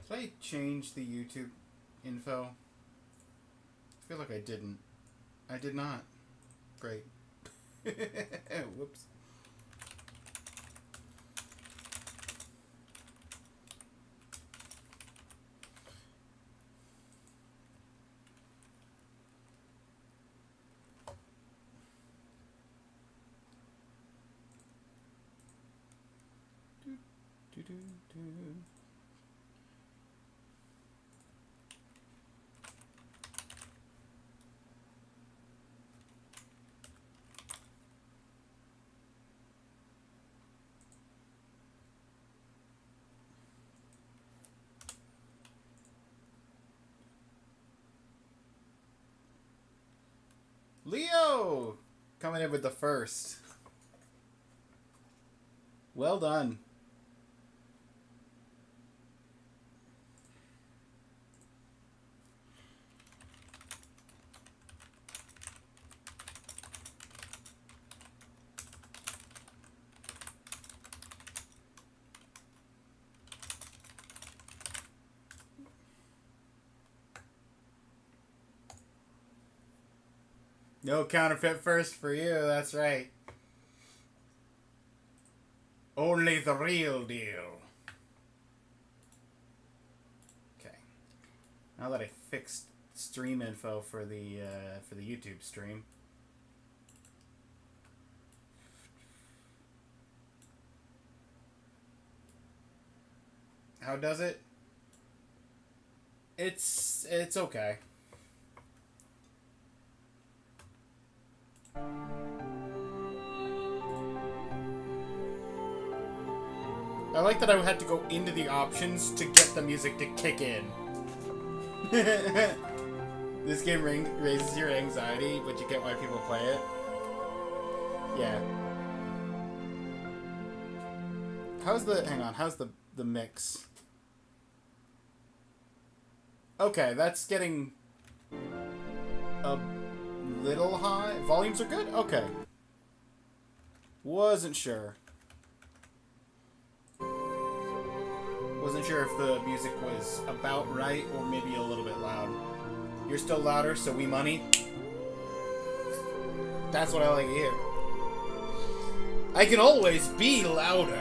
Did I change the YouTube info? I feel like I didn't. I did not. Great. Whoops. Do, do, do. Leo! Coming in with the first. Well done. No counterfeit first for you, that's right. Only the real deal. Okay. Now that I fixed stream info for the YouTube stream. How does it? It's okay. I like that I had to go into the options to get the music to kick in. This game raises your anxiety, but you get why people play it. Yeah. How's the mix? Okay, that's getting a little high. Volumes are good? Okay. Wasn't sure. Wasn't sure if the music was about right or maybe a little bit loud. You're still louder, so we money. That's what I like to hear. I can always be louder.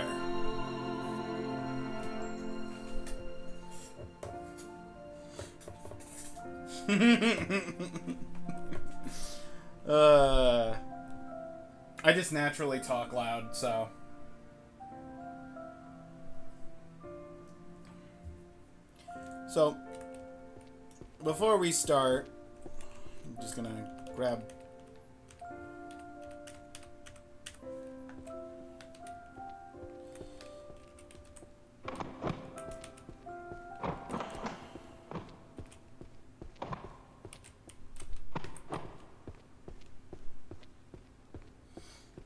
I just naturally talk loud, so. So, before we start, I'm just gonna grab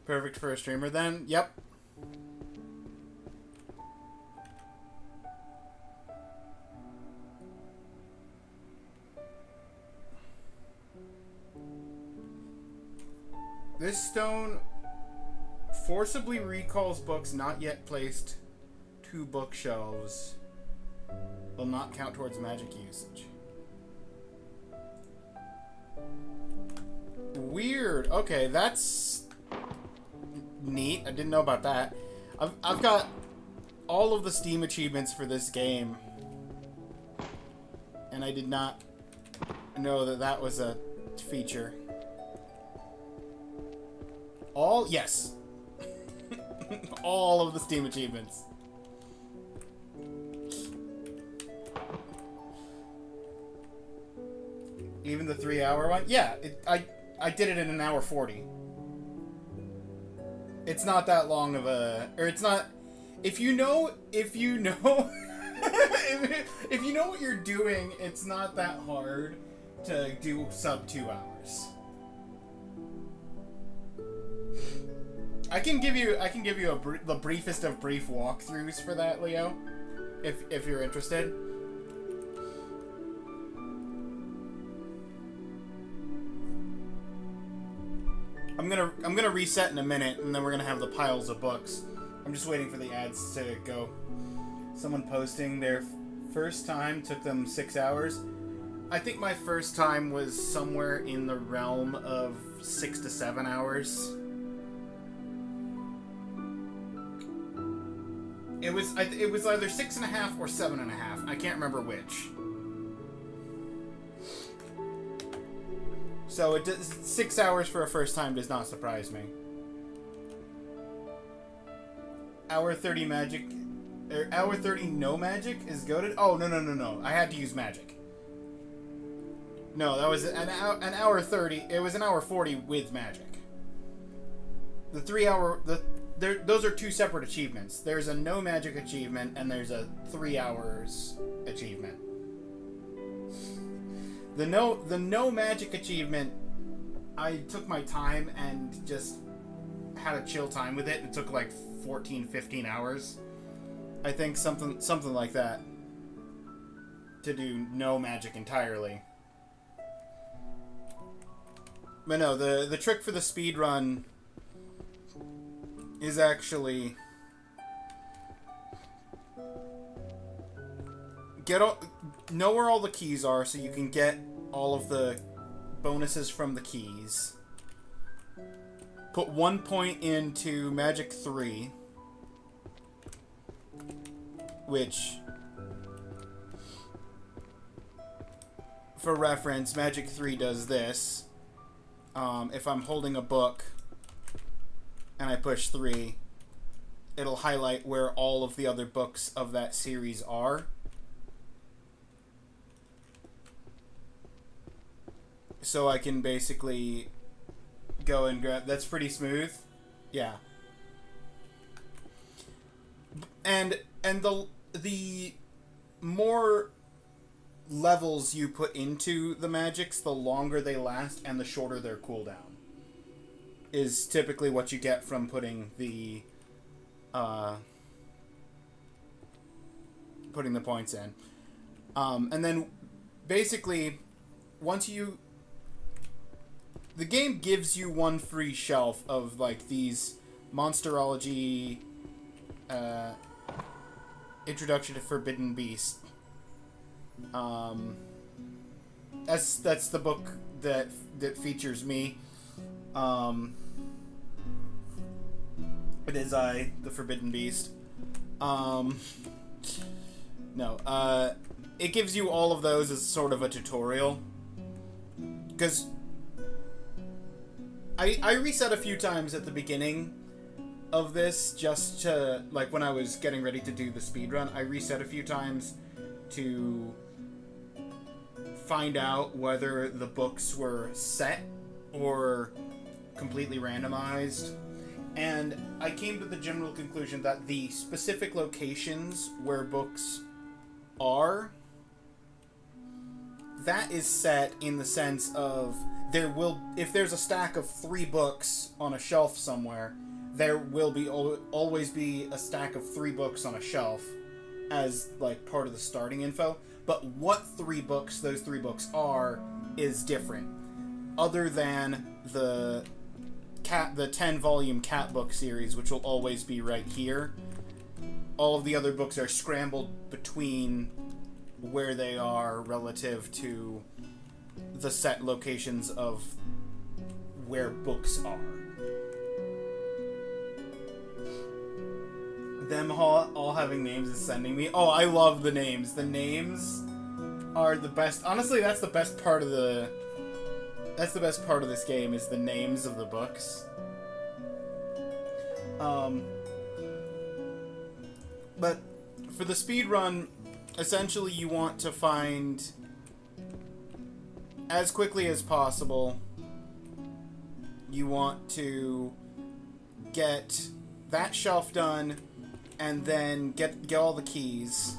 perfect for a streamer then. Yep. This stone forcibly recalls books not yet placed to bookshelves. Will not count towards magic usage. Weird. Okay, that's neat. I didn't know about that. I've got all of the Steam achievements for this game, and I did not know that that was a feature. Yes. All of the Steam achievements. Even the 3-hour one? Yeah, I did it in an hour 40. It's not that long of a... Or it's not... If you know... if you know what you're doing, it's not that hard to do sub 2 hours. I can give you the briefest of brief walkthroughs for that, Leo, if you're interested. I'm gonna reset in a minute, and then we're gonna have the piles of books. I'm just waiting for the ads to go. Someone posting their First time took them 6 hours. I think my first time was somewhere in the realm of 6 to 7 hours. It was either 6.5 or 7.5. I can't remember which. So 6 hours for a first time does not surprise me. Hour 30 magic, or hour 30 no magic is goated. Oh no! I had to use magic. No, that was an hour 30. It was an hour 40 with magic. The 3 hour those are two separate achievements. There's a no magic achievement and there's a 3 hours achievement. The no magic achievement, I took my time and just had a chill time with it. It took like 14-15 hours. I think something like that to do no magic entirely. But no, the trick for the speed run is actually know where all the keys are so you can get all of the bonuses from the keys. Put 1 point into Magic 3, which, for reference, Magic 3 does this. If I'm holding a book and I push 3, it'll highlight where all of the other books of that series are. So I can basically go and grab... That's pretty smooth. Yeah. And the more levels you put into the magics, the longer they last and the shorter their cooldown. Is typically what you get from putting the points in. And then basically once you... The game gives you one free shelf of like these Monsterology Introduction to Forbidden Beast. That's the book that features me. It is I, the Forbidden Beast. It gives you all of those as sort of a tutorial. Because I reset a few times at the beginning of this just to, like, when I was getting ready to do the speedrun, I reset a few times to find out whether the books were set or completely randomized. And I came to the general conclusion that the specific locations where books are, that is set in the sense of if there's a stack of 3 books on a shelf somewhere, there will be always be a stack of 3 books on a shelf as like part of the starting info. But what 3 books those 3 books are is different. Other than the 10-volume Cat book series, which will always be right here, all of the other books are scrambled between where they are relative to the set locations of where books are. Them all having names is sending me. Oh, I love the names. The names are the best. Honestly, that's the best part of this game is the names of the books. But for the speed run, essentially you want to find, as quickly as possible, you want to get that shelf done and then get all the keys.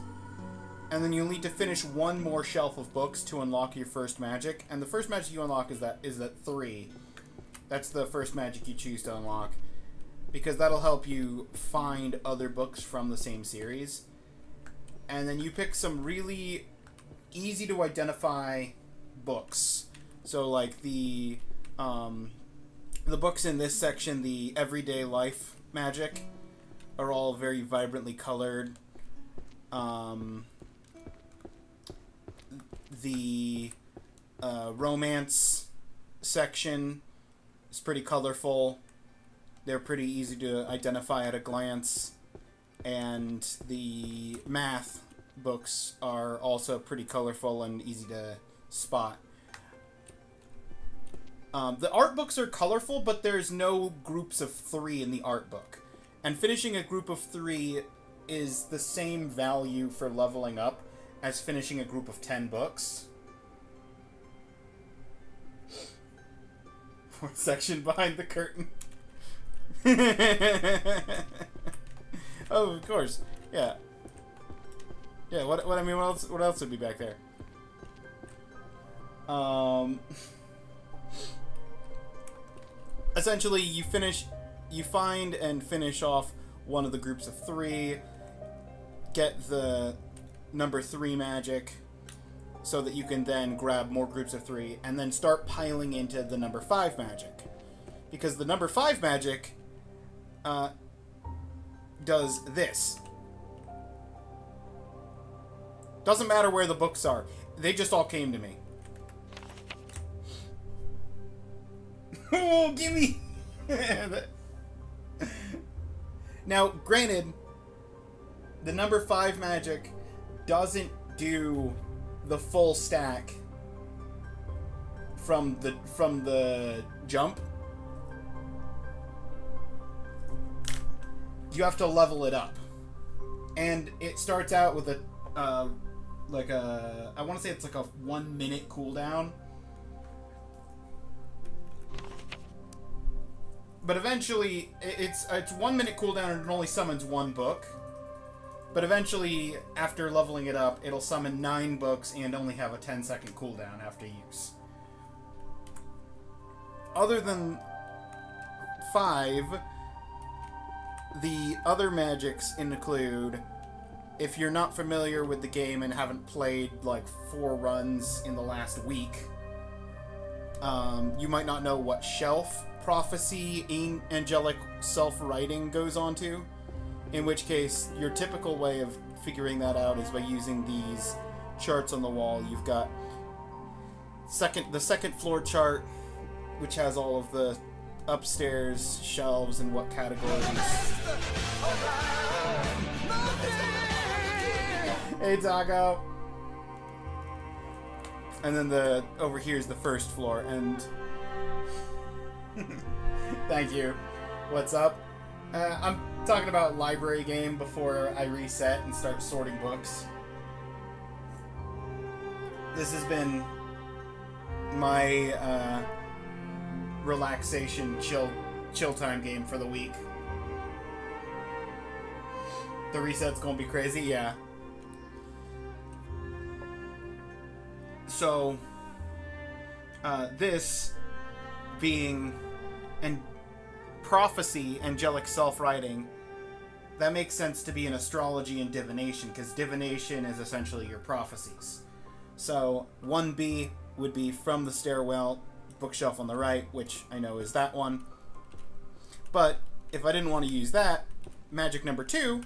And then you'll need to finish one more shelf of books to unlock your first magic. And the first magic you unlock is that 3. That's the first magic you choose to unlock, because that'll help you find other books from the same series. And then you pick some really easy to identify books. So like the books in this section, the everyday life magic, are all very vibrantly colored. The romance section is pretty colorful. They're pretty easy to identify at a glance. And the math books are also pretty colorful and easy to spot. The art books are colorful, but there's no groups of 3 in the art book. And finishing a group of 3 is the same value for leveling up as finishing a group of 10 books. Section behind the curtain. Oh, of course. Yeah. Yeah, what else would be back there? Essentially, you find and finish off one of the groups of 3, get the number 3 magic, so that you can then grab more groups of 3, and then start piling into the number 5 magic. Because the number 5 magic does this. Doesn't matter where the books are. They just all came to me. Oh, gimme! Now, granted, the number 5 magic doesn't do the full stack from the jump. You have to level it up. And it starts out with a I want to say it's like a 1 minute cooldown. But eventually, it's 1 minute cooldown and it only summons 1 book. But eventually, after leveling it up, it'll summon 9 books and only have a 10-second cooldown after use. Other than 5, the other magics include, if you're not familiar with the game and haven't played like 4 runs in the last week, you might not know what shelf prophecy angelic self-writing goes on to. In which case, your typical way of figuring that out is by using these charts on the wall. You've got the second floor chart, which has all of the upstairs shelves and what categories. Hey, Taco. And then over here is the first floor, and thank you. What's up? I'm talking about library game before I reset and start sorting books. This has been my relaxation chill time game for the week. The reset's gonna be crazy, yeah. So this being and prophecy, angelic self-writing, that makes sense to be in astrology and divination, because divination is essentially your prophecies. So 1B would be from the stairwell, bookshelf on the right, which I know is that one. But if I didn't want to use that, magic number 2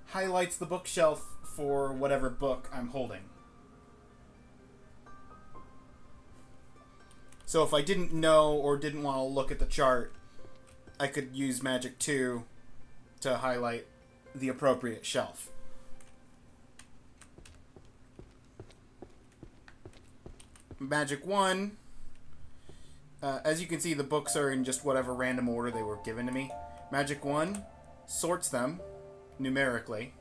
highlights the bookshelf for whatever book I'm holding. So if I didn't know or didn't want to look at the chart, I could use magic 2 to highlight the appropriate shelf. Magic 1, as you can see, the books are in just whatever random order they were given to me. Magic 1 sorts them numerically.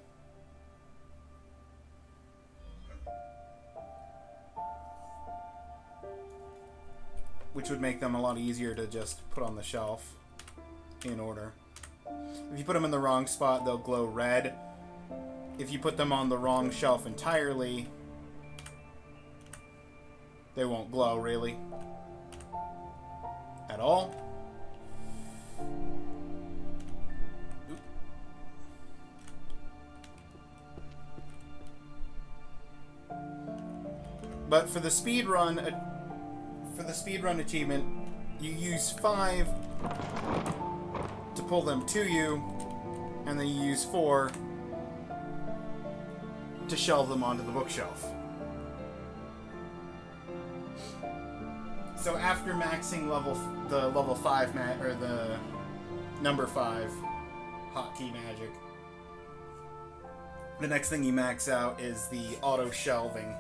Which would make them a lot easier to just put on the shelf in order. If you put them in the wrong spot, they'll glow red. If you put them on the wrong shelf entirely, they won't glow really at all. But for the speed run achievement, you use 5 to pull them to you, and then you use 4 to shelve them onto the bookshelf. So after maxing the level 5 or the number 5 hotkey magic, the next thing you max out is the auto shelving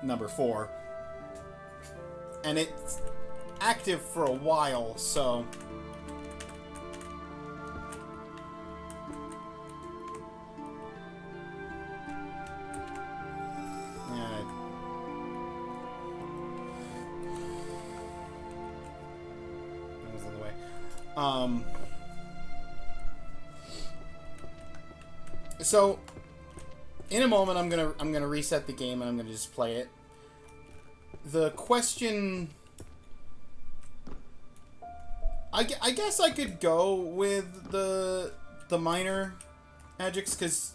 number 4. And it's active for a while, so so in a moment I'm gonna reset the game and I'm gonna just play it. The question, I guess I could go with the minor magics, because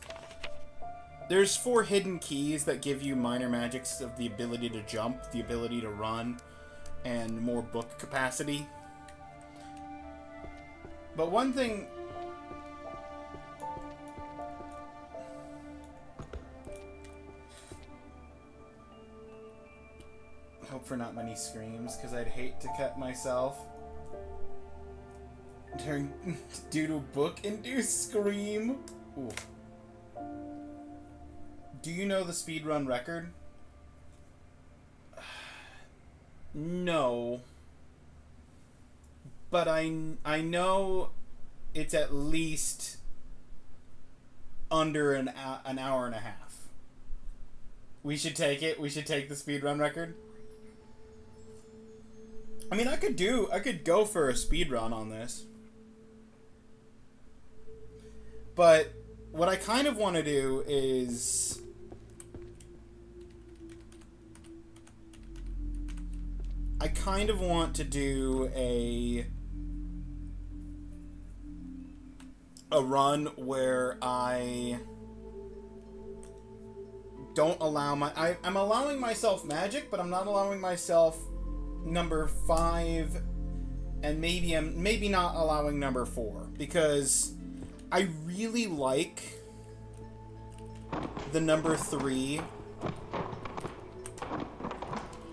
there's 4 hidden keys that give you minor magics of the ability to jump, the ability to run, and more book capacity. But one thing... Hope for not many screams, because I'd hate to cut myself due to book-induced scream. Ooh. Do you know the speedrun record? No. But I know it's at least under an hour and a half. We should take it. We should take the speedrun record. I mean, I could go for a speedrun on this. But what I kind of want to do is... I kind of want to do a run where I don't allow I'm allowing myself magic, but I'm not allowing myself number 5, and maybe not allowing number 4, because I really like the number 3.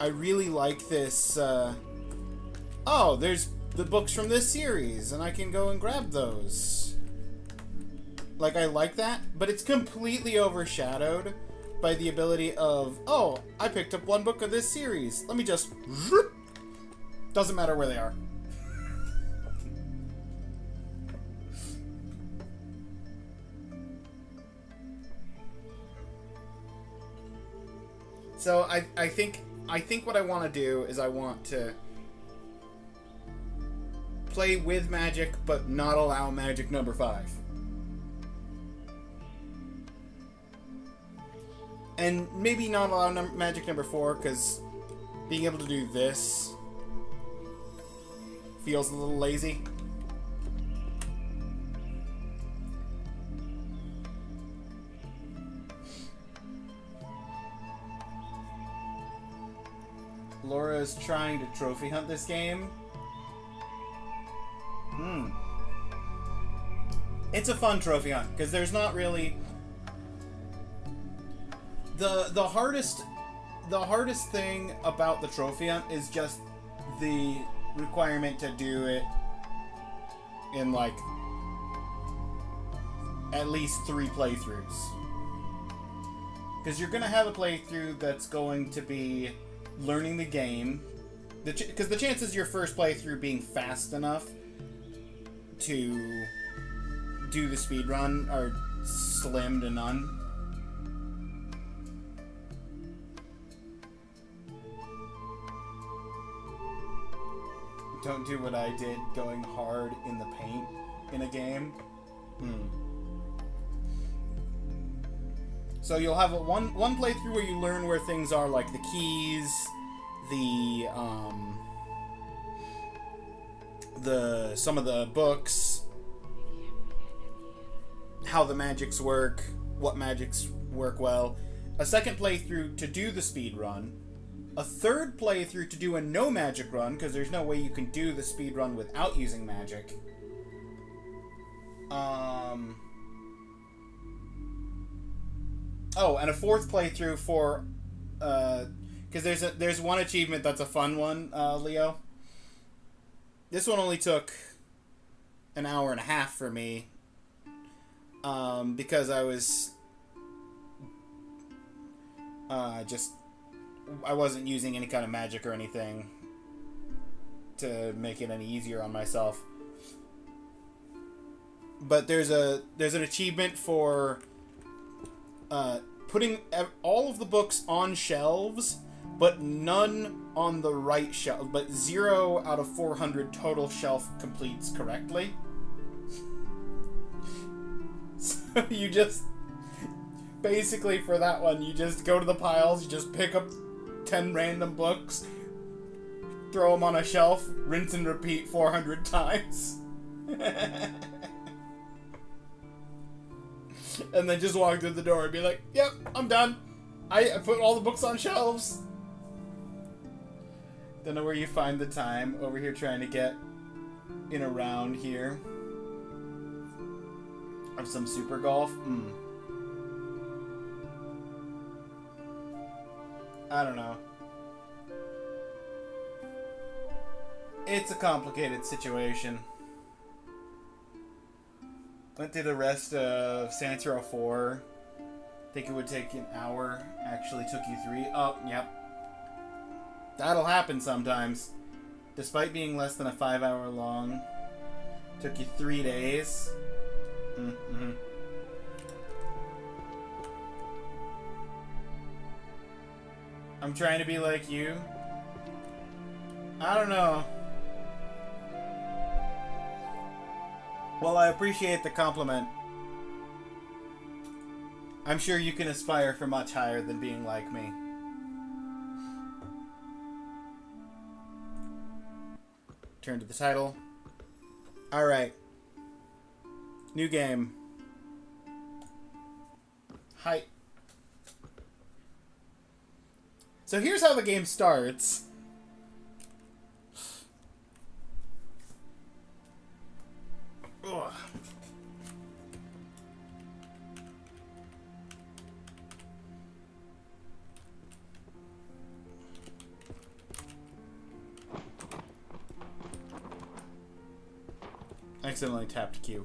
I really like this, oh, there's the books from this series, and I can go and grab those. Like, I like that, but it's completely overshadowed by the ability of, oh, I picked up 1 book of this series. Let me just... Doesn't matter where they are. So, I think what I want to do is I want to play with magic, but not allow magic number 5. And maybe not allow magic number 4, because being able to do this feels a little lazy. Laura's trying to trophy hunt this game. It's a fun trophy hunt, because there's not really... The hardest thing about the trophy hunt is just the requirement to do it in, like, at least 3 playthroughs. Because you're going to have a playthrough that's going to be learning the game. Because the chances of your first playthrough being fast enough to do the speedrun are slim to none. Don't do what I did, going hard in the paint in a game. So you'll have one playthrough where you learn where things are, like the keys, some of the books, how the magics work, what magics work well. A second playthrough to do the speed run. A third playthrough to do a no magic run, because there's no way you can do the speed run without using magic. Oh, and a fourth playthrough for Because there's one achievement that's a fun one, Leo. This one only took an hour and a half for me. Because I was I wasn't using any kind of magic or anything to make it any easier on myself. But there's an achievement for putting all of the books on shelves, but none on the right shelf. But 0 out of 400 total shelf completes correctly. So you just basically for that one, you just go to the piles, you just pick up 10 random books, throw them on a shelf, rinse and repeat 400 times. And then just walk through the door and be like, yep, I'm done. I put all the books on shelves. Don't know where you find the time. Over here trying to get in a round here. Of some Super Golf. I don't know. It's a complicated situation. Went through the rest of Saints Row 4. Think it would take an hour. Actually took you 3. Oh, yep. That'll happen sometimes. Despite being less than a 5-hour long. Took you 3 days. Mm-hmm. I'm trying to be like you. I don't know. Well, I appreciate the compliment. I'm sure you can aspire for much higher than being like me. Turn to the title. Alright. New game. Hi. So here's how the game starts. Ugh. Accidentally tapped Q.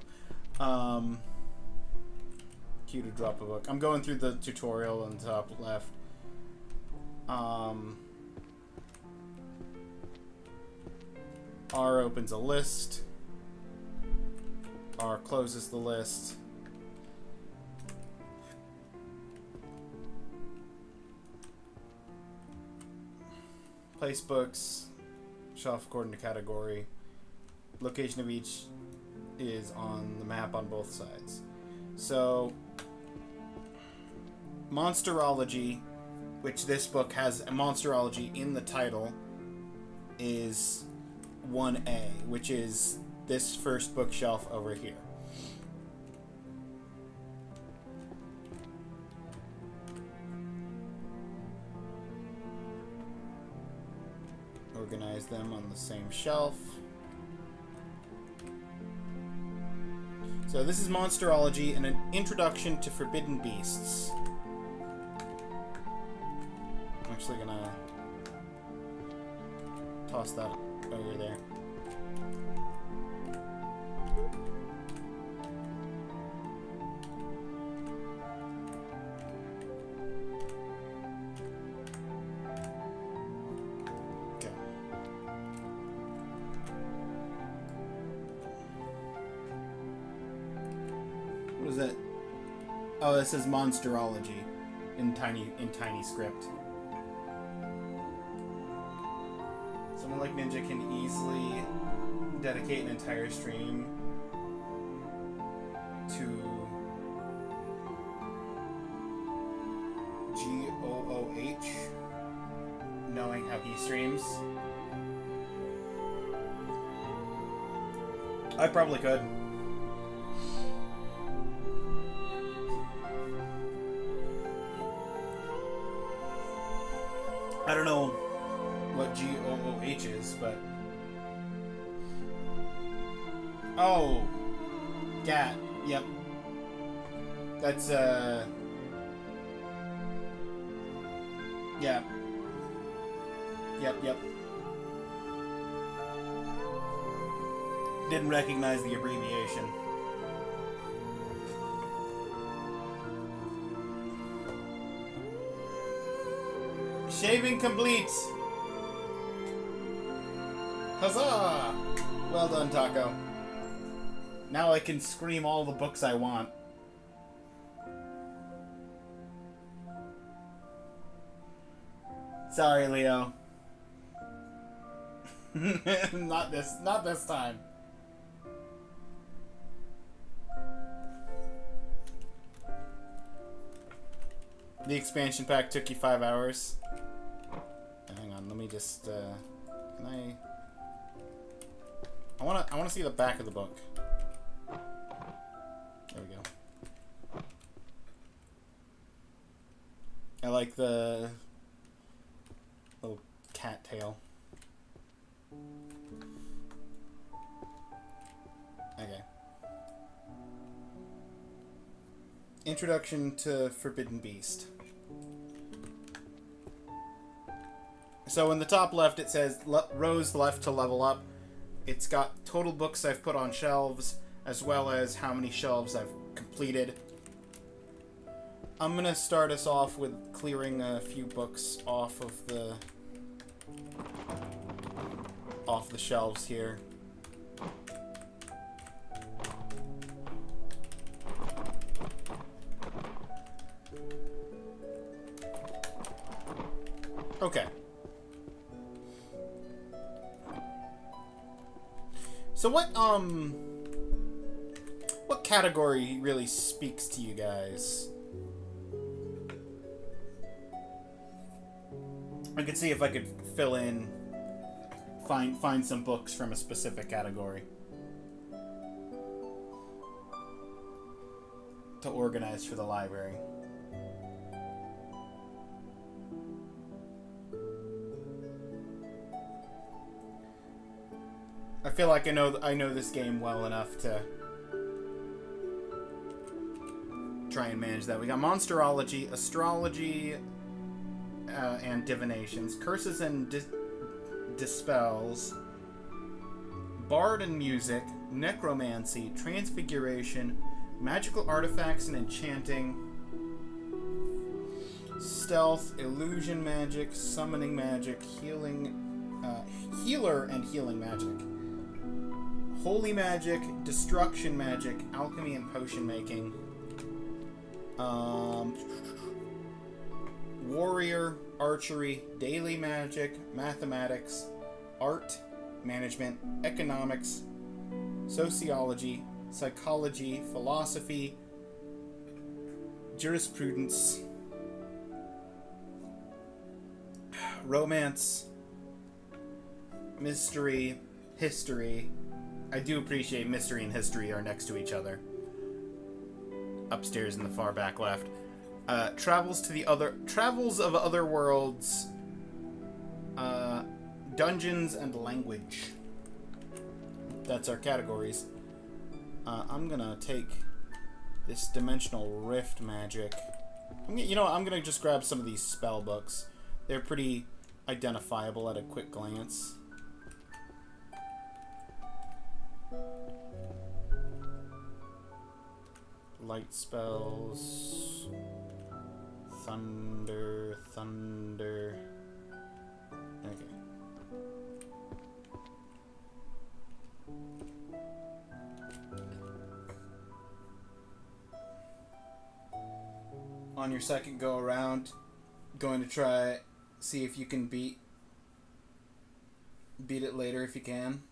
Q to drop a book. I'm going through the tutorial on the top left. R opens a list. R closes the list. Place books. Shelf according to category. Location of each is on the map on both sides. So, Monsterology, which this book has a Monsterology in the title, is 1A, which is this first bookshelf over here. Organize them on the same shelf. So this is Monsterology and an introduction to Forbidden Beasts. I'm actually gonna toss that over there. What is that? Oh, this is Monsterology in tiny script. Someone like Ninja can easily dedicate an entire stream to GOOH, knowing how he streams. I probably could. I don't know what GOOH is, but... Oh! GAT. Yep. That's, yeah. Yep. Didn't recognize the abbreviation. Shaving complete! Huzzah! Well done, Taco. Now I can scream all the books I want. Sorry, Leo. Not this time. The expansion pack took you 5 hours. Hang on, let me just can I wanna see the back of the book. There we go. I like the little cat tail. Okay. Introduction to Forbidden Beast. So in the top left it says rows left to level up. It's got total books I've put on shelves, as well as how many shelves I've completed. I'm gonna start us off with clearing a few books off the shelves here. Okay. So what category really speaks to you guys? I could see if I could fill in, find some books from a specific category to organize for the library. I feel like I know this game well enough to try and manage that. We got Monsterology, Astrology, and Divinations, Curses and Dispels, Bard and Music, Necromancy, Transfiguration, Magical Artifacts and Enchanting, Stealth, Illusion Magic, Summoning Magic, Healer and Healing Magic, Holy Magic, Destruction Magic, Alchemy and Potion Making, Warrior, Archery, Daily Magic, Mathematics, Art, Management, Economics, Sociology, Psychology, Philosophy, Jurisprudence, Romance, Mystery, History. I do appreciate Mystery and History are next to each other. Upstairs in the far back left. Travels of Other Worlds, Dungeons and Language. That's our categories. I'm gonna take this Dimensional Rift Magic. I'm gonna just grab some of these spell books. They're pretty identifiable at a quick glance. Light spells, thunder. Okay. On your second go around, going to try see if you can beat it later if you can.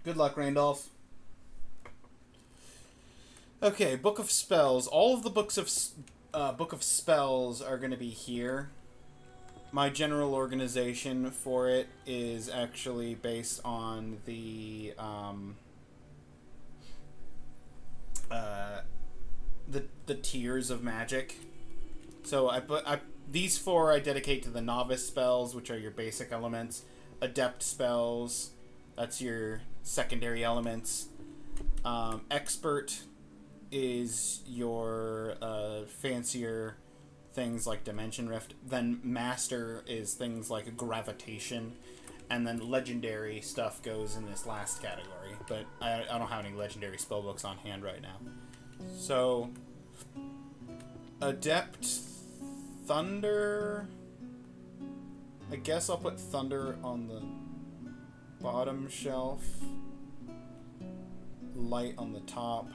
Good luck, Randolph. Okay, Book of Spells. All of the books of Book of Spells are going to be here. My general organization for it is actually based on the tiers of magic. So these four I dedicate to the novice spells, which are your basic elements. Adept spells, that's your secondary elements. Expert is your fancier things like Dimension Rift. Then Master is things like Gravitation. And then Legendary stuff goes in this last category. But I don't have any Legendary spellbooks on hand right now. So, Adept Thunder. I guess I'll put Thunder on the bottom shelf. Light on the top.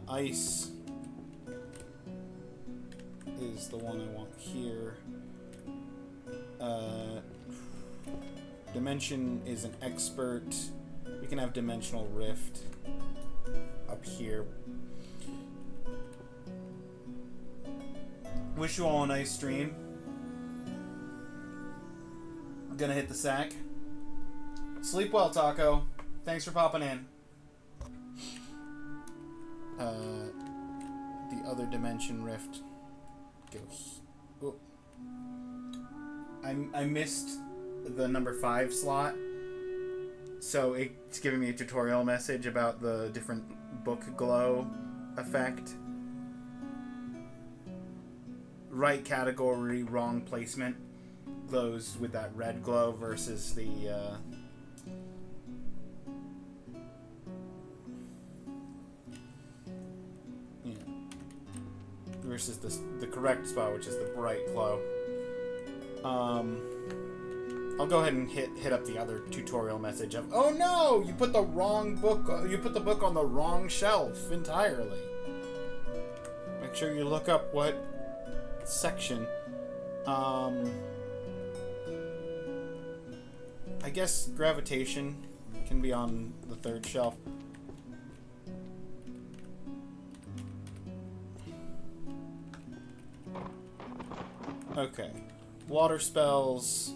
Ice is the one I want here. Dimension is an expert. We can have Dimensional Rift up here. Wish you all a nice stream. I'm gonna hit the sack. Sleep well, Taco. Thanks for popping in. The other Dimension Rift. Oh. I missed the number 5 slot, so it's giving me a tutorial message about the different book glow effect. Right category, wrong placement glows with that red glow versus the versus the correct spot, which is the bright glow. I'll go ahead and hit up the other tutorial message of, oh no, you put the wrong book, you put the book on the wrong shelf entirely. Make sure you look up what section. I guess Gravitation can be on the 3rd shelf. Okay. Water spells.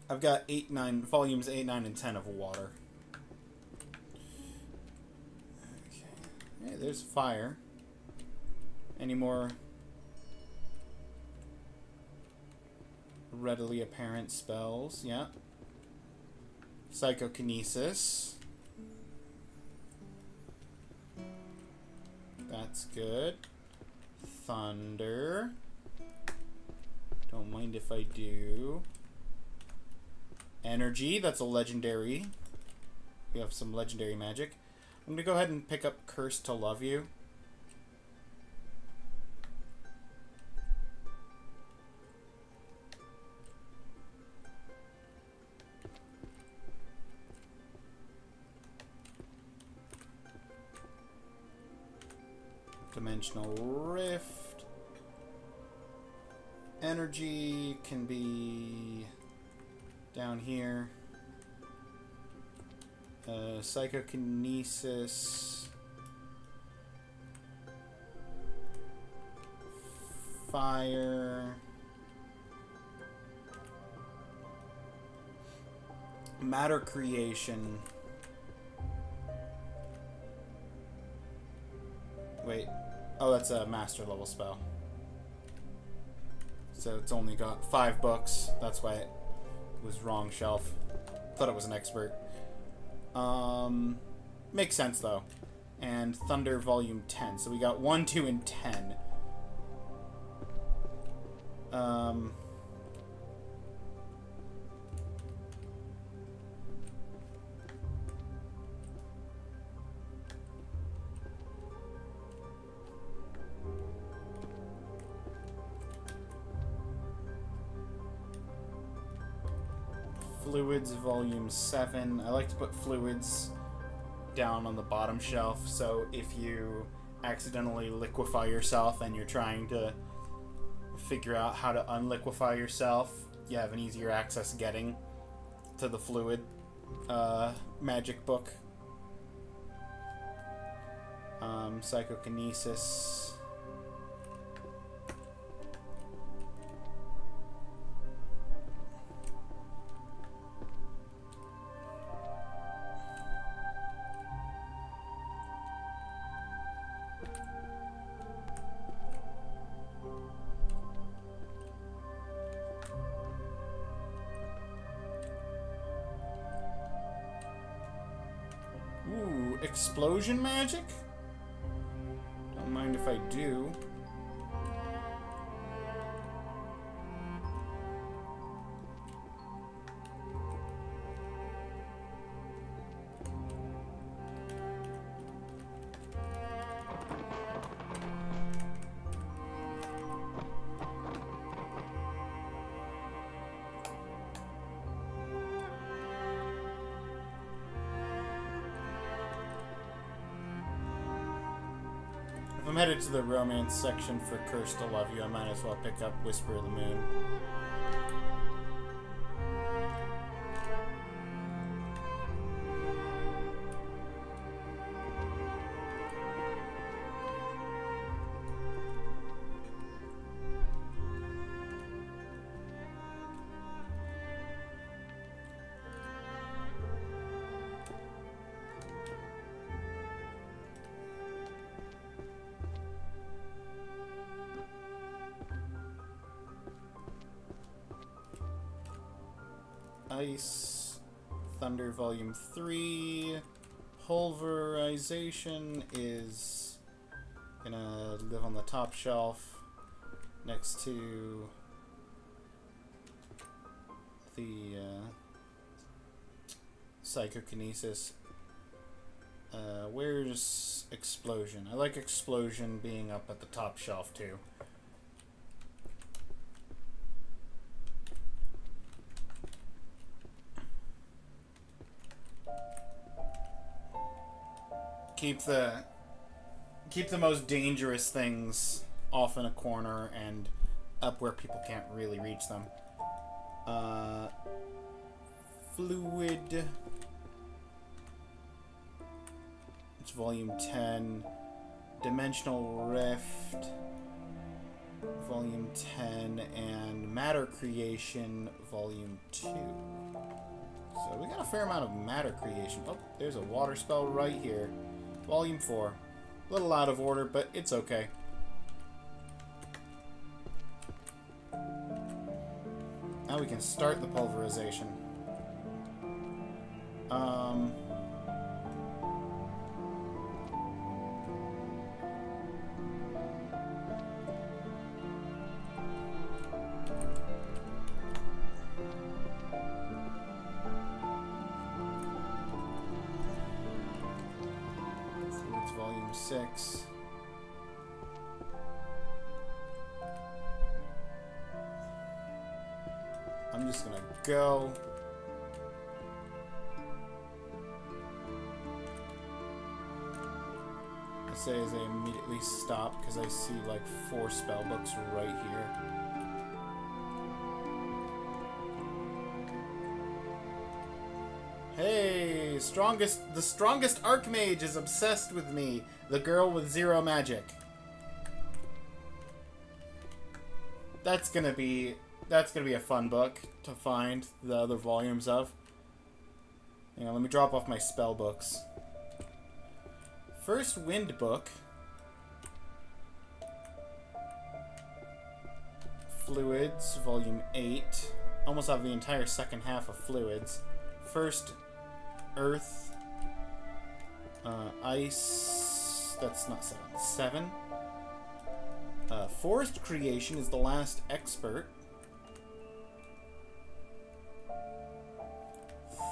I've got volumes 8, 9, and 10 of water. Okay. Hey, there's fire. Any more readily apparent spells? Yeah. Psychokinesis. That's good. Thunder. Don't mind if I do. Energy, that's a legendary. We have some legendary magic. I'm gonna go ahead and pick up Curse to Love You. Dimensional Rift. Energy can be down here. Psychokinesis. Fire. Matter Creation. Wait. Oh, that's a master level spell. So it's only got 5 books. That's why it was wrong shelf. Thought it was an expert. Makes sense though. And Thunder Volume 10. So we got 1, 2, and 10. Fluids Volume 7. I like to put fluids down on the bottom shelf, so if you accidentally liquefy yourself and you're trying to figure out how to unliquefy yourself, you have an easier access getting to the fluid magic book. Psychokinesis. explosion magic? Don't mind if I do. I'm headed to the romance section for Cursed to Love You. I might as well pick up Whisper of the Moon. Ice, Thunder Volume 3, Pulverization is gonna live on the top shelf next to the Psychokinesis. Where's Explosion? I like Explosion being up at the top shelf too. Keep the most dangerous things off in a corner and up where people can't really reach them. Fluid. It's volume 10. Dimensional Rift. Volume 10. And Matter Creation, volume 2. So we got a fair amount of matter creation. Oh, there's a water spell right here. Volume 4. A little out of order, but it's okay. Now we can start the pulverization. Volume 6. I'm just gonna go. I say as I immediately stop because I see like 4 spell books right here. Hey, the strongest Archmage is obsessed with me. The girl with 0 magic. That's gonna be a fun book to find the other volumes of. Hang on, let me drop off my spell books. First Wind book. Fluids, volume 8. Almost have the entire second half of Fluids. First Earth. Ice. That's not 7. 7. Forest Creation is the last expert.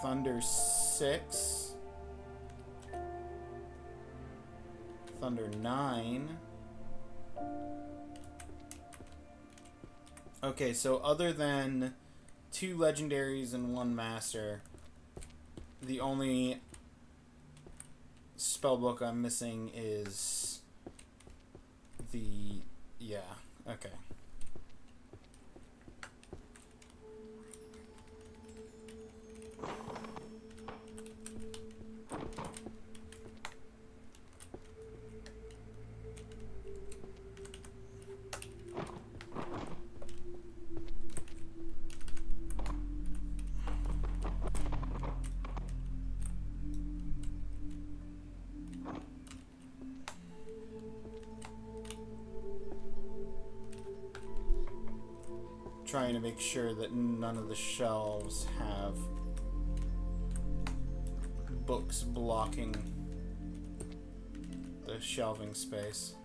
Thunder 6. Thunder 9. Okay, so other than 2 legendaries and 1 master, the only spellbook I'm missing is the... yeah, okay. Trying to make sure that none of the shelves have books blocking shelving space.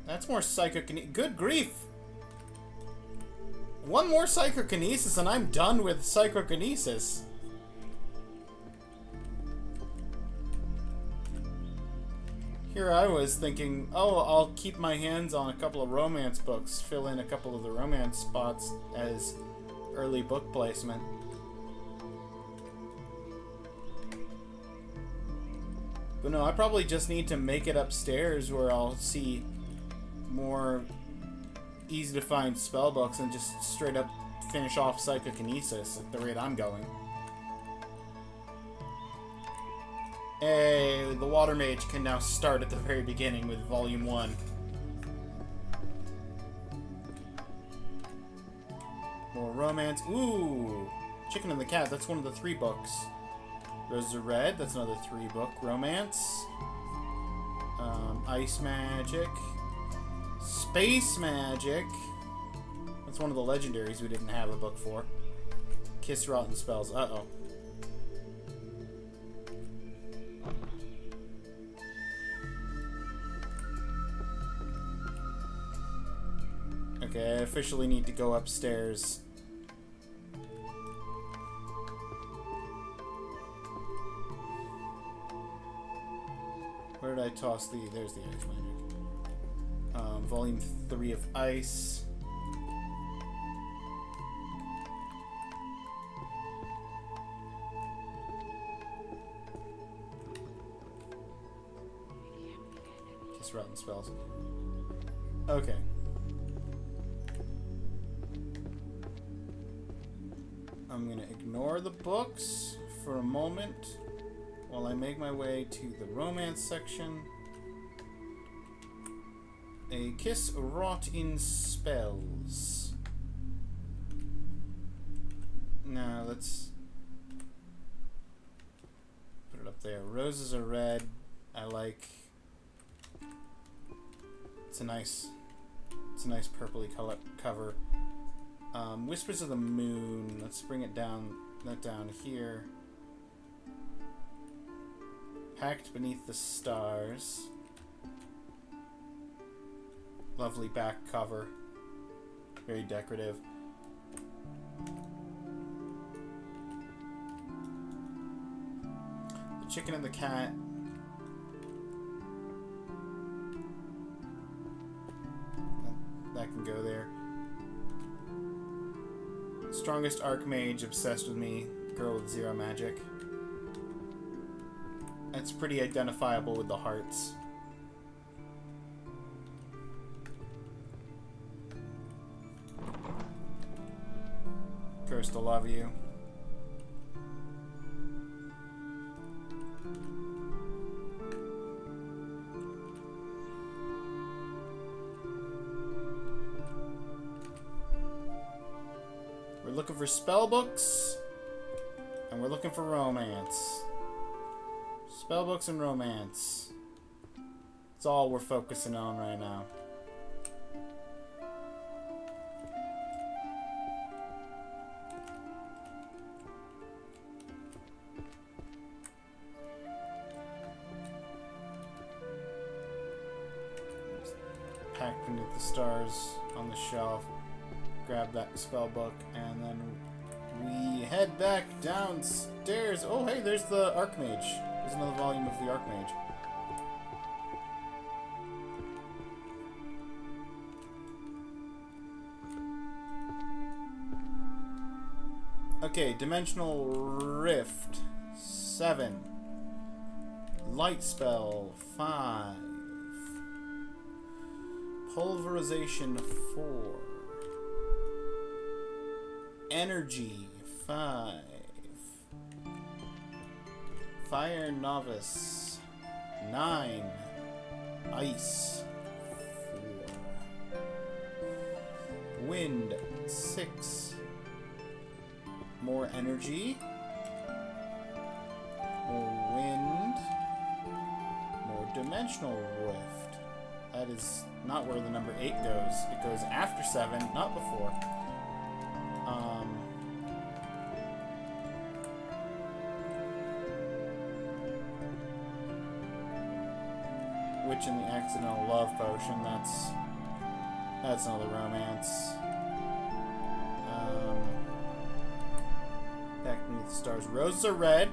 That's more psychokinesis. Good grief! One more psychokinesis and I'm done with psychokinesis. Here I was thinking, oh, I'll keep my hands on a couple of romance books, fill in a couple of the romance spots as early book placement. But no, I probably just need to make it upstairs where I'll see more easy to find spell books and just straight up finish off psychokinesis at the rate I'm going. Hey, the water mage can now start at the very beginning with volume 1. More romance. Ooh, Chicken and the Cat, that's one of the 3 books. Roses of Red, that's another 3-book. Romance. Ice Magic. Space Magic. That's one of the legendaries we didn't have a book for. Kiss Rotten Spells. Uh-oh. Okay, I officially need to go upstairs. Where did I toss the... There's the Ice Magic. Volume 3 of Ice. Just rotten spells. Okay. I'm gonna ignore the books for a moment while I make my way to the romance section. A kiss wrought in spells. Now let's put it up there. Roses are red. I like. It's a nice purpley color cover. Whispers of the Moon. Let's bring it down. That down here. Packed Beneath the Stars. Lovely back cover. Very decorative. The Chicken and the Cat. That can go there. Strongest Archmage, obsessed with me. Girl with 0 magic. That's pretty identifiable with the hearts. Cursed to Love You. We're looking for spell books, and we're looking for romance. Spell books and romance. That's all we're focusing on right now. Packed Beneath the Stars on the shelf. Grab that spell book, and then we head back downstairs. Oh, hey, there's the Archmage. There's another volume of the Archmage. Okay, Dimensional Rift 7. Light Spell 5. Pulverization 4. Energy 5. Fire Novice 9. Ice. 4. Wind. 6. More energy. More wind. More dimensional rift. That is not where the number 8 goes. It goes after 7, not before. Witch and the Accidental Love Potion. That's another romance. Back Beneath the Stars. Roses are red.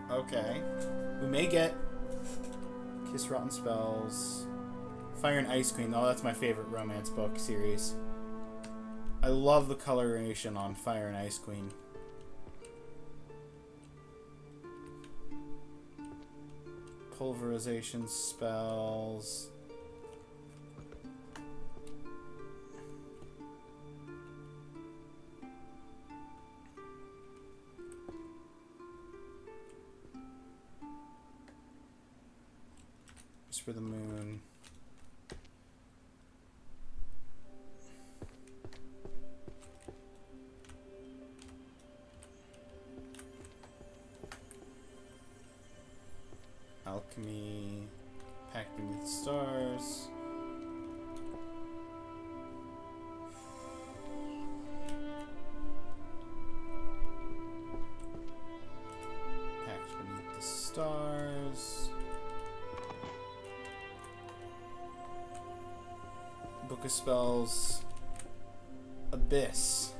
Okay. We may get Kiss Rotten Spells. Fire and Ice Queen. Oh, that's my favorite romance book series. I love the coloration on Fire and Ice Queen. Pulverization spells. Whisper the Moon. Alchemy, Pact Beneath the Stars. Pact Beneath the Stars. Book of Spells. Abyss.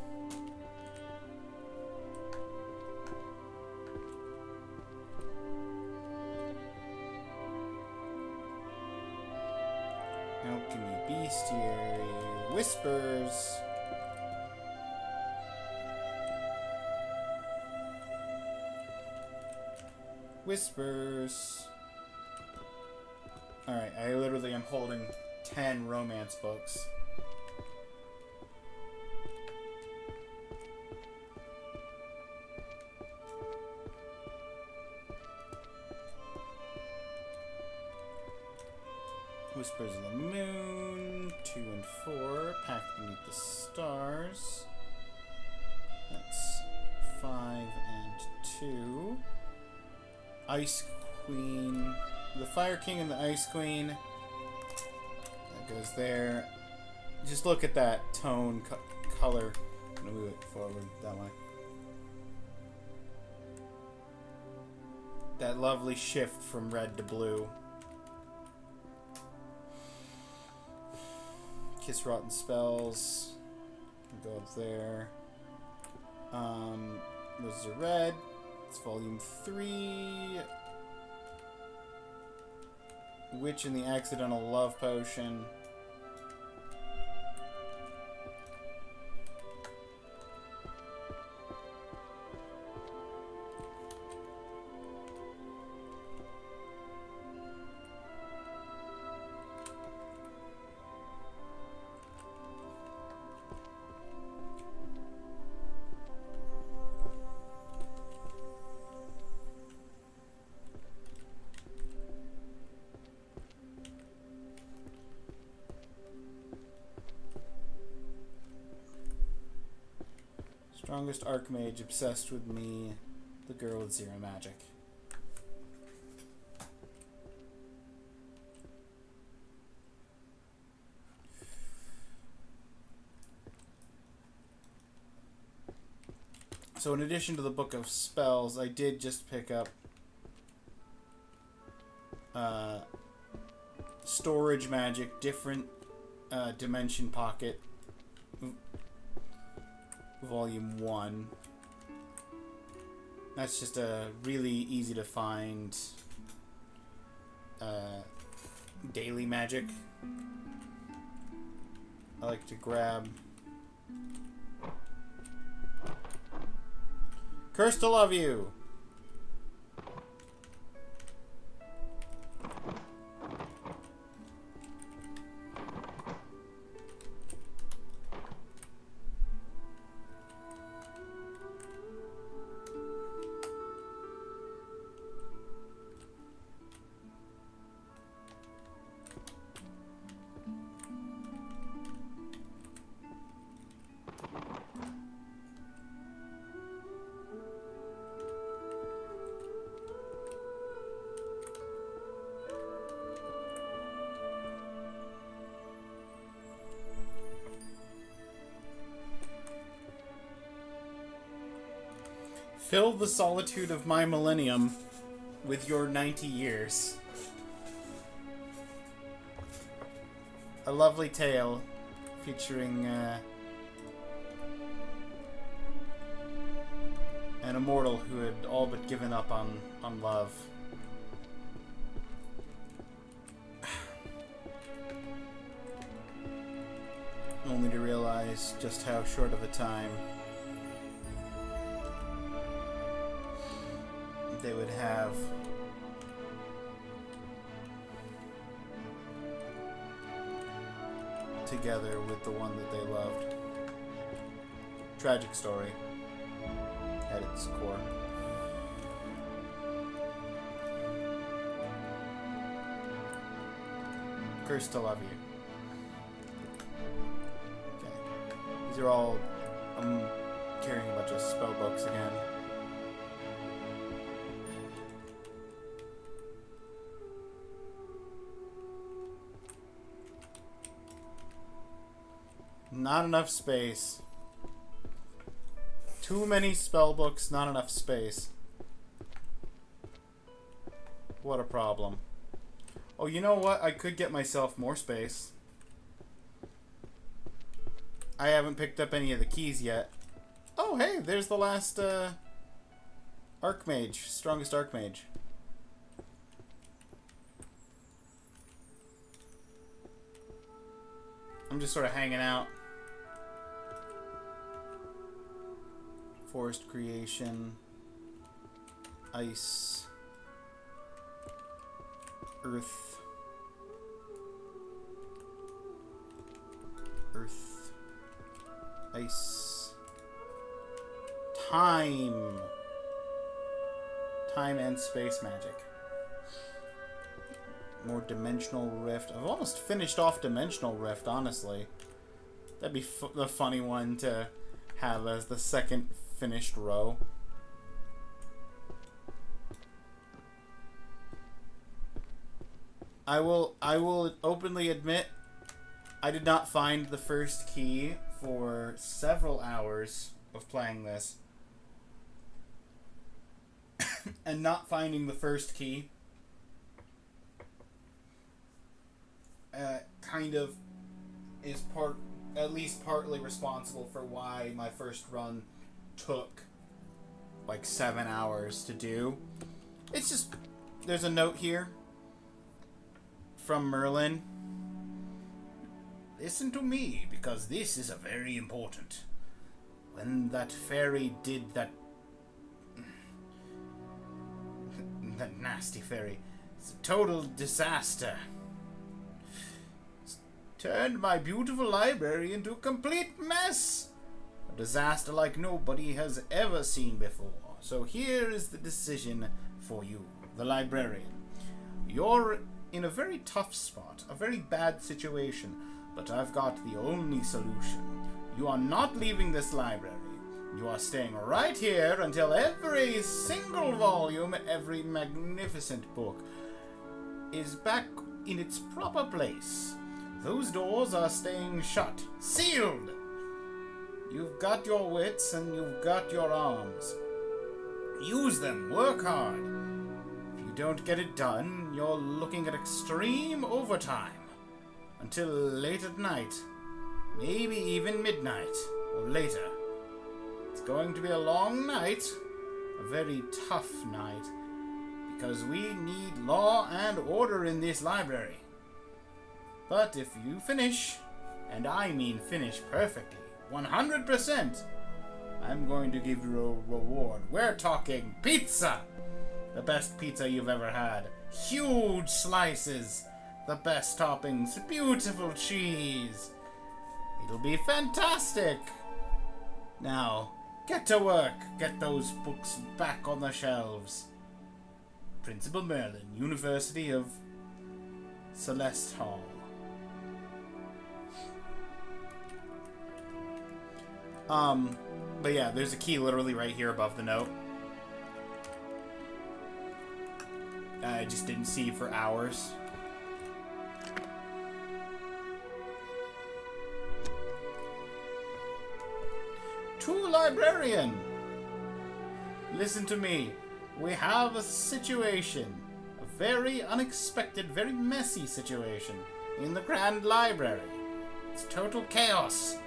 Alchemy, Bestiary, Whispers. Whispers. Alright, I literally am holding 10 romance books. Whispers of the Moon, 2 and 4, Pact Beneath the Stars. That's 5 and 2. Ice Queen, the Fire King and the Ice Queen. That goes there. Just look at that tone, color. I'm gonna move it forward that way. That lovely shift from red to blue. Kiss Rotten Spells. Can go up there. Roses are red. It's volume 3. Witch and the Accidental Love Potion. Strongest Archmage obsessed with me, the girl with 0 magic. So in addition to the Book of Spells, I did just pick up Storage Magic, Different Dimension Pocket, Volume 1. That's just a really easy to find daily magic. I like to grab Curse to Love You. Fill the solitude of my millennium with your 90 years. A lovely tale featuring an immortal who had all but given up on love. Only to realize just how short of a time they would have together with the one that they loved. Tragic story at its core. Cursed to love you. Okay. These are all... I'm carrying a bunch of spell books again. Not enough space. Too many spell books, not enough space. What a problem. Oh, you know what? I could get myself more space. I haven't picked up any of the keys yet. Oh, hey, there's the last Archmage. Strongest Archmage. I'm just sort of hanging out. Forest creation, ice, earth, ice, time and space magic. More Dimensional Rift. I've almost finished off Dimensional Rift, honestly. That'd be the funny one to have as the second finished row. I will openly admit I did not find the first key for several hours of playing this. And not finding the first key kind of is at least partly responsible for why my first run took like 7 hours to do. It's just, there's a note here from Merlin. Listen to me, because this is a very important. When that fairy did that nasty fairy, it's a total disaster. It's turned my beautiful library into a complete mess. A disaster like nobody has ever seen before. So here is the decision for you, the librarian. You're in a very tough spot, a very bad situation, but I've got the only solution. You are not leaving this library. You are staying right here until every single volume, every magnificent book, is back in its proper place. Those doors are staying shut, sealed. You've got your wits and you've got your arms. Use them, work hard. If you don't get it done, you're looking at extreme overtime. Until late at night. Maybe even midnight or later. It's going to be a long night. A very tough night. Because we need law and order in this library. But if you finish, and I mean finish perfectly, 100%, I'm going to give you a reward. We're talking pizza! The best pizza you've ever had. Huge slices. The best toppings. Beautiful cheese. It'll be fantastic. Now, get to work. Get those books back on the shelves. Principal Merlin, University of Celeste Hall. But yeah, there's a key literally right here above the note. I just didn't see for hours. To librarian. Listen to me. We have a situation. A very unexpected, very messy situation in the Grand Library. It's total chaos.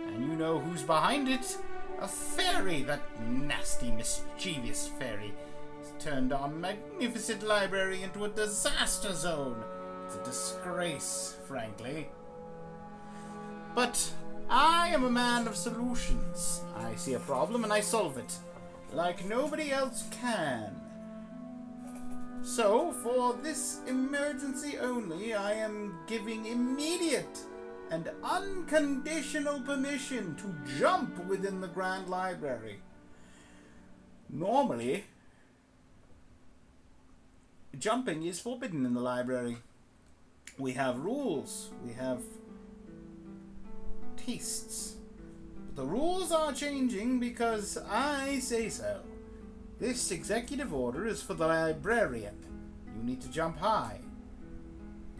And you know who's behind it? A fairy, that nasty, mischievous fairy. Has turned our magnificent library into a disaster zone. It's a disgrace, frankly. But I am a man of solutions. I see a problem and I solve it, like nobody else can. So, for this emergency only, I am giving immediate and unconditional permission to jump within the Grand Library. Normally, jumping is forbidden in the library. We have rules. We have tastes. But the rules are changing because I say so. This executive order is for the librarian. You need to jump high.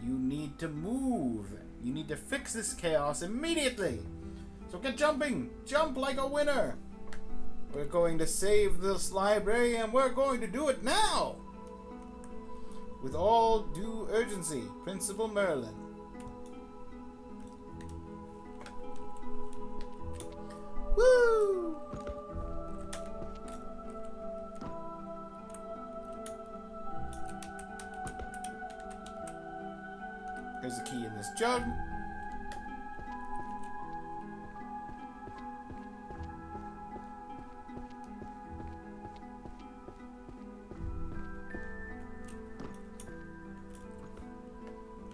You need to move. You need to fix this chaos immediately. So get jumping. Jump like a winner. We're going to save this library and we're going to do it now. With all due urgency, Principal Merlin. Woo! There's a key in this jug.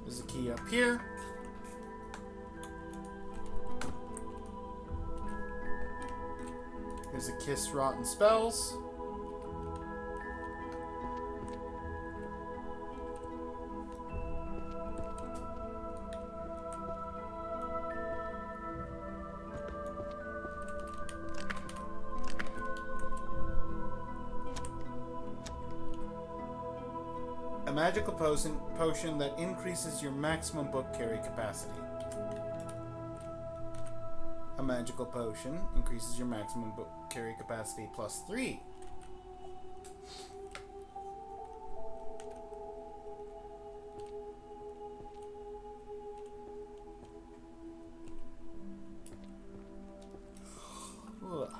There's a key up here. There's a Kiss Rotten Spells. A magical potion that increases your maximum book carry capacity. A magical potion increases your maximum book carry capacity +3. Ugh.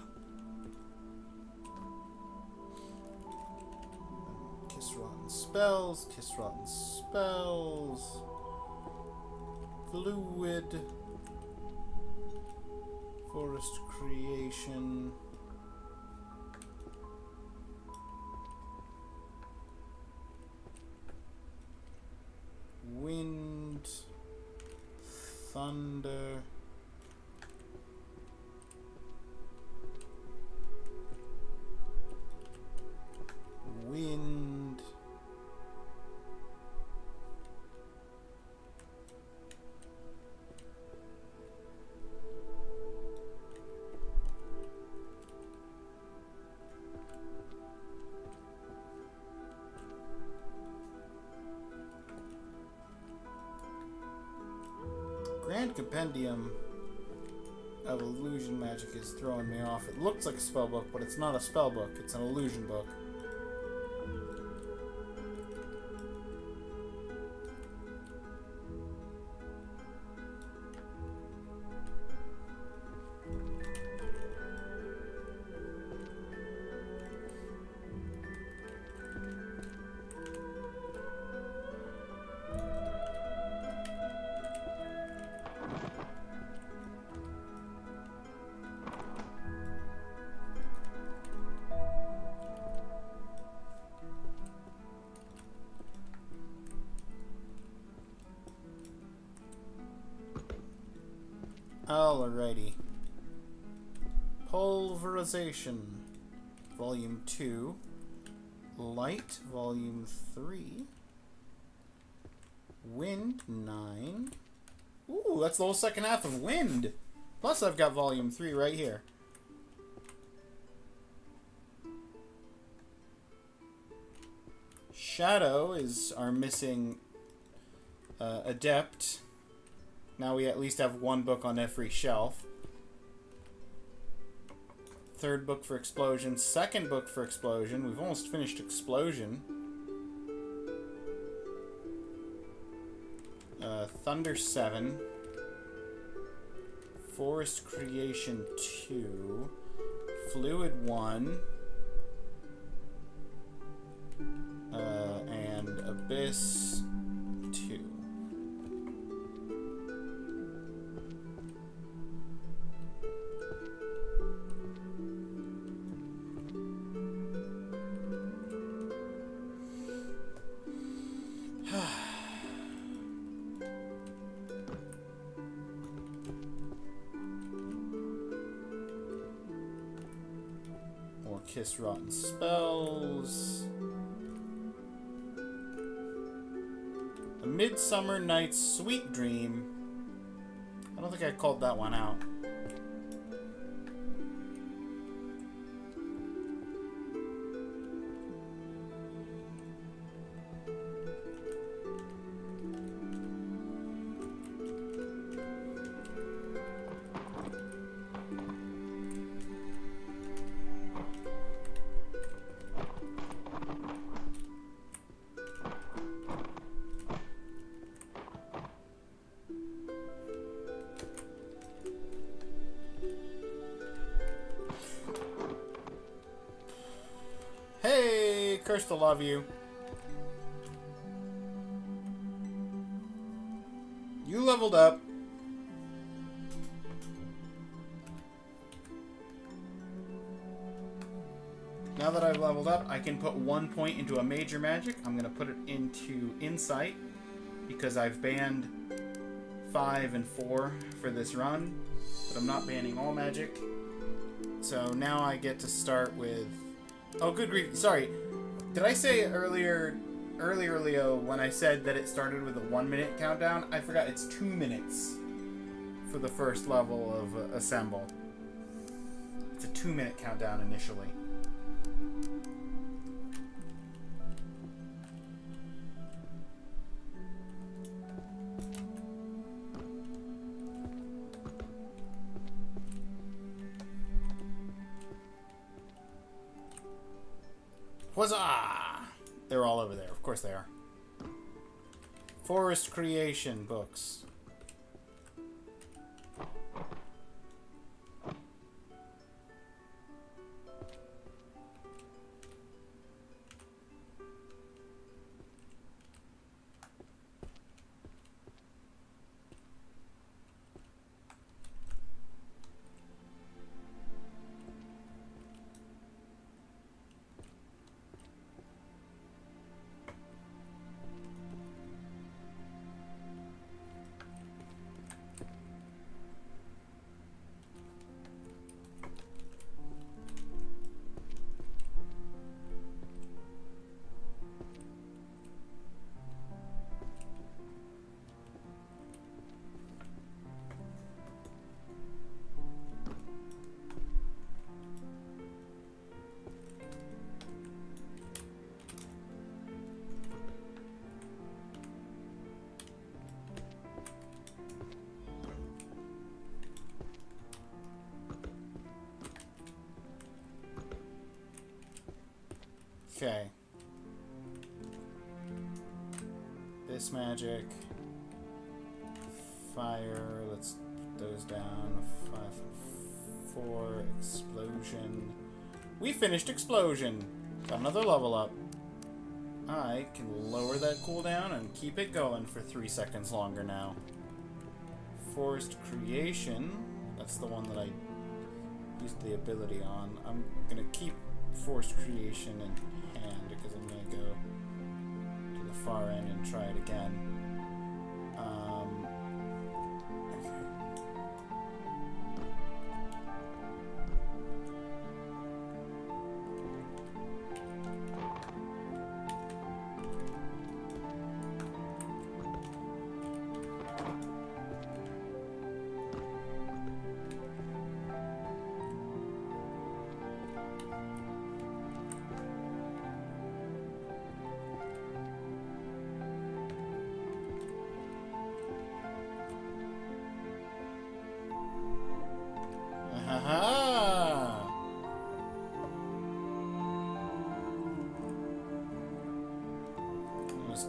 Kiss Rotten Spells, Kiss Rotten Spells, Fluid, Forest Creation, Wind, Thunder, Wind, Grand Compendium of Illusion Magic is throwing me off. It looks like a spell book, but it's not a spell book. It's an illusion book. Alrighty. Pulverization, Volume 2. Light, Volume 3. Wind, 9. Ooh, that's the whole second half of Wind. Plus I've got Volume 3 right here. Shadow is our missing adept. Now we at least have one book on every shelf. Third book for Explosion. Second book for Explosion. We've almost finished Explosion. Thunder 7. Forest Creation 2. Fluid 1. And Abyss 2. Kiss Rotten Spells. A Midsummer Night's Sweet Dream. I don't think I called that one out. Hey, Curse to love you. You leveled up. Now that I've leveled up, I can put 1 point into a major magic. I'm going to put it into Insight because I've banned 5 and 4 for this run, but I'm not banning all magic. So now I get to start with... Oh, good grief. Sorry. Did I say earlier, Leo, when I said that it started with a 1 minute countdown? I forgot it's 2 minutes for the first level of Assemble. It's a 2 minute countdown initially. Huzzah! They're all over there. Of course they are. Forest Creation books. Okay. This magic. Fire. Let's put those down. 5 and 4. Explosion. We finished Explosion. Got another level up. I can lower that cooldown and keep it going for 3 seconds longer now. Forest Creation. That's the one that I used the ability on. I'm gonna keep Forest Creation in hand because I'm gonna go to the far end and try it again.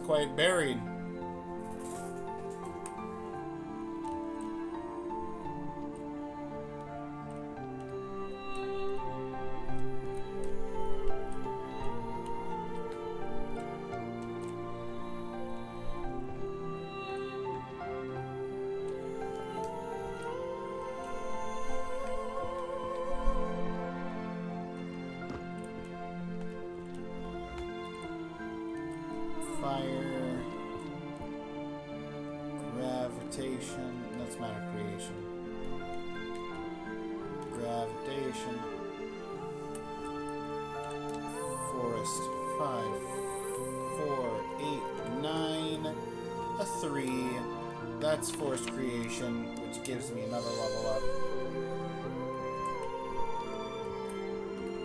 quite buried. Fire, gravitation, that's matter creation. Gravitation, forest, 5, 4, 8, 9, a 3. That's forest creation, which gives me another level up.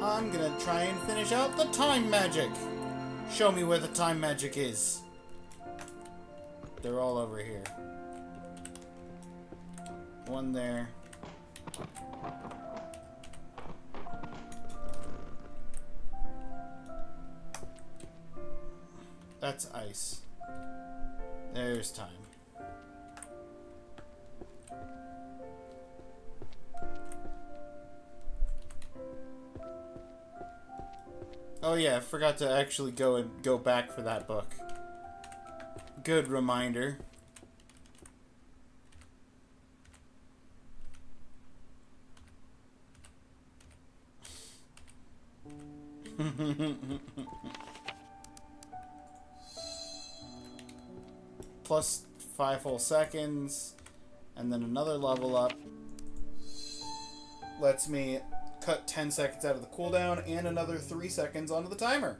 I'm gonna try and finish out the time magic. Show me where the time magic is. They're all over here. One there. That's ice. There's time. Oh yeah, I forgot to actually go back for that book. Good reminder. Plus 5 full seconds, and then another level up. Lets me cut 10 seconds out of the cooldown and another 3 seconds onto the timer.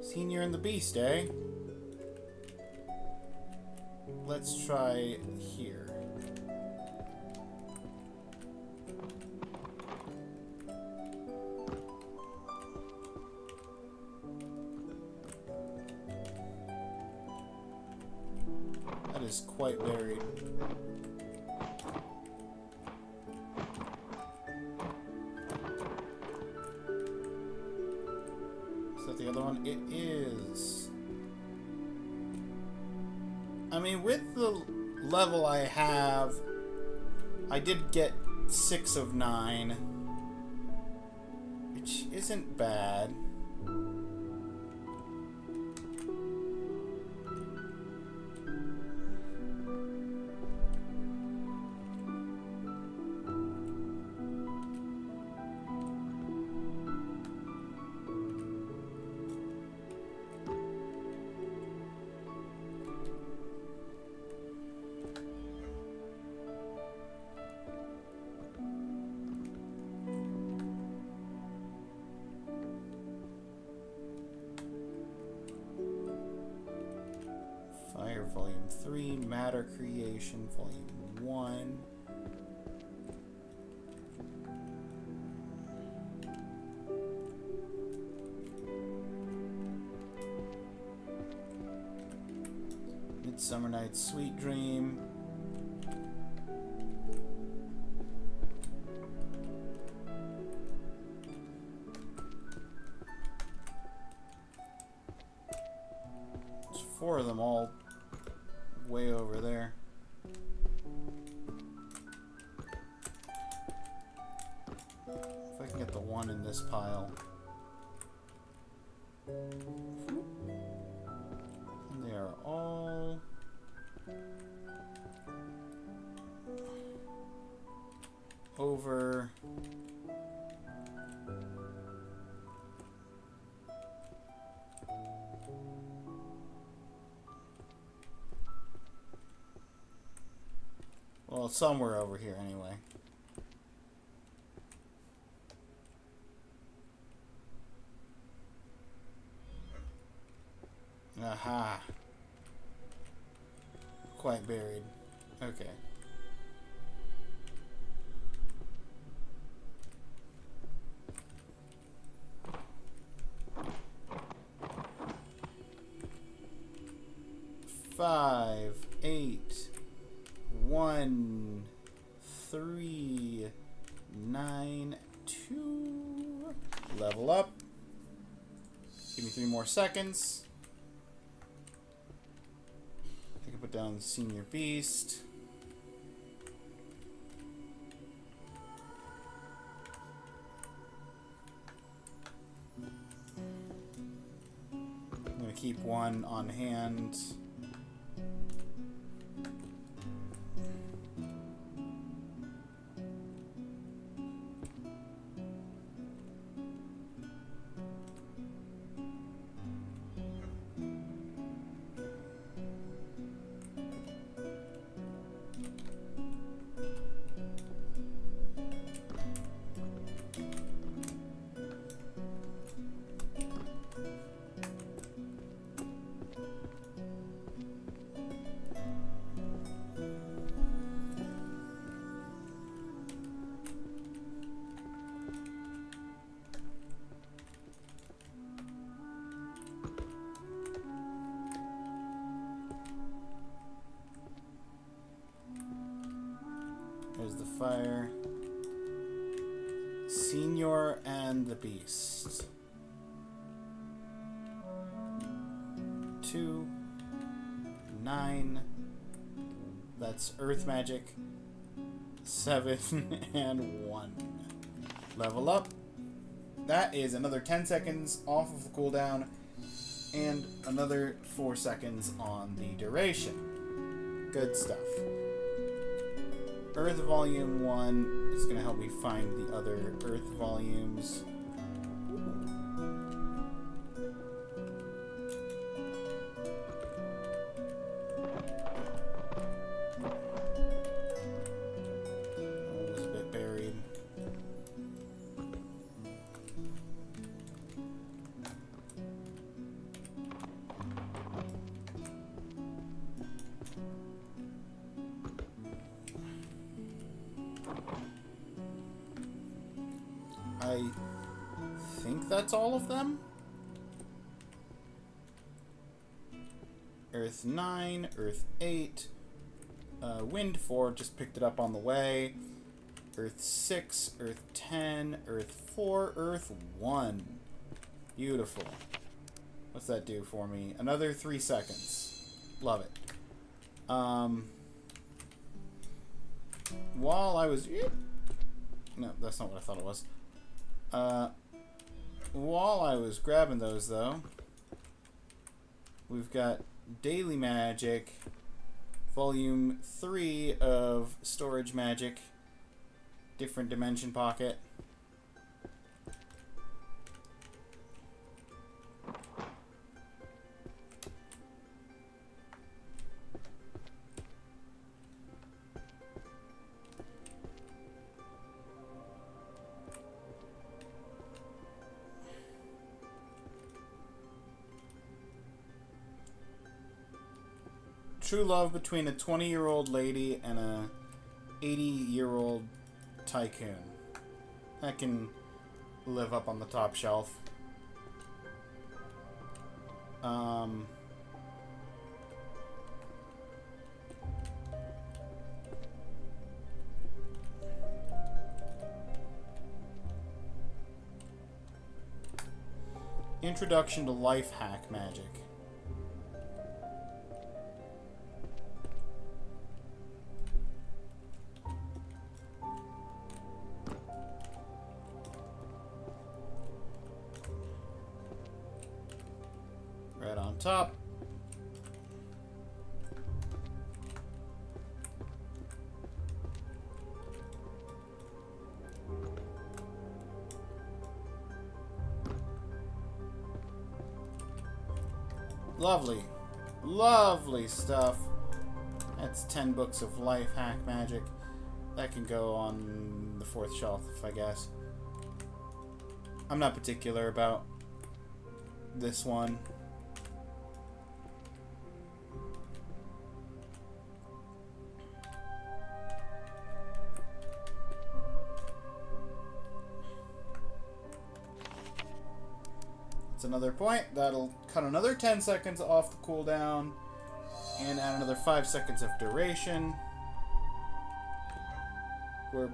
Senior and the Beast, eh? Let's try here. That is quite buried. The other one, it is. I mean, with the level I have, I did get 6 of 9, which isn't bad. Fire, Volume 3, Matter Creation, Volume 1. Midsummer Night's Sweet Dream. There's 4 of them all way over there. If I can get the one in this pile. And they are all over. Well, somewhere over here anyway. Aha. Quite buried. Okay. Five, 8, 1, 3, 9, 2. Level up. Give me 3 more seconds. I can put down the Senior Beast. I'm going to keep 1 on hand. There's the fire. Senior and the Beast. 2, 9. That's Earth Magic. 7 and 1. Level up. That is another 10 seconds off of the cooldown. And another 4 seconds on the duration. Good stuff. Earth Volume 1 is going to help me find the other Earth volumes. It was a bit buried. I think that's all of them. Earth 9, Earth 8, Wind 4, just picked it up on the way. Earth 6, Earth 10, Earth 4, Earth 1. Beautiful. What's that do for me? Another 3 seconds. Love it. While I was... No, that's not what I thought it was. While I was grabbing those, though, we've got Daily Magic, Volume 3 of Storage Magic, Different Dimension Pocket. True love between a 20-year-old lady and a 80-year-old tycoon. That can live up on the top shelf. Introduction to Life Hack Magic. Right on top. Lovely. Lovely stuff. That's 10 books of Life Hack Magic. That can go on the 4th shelf, I guess. I'm not particular about this one. It's another point. That'll cut another 10 seconds off the cooldown and add another 5 seconds of duration. We're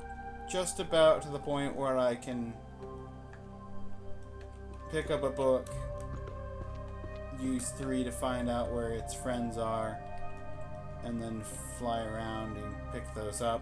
just about to the point where I can pick up a book, use 3 to find out where its friends are, and then fly around and pick those up.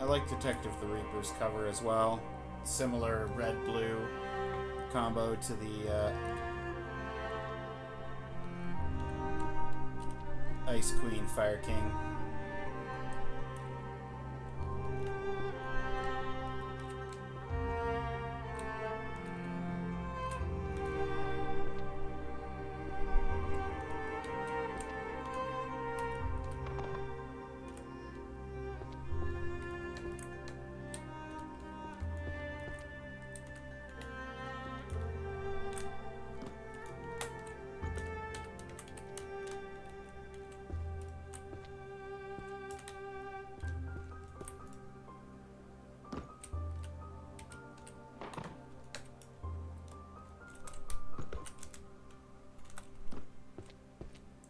I like Detective the Reaper's cover as well. Similar red-blue combo to the Ice Queen Fire King.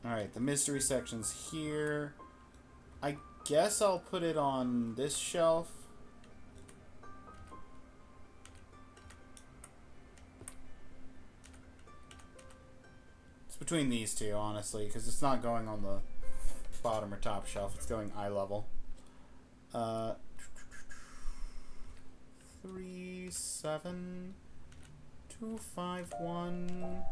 Alright, the mystery section's here. I guess I'll put it on this shelf. It's between these two, honestly, because it's not going on the bottom or top shelf. It's going eye level. 37251.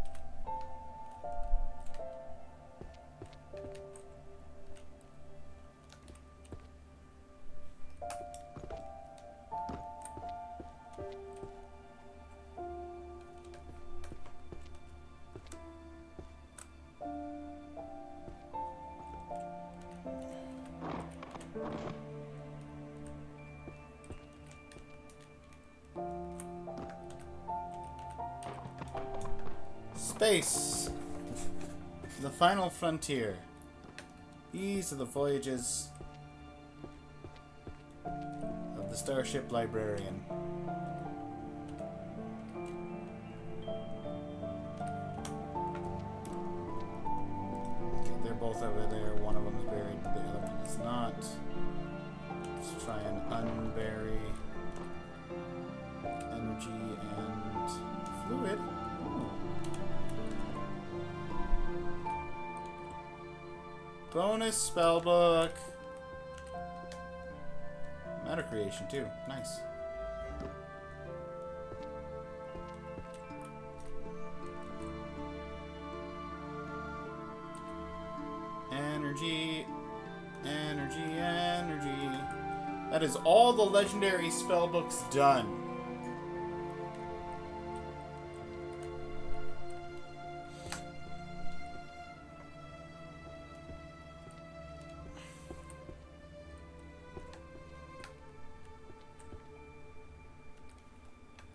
Space! The final frontier. These are the voyages of the Starship Librarian. Okay, they're both over there. One of them is buried, but the other one is not. Let's try and unbury energy and fluid. Bonus spellbook. Matter creation too. Nice. Energy. Energy. Energy. That is all the legendary spellbooks done.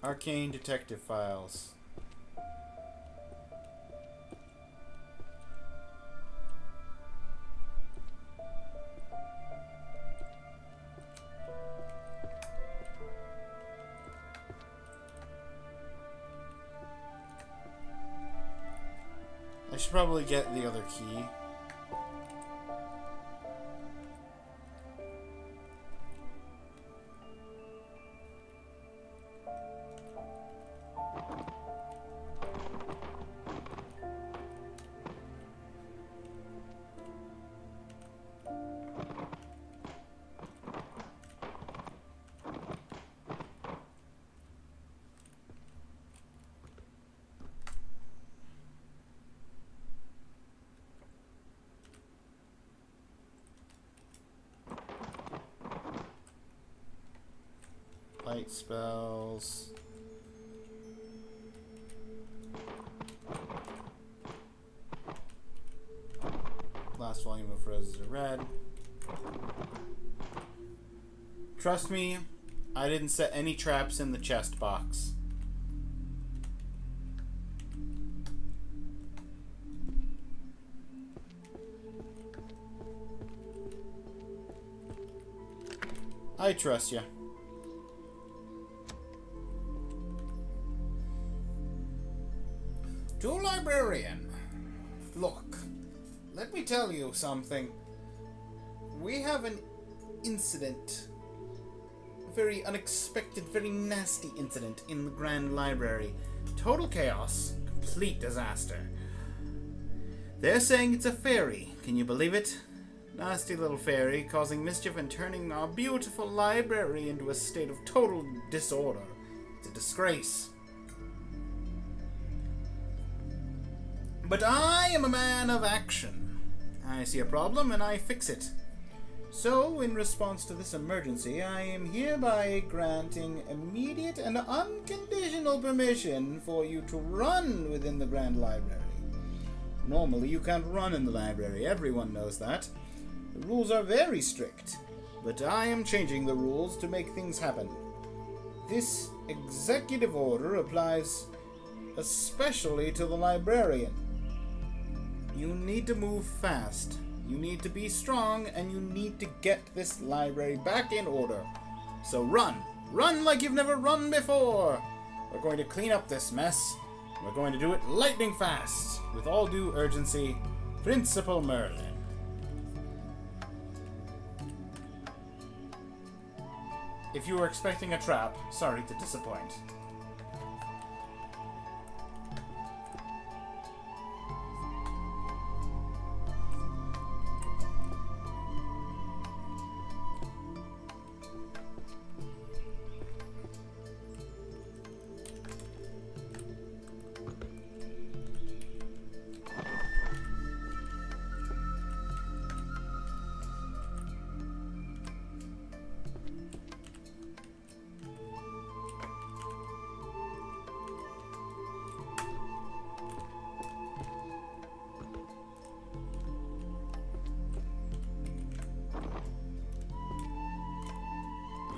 Arcane Detective Files. I should probably get the other key. Light spells. Last volume of Roses Are Red. Trust me, I didn't set any traps in the chest box. I trust you. To librarian. Look, let me tell you something. We have an incident. A very unexpected, very nasty incident in the Grand Library. Total chaos. Complete disaster. They're saying it's a fairy. Can you believe it? Nasty little fairy causing mischief and turning our beautiful library into a state of total disorder. It's a disgrace. But I am a man of action. I see a problem and I fix it. So, in response to this emergency, I am hereby granting immediate and unconditional permission for you to run within the Grand Library. Normally, you can't run in the library. Everyone knows that. The rules are very strict. But I am changing the rules to make things happen. This executive order applies especially to the librarian. You need to move fast. You need to be strong, and you need to get this library back in order. So run! Run like you've never run before! We're going to clean up this mess. We're going to do it lightning fast. With all due urgency, Principal Merlin. If you were expecting a trap, sorry to disappoint.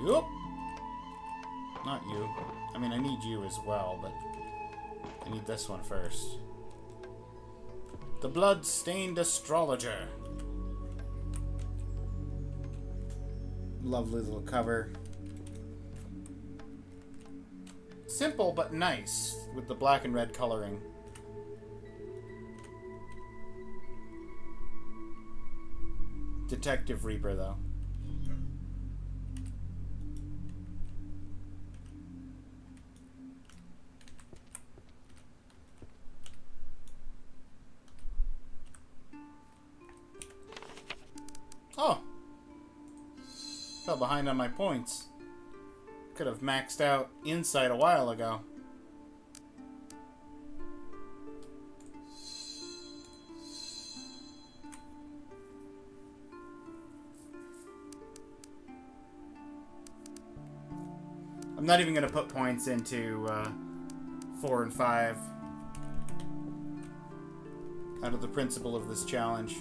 Yup. Not you. I mean, I need you as well, but I need this one first. The Blood-Stained Astrologer. Lovely little cover. Simple but nice, with the black and red coloring. Detective Reaper, though. Oh! Fell behind on my points. Could have maxed out Insight a while ago. I'm not even going to put points into 4 and 5 out of the principle of this challenge.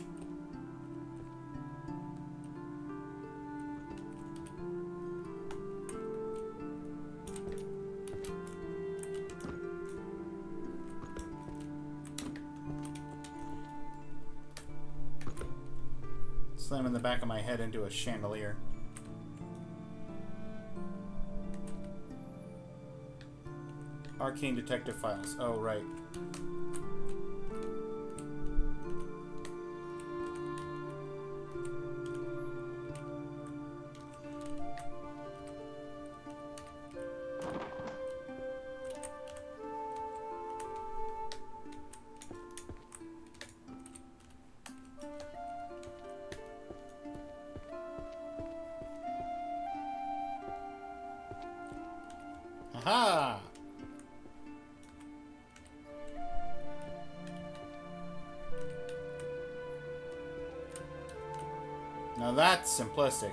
Slamming the back of my head into a chandelier. Arcane Detective Files. Oh, right. Aha! Now that's simplistic.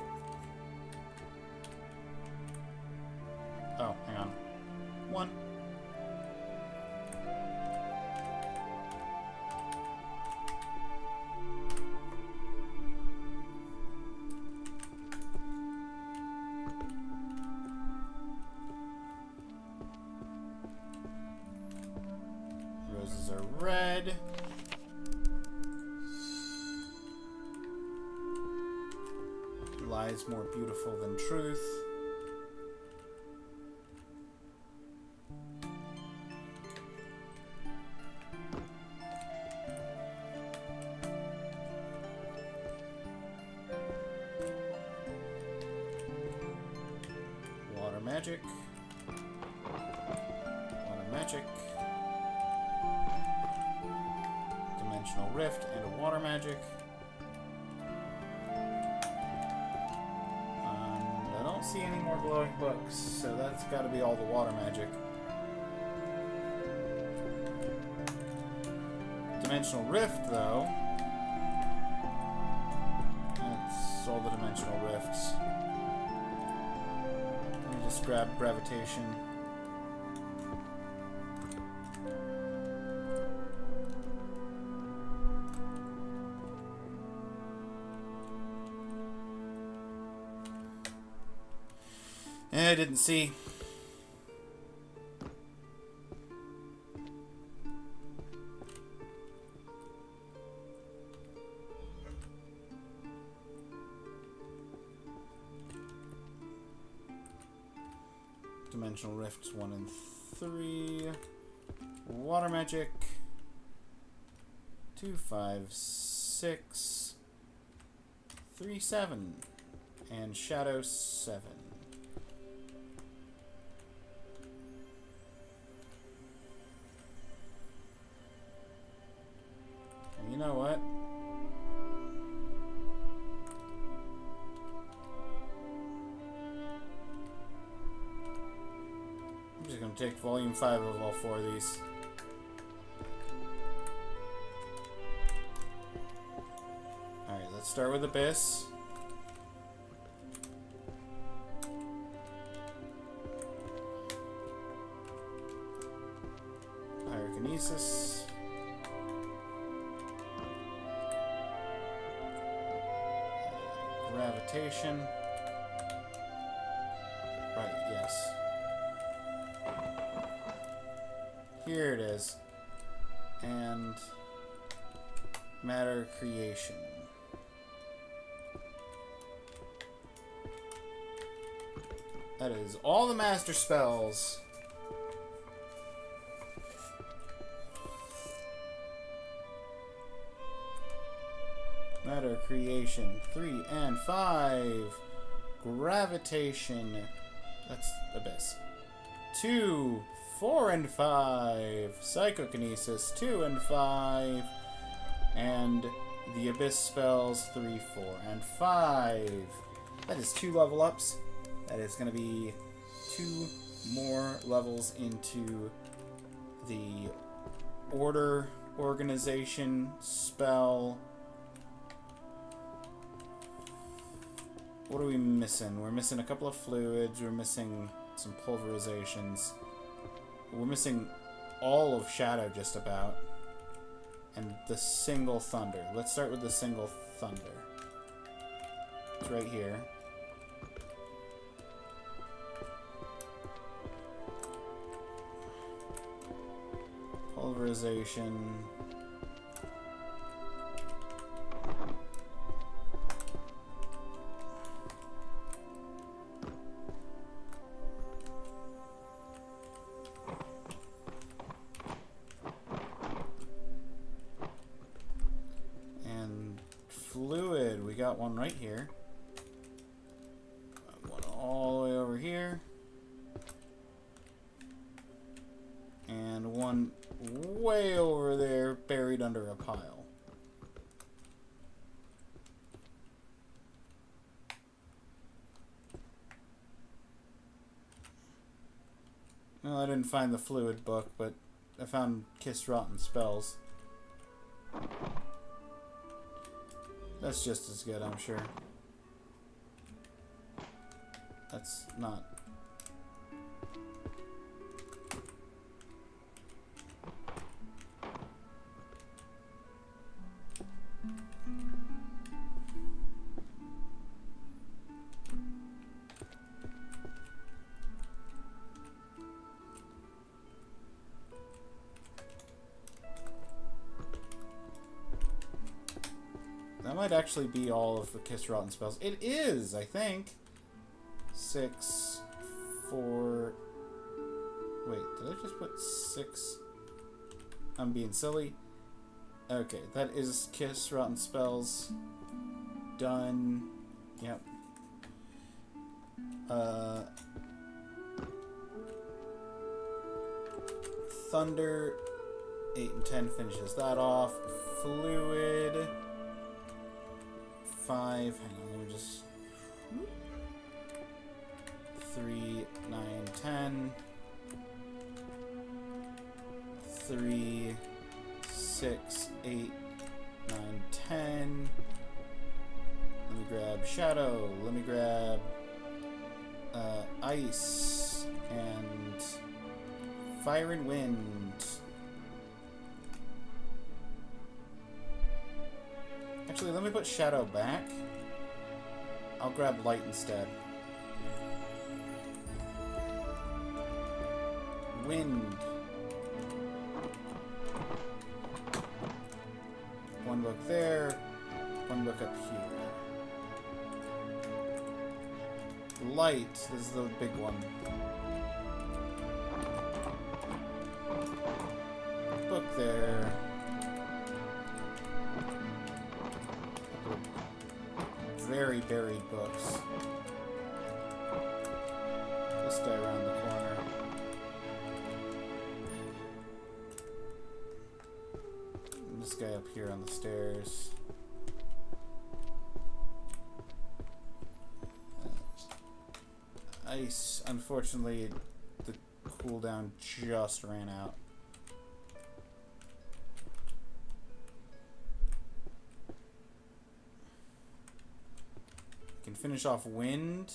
Oh, hang on. 1. red. Lies more beautiful than truth. Water magic. Water magic. Dimensional rift and a water magic. See any more glowing books, so that's got to be all the water magic. Dimensional rift, though. That's all the dimensional rifts. Let me just grab gravitation. I didn't see. Dimensional Rifts 1 and 3. Water Magic. 2, 5, 6. 3, 7. And Shadow 7. You know what? I'm just going to take volume 5 of all 4 of these. Alright, let's start with Abyss. Pyrokinesis. Gravitation. Right, yes. Here it is. And matter creation. That is all the master spells. Matter creation 3 and 5. Gravitation. That's Abyss. 2, 4 and 5. Psychokinesis 2 and 5. And the Abyss spells 3, 4 and 5. That is 2 level ups. That is going to be 2 more levels into the order organization spell. What are we missing? We're missing a couple of fluids. We're missing some pulverizations. We're missing all of Shadow just about. And the single thunder. Let's start with the single thunder. It's right here. Pulverization. Fluid, we got one right here. One all the way over here. And one way over there, buried under a pile. Well, I didn't find the fluid book, but I found Kiss Rotten Spells. That's just as good, I'm sure. That's not... That might actually be all of the Kiss Rotten spells. It is, I think. 6, 4... Wait, did I just put 6? I'm being silly. Okay, that is Kiss Rotten spells. Done. Yep. Thunder, 8 and 10 finishes that off. Fluid, 5. Hang on, let me just. 3, 9, 10. 3, 6, 8, 9, 10. Let me grab Shadow. Let me grab Ice and Fire and Wind. Actually, let me put Shadow back. I'll grab Light instead. Wind. One book there. One book up here. Light. This is the big one. Book there. Very buried books. This guy around the corner. And this guy up here on the stairs. Ice. Unfortunately, the cooldown just ran out. Can finish off Wind.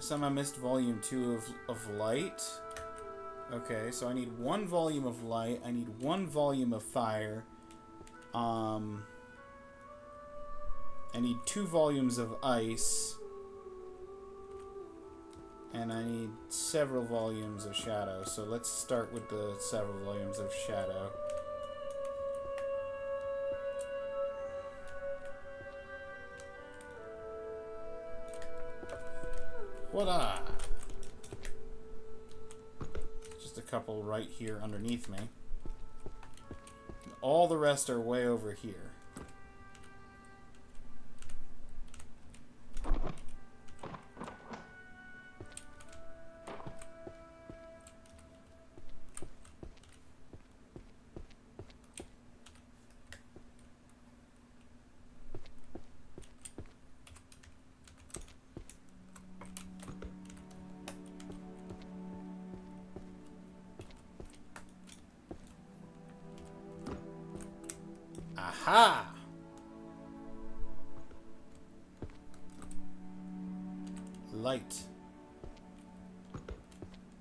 Somehow missed volume 2 of Light. Okay, so I need 1 volume of Light. I need 1 volume of Fire. I need 2 volumes of Ice. And I need several volumes of Shadow. So let's start with the several volumes of Shadow. Voila! Just a couple right here underneath me. All the rest are way over here. Aha! Light.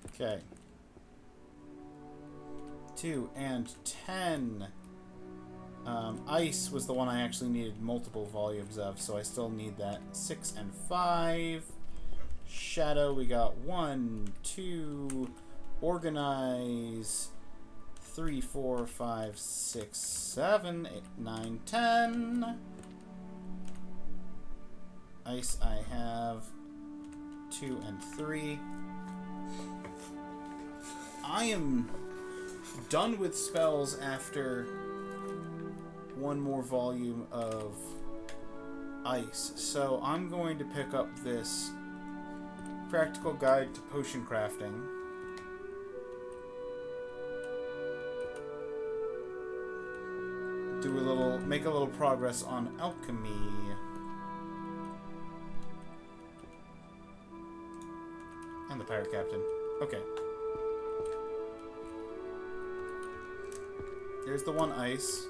Okay. 2 and 10. Ice was the one I actually needed multiple volumes of, so I still need that. 6 and 5. Shadow, we got 1, 2. Organize. 3, 4, 5, 6, 7, 8, 9, 10. Ice I have 2 and 3. I am done with spells after 1 more volume of Ice. So I'm going to pick up this Practical Guide to Potion Crafting. Make a little progress on alchemy. And the pirate captain. Okay. Here's the 1 ice.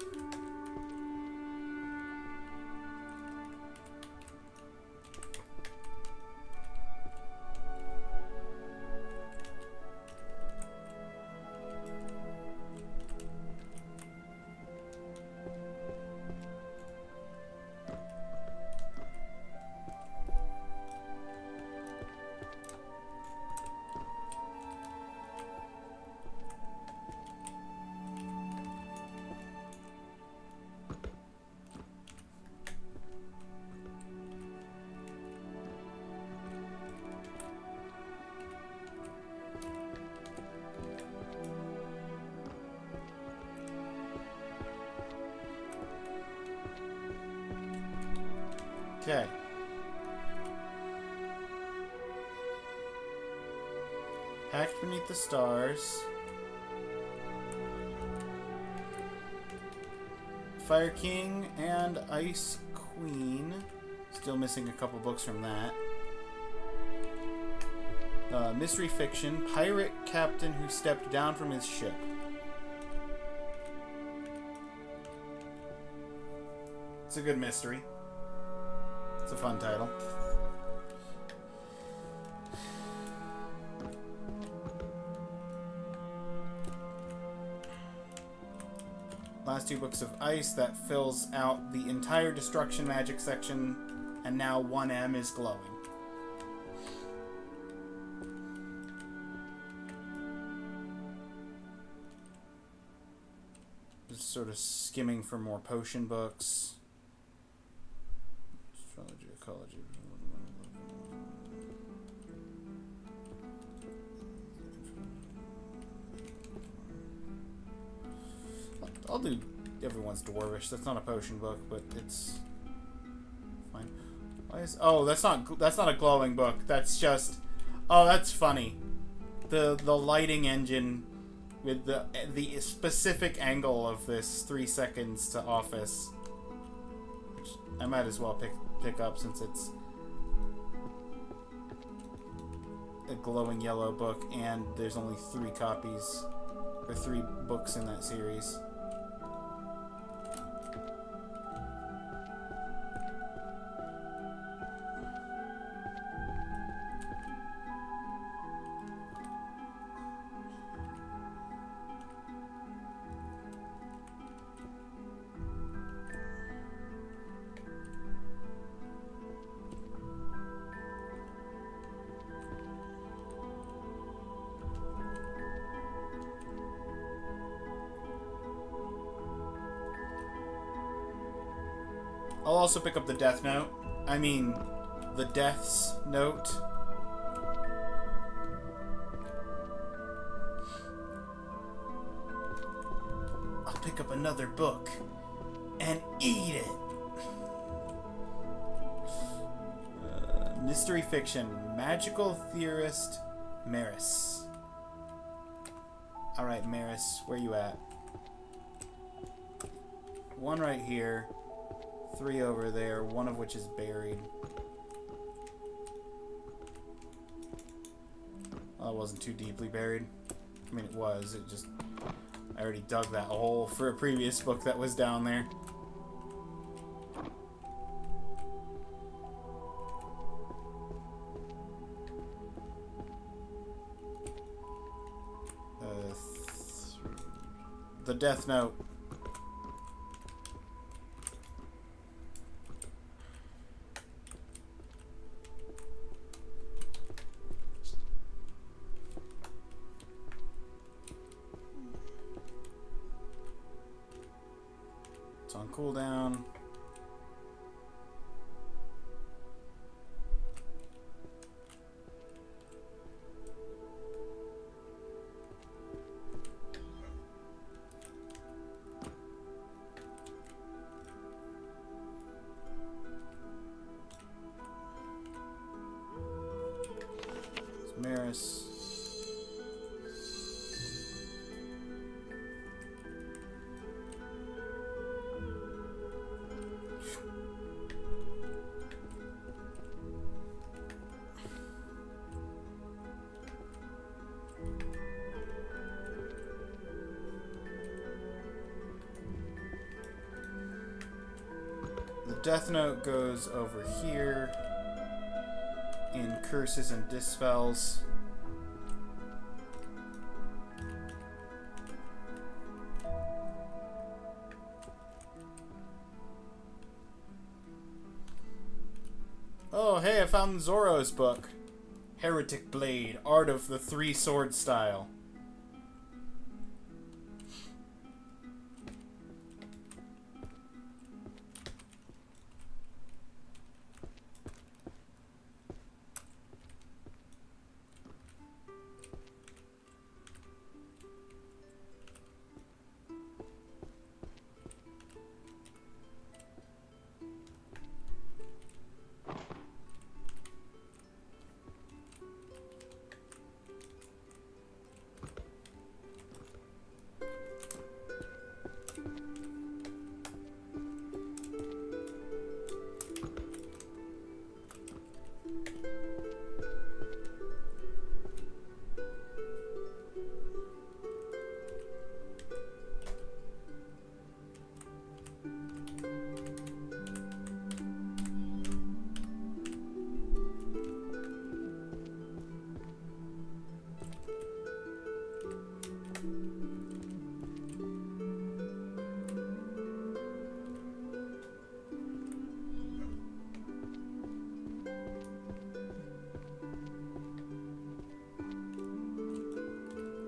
Okay. Packed Beneath the Stars. Fire King and Ice Queen. Still missing a couple books from that. Mystery Fiction. Pirate Captain Who Stepped Down from His Ship. It's a good mystery. It's a fun title. Last 2 books of Ice, that fills out the entire Destruction Magic section, and now 1M is glowing. Just sort of skimming for more potion books. Astrology, ecology. I'll do Everyone's Dwarvish. That's not a potion book, but it's fine. Why is that's not a glowing book. That's just that's funny. The lighting engine with the specific angle of this 3 seconds to office, which I might as well pick up since it's a glowing yellow book and there's only 3 copies or 3 books in that series. I'll also pick up the Death Note. I mean, the Death's Note. I'll pick up another book and eat it. Mystery Fiction. Magical Theorist Maris. Alright, Maris, where you at? 1 right here. 3 over there, 1 of which is buried. Well, it wasn't too deeply buried. I mean, it was. It just... I already dug that hole for a previous book that was down there. The Death Note. It's on cooldown. It's Maris. Death Note goes over here in Curses and Dispels. Oh, hey, I found Zoro's book. Heretic Blade, Art of the Three Sword Style.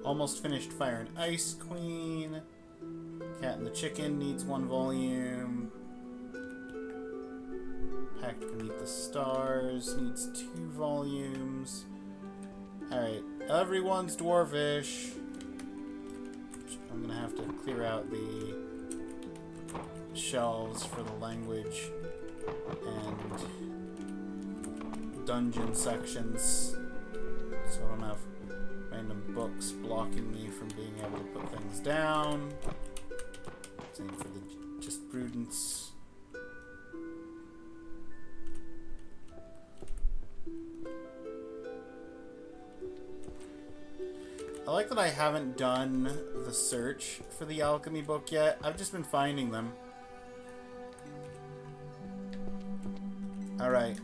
Almost finished Fire and Ice Queen. Cat and the Chicken needs 1 volume. Packed Beneath the Stars needs 2 volumes. Alright, Everyone's Dwarvish. I'm gonna have to clear out the shelves for the language and dungeon sections, so I don't have random books blocking me from being able to put things down. Same for the Just Prudence. I like that I haven't done the search for the alchemy book yet. I've just been finding them. Alright.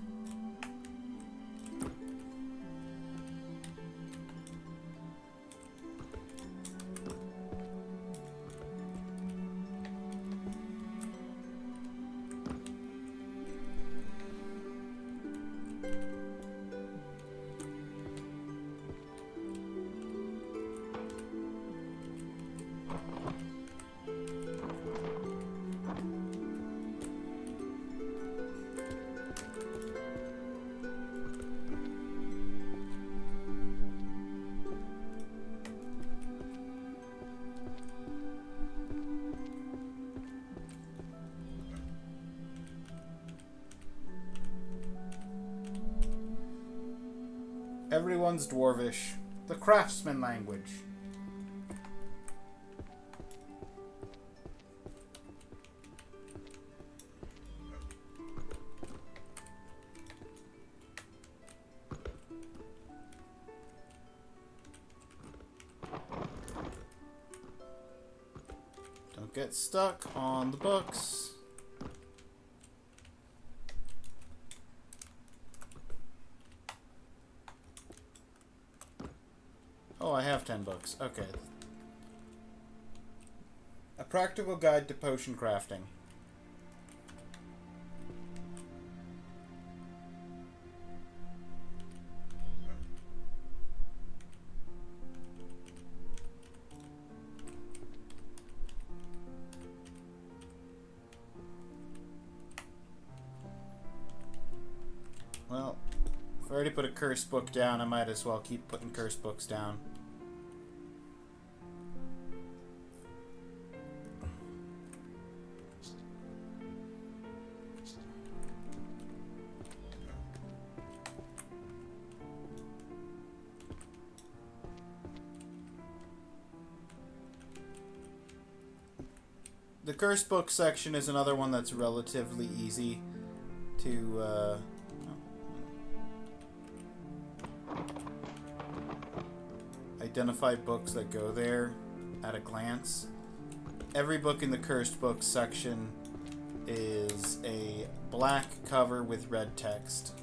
Everyone's Dwarvish. The craftsman language. Don't get stuck on the books. Oh, I have 10 books. Okay. A Practical Guide to Potion Crafting. Well, if I already put a cursed book down, I might as well keep putting cursed books down. The cursed book section is another one that's relatively easy to identify books that go there at a glance. Every book in the cursed book section is a black cover with red text.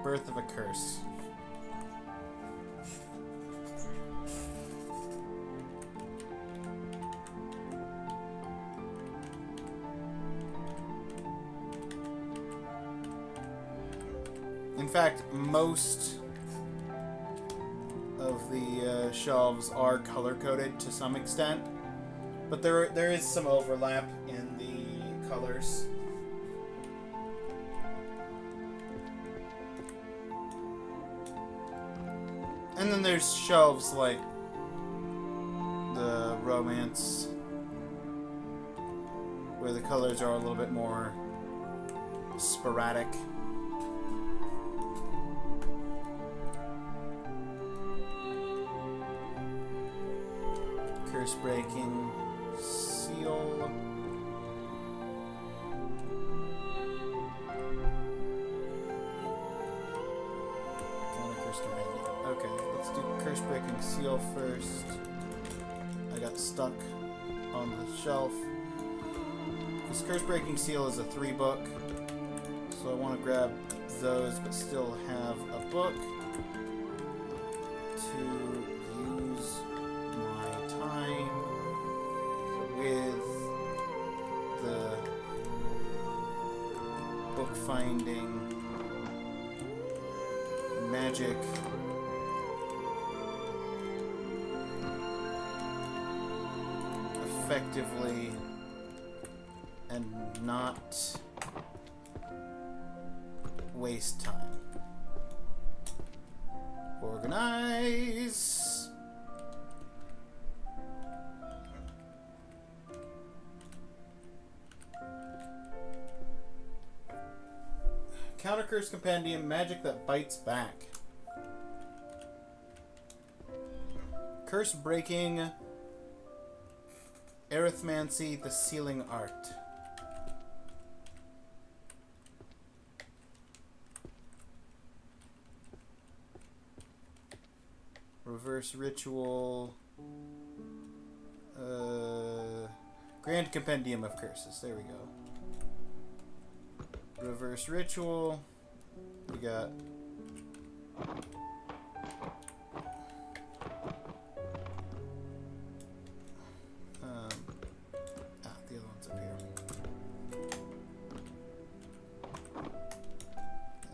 Birth of a Curse. In fact, most of the shelves are color-coded to some extent, but there is some overlap in the colors. And then there's shelves like the romance, where the colors are a little bit more sporadic. Curse Breaking Seal. Okay, let's do Curse Breaking Seal first. I got stuck on the shelf. This Curse Breaking Seal is a 3-book, so I want to grab those but still have a book. to use my time with the bookfinding magic effectively and not waste time. Organize. Counter Curse Compendium, magic that bites back. Curse breaking. Arithmancy, the sealing art. Reverse ritual. Grand Compendium of Curses. There we go. Reverse ritual. We got the other one's up here.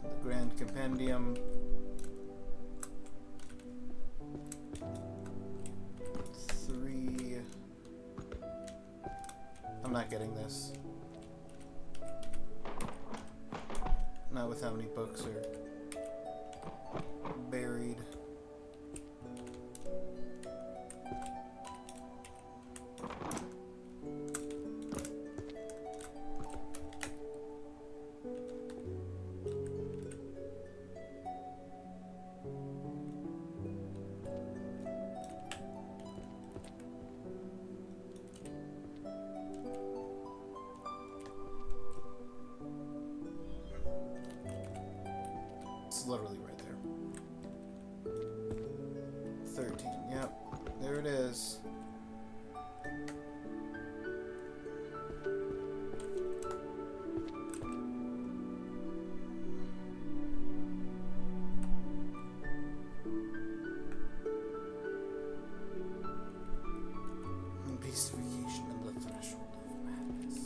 And the Grand Compendium. I'm not getting this. Not with how many books are buried. Literally right there. 13, yep. There it is. Beastification and the threshold of madness.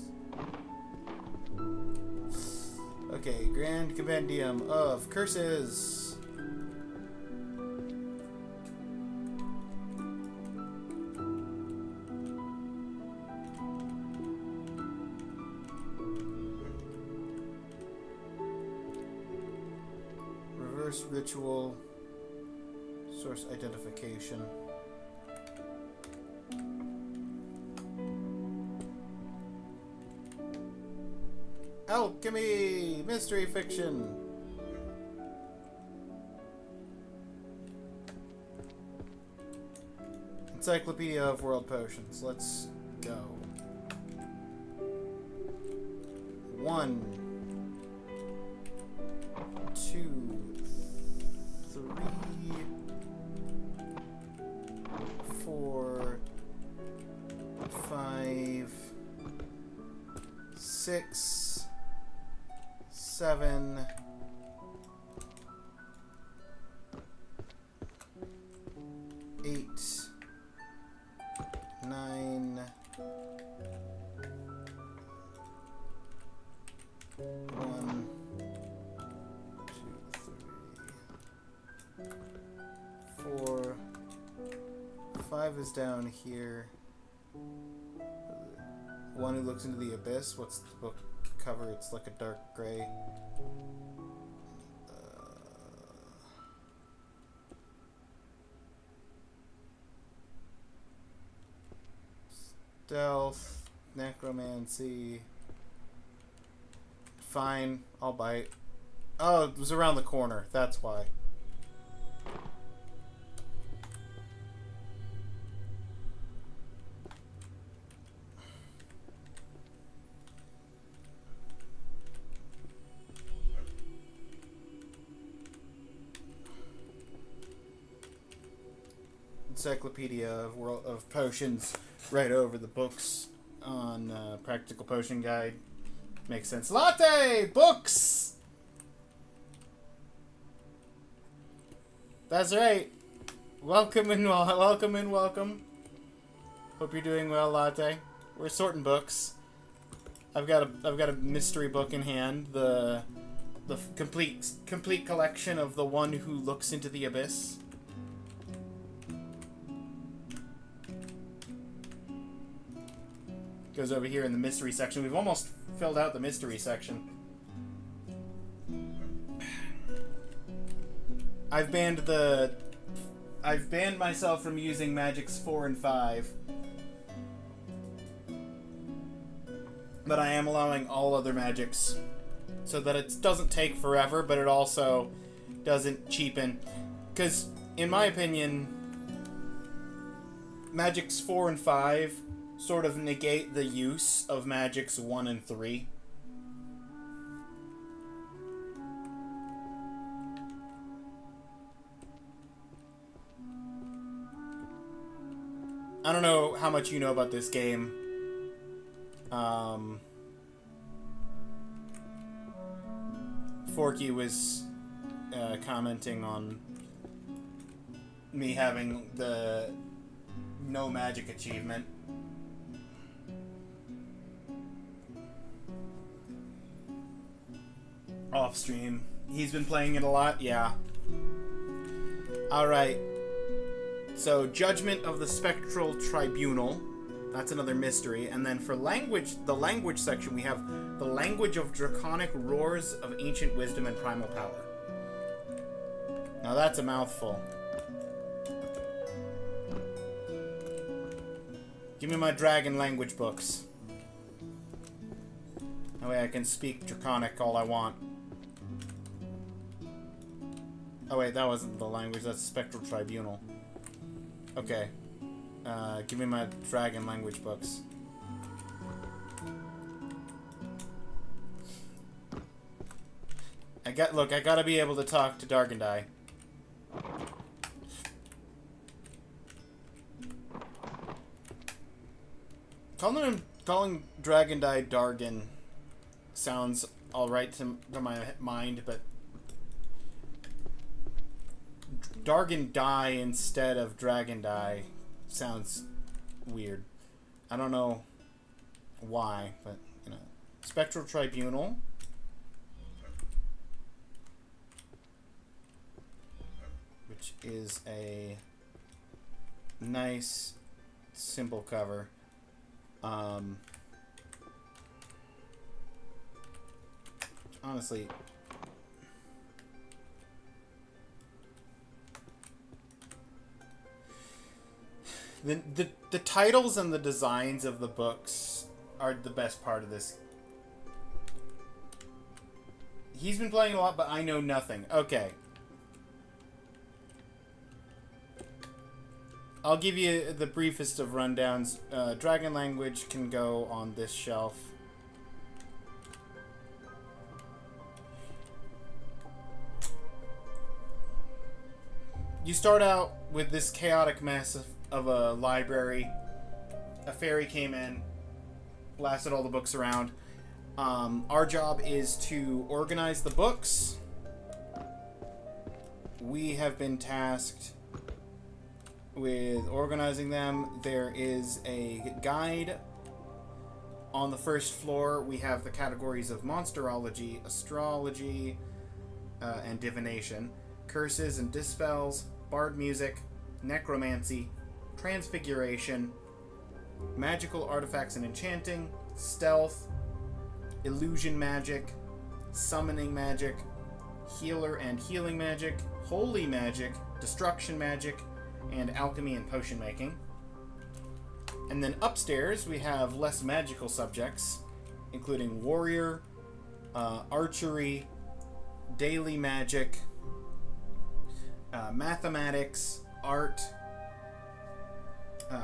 Okay, Grand Compendium of Curses. Reverse ritual. Source identification. Alchemy! Mystery fiction! Encyclopedia of World Potions. Let's go. 1, 2, 3, 4, 5, 6, 7, 8, 9, 1, 2, 3, 4, 5 is down here. One Who Looks into the Abyss. What's the book cover? It's like a dark gray. Stealth, necromancy. Fine, I'll bite. Oh, it was around the corner. That's why. Encyclopedia of Potions right over the books on Practical Potion Guide. Makes sense. Latte! Books! That's right. Welcome and welcome and welcome. Hope you're doing well, Latte. We're sorting books. I've got a mystery book in hand. The complete collection of The One Who Looks into the Abyss. Goes over here in the mystery section. We've almost filled out the mystery section. I've banned myself from using Magics 4 and 5. But I am allowing all other magics so that it doesn't take forever, but it also doesn't cheapen. Because, in my opinion, Magics 4 and 5 sort of negate the use of Magics 1 and 3. I don't know how much you know about this game. Forky was commenting on me having the no magic achievement. Off stream. He's been playing it a lot? Yeah. Alright. So, Judgment of the Spectral Tribunal. That's another mystery. And then for language, the language section, we have the language of draconic roars of ancient wisdom and primal power. Now that's a mouthful. Give me my dragon language books. That way I can speak draconic all I want. Oh wait, that wasn't the language, that's Spectral Tribunal. Okay. Give me my dragon language books. I gotta be able to talk to Dargendai. Calling Dargendai Dargan sounds alright to my mind, but Dargendai instead of Dragondai sounds weird. I don't know why, but, you know. Spectral Tribunal. Which is a nice, simple cover. Honestly... The titles and the designs of the books are the best part of this. He's been playing a lot, but I know nothing. Okay. I'll give you the briefest of rundowns. Dragon language can go on this shelf. You start out with this chaotic mess of a library. A fairy came in, blasted all the books around. Our job is to organize the books. We have been tasked with organizing them. There is a guide on the first floor. We have the categories of monsterology, astrology, and divination, curses and dispels, bard music, necromancy, transfiguration, magical artifacts and enchanting, stealth, illusion magic, summoning magic, healer and healing magic, holy magic, destruction magic, and alchemy and potion making. And then upstairs we have less magical subjects, including warrior, archery, daily magic, mathematics, art,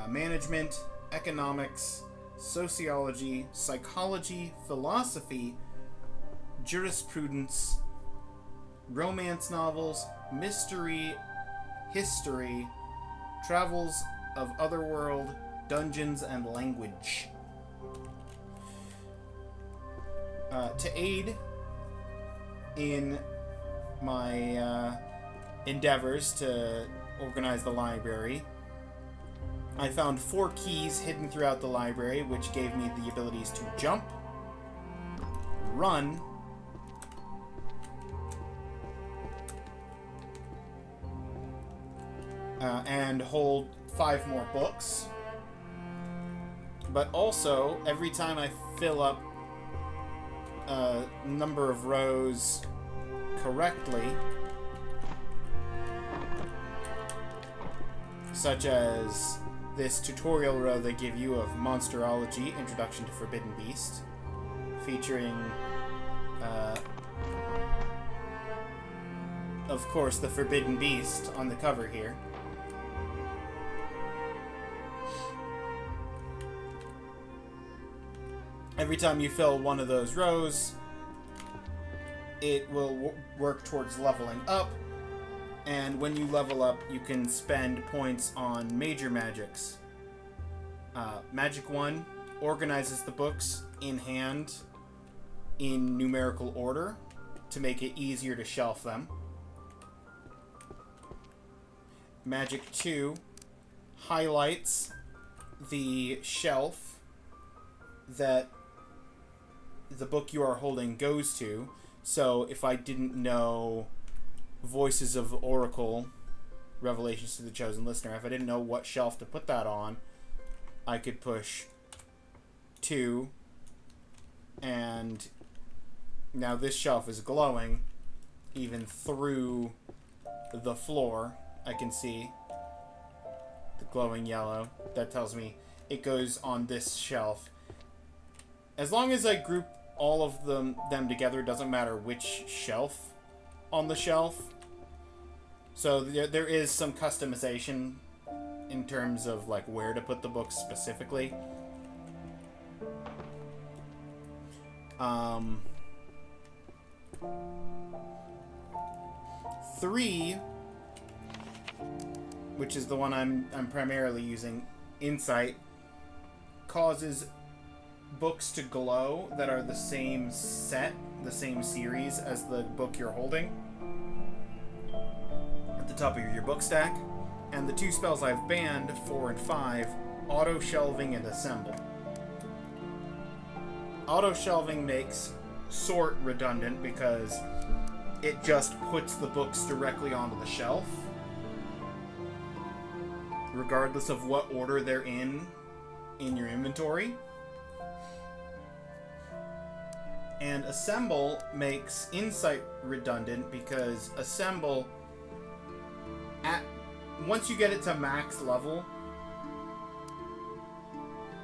management, economics, sociology, psychology, philosophy, jurisprudence, romance novels, mystery, history, travels of otherworld, dungeons, and language. To aid in my endeavors to organize the library. I found 4 keys hidden throughout the library, which gave me the abilities to jump, run, and hold 5 more books. But also, every time I fill up a number of rows correctly, such as this tutorial row they give you of Monsterology, Introduction to Forbidden Beast, featuring, of course, the Forbidden Beast on the cover here. Every time you fill one of those rows, it will work towards leveling up, and when you level up, you can spend points on major magics. Magic 1 organizes the books in hand in numerical order to make it easier to shelf them. Magic 2 highlights the shelf that the book you are holding goes to. So if I didn't know Voices of Oracle, Revelations to the Chosen Listener, if I didn't know what shelf to put that on, I could push 2, and now this shelf is glowing even through the floor. I can see the glowing yellow. That tells me it goes on this shelf. As long as I group all of them together, it doesn't matter which shelf on the shelf. So there is some customization in terms of like where to put the books specifically. 3, which is the one I'm primarily using, Insight, causes books to glow that are the same set, the same series as the book you're holding at the top of your book stack. And the 2 spells I've banned, 4 and 5, Auto Shelving and Assemble. Auto Shelving makes Sort redundant because it just puts the books directly onto the shelf, regardless of what order they're in your inventory. And Assemble makes Insight redundant because Assemble, once you get it to max level,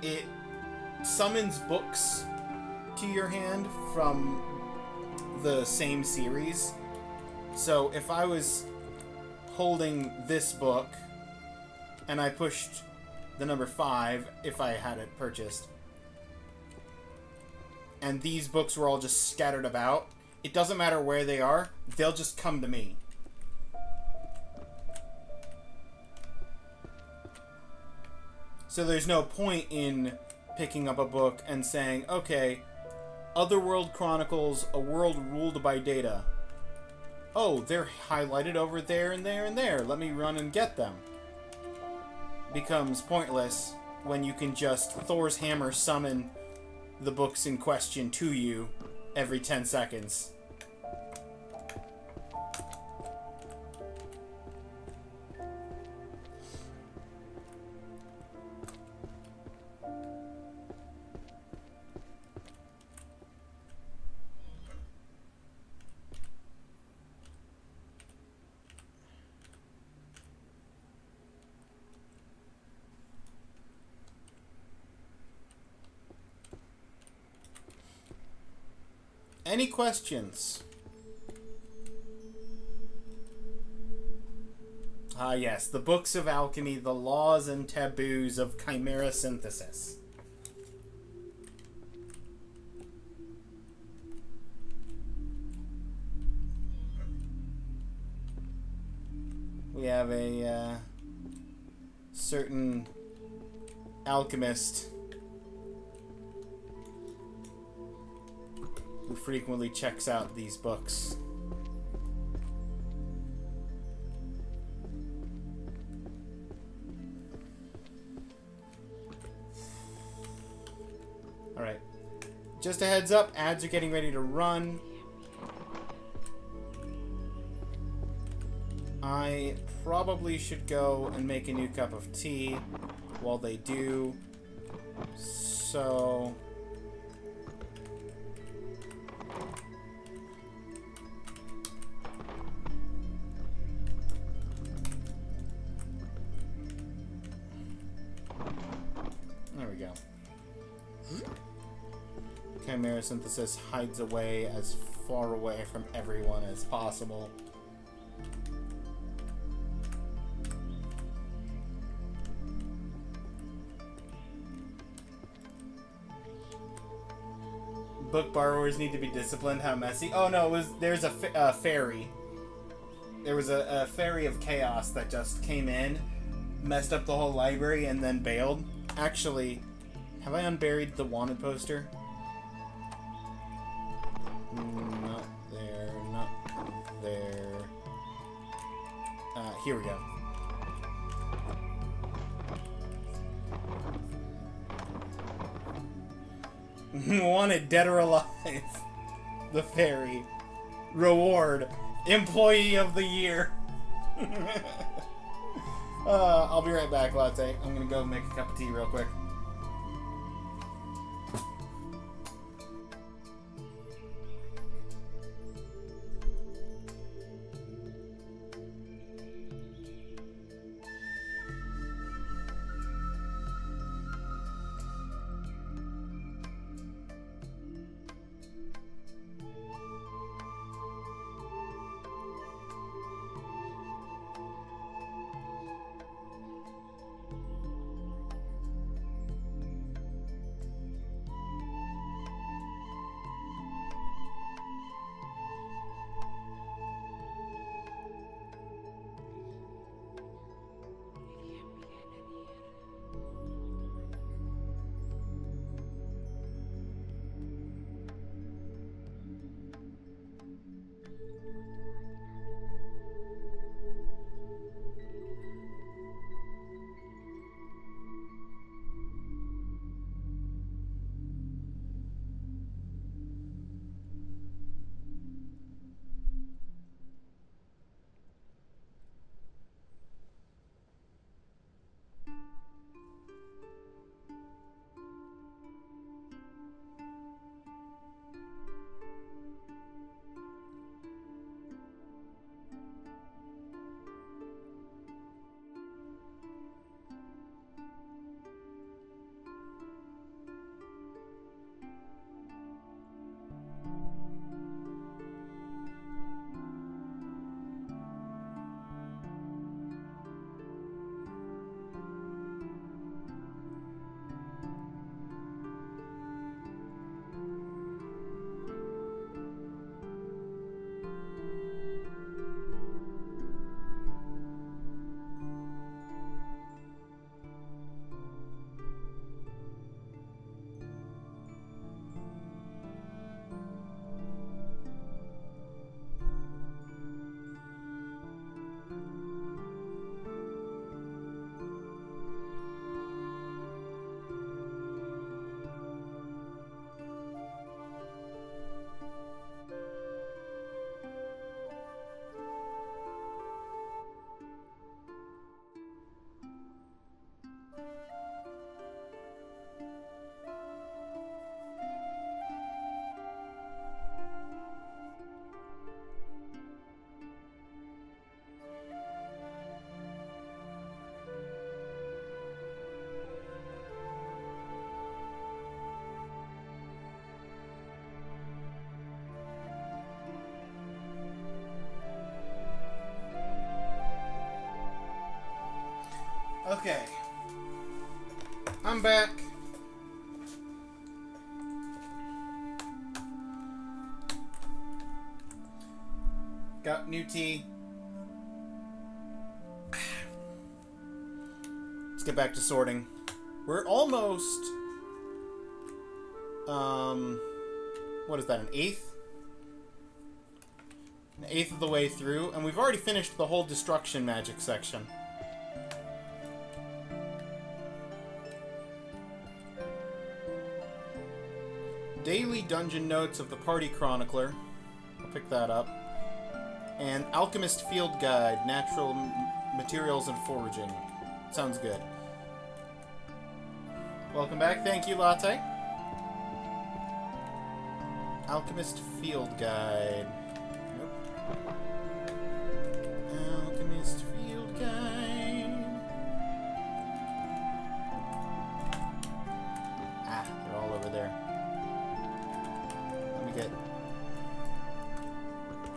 it summons books to your hand from the same series. So if I was holding this book and I pushed the number 5, if I had it purchased, and these books were all just scattered about, it doesn't matter where they are, they'll just come to me. So there's no point in picking up a book and saying, okay, Otherworld Chronicles, A World Ruled by Data. Oh, they're highlighted over there and there and there. Let me run and get them. Becomes pointless when you can just Thor's Hammer summon the books in question to you every 10 seconds. Any questions? Ah, yes, the Books of Alchemy, the Laws and Taboos of Chimera Synthesis. We have a certain alchemist who frequently checks out these books. just a heads up, ads are getting ready to run. I probably should go and make a new cup of tea while they do. So... there we go. Chimera Synthesis hides away as far away from everyone as possible. Book borrowers need to be disciplined. How messy? Oh no, there's a fairy. There was a fairy of chaos that just came in, messed up the whole library, and then bailed. Actually, have I unburied the wanted poster? Not there, not there. Here we go. Wanted, dead or alive. The fairy. Reward. Employee of the year. I'll be right back, Latte. I'm gonna go make a cup of tea real quick. Okay. I'm back. Got new tea. Let's get back to sorting. We're almost... what is that, an eighth? An eighth of the way through, and we've already finished the whole destruction magic section. Daily Dungeon Notes of the Party Chronicler. I'll pick that up. And Alchemist Field Guide, Natural Materials and Foraging. Sounds good. Welcome back. Thank you, Latte. Alchemist Field Guide. Nope. Alchemist Field Guide. Ah, they're all over there. Let me get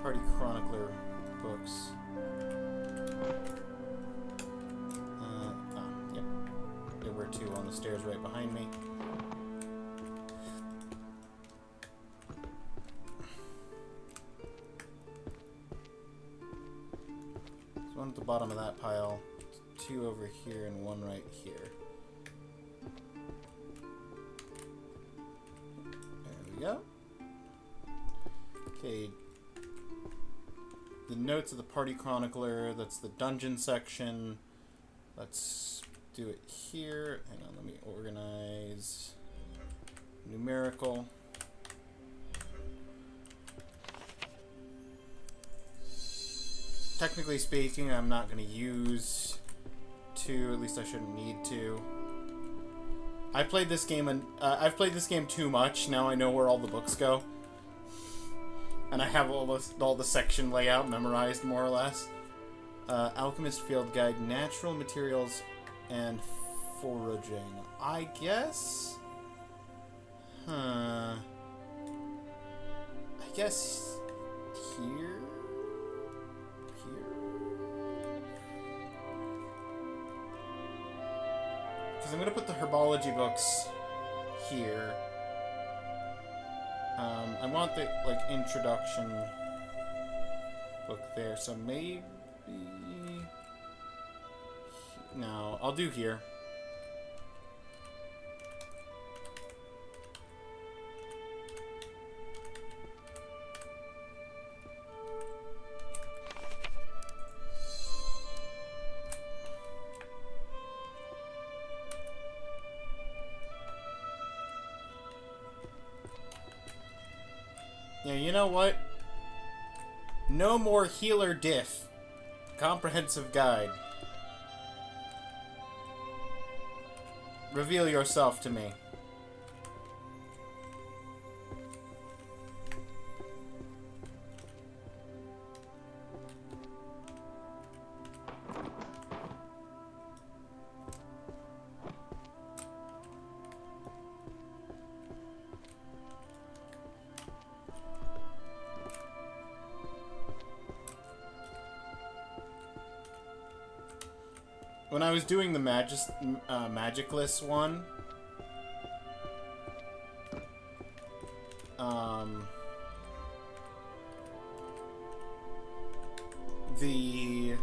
Party Chronicler books. Yep. There were two on the stairs right behind me. There's one at the bottom of that pile, two over here, and one right here. There we go. Okay. The notes of the Party Chronicler, that's the dungeon section. Let's do it here. Hang on, let me organize. Numerical. Technically speaking, I'm not going to use two, at least I shouldn't need to. I played this game and I've played this game too much. Now I know where all the books go. And I have all the section layout memorized, more or less. Alchemist Field Guide, Natural Materials and Foraging. I guess? Huh. I guess here? Here? Because I'm going to put the herbology books here. I want the, like, introduction book there, so maybe... No, I'll do here. Yeah, you know what? No more healer diff. Comprehensive guide. Reveal yourself to me. When I was doing the Magicless one, the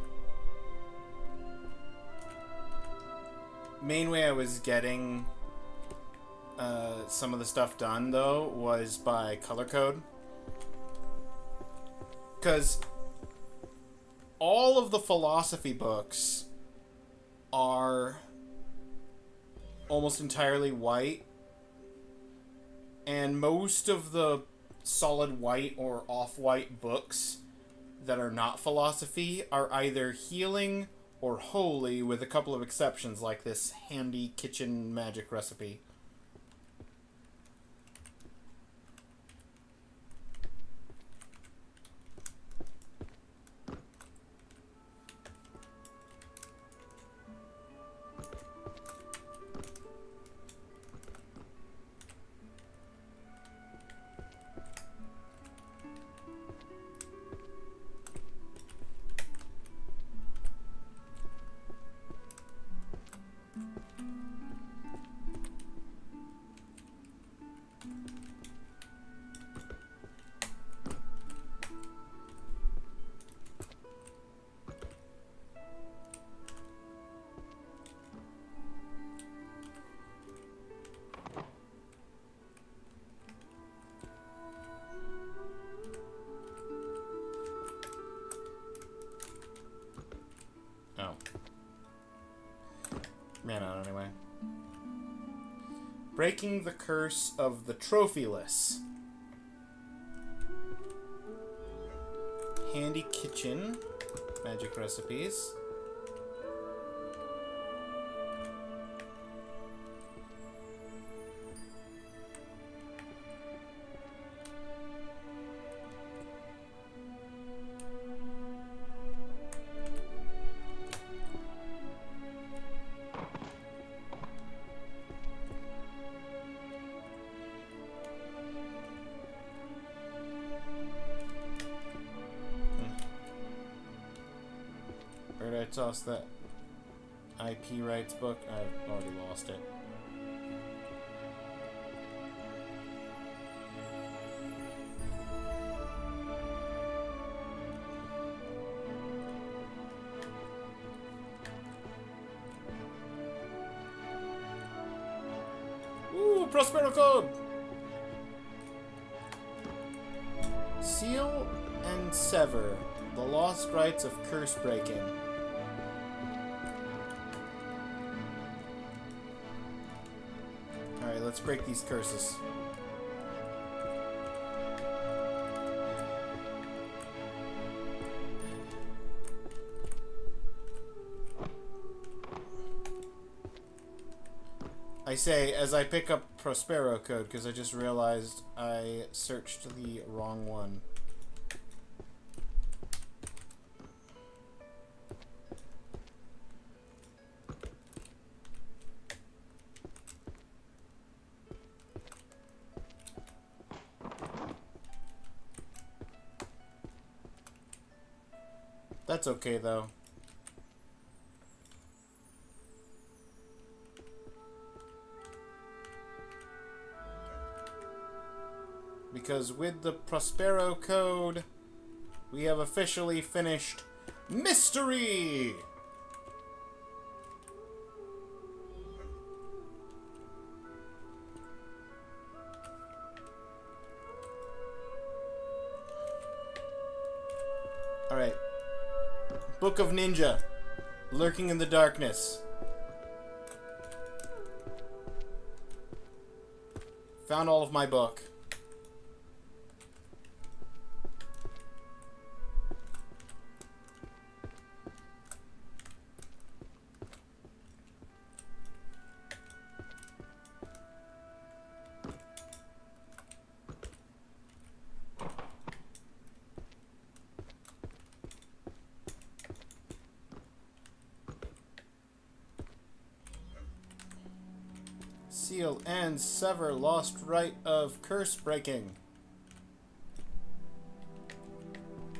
main way I was getting some of the stuff done, though, was by color code. Because all of the philosophy books are almost entirely white, and most of the solid white or off-white books that are not philosophy are either healing or holy, with a couple of exceptions like this handy kitchen magic recipe. Ran out anyway. Breaking the Curse of the Trophyless. Handy Kitchen. Magic recipes. Where did I toss that IP rights book? I've already lost it. Ooh, Prospero Code! Seal and Sever. The Lost Rites of Curse Breaking. Alright, let's break these curses. I say as I pick up Prospero Code because I just realized I searched the wrong one. That's okay, though. Because with the Prospero Code, we have officially finished Mystery! Alright. Book of Ninja. Lurking in the Darkness. Found all of my book. Seal and Sever Lost Rite of Curse Breaking.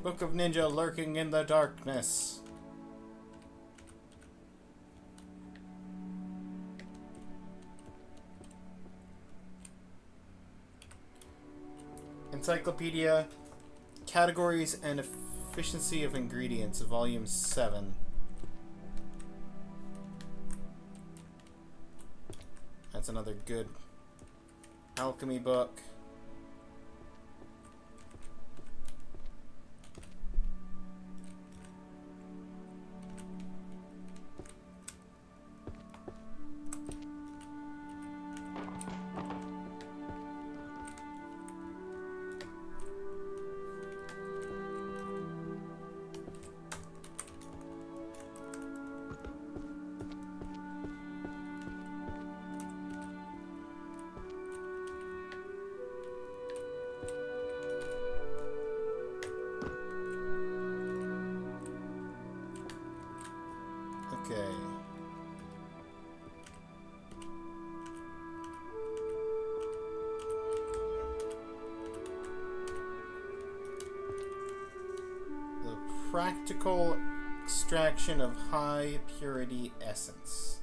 Book of Ninja Lurking in the Darkness. Encyclopedia, Categories and Efficiency of Ingredients, Volume 7. That's another good alchemy book. Okay. The practical extraction of high purity essence.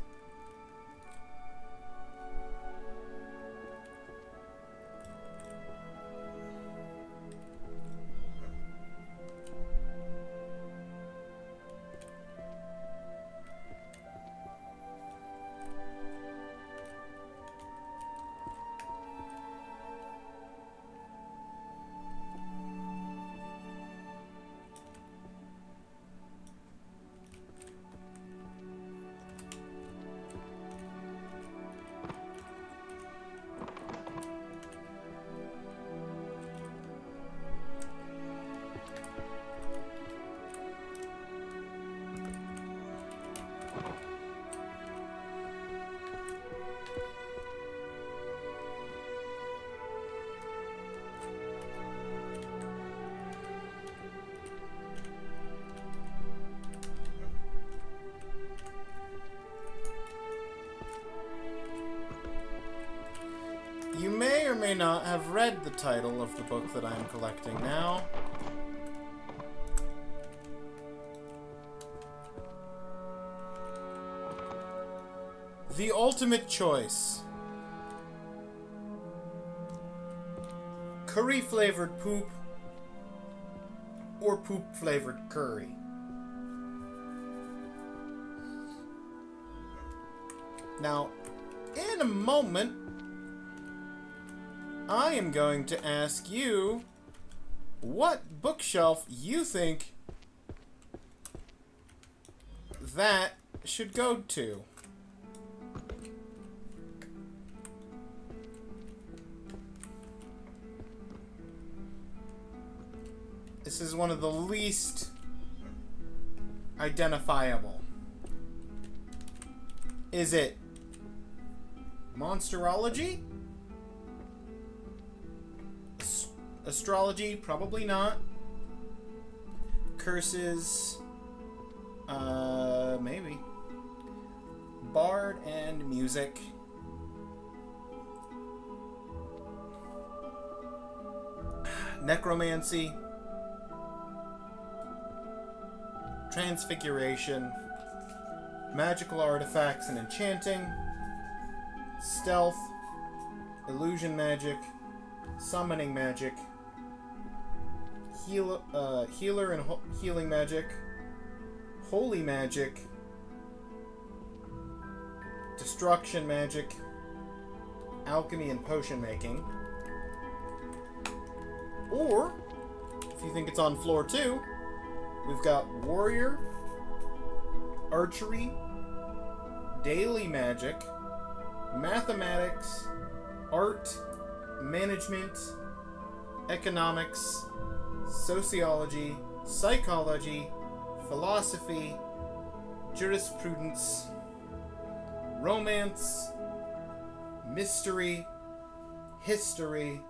may not have read the title of the book that I am collecting now. The Ultimate Choice. Curry-flavored poop or poop-flavored curry. Now, in a moment, I am going to ask you what bookshelf you think that should go to. This is one of the least identifiable. Is it Monsterology? Astrology? Probably not. Curses? Maybe. Bard and Music? Necromancy? Transfiguration? Magical Artifacts and Enchanting? Stealth? Illusion Magic? Summoning Magic? Healer and Healing Magic? Holy Magic? Destruction Magic? Alchemy and Potion Making? Or, if you think it's on floor 2, we've got Warrior, Archery, Daily Magic, Mathematics, Art, Management, Economics, Sociology, Psychology, Philosophy, Jurisprudence, Romance, Mystery, History,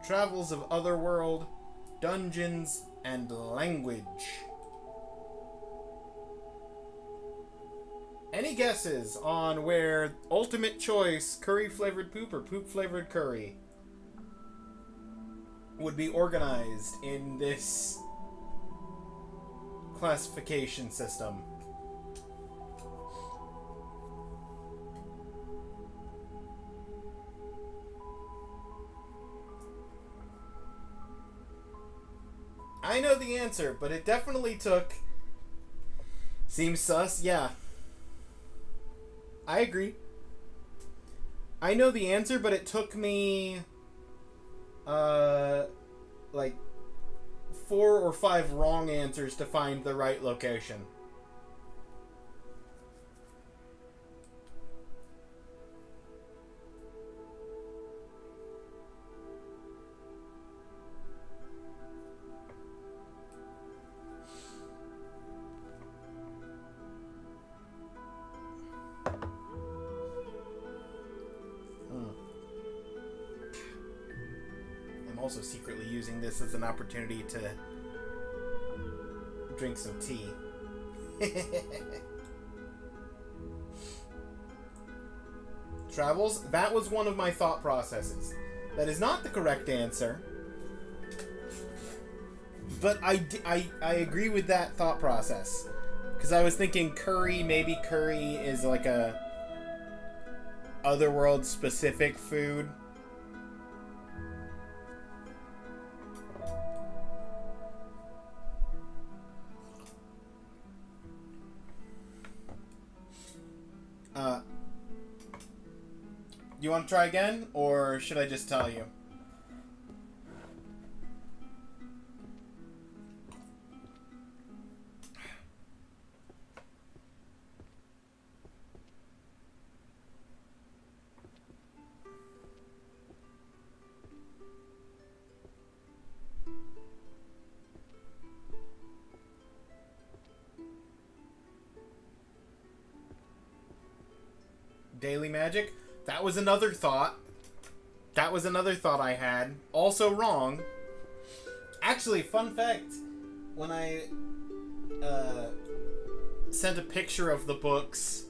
Travels of Otherworld, Dungeons, and Language. Any guesses on where Ultimate Choice curry-flavored poop or poop-flavored curry would be organized in this classification system? I know the answer, but it definitely took... Seems sus? Yeah. I agree. I know the answer, but it took me... like 4 or 5 wrong answers to find the right location. Also secretly using this as an opportunity to drink some tea. Travels, that was one of my thought processes. That is not the correct answer. But I agree with that thought process. Because I was thinking curry, maybe curry is like a otherworld specific food. You want to try again, or should I just tell you? Daily Magic? That was another thought. That was another thought I had. Also wrong. Actually, fun fact. When I sent a picture of the books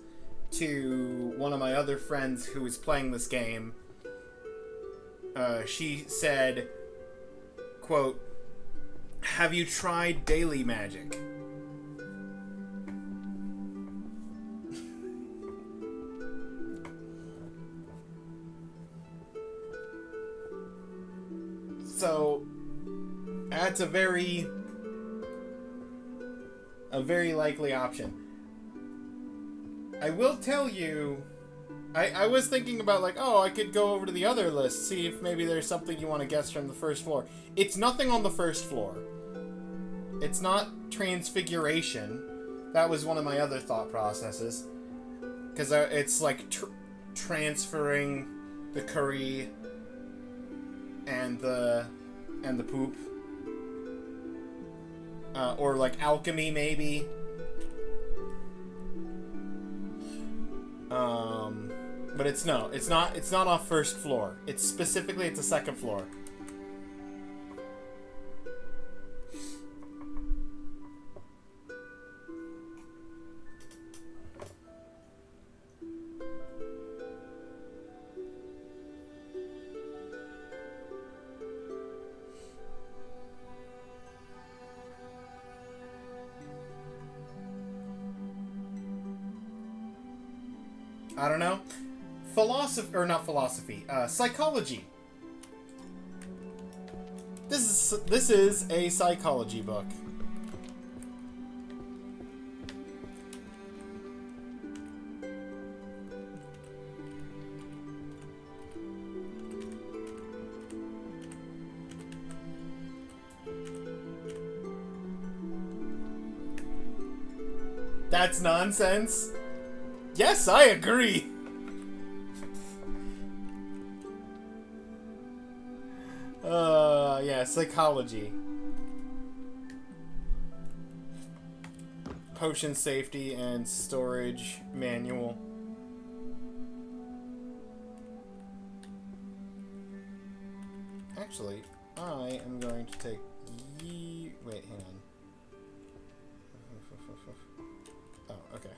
to one of my other friends who was playing this game, she said, quote, "Have you tried daily magic?" So, that's a very likely option. I will tell you, I was thinking about, like, oh, I could go over to the other list, see if maybe there's something you want to guess from the first floor. It's nothing on the first floor. It's not Transfiguration. That was one of my other thought processes. Because it's like transferring the curry and the poop. Or like alchemy, maybe. But it's not off first floor. It's specifically at the second floor. I don't know. Psychology. This is a psychology book. That's nonsense. Yes, I agree. Yeah, psychology. Potion safety and storage manual. Actually, I am going to take wait, hang on. Oh, okay.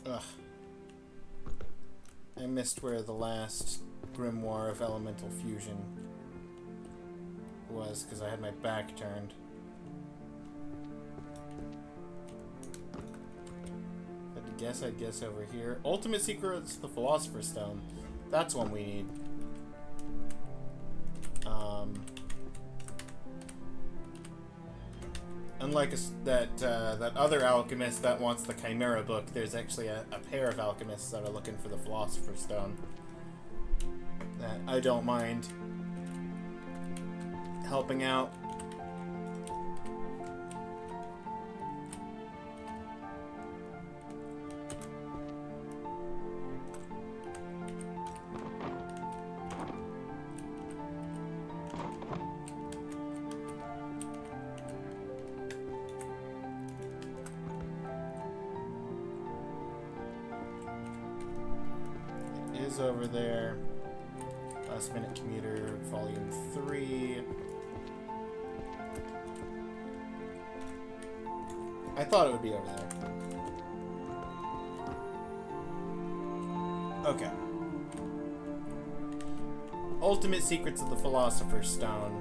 Ugh. I missed where the last Grimoire of Elemental Fusion was because I had my back turned. If I had to guess, I'd guess over here. Ultimate Secrets of the Philosopher's Stone. That's one we need. Unlike that other alchemist that wants the Chimera book, there's actually a pair of alchemists that are looking for the Philosopher's Stone that I don't mind helping out. Over there. Last Minute Commuter, Volume 3. I thought it would be over there. Okay. Ultimate Secrets of the Philosopher's Stone.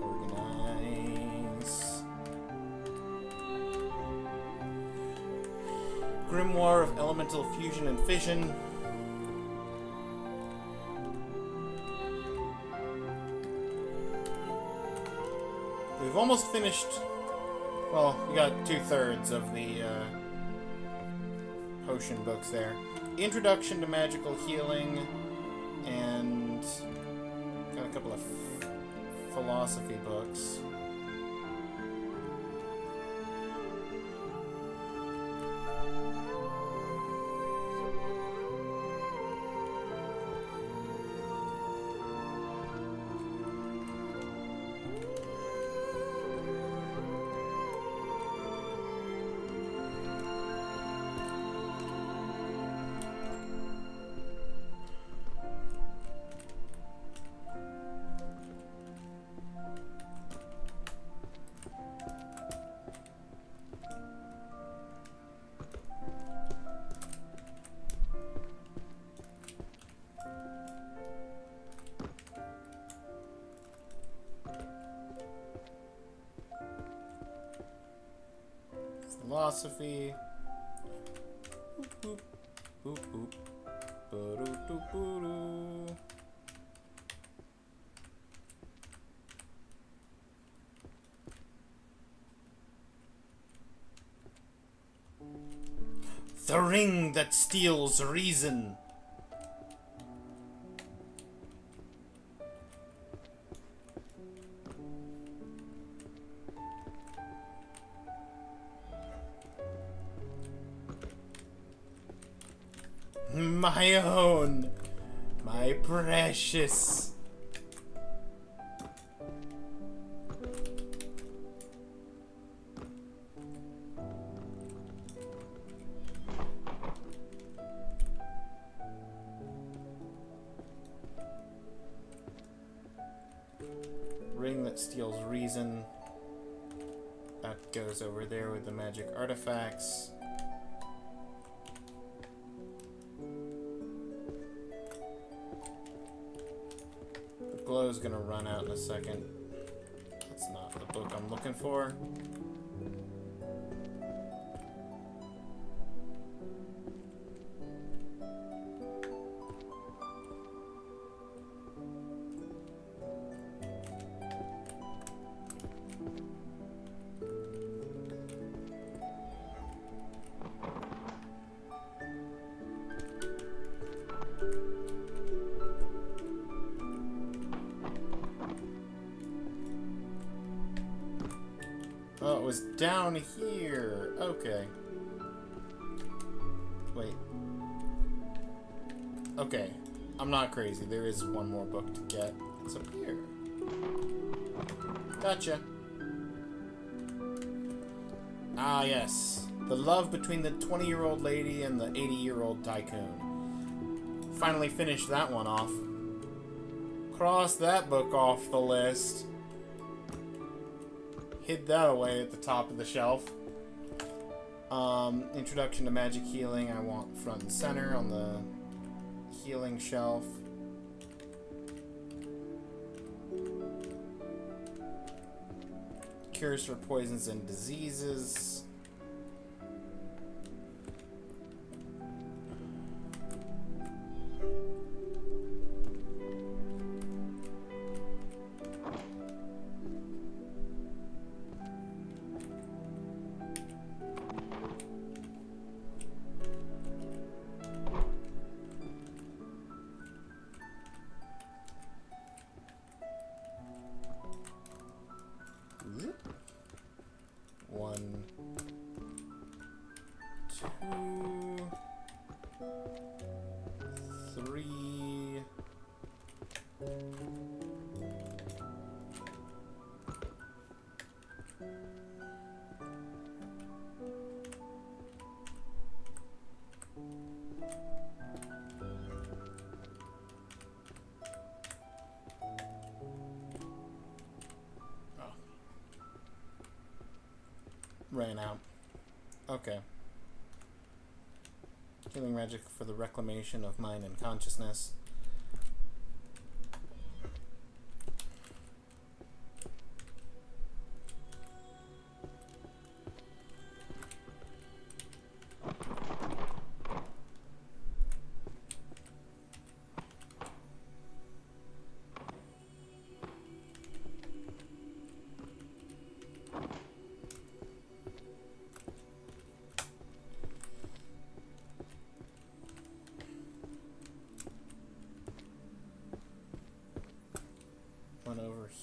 Organize. Elemental fusion and fission. We've almost finished. Well, we got 2/3 of the potion books there. Introduction to Magical Healing, and got a couple of philosophy books. Philosophy. Boop, boop, boop, boop. Ba-do-do-do-do. The ring that steals reason. My own, my precious. Ring that steals reason. That goes over there with the magic artifacts. Glow's gonna run out in a second. That's not the book I'm looking for. Oh, it was down here. Okay. Wait. Okay. I'm not crazy. There is one more book to get. It's up here. Gotcha. Ah, yes. The love between the 20-year-old lady and the 80-year-old tycoon. Finally finished that one off. Cross that book off the list. Hid that away at the top of the shelf. Introduction to Magic Healing, I want front and center on the healing shelf. Cures for poisons and diseases. One, two, three. Ran out. Okay. Healing magic for the reclamation of mind and consciousness.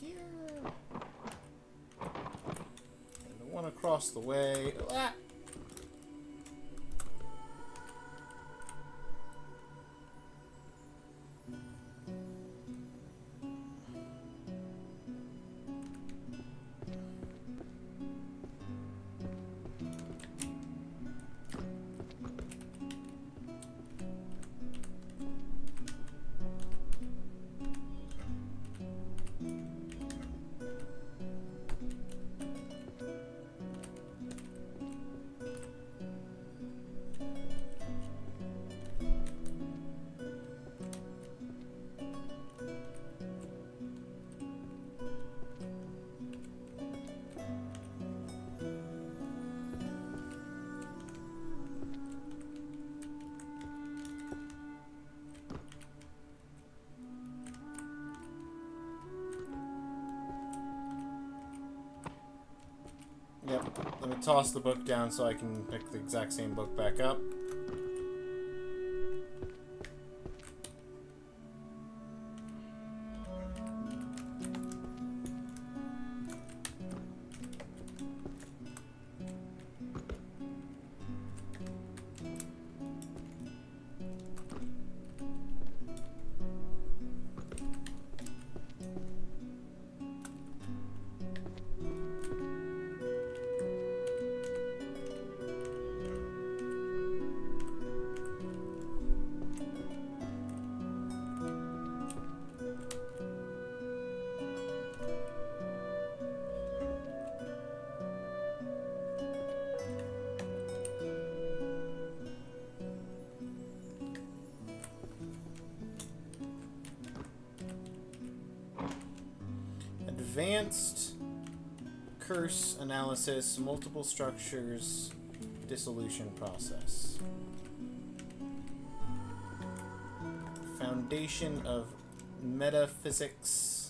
here. And the one across the way. Ah! Yep, let me toss the book down so I can pick the exact same book back up. Advanced curse analysis, multiple structures, dissolution process. Foundation of metaphysics.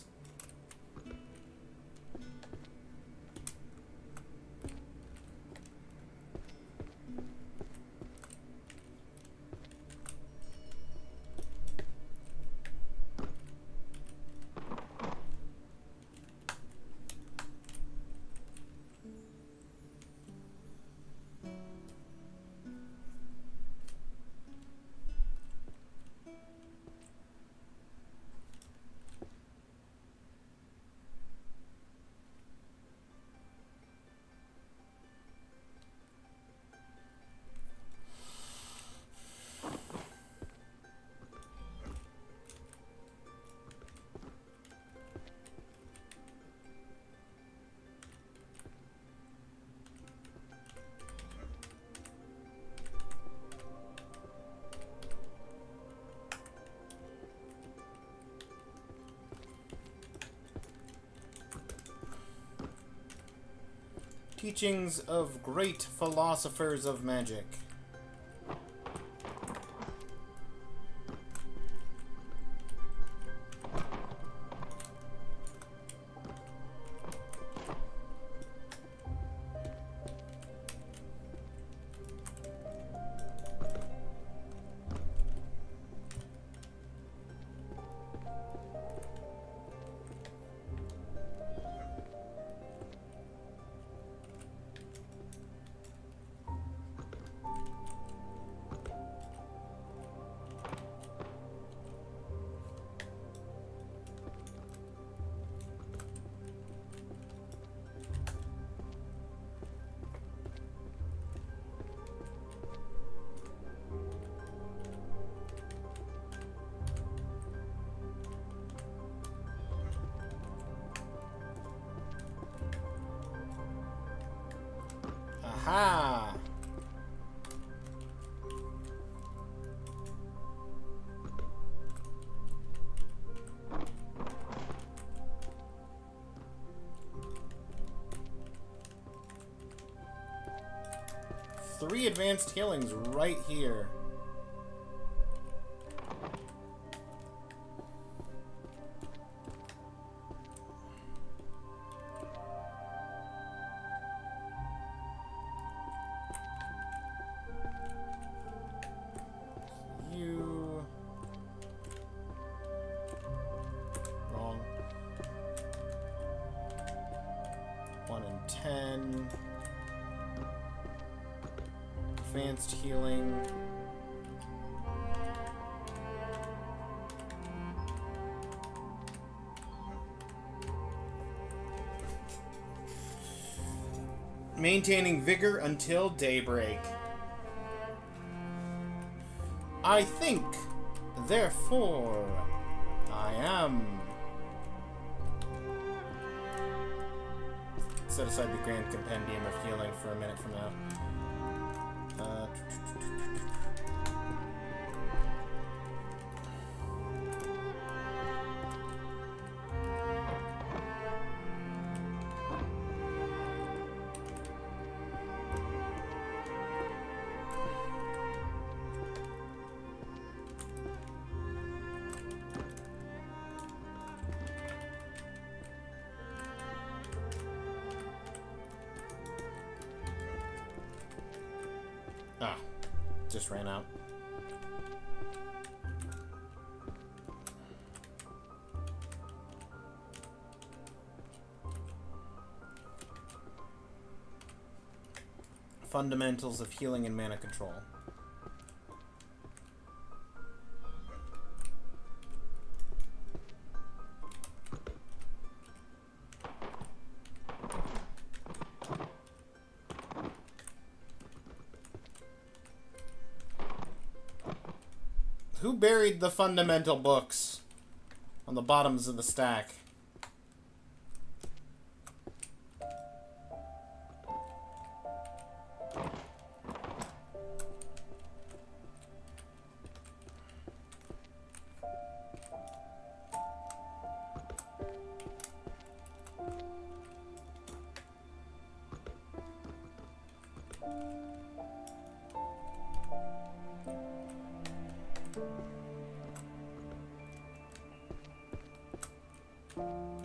Teachings of great philosophers of magic. Aha! Three advanced healings right here. advanced healing. Maintaining vigor until daybreak. I think, therefore, I am. Set aside the Grand Compendium of Healing for a minute from now. Ah, just ran out. Fundamentals of healing and mana control. Who buried the fundamental books on the bottoms of the stack?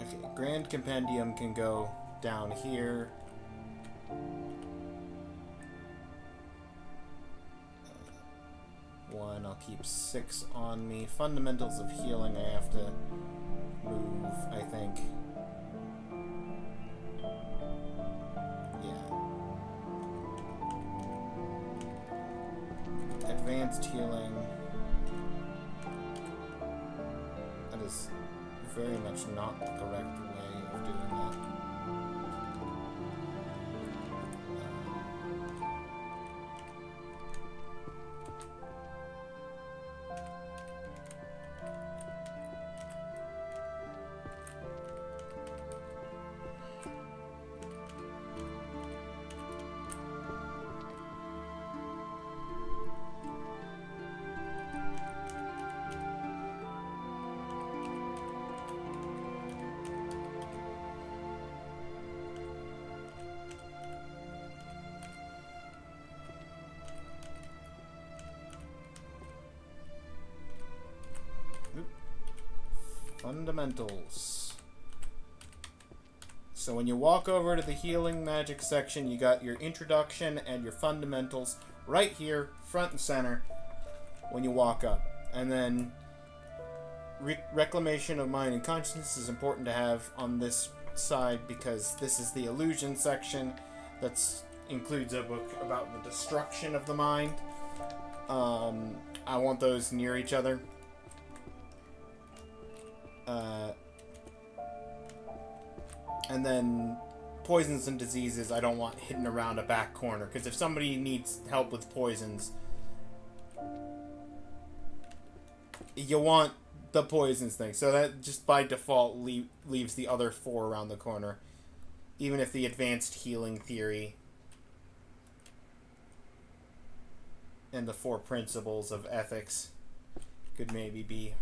Okay, Grand Compendium can go down here. One, I'll keep 6 on me. Fundamentals of healing, I have to move, I think. Yeah. Advanced healing. That is very much not the correct way of doing that. Fundamentals. So when you walk over to the healing magic section, you got your introduction and your fundamentals right here, front and center, when you walk up. And then reclamation of mind and consciousness is important to have on this side because this is the illusion section that includes a book about the destruction of the mind. I want those near each other. And then poisons and diseases I don't want hidden around a back corner, because if somebody needs help with poisons, you want the poisons thing. So that just by default leaves the other 4 around the corner, even if the advanced healing theory and the 4 principles of ethics could maybe be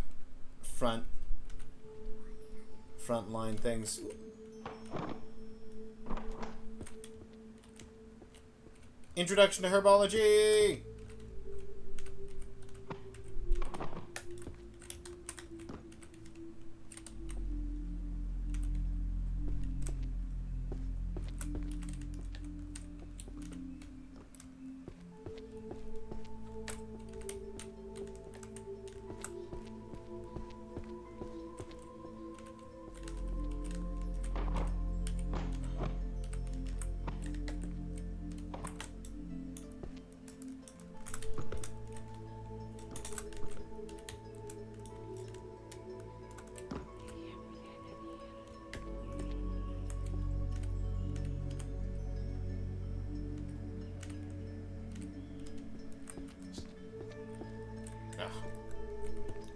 frontline things. Introduction to Herbology!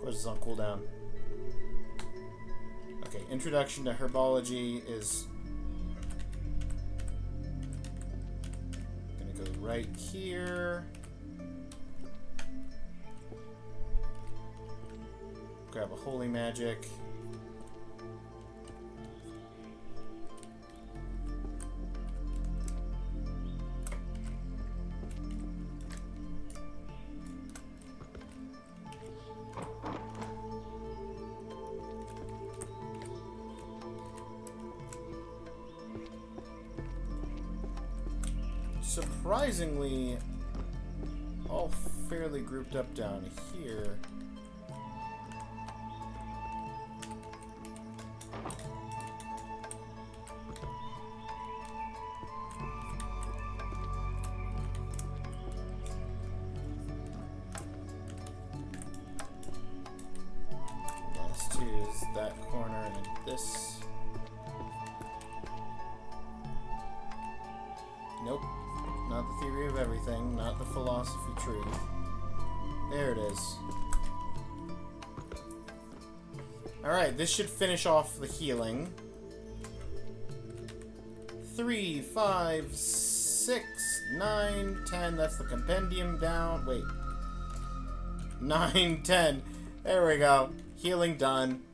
Of course, it's on cooldown. Okay, introduction to herbology is gonna go right here. Grab a holy magic. Surprisingly, all fairly grouped up down here. Last two is that corner and this. Nope. Not the theory of everything, not the philosophy truth. There it is. Alright, this should finish off the healing. 3, 5, 6, 9, 10. That's the compendium down. Wait. 9, 10. There we go. Healing done.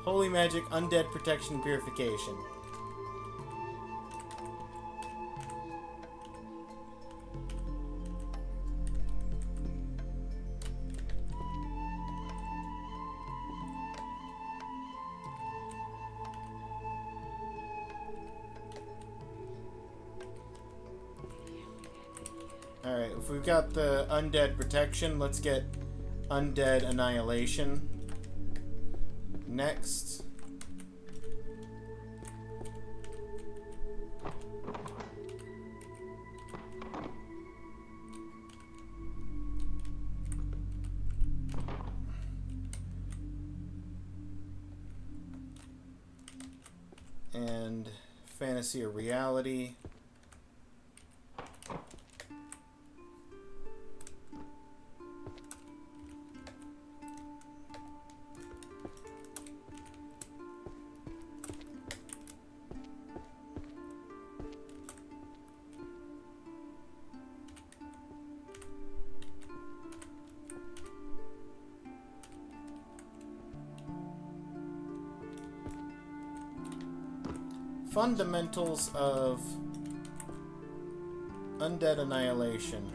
Holy magic, undead protection, purification. Alright, if we've got the undead protection, let's get undead annihilation next. And fantasy or reality. Fundamentals of undead annihilation.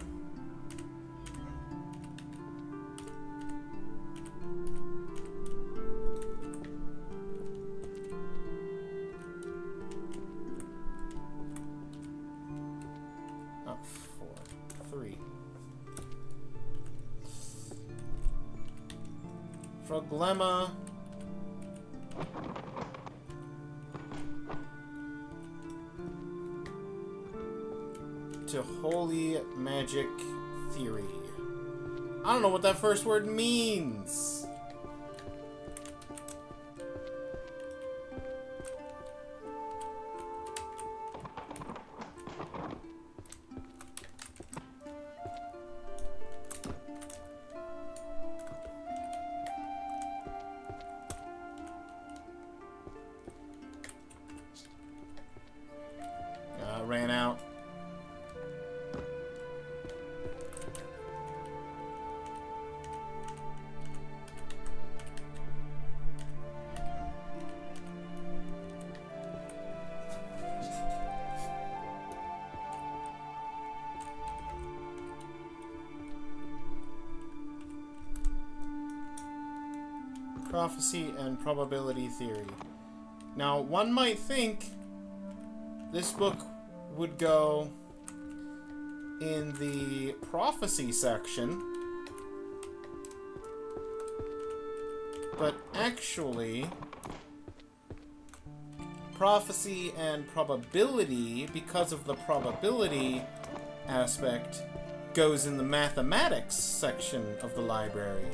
Oh, 4, 3. Froglemma. To holy magic theory. I don't know what that first word means. Ran out. Prophecy and probability theory. Now, one might think this book would go in the prophecy section, but actually, prophecy and probability, because of the probability aspect, goes in the mathematics section of the library.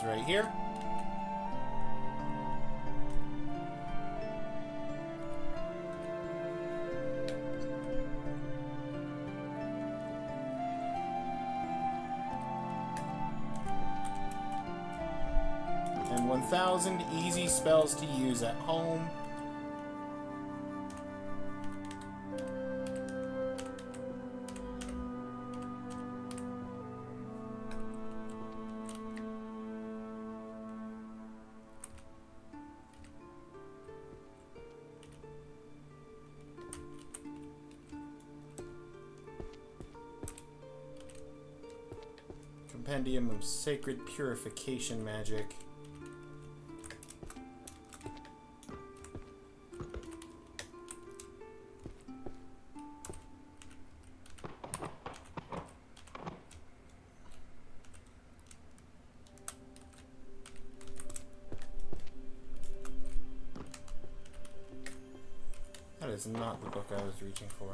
Right here. and 1,000 easy spells to use at home. Compendium of Sacred Purification Magic. That is not the book I was reaching for.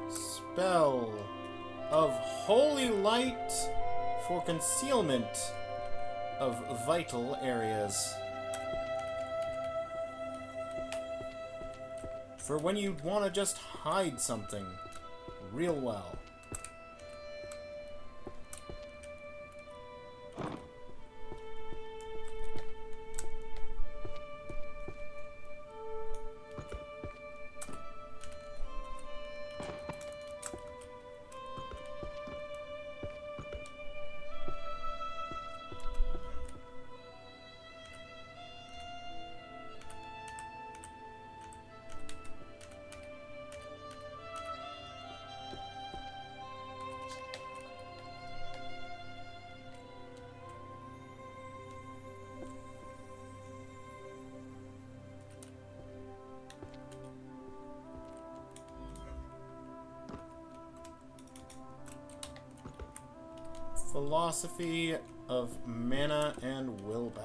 Spell of Holy Light for concealment of vital areas. For when you want to just hide something real well. Philosophy of Mana and Willpower.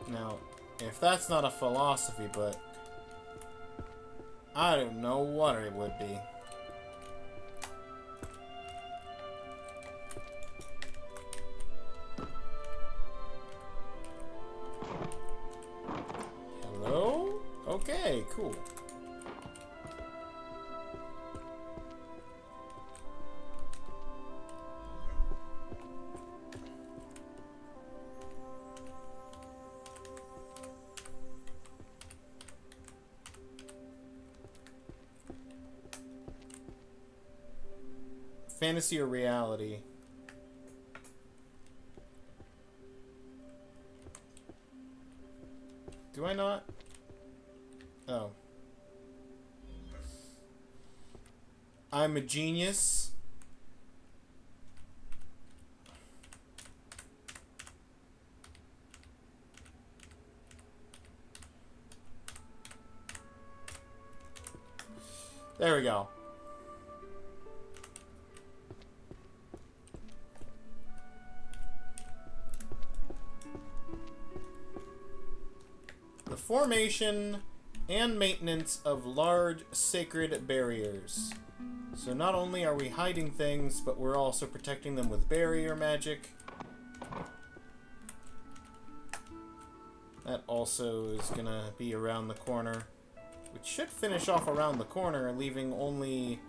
Now, if that's not a philosophy book, I don't know what it would be. Hello? Okay, cool. Fantasy or reality? Do I not? Oh. I'm a genius. There we go. Formation and maintenance of large sacred barriers. So not only are we hiding things, but we're also protecting them with barrier magic. That also is gonna be around the corner, which should finish off around the corner, leaving only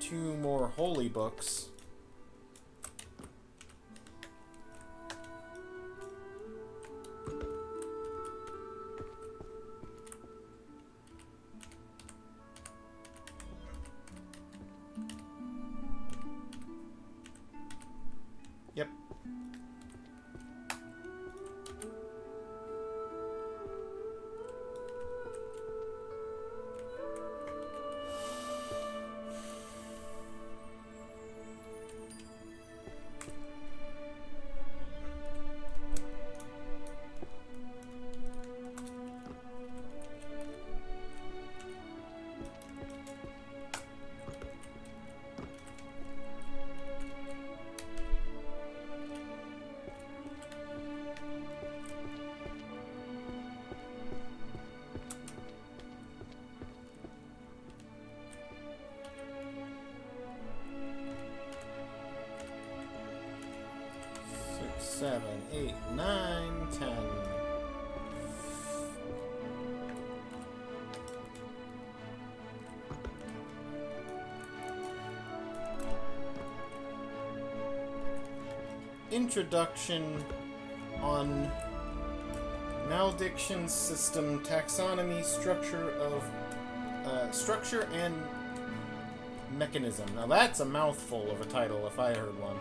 2 more holy books. Yep. 7, 8, 9, 10. Introduction on malediction system taxonomy structure and mechanism. Now that's a mouthful of a title if I heard one.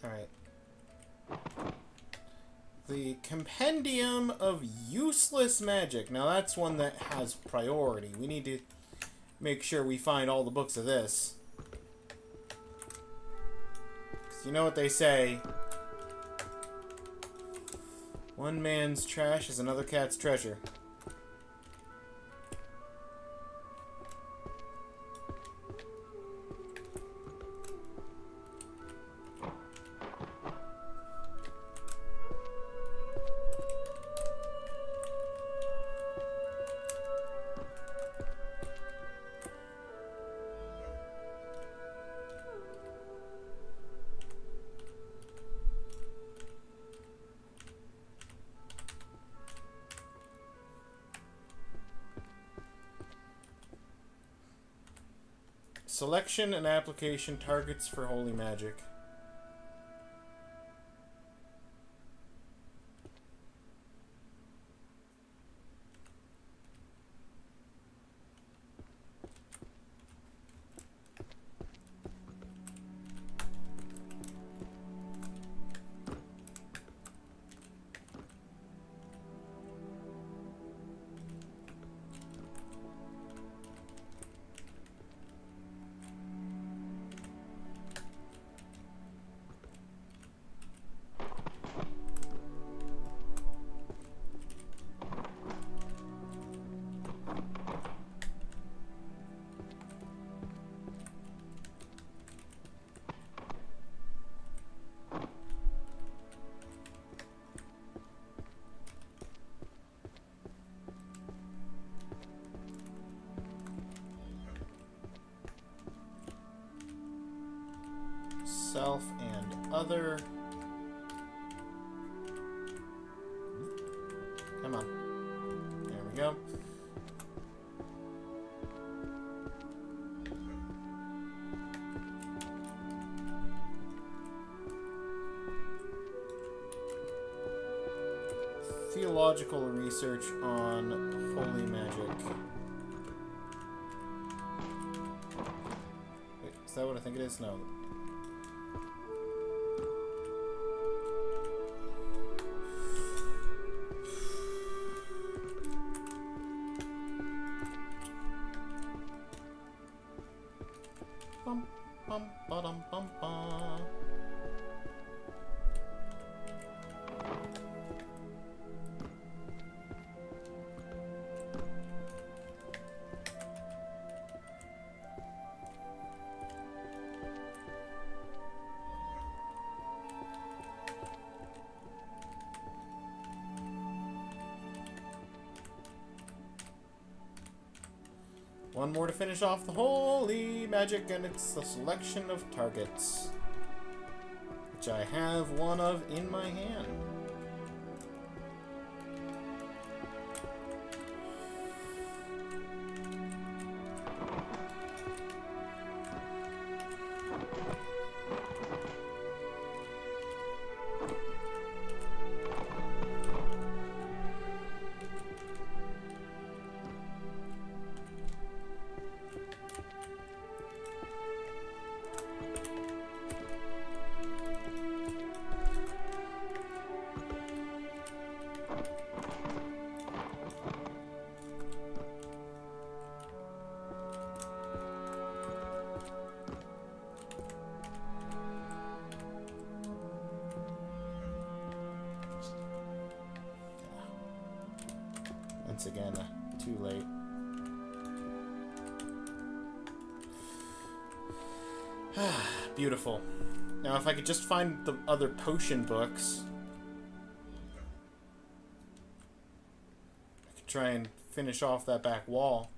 Alright. The Compendium of Useless Magic. Now that's one that has priority. We need to make sure we find all the books of this. 'Cause you know what they say. One man's trash is another cat's treasure. Selection and application targets for holy magic. Self and other. Come on. There we go. Theological research on holy magic. Wait, is that what I think it is? No. Bum, bum, ba-dum, bum, ba. One more to finish off the holy magic, and it's the selection of targets, which I have one of in my hand. once again. Too late. Beautiful. Now, if I could just find the other potion books, I could try and finish off that back wall.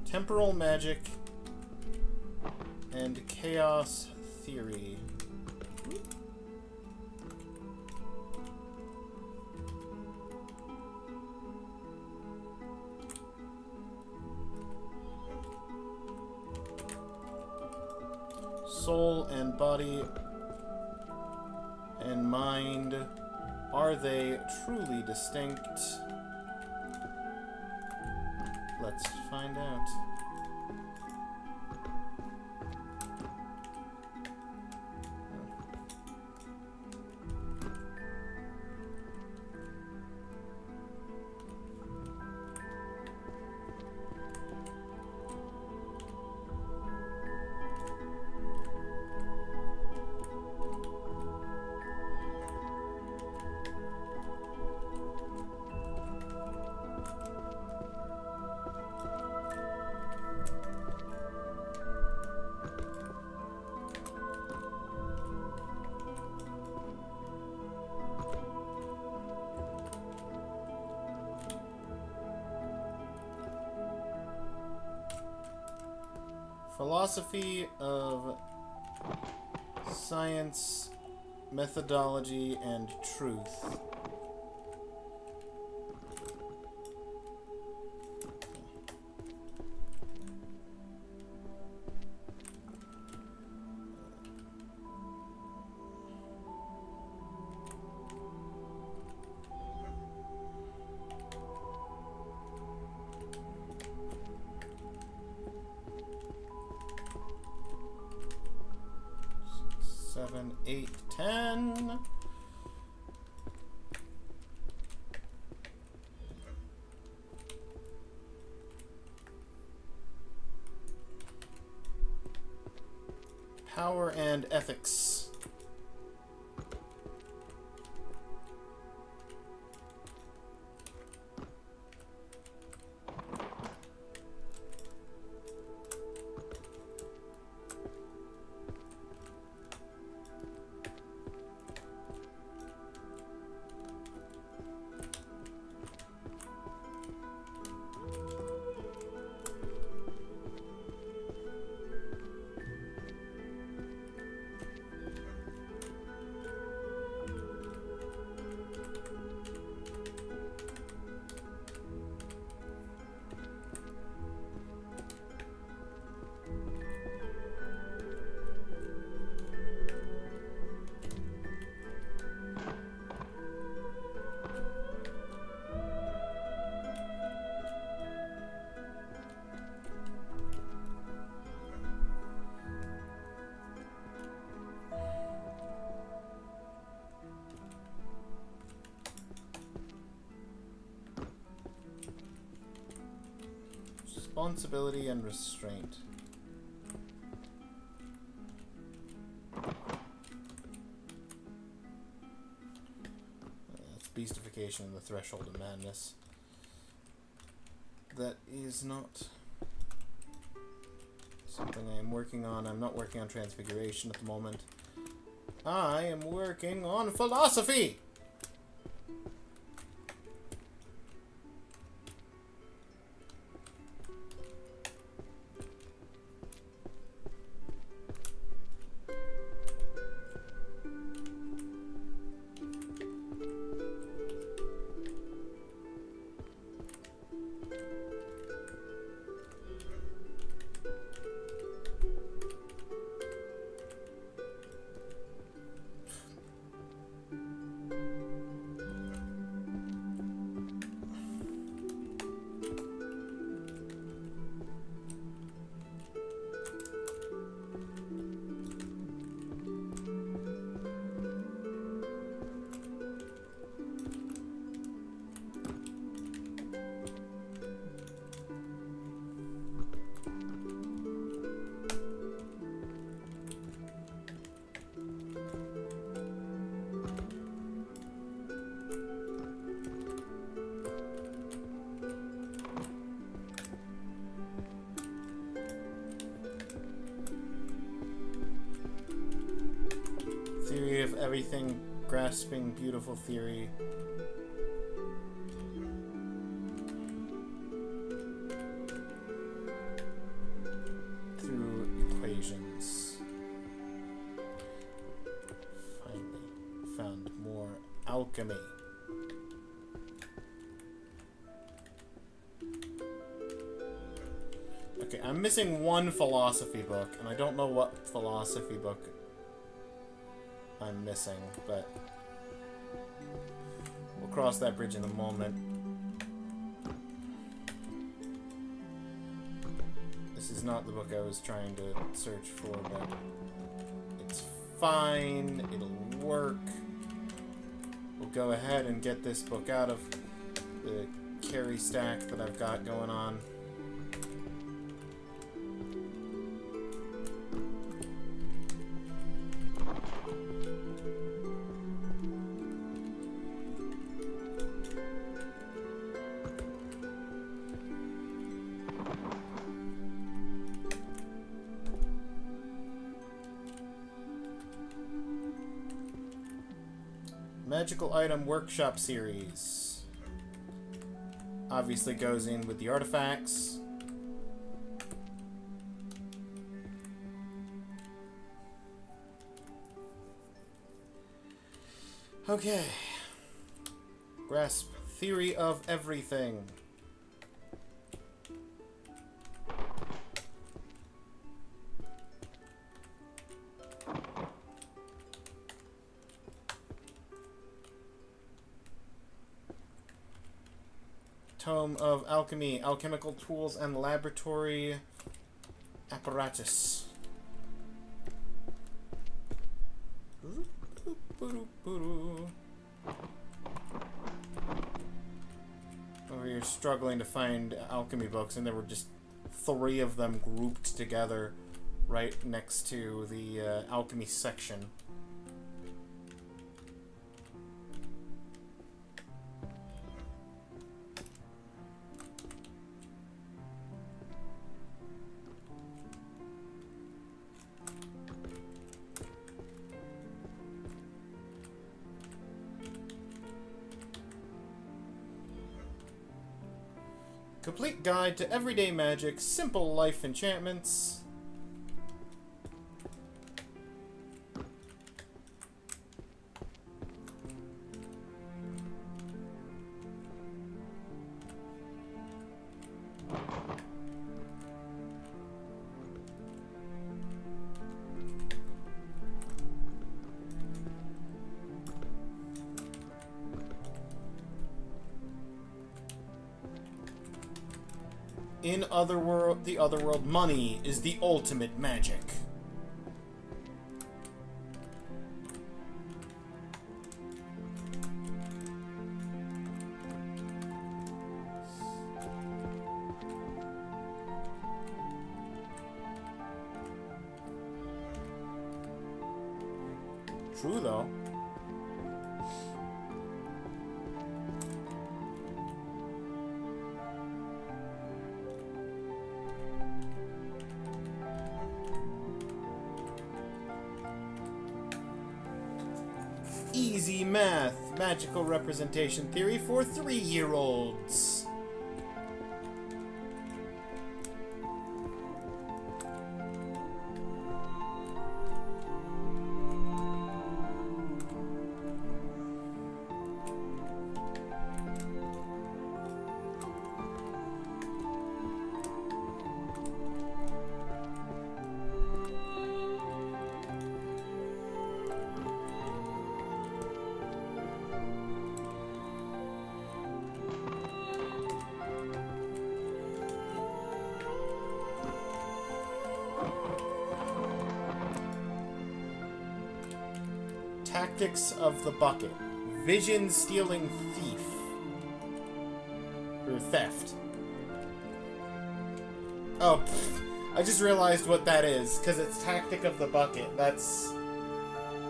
Temporal magic and chaos theory. Soul and body and mind, are they truly distinct? Let's find out. Philosophy of science, methodology, and truth. Seven, 8, 10. Power and ethics. Responsibility and restraint. That's beastification and the threshold of madness. That is not something I am working on. I'm not working on transfiguration at the moment. I am working on philosophy! Theory of everything, grasping beautiful theory. Through equations. Finally found more alchemy. Okay, I'm missing one philosophy book, and I don't know what philosophy book I'm missing, but we'll cross that bridge in a moment. This is not the book I was trying to search for, but it's fine. It'll work. We'll go ahead and get this book out of the carry stack that I've got going on. Magical Item Workshop Series. Obviously goes in with the artifacts. Okay. Grasp Theory of Everything. Tome of Alchemy, Alchemical Tools and Laboratory Apparatus. Over here struggling to find alchemy books, and there were just 3 of them grouped together right next to the alchemy section. Complete Guide to Everyday Magic, Simple Life Enchantments. In the Otherworld, money is the ultimate magic. True, though. Easy Math, Magical Representation Theory for 3-year-olds. Tactics of the Bucket. Vision Stealing Thief. Or Theft. Oh, I just realized what that is, because it's Tactic of the Bucket. That's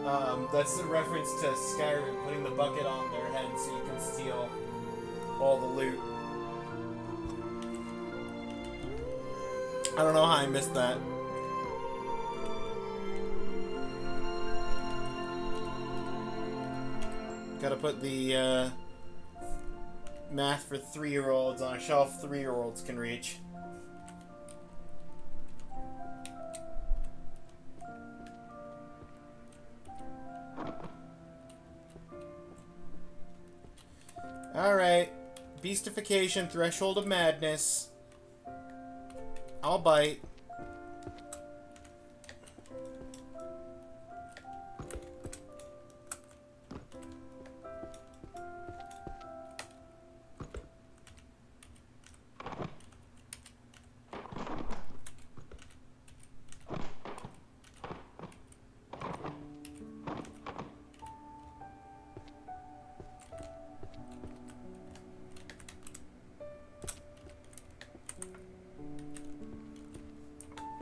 a reference to Skyrim, putting the bucket on their head so you can steal all the loot. I don't know how I missed that. Gotta put the math for 3-year-olds on a shelf 3-year-olds can reach. Alright. Beastification, Threshold of Madness. I'll bite.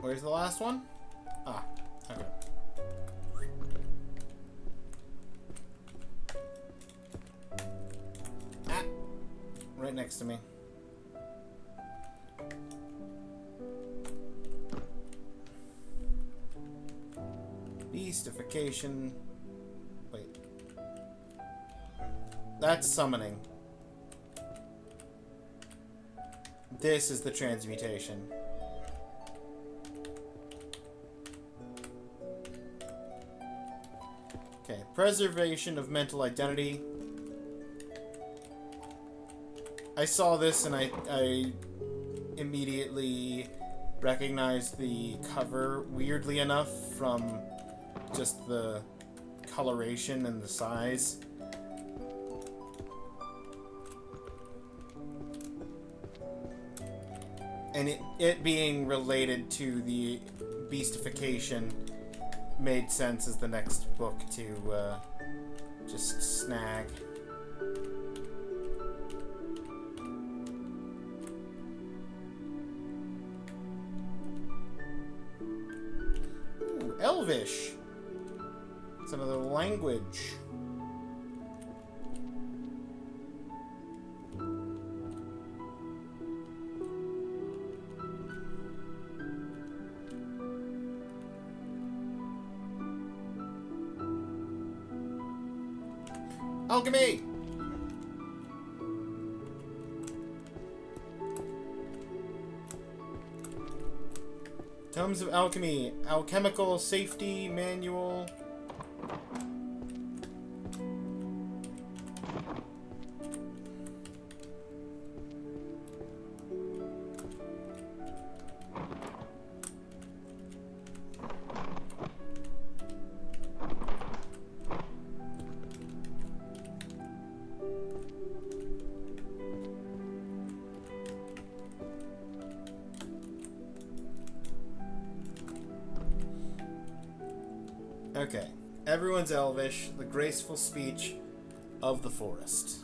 Where's the last one? Ah, okay. Ah, right next to me. Beastification. Wait. That's summoning. This is the transmutation. Okay, preservation of mental identity. I saw this and I immediately recognized the cover, weirdly enough, from just the coloration and the size. And it being related to the beastification made sense as the next book to just snag. Ooh, Elvish. It's another language. Alchemy! Tomes of Alchemy. Alchemical Safety Manual. Okay. Everyone's Elvish. The graceful speech of the forest.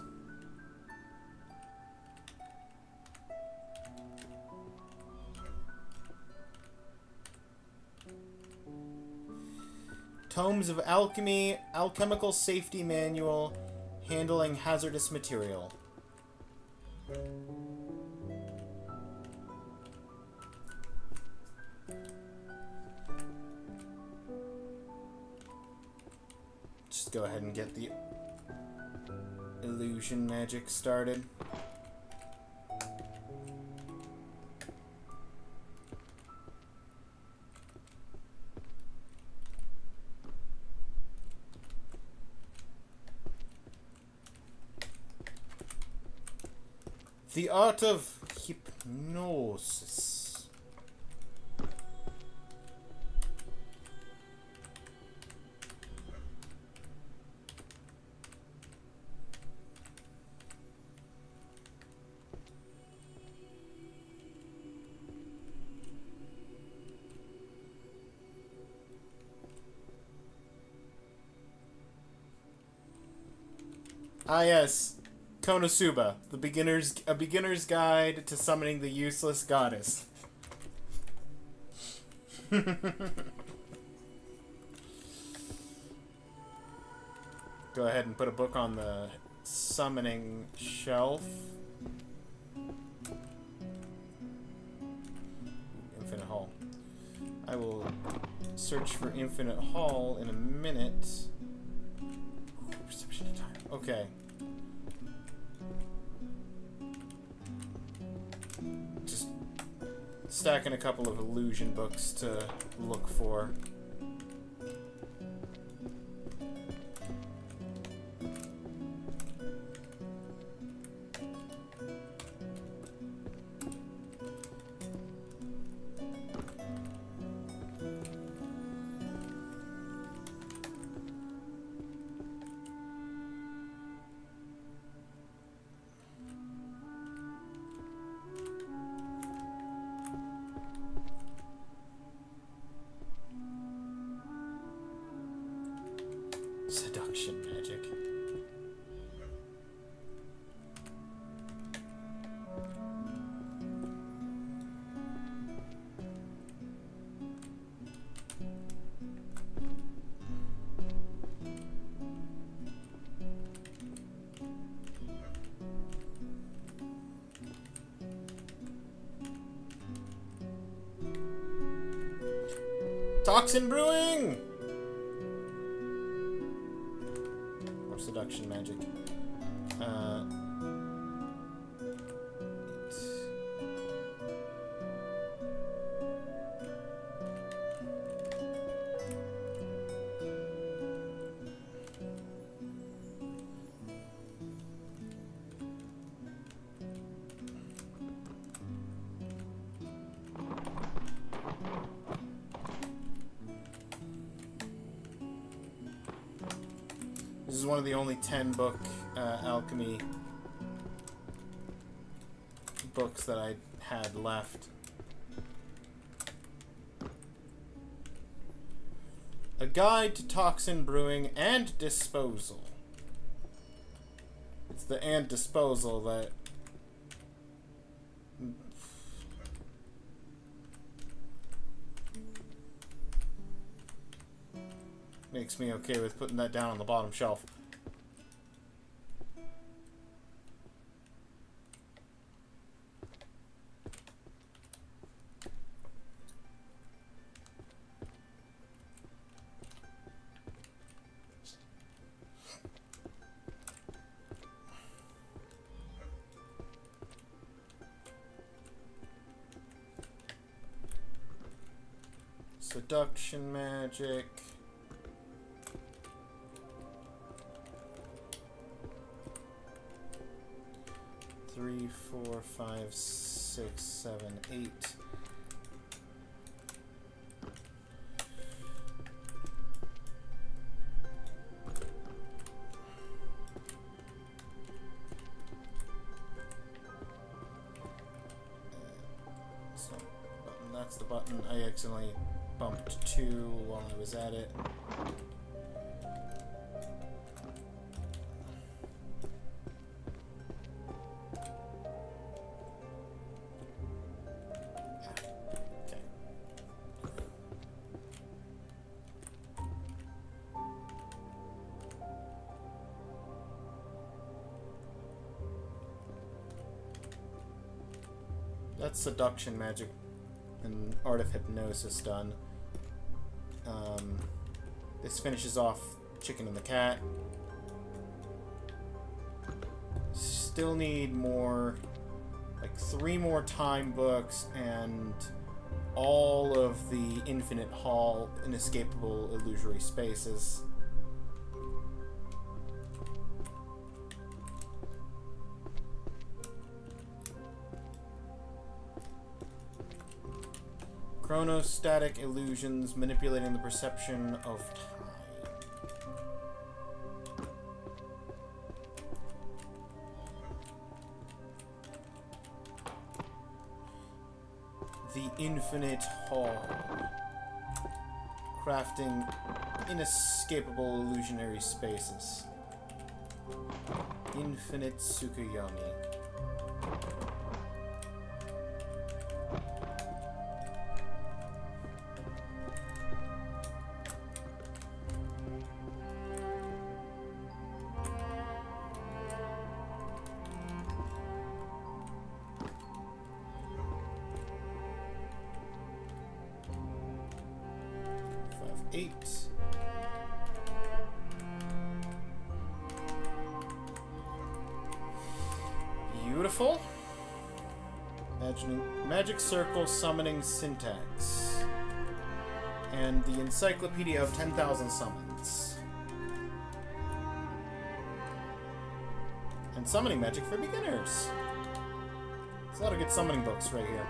Tomes of Alchemy, Alchemical Safety Manual, Handling Hazardous Material. Just go ahead and get the illusion magic started. The art of hypnosis. Ah yes, Konosuba, a beginner's guide to summoning the useless goddess. Go ahead and put a book on the summoning shelf. Infinite Hall. I will search for Infinite Hall in a minute. Perception of time. Okay. Just stacking a couple of illusion books to look for. Seduction magic. Toxin brewing! Seduction magic. This is one of the only 10-book alchemy books that I had left. A Guide to Toxin Brewing and Disposal. It's the and disposal that makes me okay with putting that down on the bottom shelf. Seduction magic. Three, 4, 5, 6, 7, 8. So, that's the button. I accidentally bumped 2 while I was at it. That's seduction magic and art of hypnosis done. This finishes off Chicken and the Cat. Still need more, like 3 more time books and all of the Infinite Hall Inescapable Illusory Spaces. Chronostatic illusions manipulating the perception of time. The Infinite Hall. Crafting inescapable illusionary spaces. Infinite Tsukuyomi. Beautiful. Magic Circle Summoning Syntax. And the Encyclopedia of 10,000 Summons. And Summoning Magic for Beginners. There's a lot of good summoning books right here.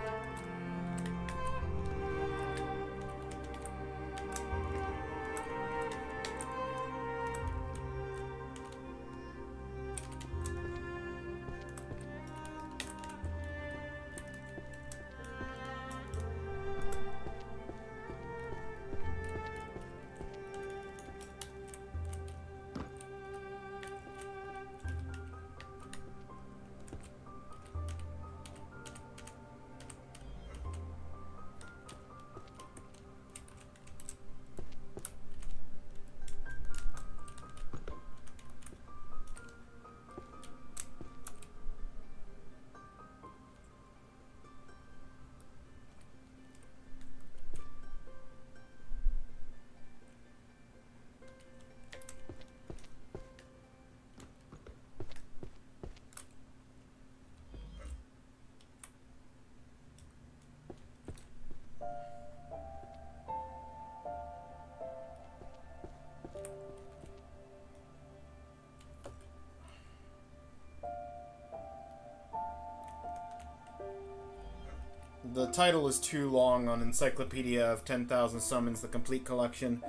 The title is too long on Encyclopedia of 10,000 Summons, the complete collection,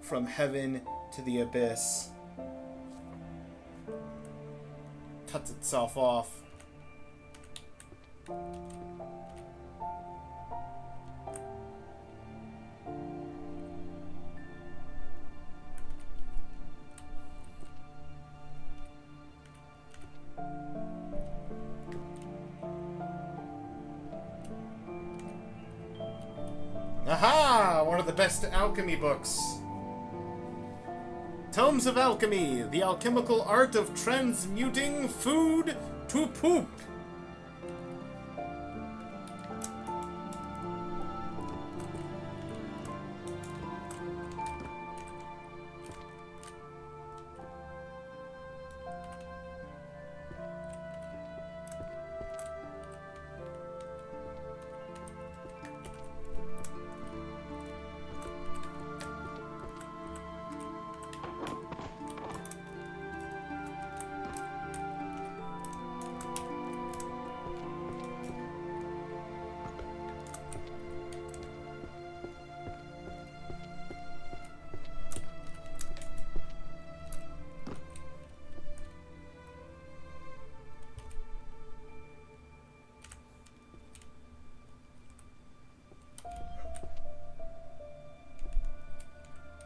From Heaven to the Abyss. Cuts itself off. Aha! One of the best alchemy books. Tomes of Alchemy, the alchemical art of transmuting food to poop.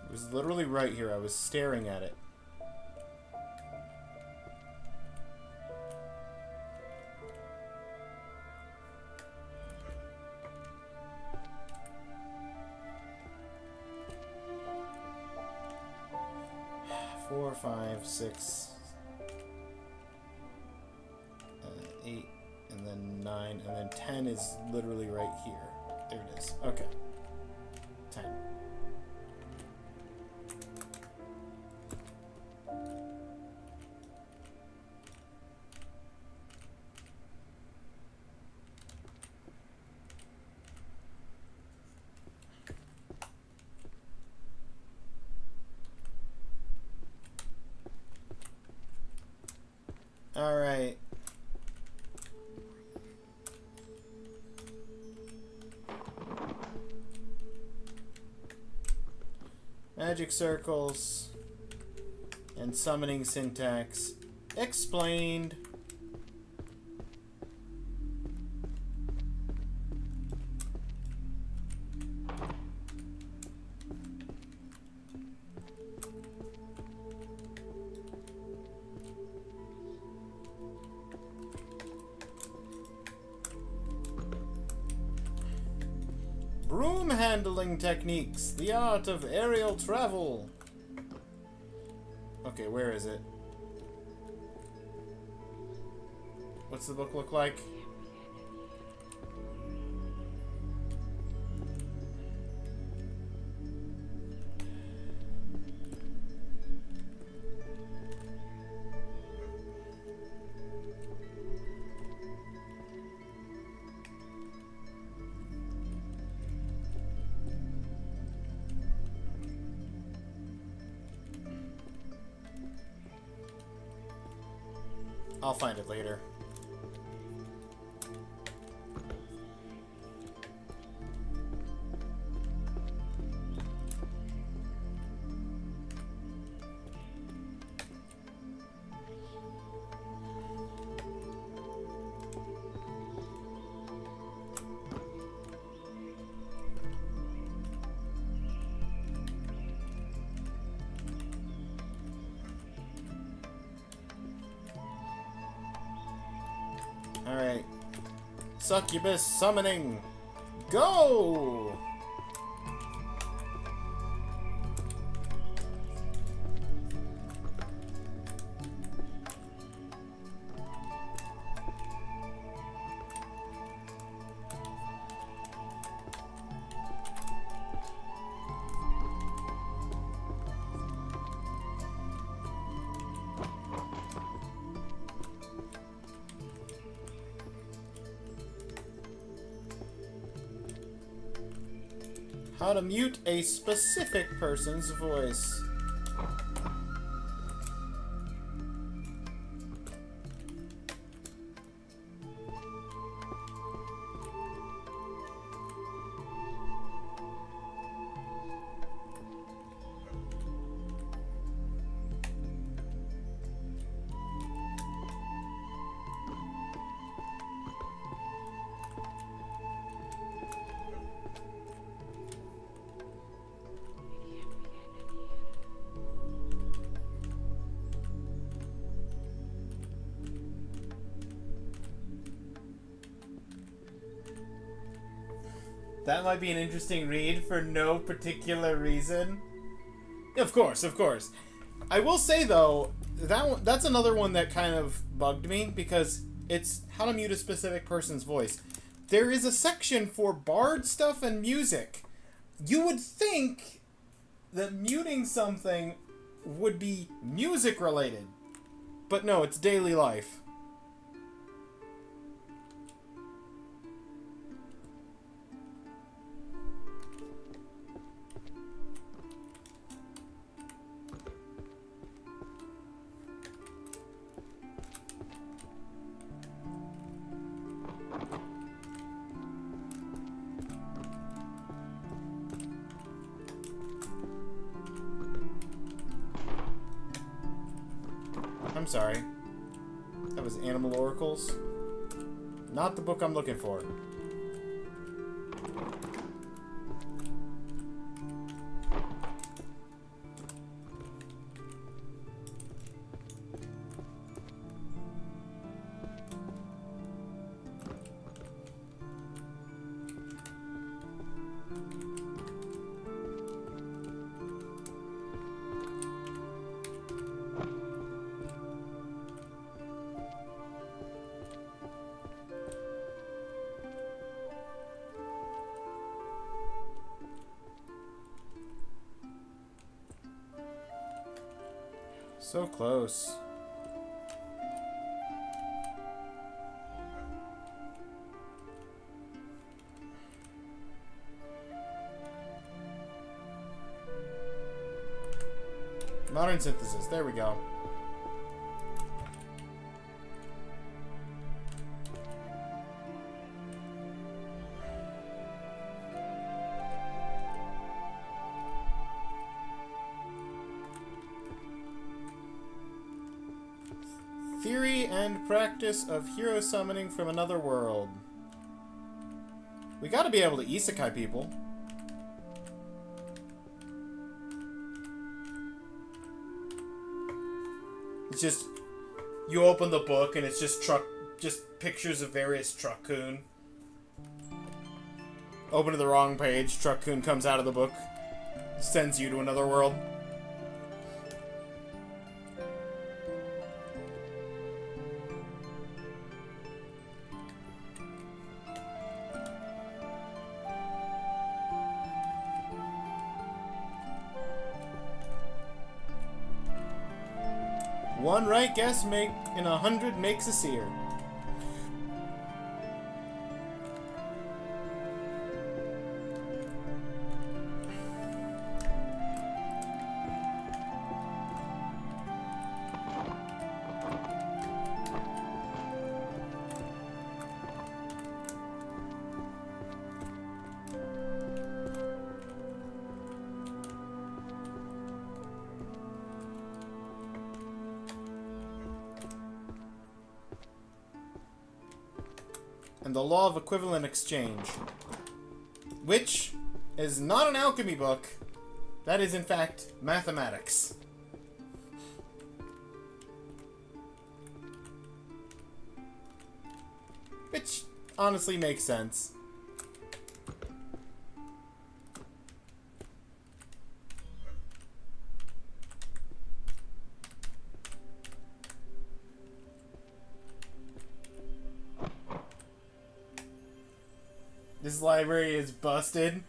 It was literally right here. I was staring at it. Four, 5, 6, 8, and then 9, and then 10 is literally right here. There it is. Okay. 10. All right. Magic circles and summoning syntax explained. Broom handling techniques, the art of aerial travel. Okay, where is it? What's the book look like? I'll find it later. Alright. Succubus summoning. Go! How to mute a specific person's voice. That might be an interesting read for no particular reason. Of course, of course. I will say, though, that's another one that kind of bugged me, because it's how to mute a specific person's voice. There is a section for bard stuff and music. You would think that muting something would be music-related. But no, it's daily life. I'm sorry. That was Animal Oracles. Not the book I'm looking for. So close. Modern synthesis. There we go. Theory and practice of hero summoning from another world. We gotta be able to isekai people. It's just, you open the book and it's just pictures of various Truck-kun. Open to the wrong page, Truck-kun comes out of the book, sends you to another world. One right guess in 100 makes a seer. and the Law of Equivalent Exchange, which is not an alchemy book. That is, in fact, mathematics. Which honestly makes sense. This library is busted.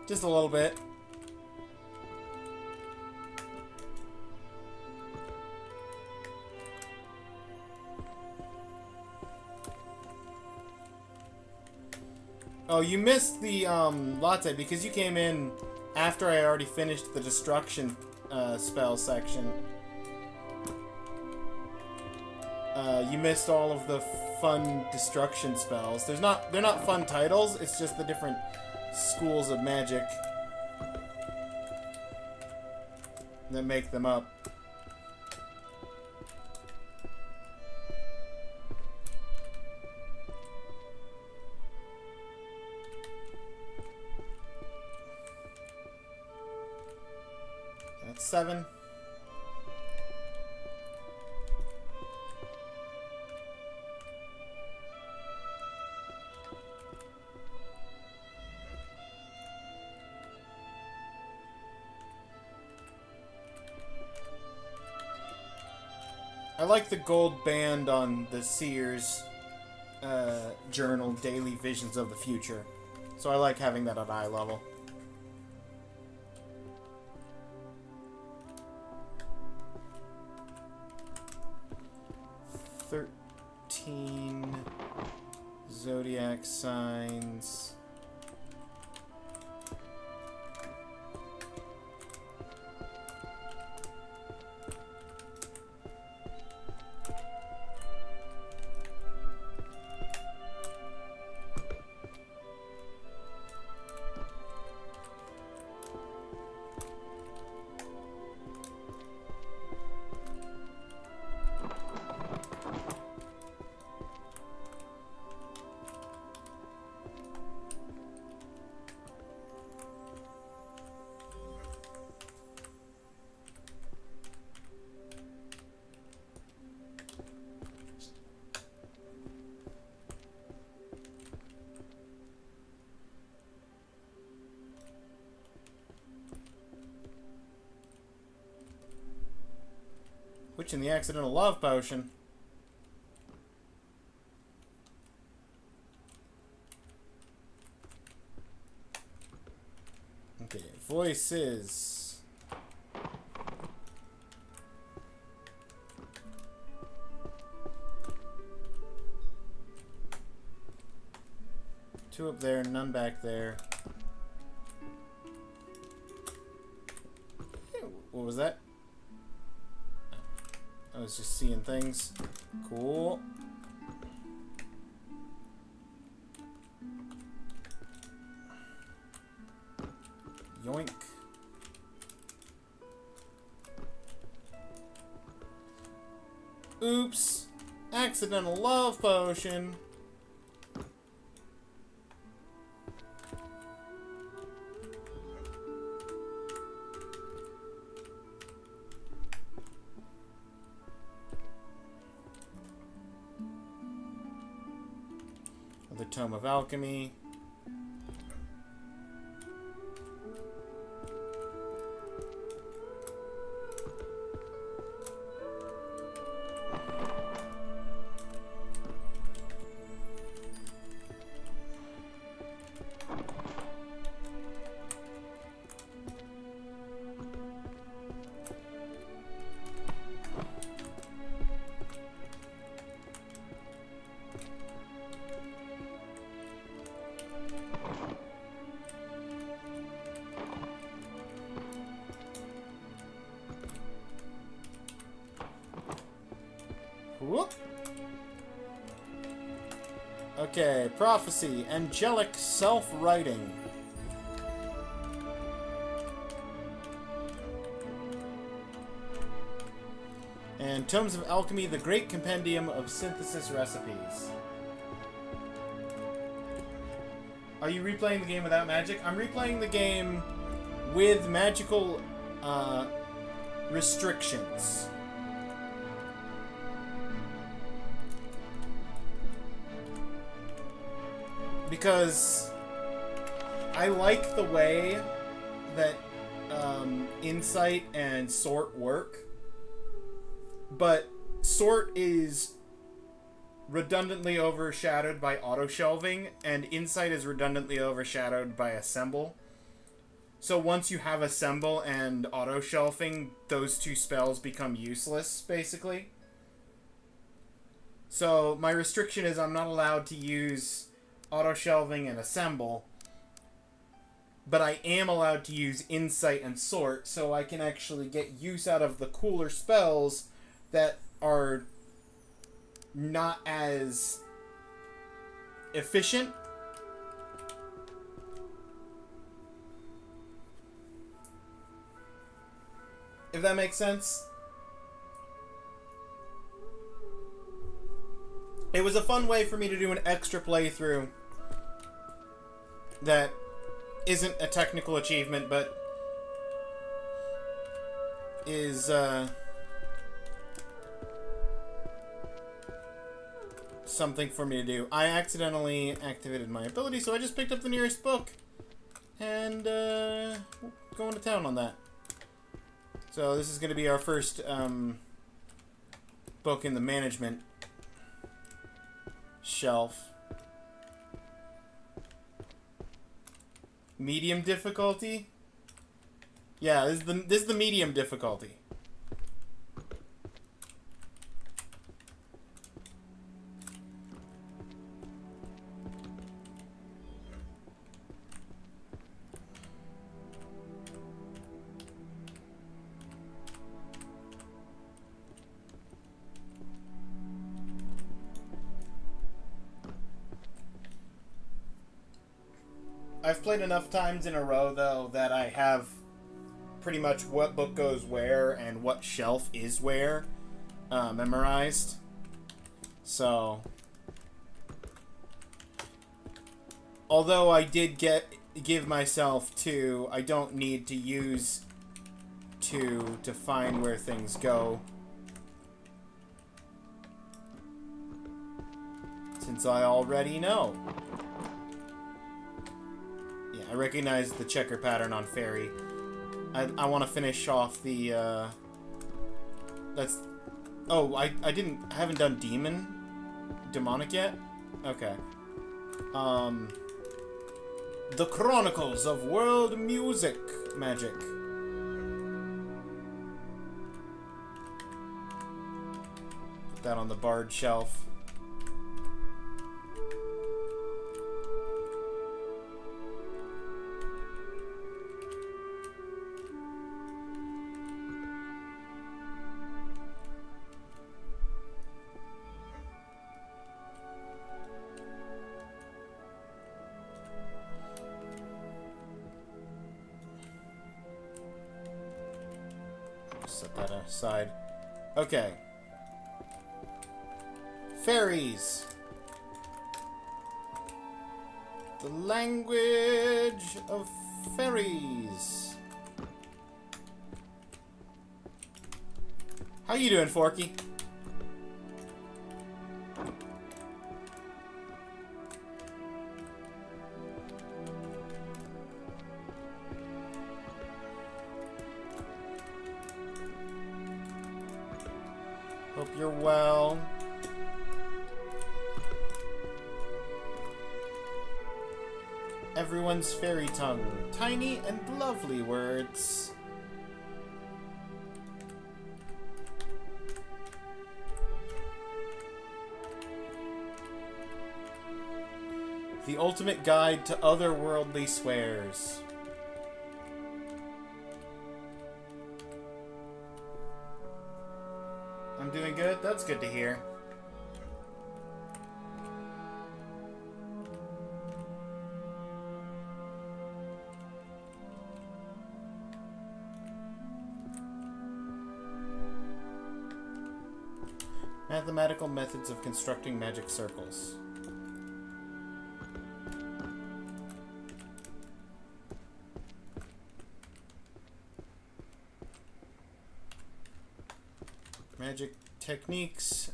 Just a little bit. Oh, you missed the latte because you came in after I already finished the destruction spell section. You missed all of the fun destruction spells. They're not fun titles, it's just the different schools of magic that make them up. That's 7. I like the gold band on the Seer's journal, Daily Visions of the Future. So I like having that at eye level. Zodiac signs. Which in the accidental love potion? Okay, voices. Two up there, none back there. What was that? I was just seeing things. Cool. Yoink. Oops. Accidental love potion. The Tome of Alchemy. Whoop. Okay, prophecy, angelic self-writing. Tomes of Alchemy, the Great Compendium of Synthesis Recipes. Are you replaying the game without magic? I'm replaying the game with magical restrictions. Because I like the way that Insight and Sort work, but Sort is redundantly overshadowed by auto-shelving, and Insight is redundantly overshadowed by Assemble. So once you have Assemble and auto-shelving, those two spells become useless, basically. So my restriction is I'm not allowed to use auto-shelving and Assemble, but I am allowed to use Insight and Sort, so I can actually get use out of the cooler spells that are not as efficient. If that makes sense. It was a fun way for me to do an extra playthrough that isn't a technical achievement, but is something for me to do. I accidentally activated my ability, so I just picked up the nearest book and going to town on that. So this is going to be our first book in the management shelf. Medium difficulty? Yeah, this is the medium difficulty. I've played enough times in a row, though, that I have pretty much what book goes where and what shelf is where memorized. So, although I did give myself 2, I don't need to use 2 to find where things go, since I already know. I recognize the checker pattern on Fairy. I want to finish off the, that's... Oh, I haven't done Demonic yet? Okay. The Chronicles of World Music Magic. Put that on the Bard shelf. Set that aside. Okay. Fairies. The language of fairies. How you doing, Forky? Hope you're well. Everyone's fairy tongue. Tiny and lovely words. The ultimate guide to otherworldly swears. I'm doing good? That's good to hear. Mathematical methods of constructing magic circles. Magic techniques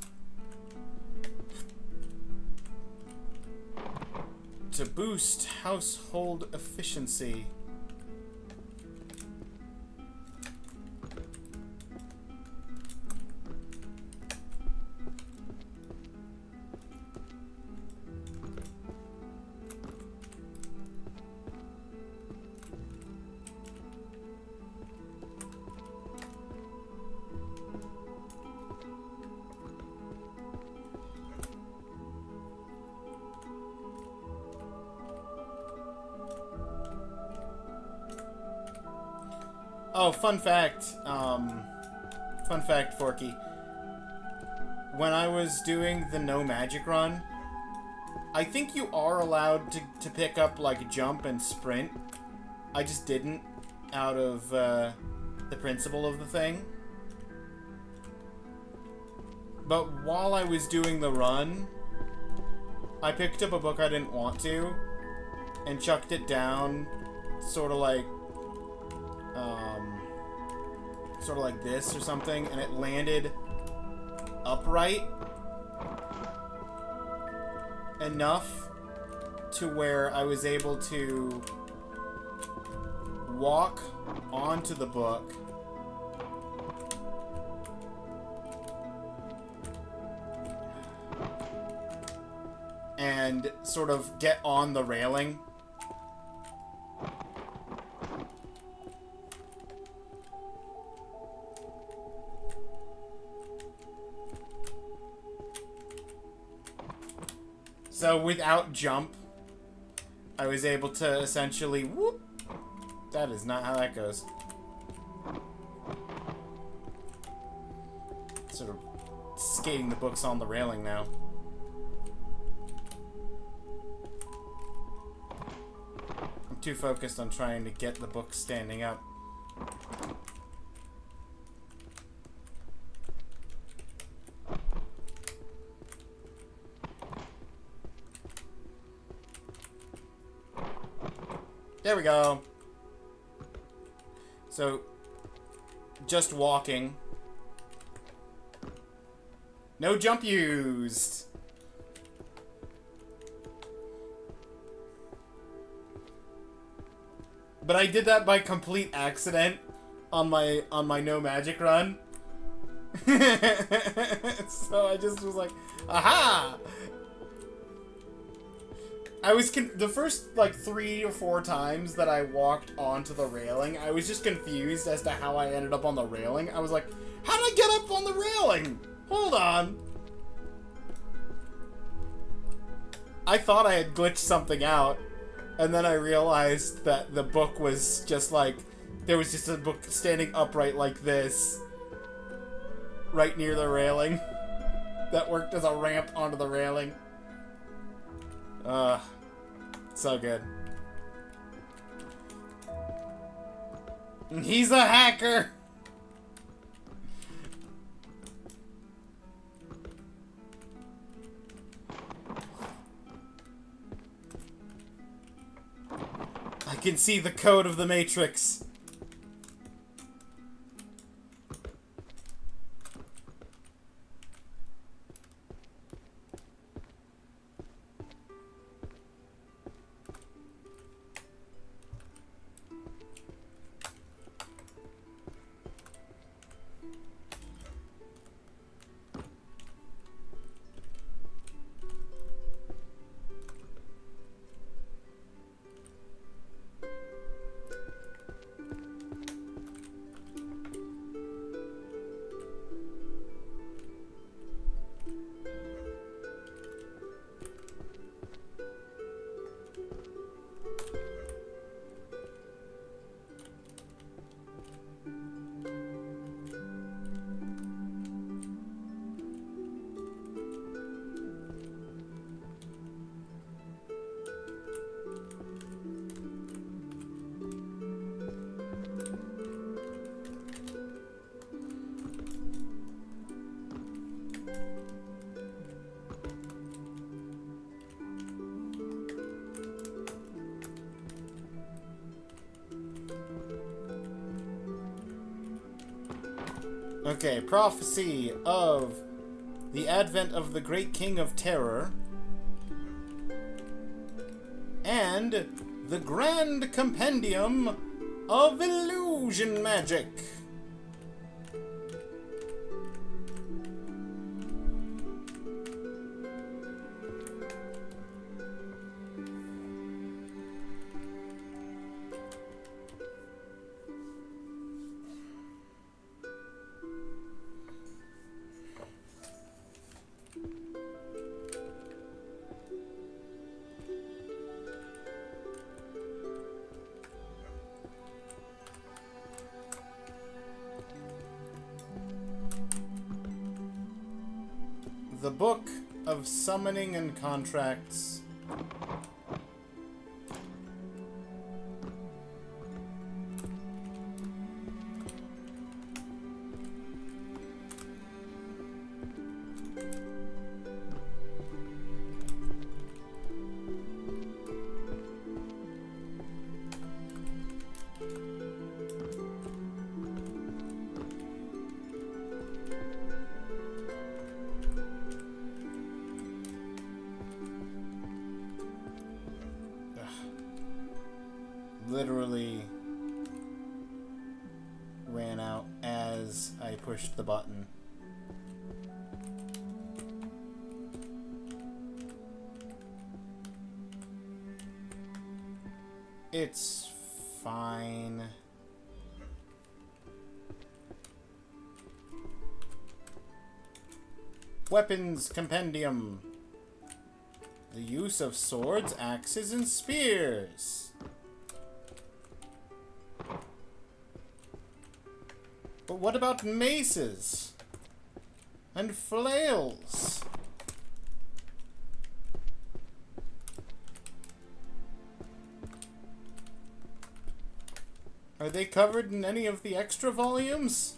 to boost household efficiency. Oh, fun fact, Forky. When I was doing the no magic run, I think you are allowed to pick up, like, jump and sprint. I just didn't, out of, the principle of the thing. But while I was doing the run, I picked up a book I didn't want to, and chucked it down, sort of like this or something, and it landed upright enough to where I was able to walk onto the book and sort of get on the railing. So without jump, I was able to essentially whoop. That is not how that goes. Sort of skating the books on the railing now. I'm too focused on trying to get the book standing up. There we go. So, just walking. No jump used. But I did that by complete accident on my no magic run. So I just was like, aha! I was the first, like, 3 or 4 times that I walked onto the railing, I was just confused as to how I ended up on the railing. I was like, how did I get up on the railing? Hold on. I thought I had glitched something out, and then I realized that the book was just like, there was just a book standing upright like this, right near the railing, that worked as a ramp onto the railing. So good. He's a hacker! I can see the code of the Matrix. Okay, prophecy of the advent of the great king of terror. And the Grand Compendium of Illusion Magic. The Book of Summoning and Contracts. Literally ran out as I pushed the button. It's fine. Weapons Compendium. The use of swords, axes, and spears. But what about maces? And flails? Are they covered in any of the extra volumes?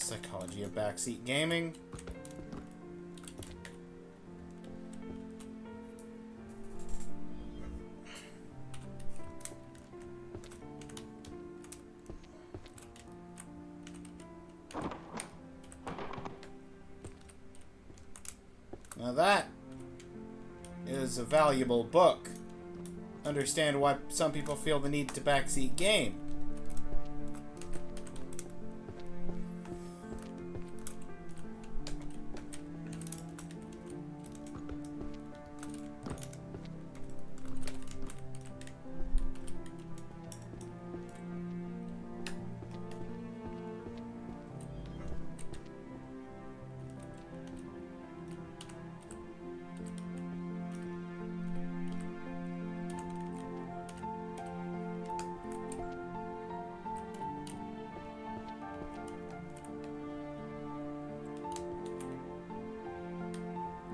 Psychology of Backseat Gaming. Now that is a valuable book. Understand why some people feel the need to backseat game.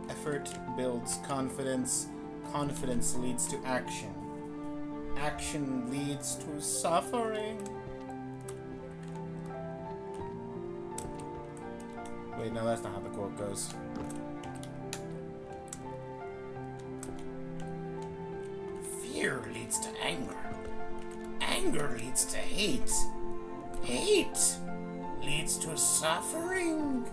Effort builds confidence. Confidence leads to action. Action leads to suffering. Wait, no, that's not how the quote goes. Fear leads to anger. Anger leads to hate. Hate leads to suffering.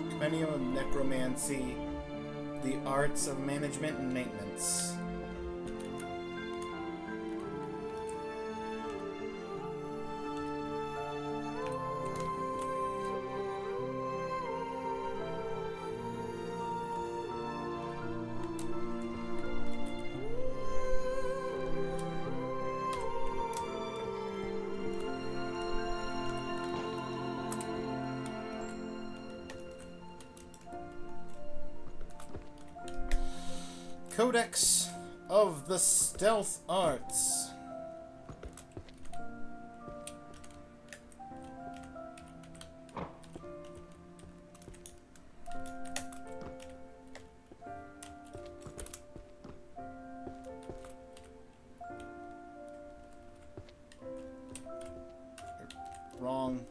Compendium of Necromancy, the Arts of Management and Maintenance. Codex of the Stealth Arts. Wrong.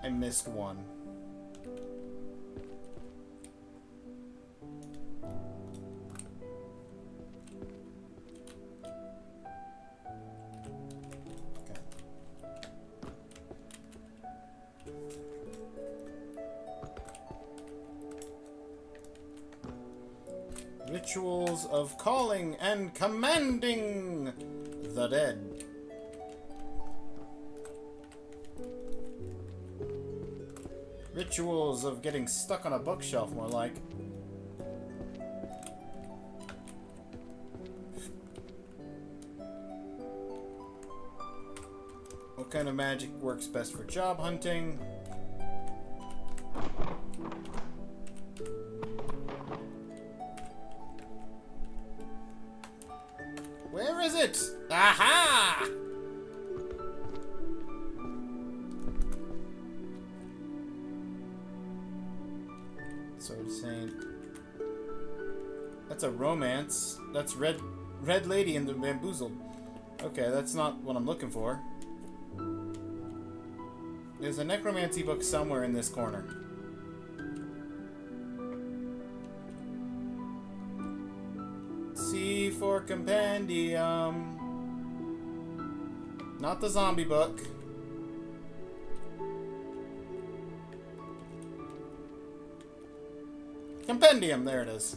I missed one. Okay. Rituals of calling and commanding the dead. Rituals of getting stuck on a bookshelf, more like. What kind of magic works best for job hunting? Where is it? Aha! Sword Saint. That's a romance. That's Red Lady and the Bamboozled. Okay, that's not what I'm looking for. There's a necromancy book somewhere in this corner. C for compendium. Not the zombie book. Compendium, there it is.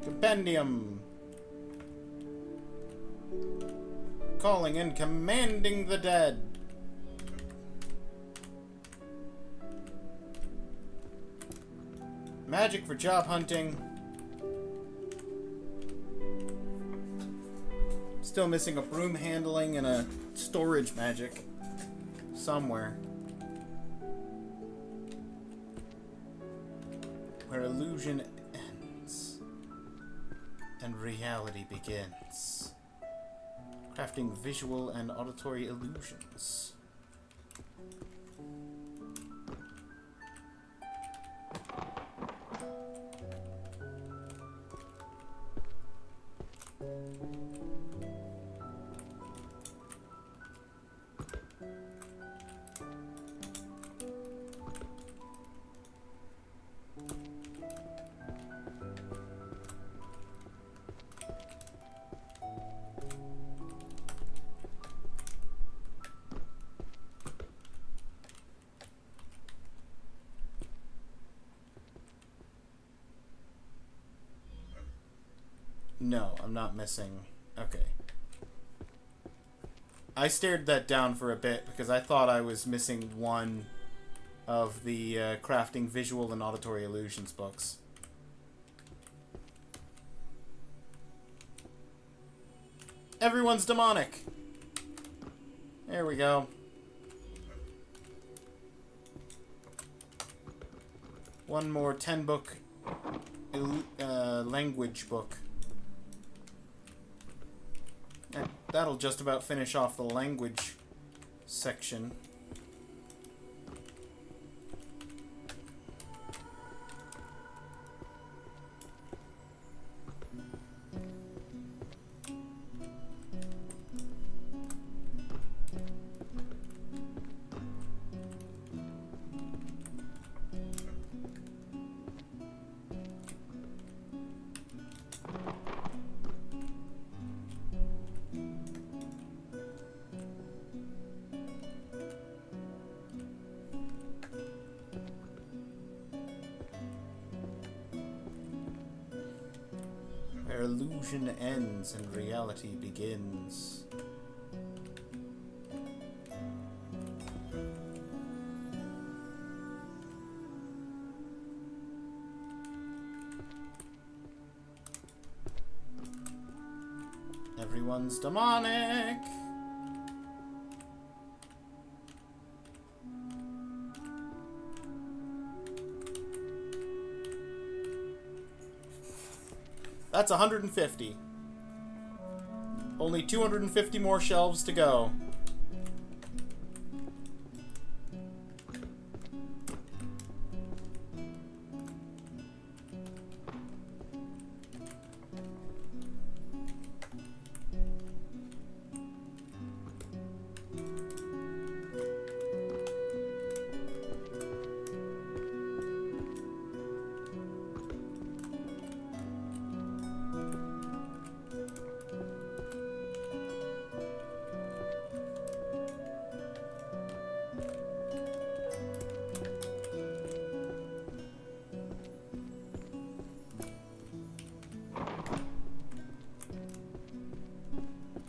Compendium. Calling and commanding the dead. Magic for job hunting. Still missing a broom handling and a storage magic. Somewhere. Where illusion ends and reality begins. Crafting visual and auditory illusions. No, I'm not missing. Okay. I stared that down for a bit because I thought I was missing one of the crafting visual and auditory illusions books. Everyone's demonic. There we go. One more 10-book language book. That'll just about finish off the language section. illusion ends and reality begins. Everyone's demonic. That's 150. Only 250 more shelves to go.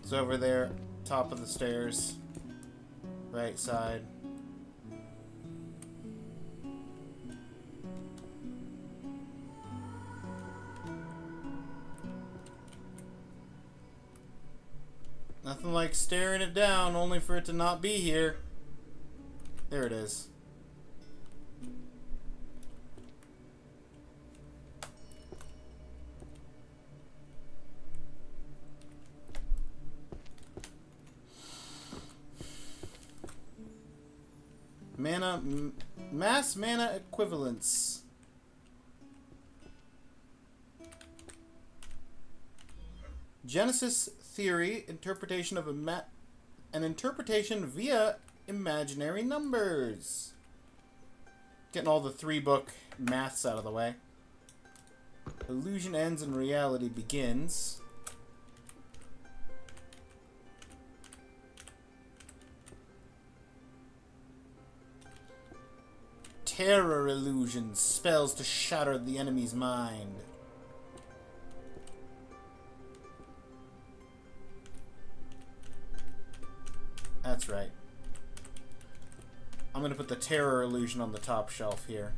It's over there, top of the stairs, right side. Nothing like staring it down only for it to not be here. There it is. Mass mana equivalence. Genesis theory, interpretation of an interpretation via imaginary numbers. Getting all the 3-book maths out of the way. Illusion ends and reality begins. Terror illusions, spells to shatter the enemy's mind. That's right. I'm gonna put the terror illusion on the top shelf here.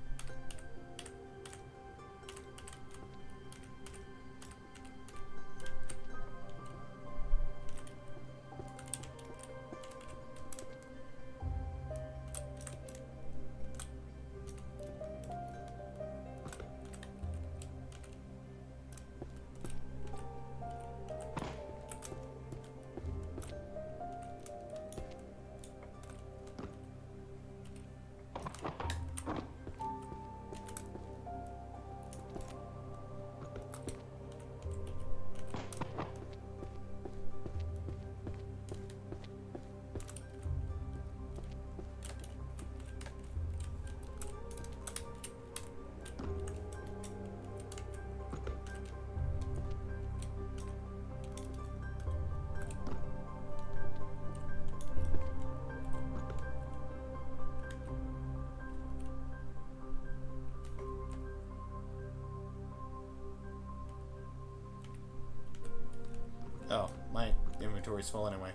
Oh, my inventory's full anyway.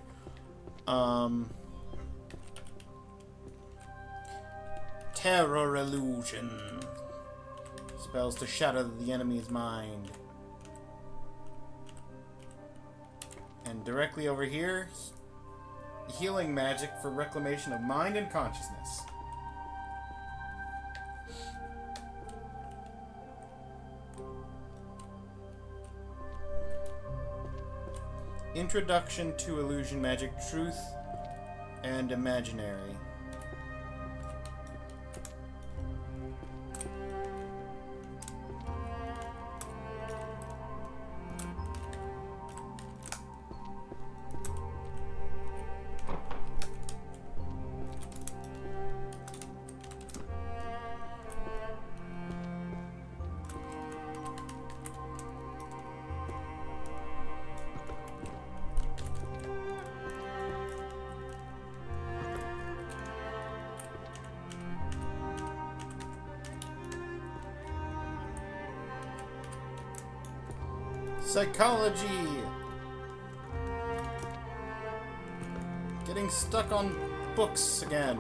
Terror illusion. Spells to shatter the enemy's mind. And directly over here, healing magic for reclamation of mind and consciousness. Introduction to Illusion Magic, Truth and Imaginary. Psychology! Getting stuck on books again.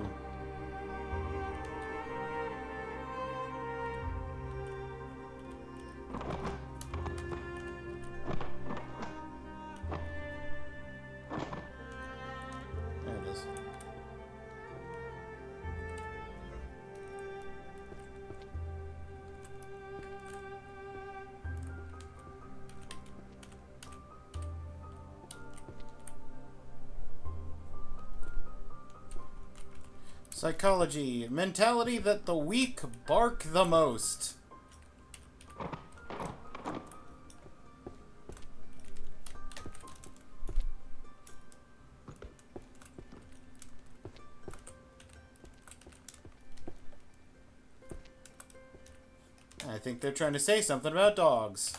There it is. Psychology. Mentality that the weak bark the most. I think they're trying to say something about dogs.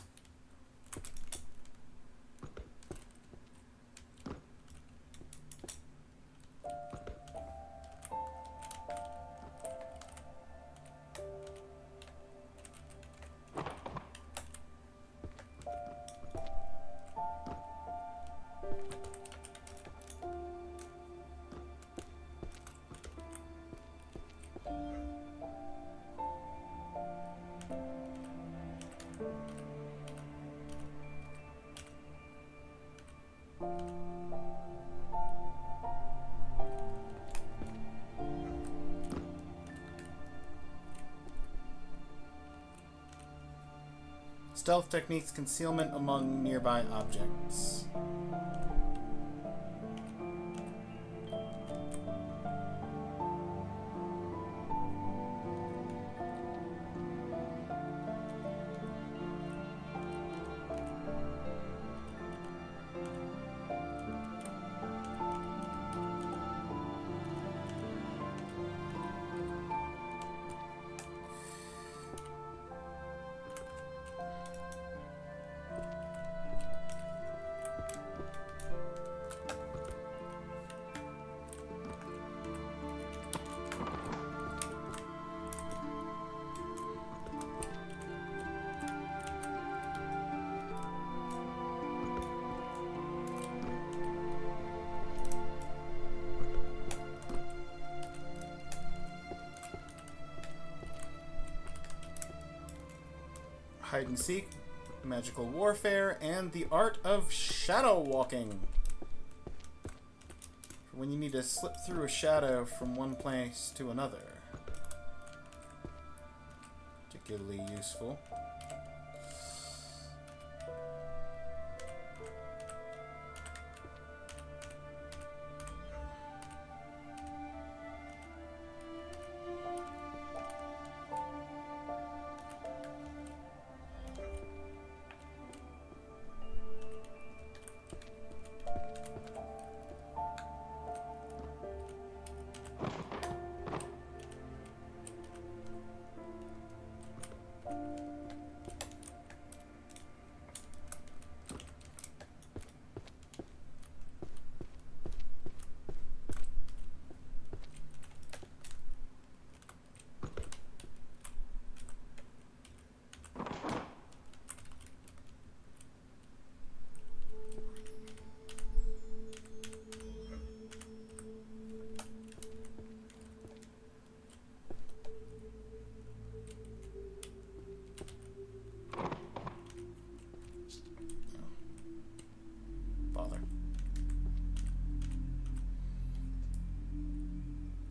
Stealth techniques, concealment among nearby objects. Hide and seek, magical warfare, and the art of shadow walking. When you need to slip through a shadow from one place to another. Particularly useful.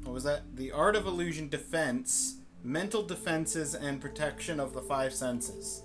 What was that? The art of illusion defense, mental defenses, and protection of the five senses.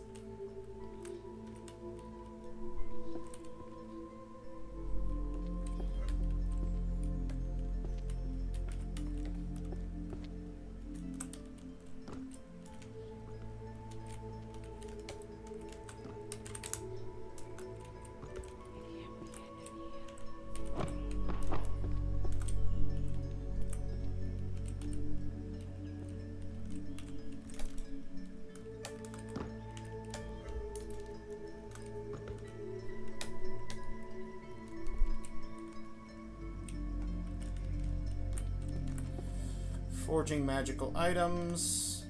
Forging magical items.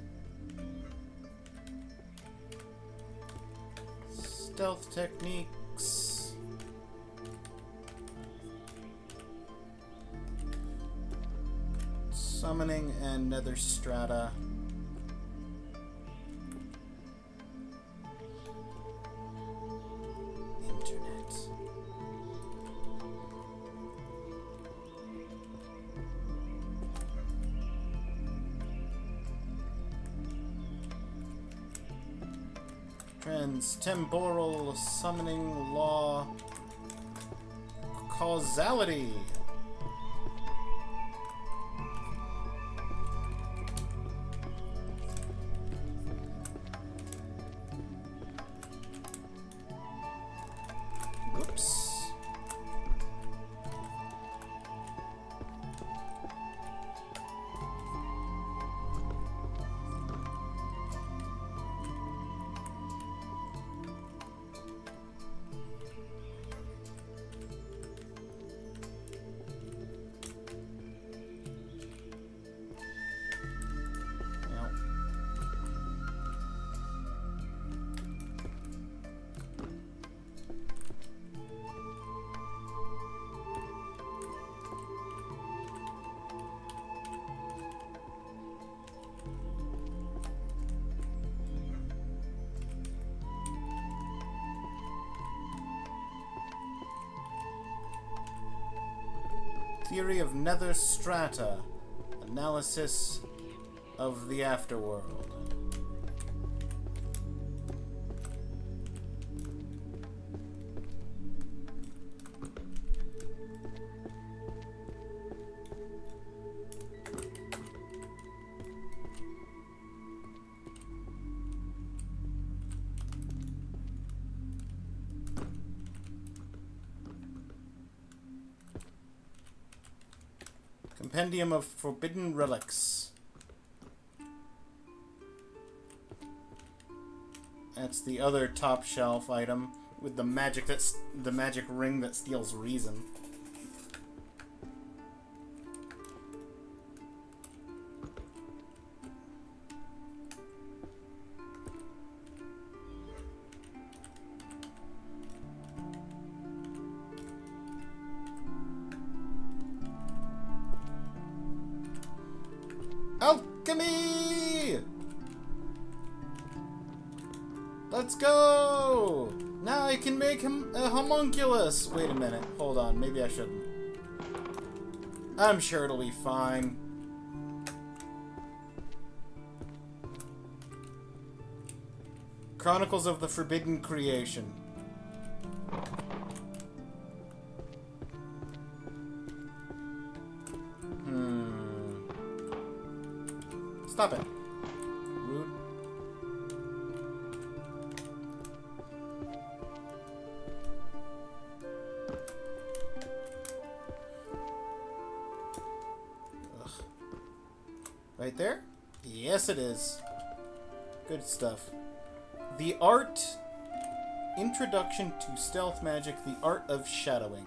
stealth techniques. Summoning and nether strata. Internet. Trans-temporal summoning law. Causality. Whoops. Theory of nether strata. Analysis of the afterworld. Compendium of Forbidden Relics. That's the other top shelf item with the magic ring that steals reason. Alchemy! Let's go! Now I can make him a homunculus! Wait a minute, hold on, maybe I shouldn't. I'm sure it'll be fine. Chronicles of the Forbidden Creation. Stop it. Rude. Ugh. Right there? Yes, it is. Good stuff. The Art... Introduction to Stealth Magic, the Art of Shadowing.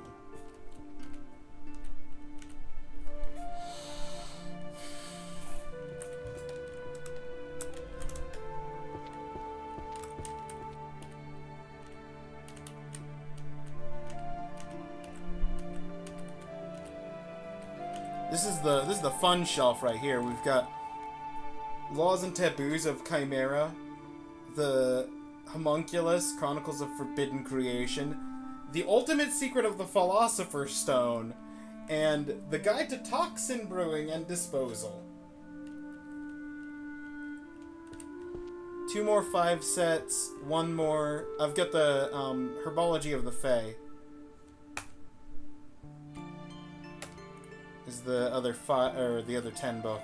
This is the fun shelf right here. We've got Laws and Taboos of Chimera, the Homunculus, Chronicles of Forbidden Creation, The Ultimate Secret of the Philosopher's Stone, and The Guide to Toxin Brewing and Disposal. 2 more 5 sets, 1 more. I've got the Herbology of the Fae. Is the other 5 or the other 10 book.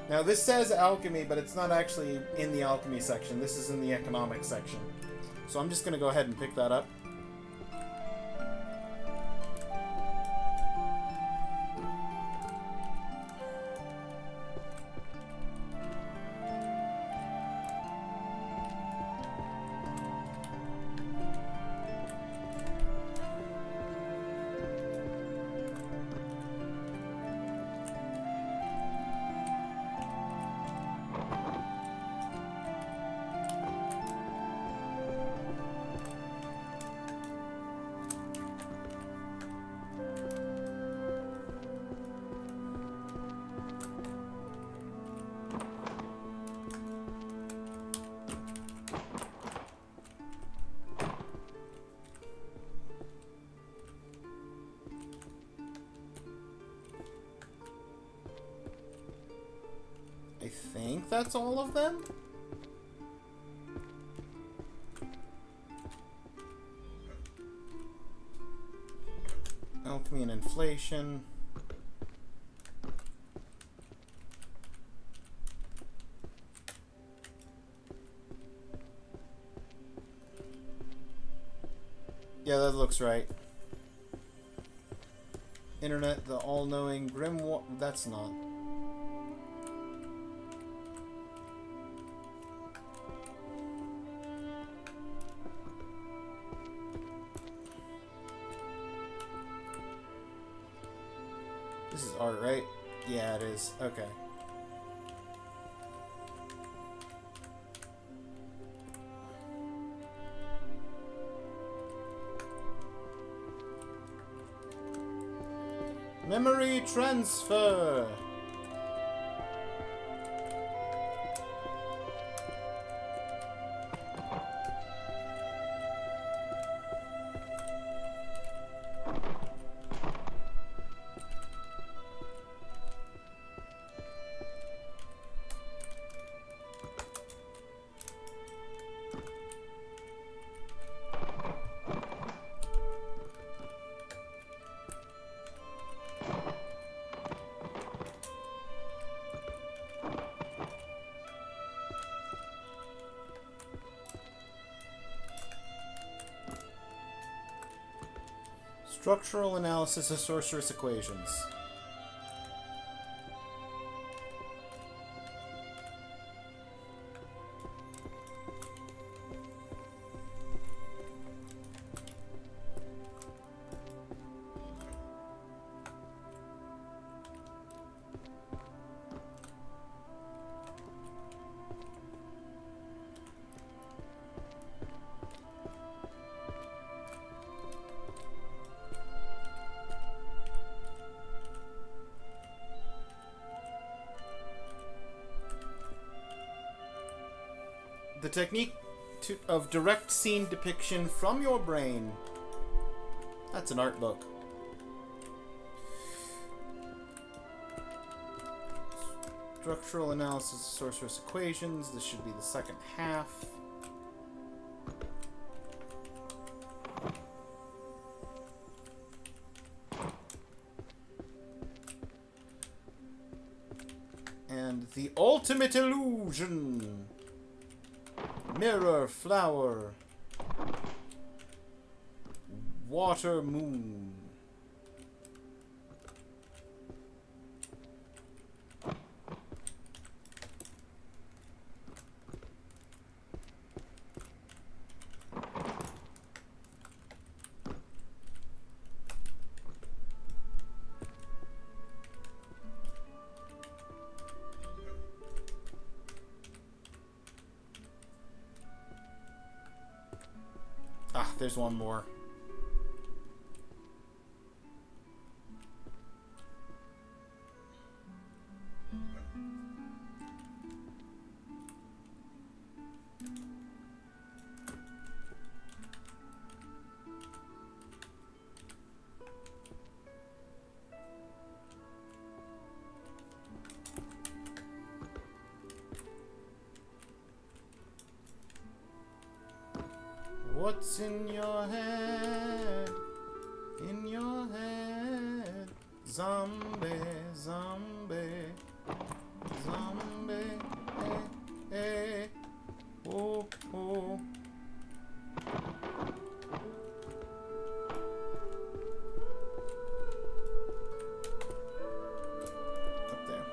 Now this says alchemy, but it's not actually in the alchemy section. This is in the economics section. So I'm just gonna go ahead and pick that up. think that's all of them. Alchemy and inflation. Yeah, that looks right. Internet, the all-knowing grimoire. That's not. This is art, right? Yeah, it is. Okay. Memory transfer. Structural analysis of sorcerous equations. The technique of direct scene depiction from your brain. That's an art book. Structural analysis of sorcerous equations. This should be the second half. And the ultimate illusion. Mirror, flower, water, moon. Ah, there's one more. What's in your head? In your head? Zombie, zombie, zombie, eh, oh, oh. Up there.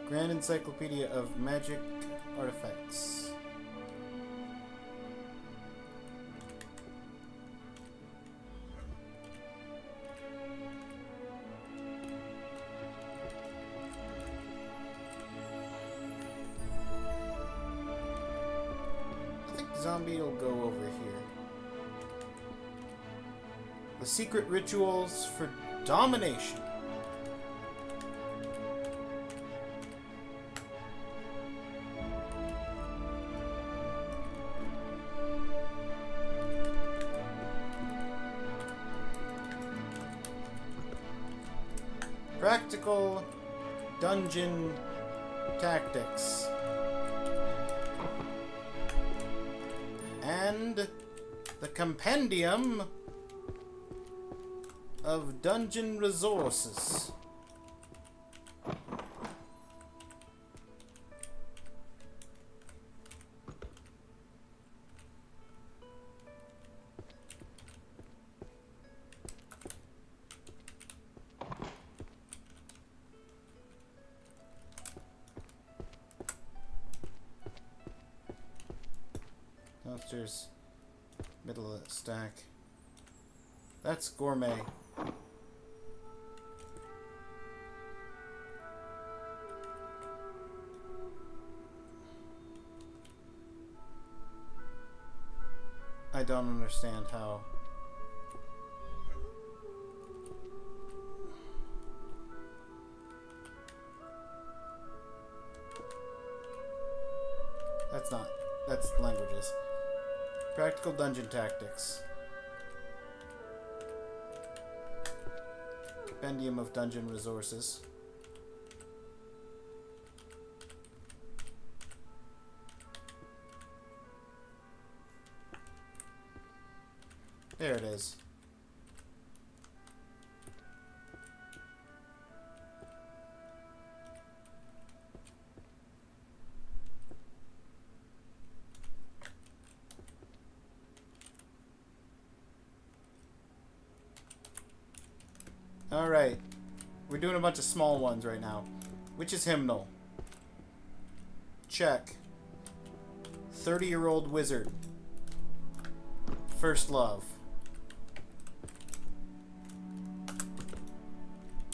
Grand Encyclopedia of Magic Artifacts. I think Zombie will go over here. The secret rituals for domination. Practical Dungeon Tactics. And the Compendium of Dungeon Resources. Downstairs, middle of the stack. That's gourmet. I don't understand how. That's languages. Practical Dungeon Tactics. Compendium of Dungeon Resources. There it is. Alright. We're doing a bunch of small ones right now. Witch's Hymnal. Check. 30-year-old wizard. First love.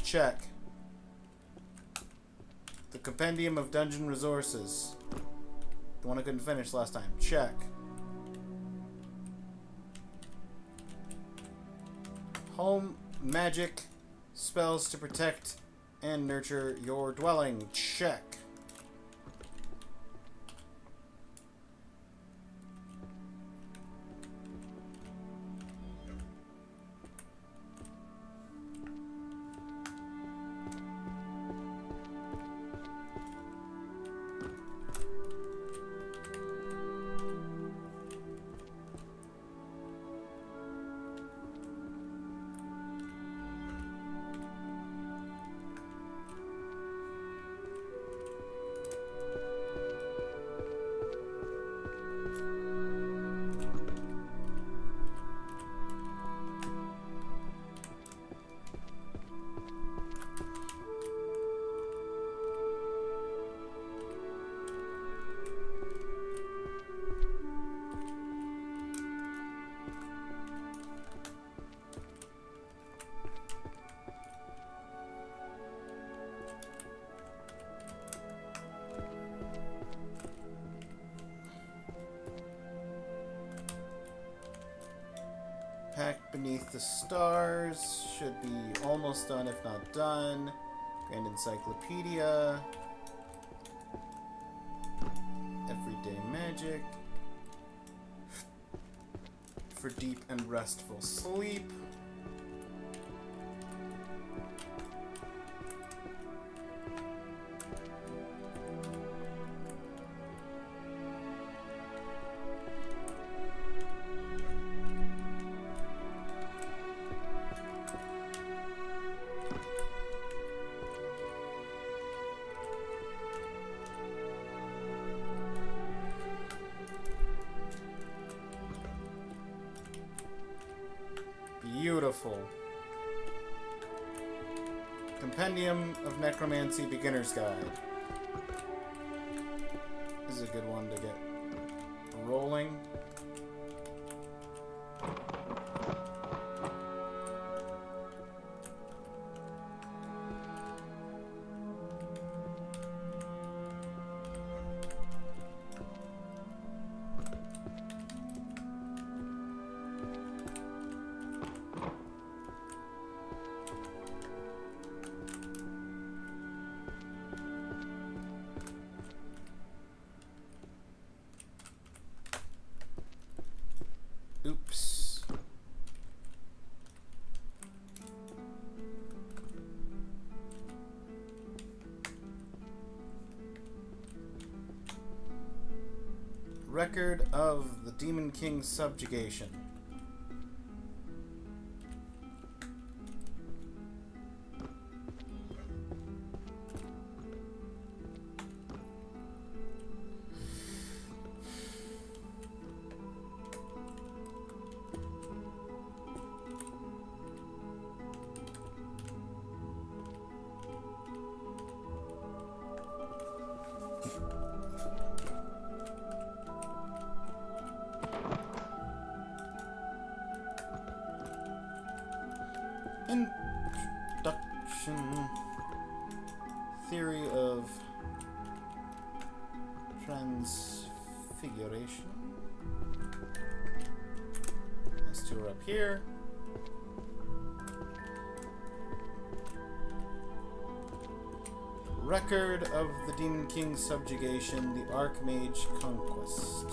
Check. The Compendium of Dungeon Resources. The one I couldn't finish last time. Check. Home magic spells to protect and nurture your dwelling. Check. Pact Beneath the Stars should be almost done, if not done. Grand Encyclopedia. Everyday Magic. For deep and restful sleep. Beautiful. Compendium of Necromancy Beginner's Guide. This is a good one to get rolling. Record of the Demon King's subjugation. Introduction. Theory of transfiguration. Those two are up here. Record of the Demon King's subjugation, the Archmage conquest.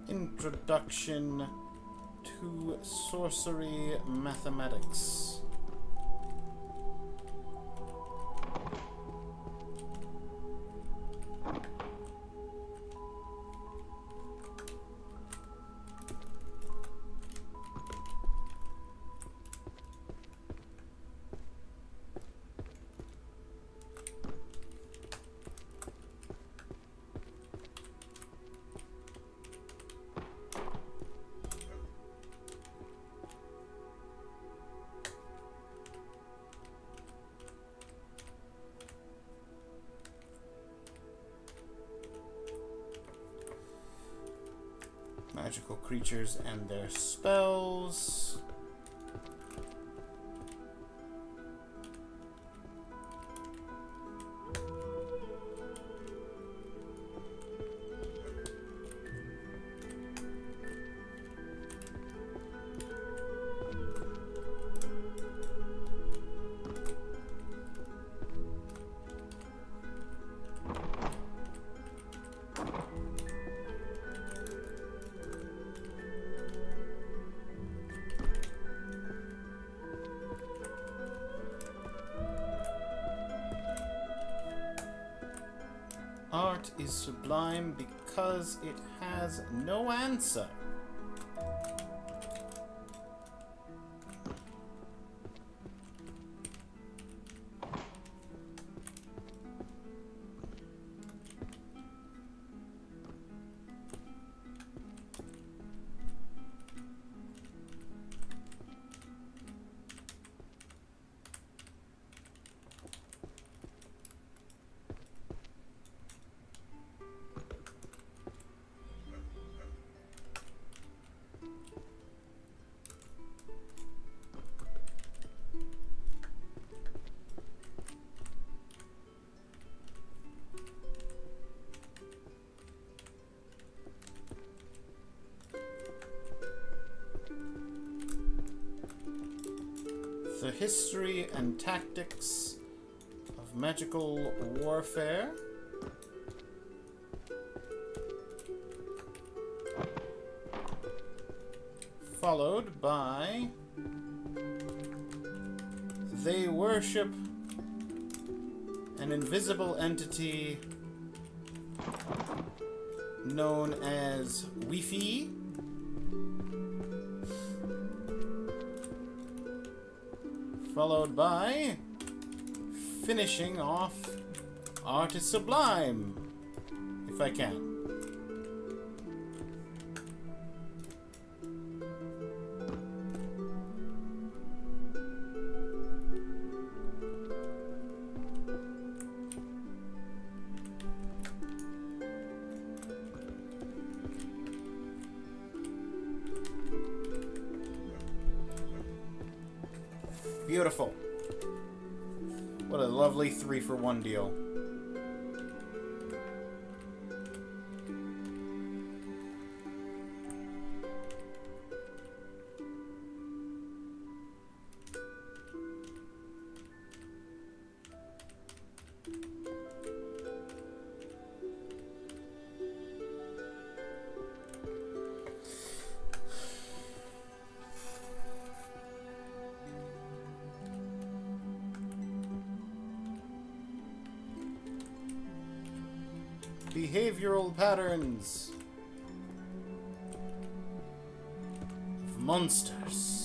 Introduction to Sorcery Mathematics. Magical creatures and their spells. Art is sublime because it has no answer. The history and tactics of magical warfare. Followed by they worship an invisible entity known as Wi-Fi. Followed by finishing off Art is Sublime, if I can. Beautiful. What a lovely 3-for-1 deal. Behavioral patterns of monsters.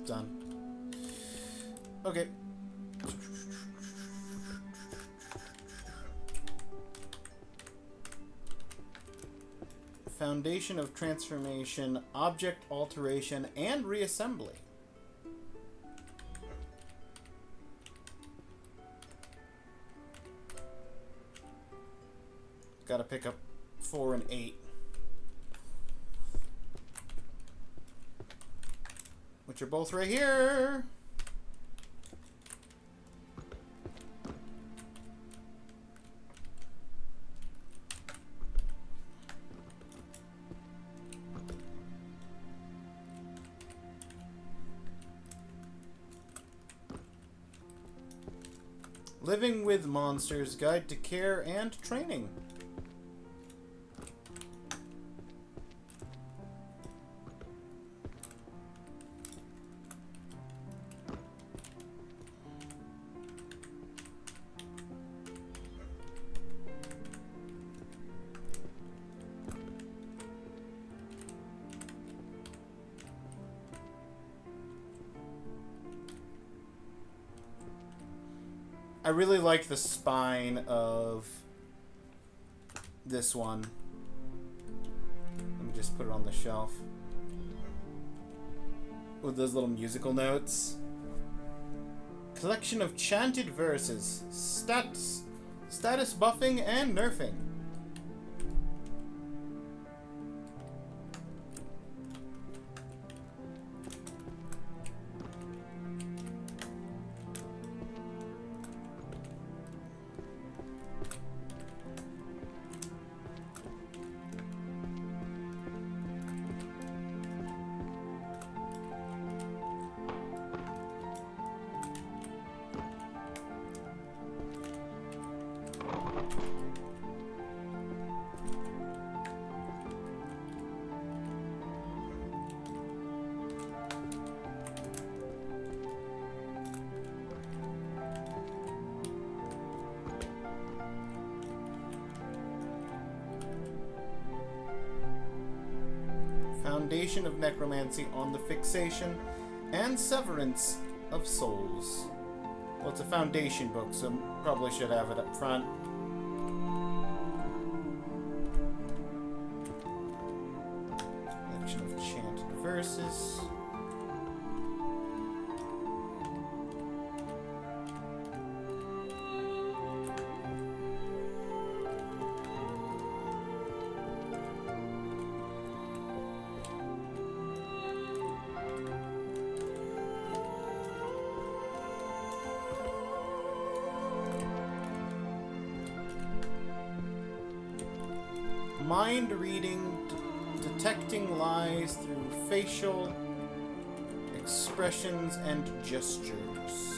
Done. Okay. Foundation of transformation, object alteration, and reassembly. Gotta pick up 4 and 8. Which are both right here. Living with Monsters, Guide to Care and Training. I really like the spine of this one. Let me just put it on the shelf. With those little musical notes. Collection of chanted verses. Status buffing and nerfing. Foundation of Necromancy on the Fixation and Severance of Souls. Well, it's a foundation book, so probably should have it up front. Collection of chanted verses. Mind reading, detecting lies through facial expressions and gestures.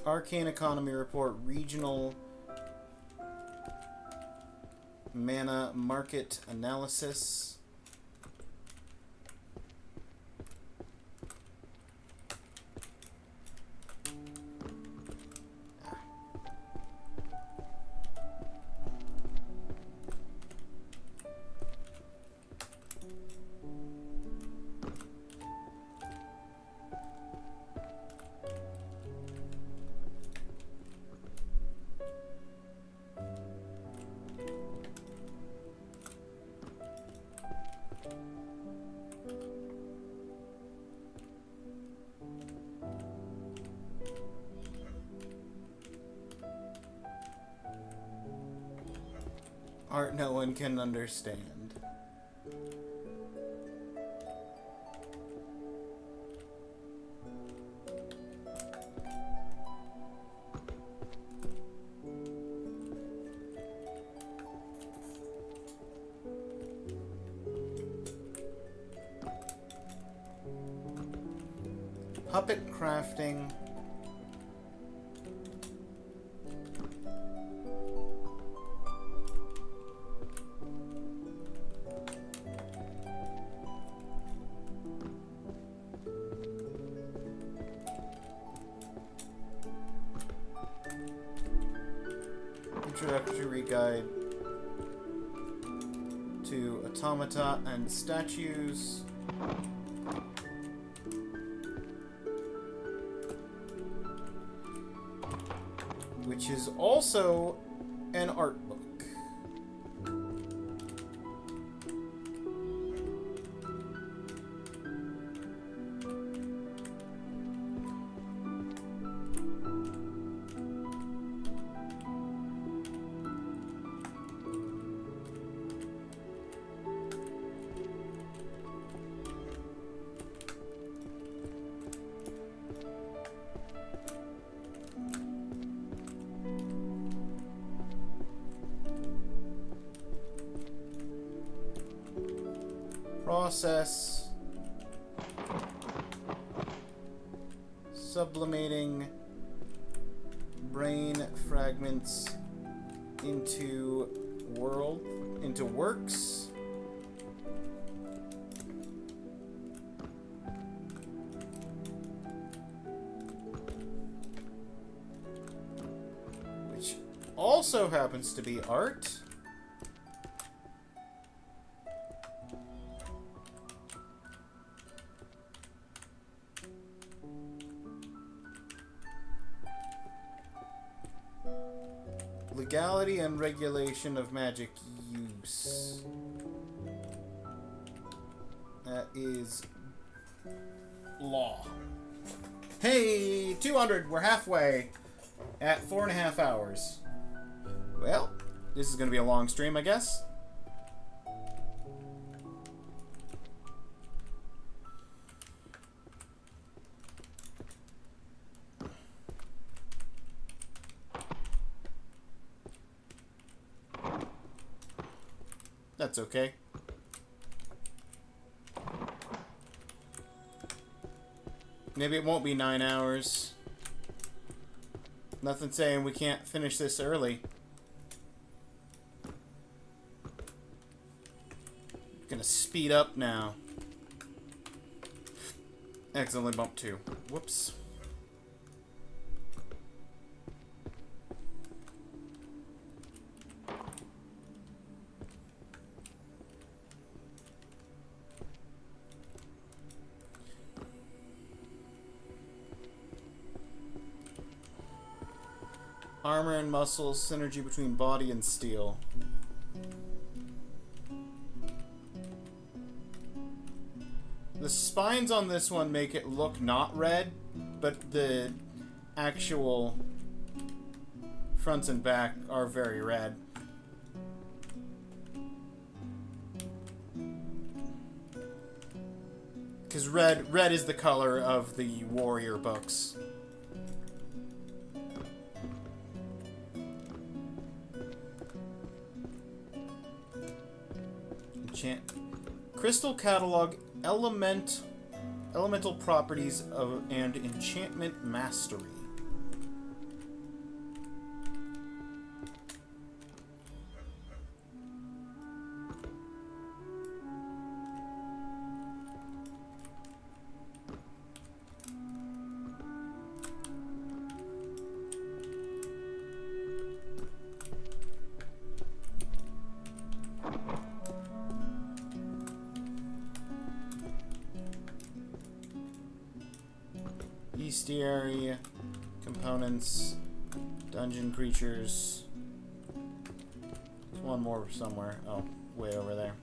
Arcane Economy Report, Regional Mana Market Analysis. Art no one can understand. Puppet crafting. Introductory guide to automata and statues. Which is also an art book. Process, sublimating brain fragments into works. Which also happens to be art. Legality and regulation of magic use. That is law. Hey, 200. We're halfway at 4.5 hours. Well, this is going to be a long stream, I guess. That's okay. Maybe it won't be 9 hours. Nothing saying we can't finish this early. Gonna speed up now. Accidentally bumped 2. Whoops. Armor and muscles, synergy between body and steel. The spines on this one make it look not red, but the actual fronts and back are very red. Because red is the color of the warrior books. Crystal Catalog, elemental properties of and enchantment mastery. Bestiary, components, dungeon creatures. There's one more somewhere. Oh, way over there.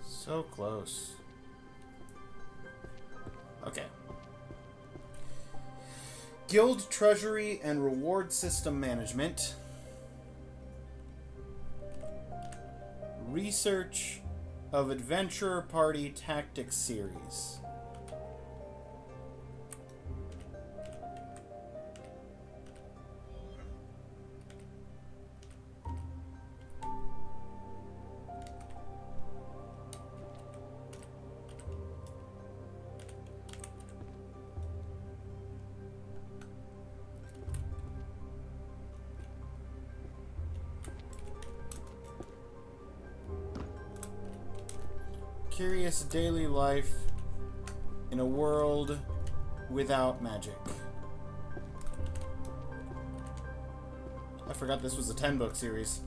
So close. Okay. Guild Treasury and Reward System Management. Research of Adventurer Party Tactics Series. Curious daily life in a world without magic. I forgot this was a 10-book series.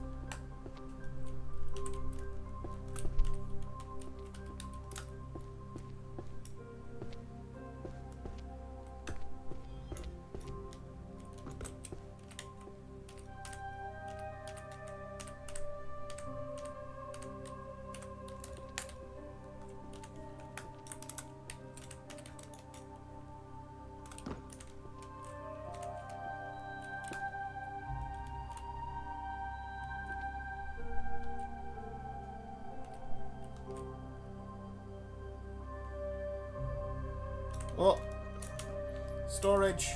Oh, storage.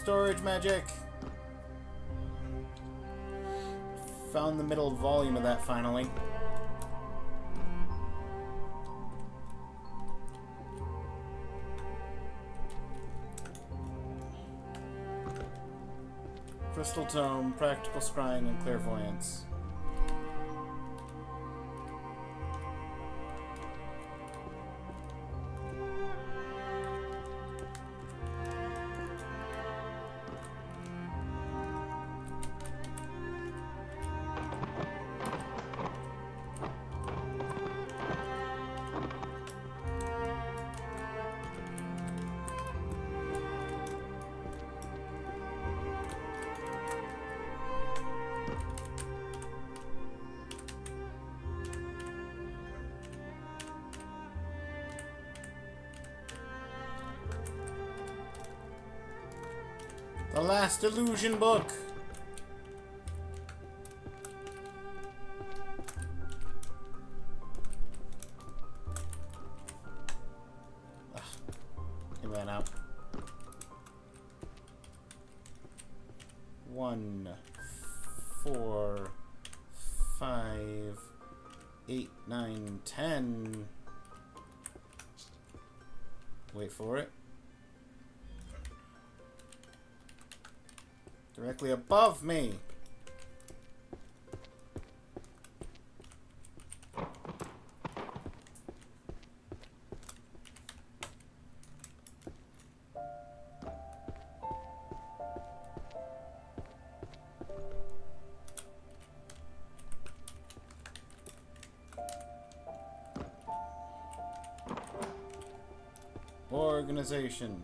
Storage magic. Found the middle volume of that finally. Crystal Tome, Practical Scrying, and Clairvoyance. The Last Illusion book. Ugh. It ran out. 5, 8, 9, 10. Wait for it. Directly above me. Organization.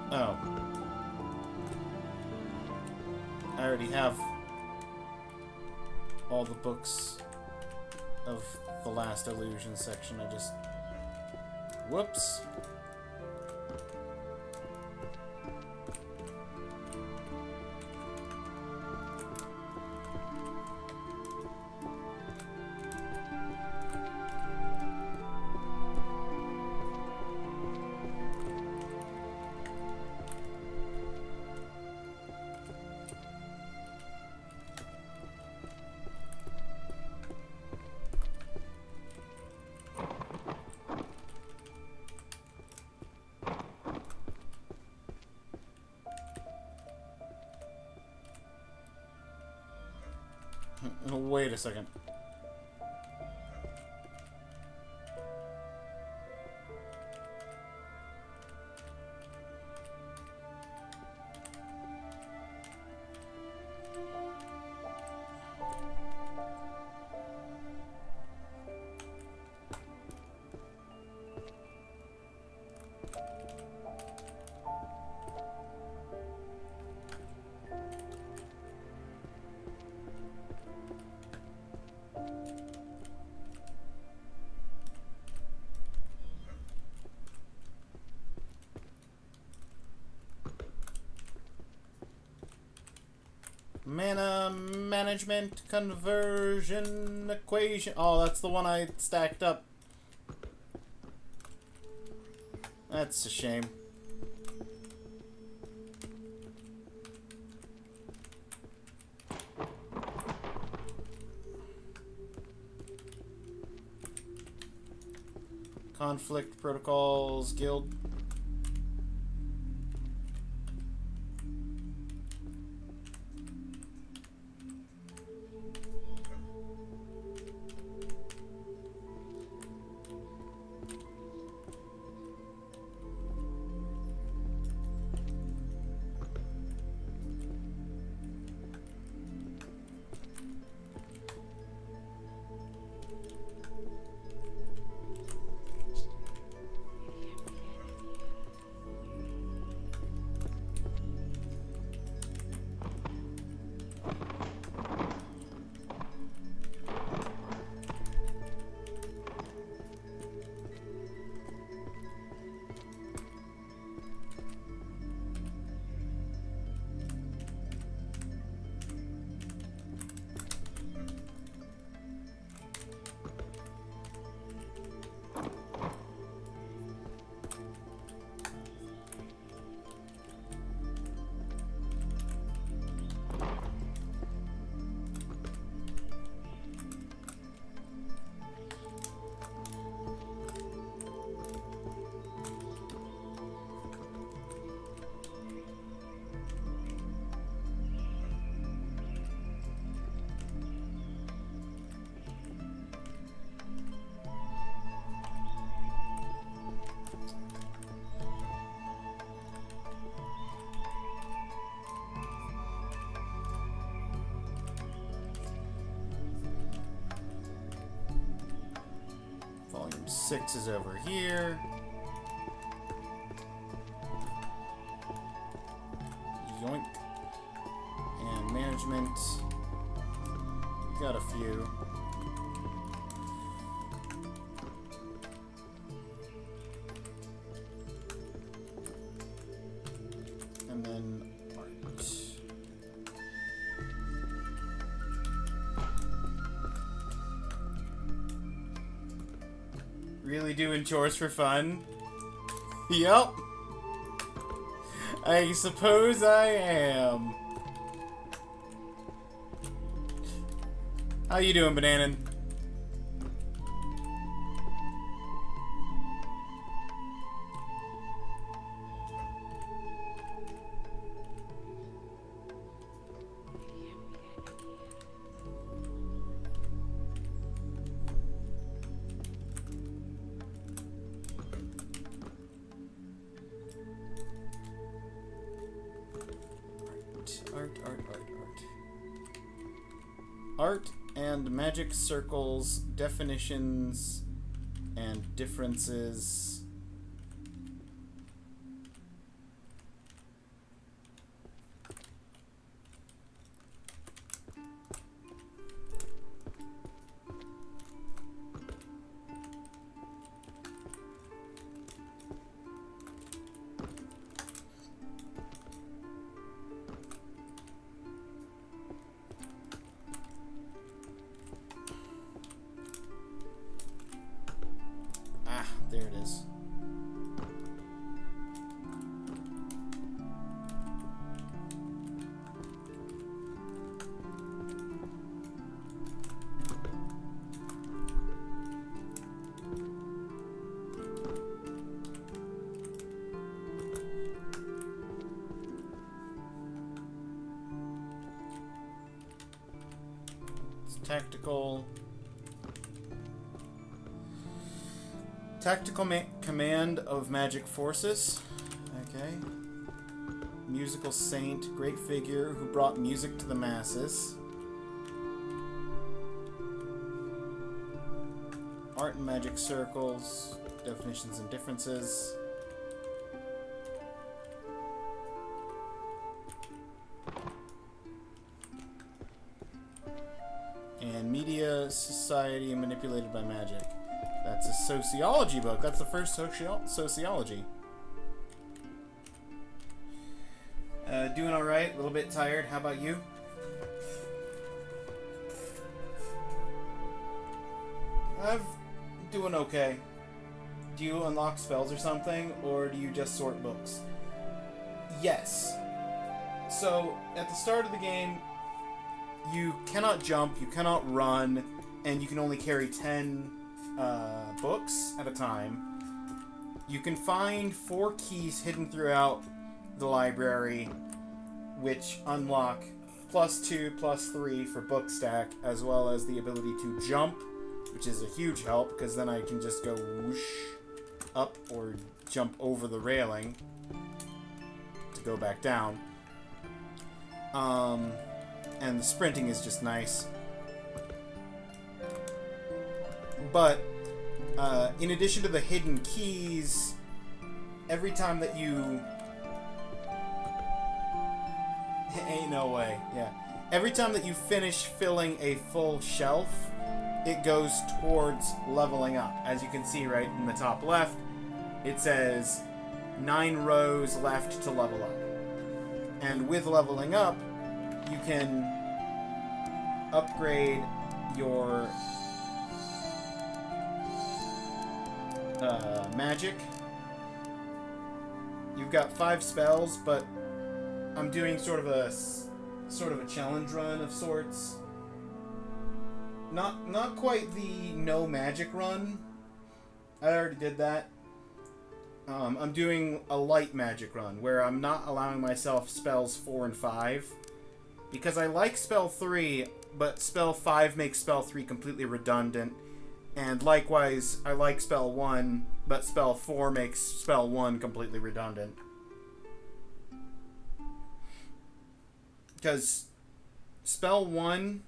Oh. I already have all the books of the last illusion section. I just... Whoops. Wait a second. Mana management conversion equation. Oh, that's the one I stacked up. That's a shame. Conflict protocols guild. 6 is over here. Yoink. And management. Got a few. And then art. Really doing chores for fun? Yep. I suppose I am. How you doing, Bananan? Art and magic circles, definitions and differences. There it is. It's tactical. Tactical command of magic forces. Okay. Musical saint, great figure who brought music to the masses. Art and magic circles, definitions and differences. And media society manipulated by magic. That's a sociology book. That's the first sociology. Doing alright. A little bit tired. How about you? I'm doing okay. Do you unlock spells or something? Or do you just sort books? Yes. So, at the start of the game, you cannot jump, you cannot run, and you can only carry 10... books at a time. You can find 4 keys hidden throughout the library, which unlock +2, +3 for book stack, as well as the ability to jump, which is a huge help, because then I can just go whoosh up or jump over the railing to go back down. And the sprinting is just nice. But, in addition to the hidden keys, every time that you... Ain't no way, yeah. Every time that you finish filling a full shelf, it goes towards leveling up. As you can see right in the top left, it says 9 rows left to level up. And with leveling up, you can upgrade your magic. You've got 5 spells, but I'm doing sort of a challenge run of sorts. Not quite the no magic run. I already did that. I'm doing a light magic run where I'm not allowing myself spells 4 and 5 because I like spell 3, but spell 5 makes spell 3 completely redundant. And likewise, I like spell 1, but spell 4 makes spell 1 completely redundant. Because spell 1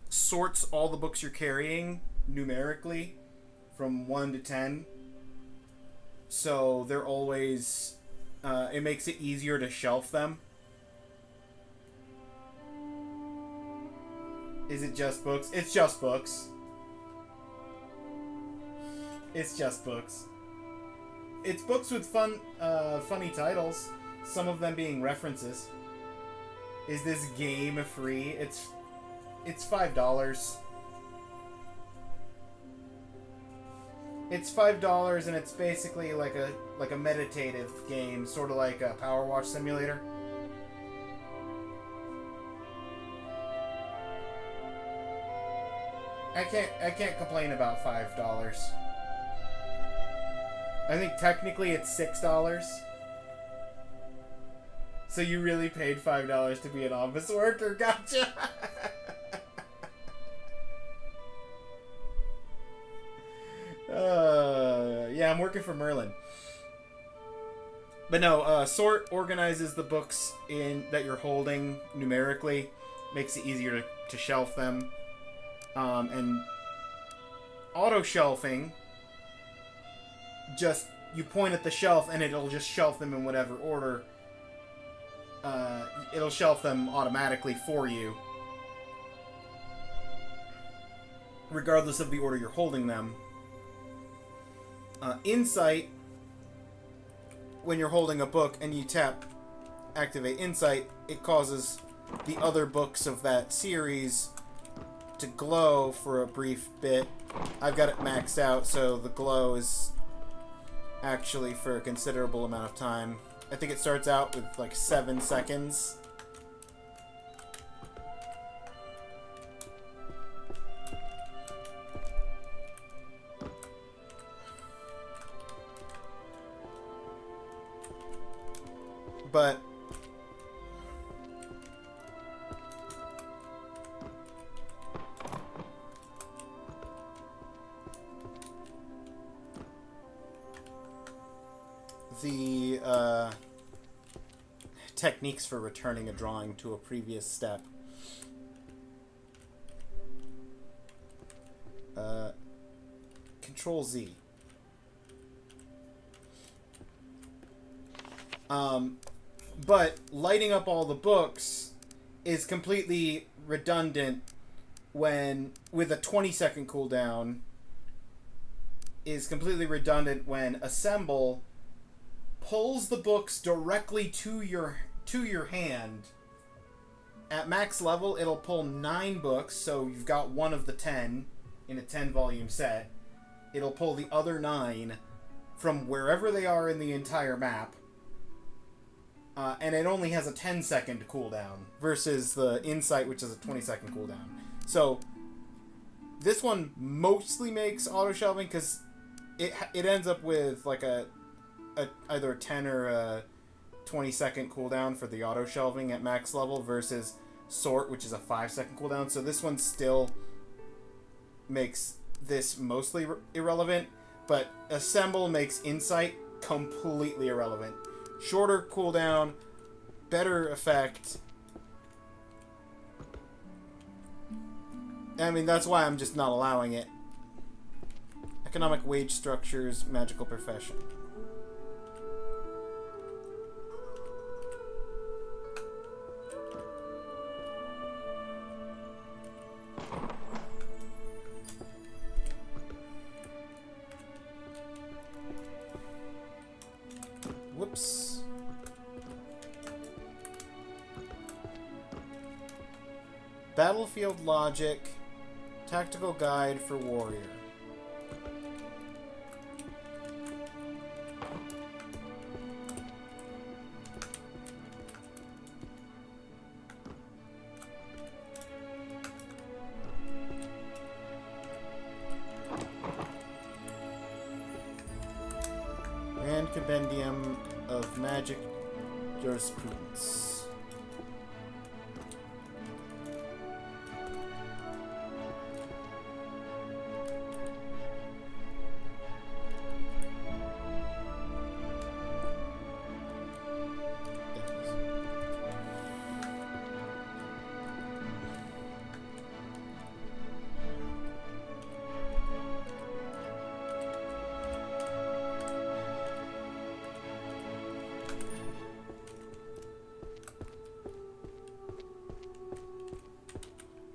sorts all the books you're carrying numerically from 1 to 10. So they're always... it makes it easier to shelf them. Is it just books? It's just books. It's just books. It's books with funny titles. Some of them being references. Is this game free? It's $5. It's $5 and it's basically like a meditative game, sort of like a Power Wash Simulator. I can't complain about $5. I think technically it's $6. So you really paid $5 to be an office worker? Gotcha! Yeah, I'm working for Merlin. But no, Sort organizes the books that you're holding numerically. Makes it easier to shelf them. And auto-shelving, just you point at the shelf and it'll just shelf them in whatever order. It'll shelf them automatically for you, regardless of the order you're holding them. Insight, when you're holding a book and you tap Activate Insight, it causes the other books of that series to glow for a brief bit. I've got it maxed out, so the glow is actually for a considerable amount of time. I think it starts out with like 7 seconds. But the techniques for returning a drawing to a previous step. Control Z. But lighting up all the books is completely redundant when, with a 20-second cooldown, is completely redundant when Assemble pulls the books directly to your hand. At max level, it'll pull 9 books, so you've got one of the 10 in a 10-volume set. It'll pull the other 9 from wherever they are in the entire map. And it only has a 10-second cooldown versus the Insight, which is a 20-second cooldown. So this one mostly makes auto-shelving because it ends up with like either a 10 or a 20-second cooldown for the auto-shelving at max level versus Sort, which is a 5-second cooldown. So this one still makes this mostly irrelevant, but Assemble makes Insight completely irrelevant. Shorter cooldown, better effect. I mean, that's why I'm just not allowing it. Economic wage structures, magical profession. Whoops. Battlefield logic, tactical guide for warrior. And compendium of magic jurisprudence.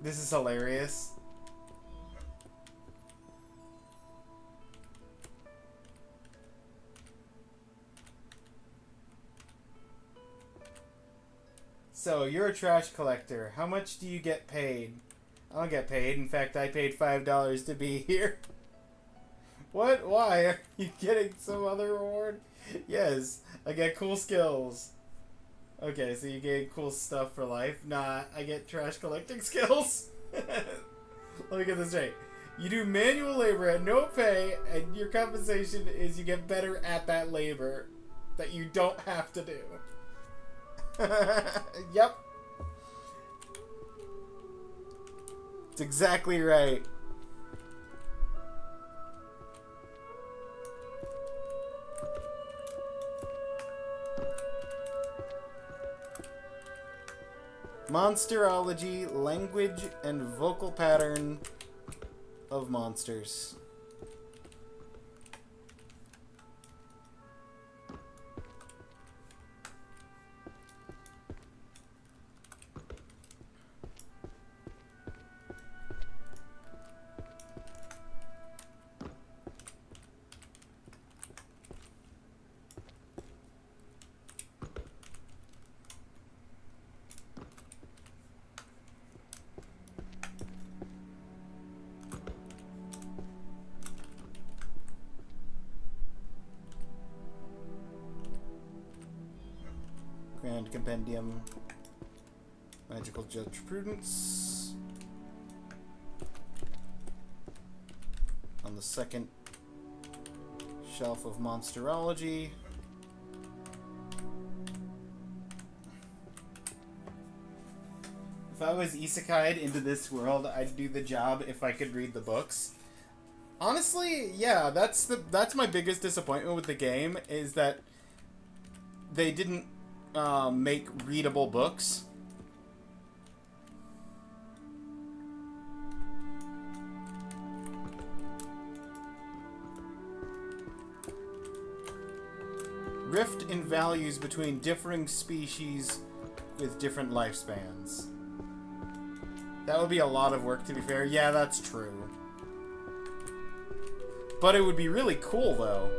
This is hilarious. So, you're a trash collector. How much do you get paid? I don't get paid. In fact, I paid $5 to be here. What? Why? Are you getting some other reward? Yes, I get cool skills. Okay, so you get cool stuff for life. Nah, I get trash collecting skills. Let me get this straight. You do manual labor at no pay, and your compensation is you get better at that labor that you don't have to do. Yep. It's exactly right. Monsterology, language and vocal pattern of monsters. Grand Compendium, Magical Jurisprudence. On the second shelf of Monsterology. If I was isekai'd into this world, I'd do the job if I could read the books. Honestly, yeah, that's my biggest disappointment with the game, is that they didn't make readable books. Rift in values between differing species with different lifespans. That would be a lot of work, to be fair. Yeah, that's true. But it would be really cool, though.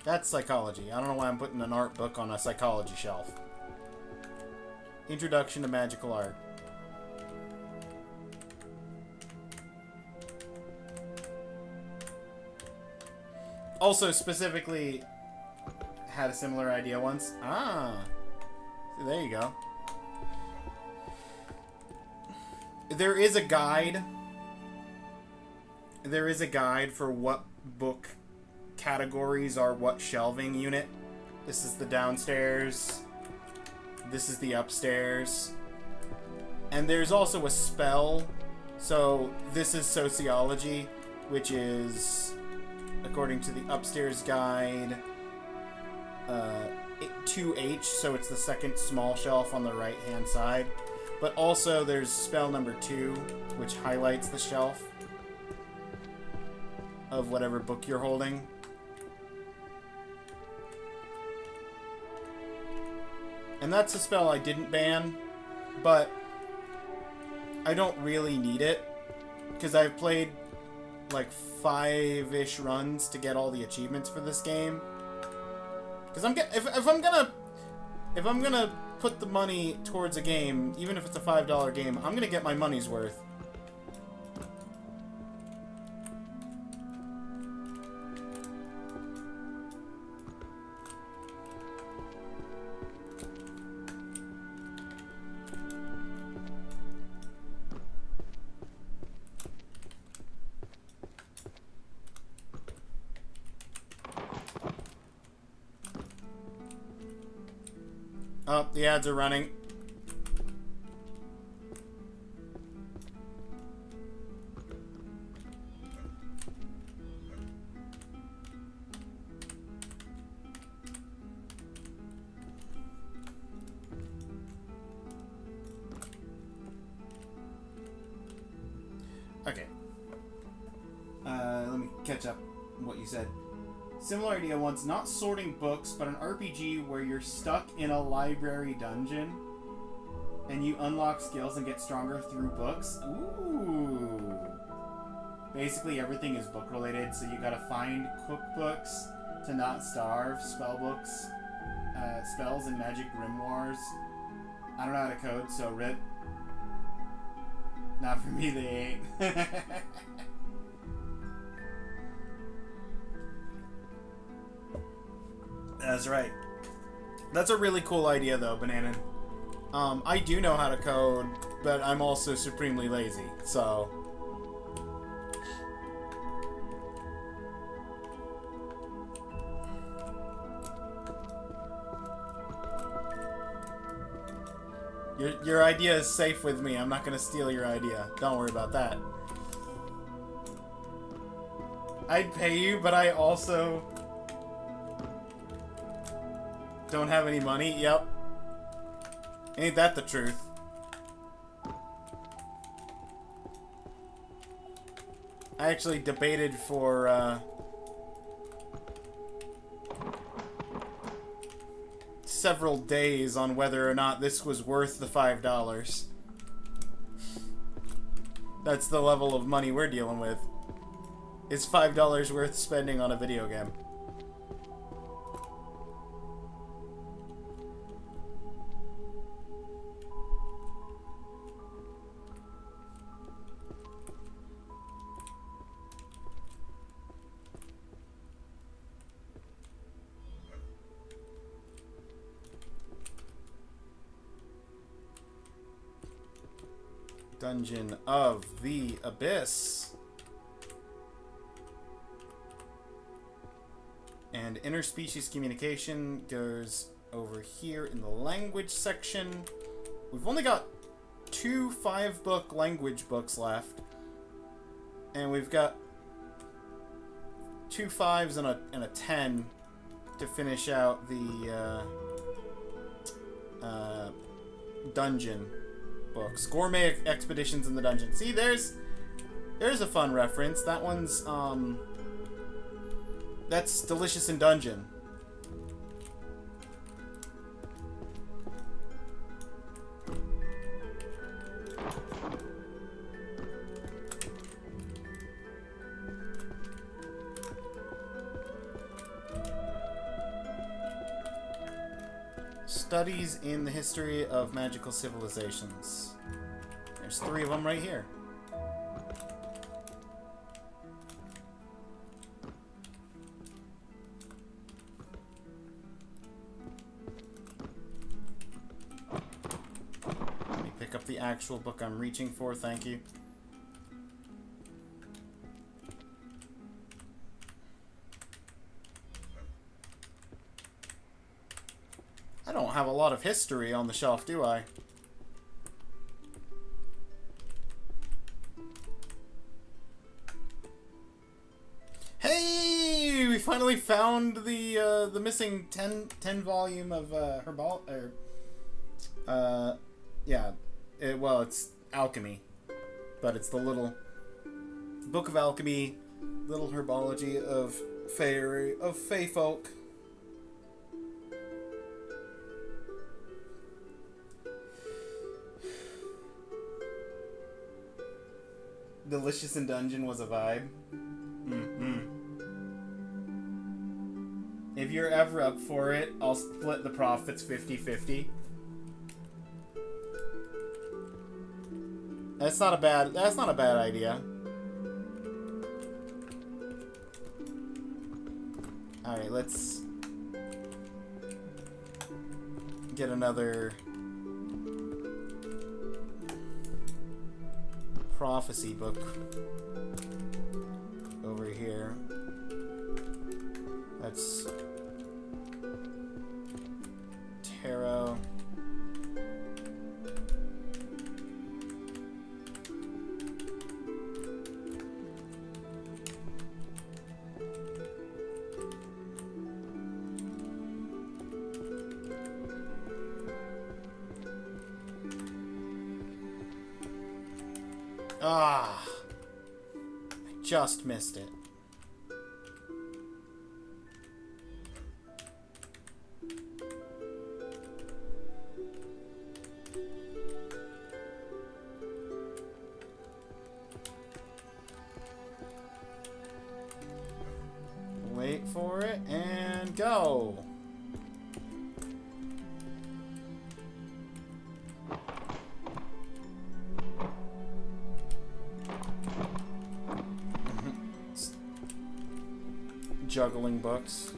That's psychology. I don't know why I'm putting an art book on a psychology shelf. Introduction to Magical Art. Also, specifically, had a similar idea once. Ah, there you go. There is a guide. There is a guide for what book categories are what shelving unit. This is the downstairs. This is the upstairs. And there's also a spell. So this is sociology, which is, according to the upstairs guide, 2H, so it's the second small shelf on the right hand side. But also there's spell number 2, which highlights the shelf of whatever book you're holding. And that's a spell I didn't ban, but I don't really need it, because I've played like 5-ish runs to get all the achievements for this game. Because if I'm gonna put the money towards a game, even if it's a $5 game, I'm gonna get my money's worth. Oh, the ads are running. Okay. Let me catch up what you said. Similar idea once, not sorting books, but an RPG where you're stuck in a library dungeon and you unlock skills and get stronger through books. Ooh. Basically everything is book related, so you gotta find cookbooks to not starve, spell books, spells and magic grimoires. I don't know how to code, so rip. Not for me, they ain't. That's right. That's a really cool idea, though, Bananan. I do know how to code, but I'm also supremely lazy, so... Your idea is safe with me. I'm not gonna steal your idea. Don't worry about that. I'd pay you, but I also... don't have any money? Yep. Ain't that the truth? I actually debated for, several days on whether or not this was worth the $5. That's the level of money we're dealing with. Is $5 worth spending on a video game? Dungeon of the Abyss. And interspecies communication goes over here in the language section. We've only got 2 5-book language books left. And we've got 2 5s and a 10 to finish out the dungeon books. Gourmet Expeditions in the Dungeon. See, there's a fun reference. That one's that's Delicious in Dungeon. Studies in the history of magical civilizations. There's 3 of them right here. Let me pick up the actual book I'm reaching for, thank you. I don't have a lot of history on the shelf, do I? Hey! We finally found the missing 10 volume of Herbal... yeah. Well, it's alchemy. But it's the little Book of Alchemy, little herbology of Fey folk. Delicious in Dungeon was a vibe. If you're ever up for it, I'll split the profits 50-50. That's not a bad idea. Alright, let's get another prophecy book over here. That's tarot. Ah. just missed it. Wait for it, and go! Juggling books.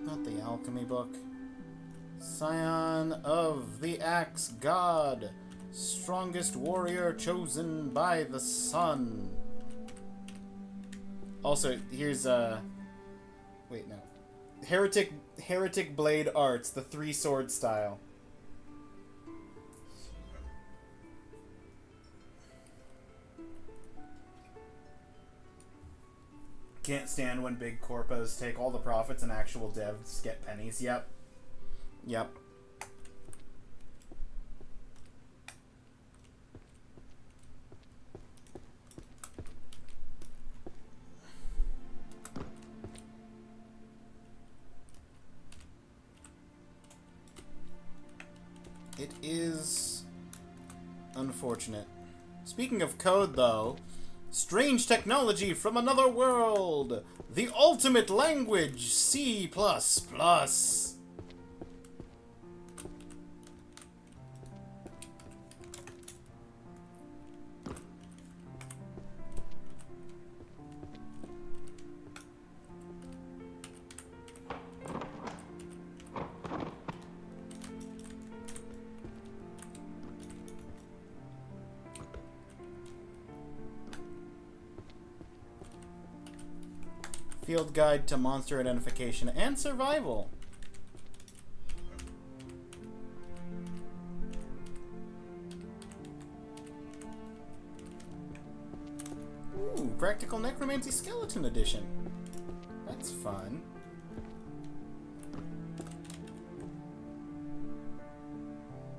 Not the alchemy book. Scion of the Axe God, strongest warrior chosen by the sun. Also, here's wait, no. Heretic Blade Arts, the 3-sword style. Can't stand when big corpos take all the profits and actual devs get pennies. Yep. Yep. It is unfortunate. Speaking of code, though, strange technology from another world! The ultimate language, C++! Field Guide to Monster Identification and Survival. Ooh, Practical Necromancy Skeleton Edition. That's fun.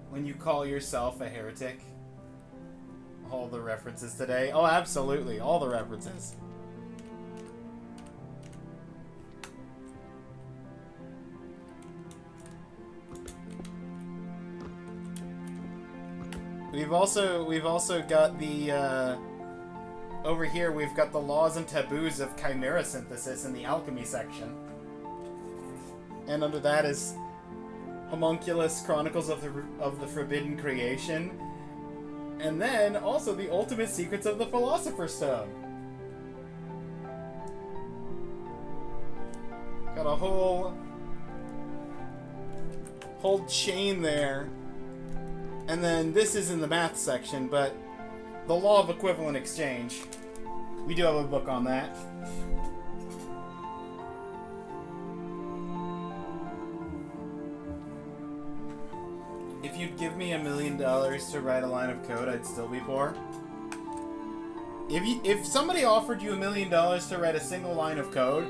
When you call yourself a heretic. All the references today. Oh, absolutely. All the references. We've also got the over here we've got the laws and taboos of chimera synthesis in the alchemy section. And under that is Homunculus Chronicles of the Forbidden Creation. And then also the ultimate secrets of the Philosopher's Stone. Got a whole chain there. And then this is in the math section, but the law of equivalent exchange. We do have a book on that. If you'd give me $1 million to write a line of code, I'd still be poor. If somebody offered you $1 million to write a single line of code,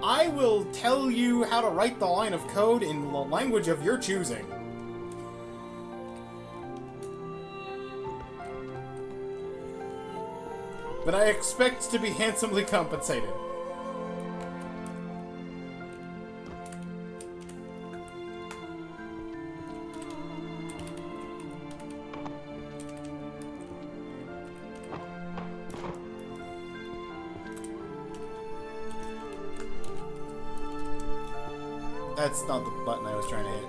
I will tell you how to write the line of code in the language of your choosing. But I expect to be handsomely compensated. That's not the button I was trying to hit.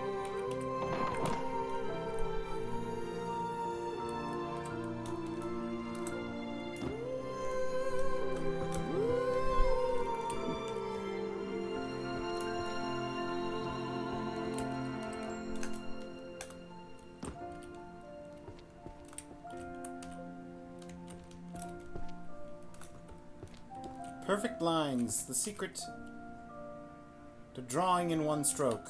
Perfect lines, the secret to drawing in one stroke.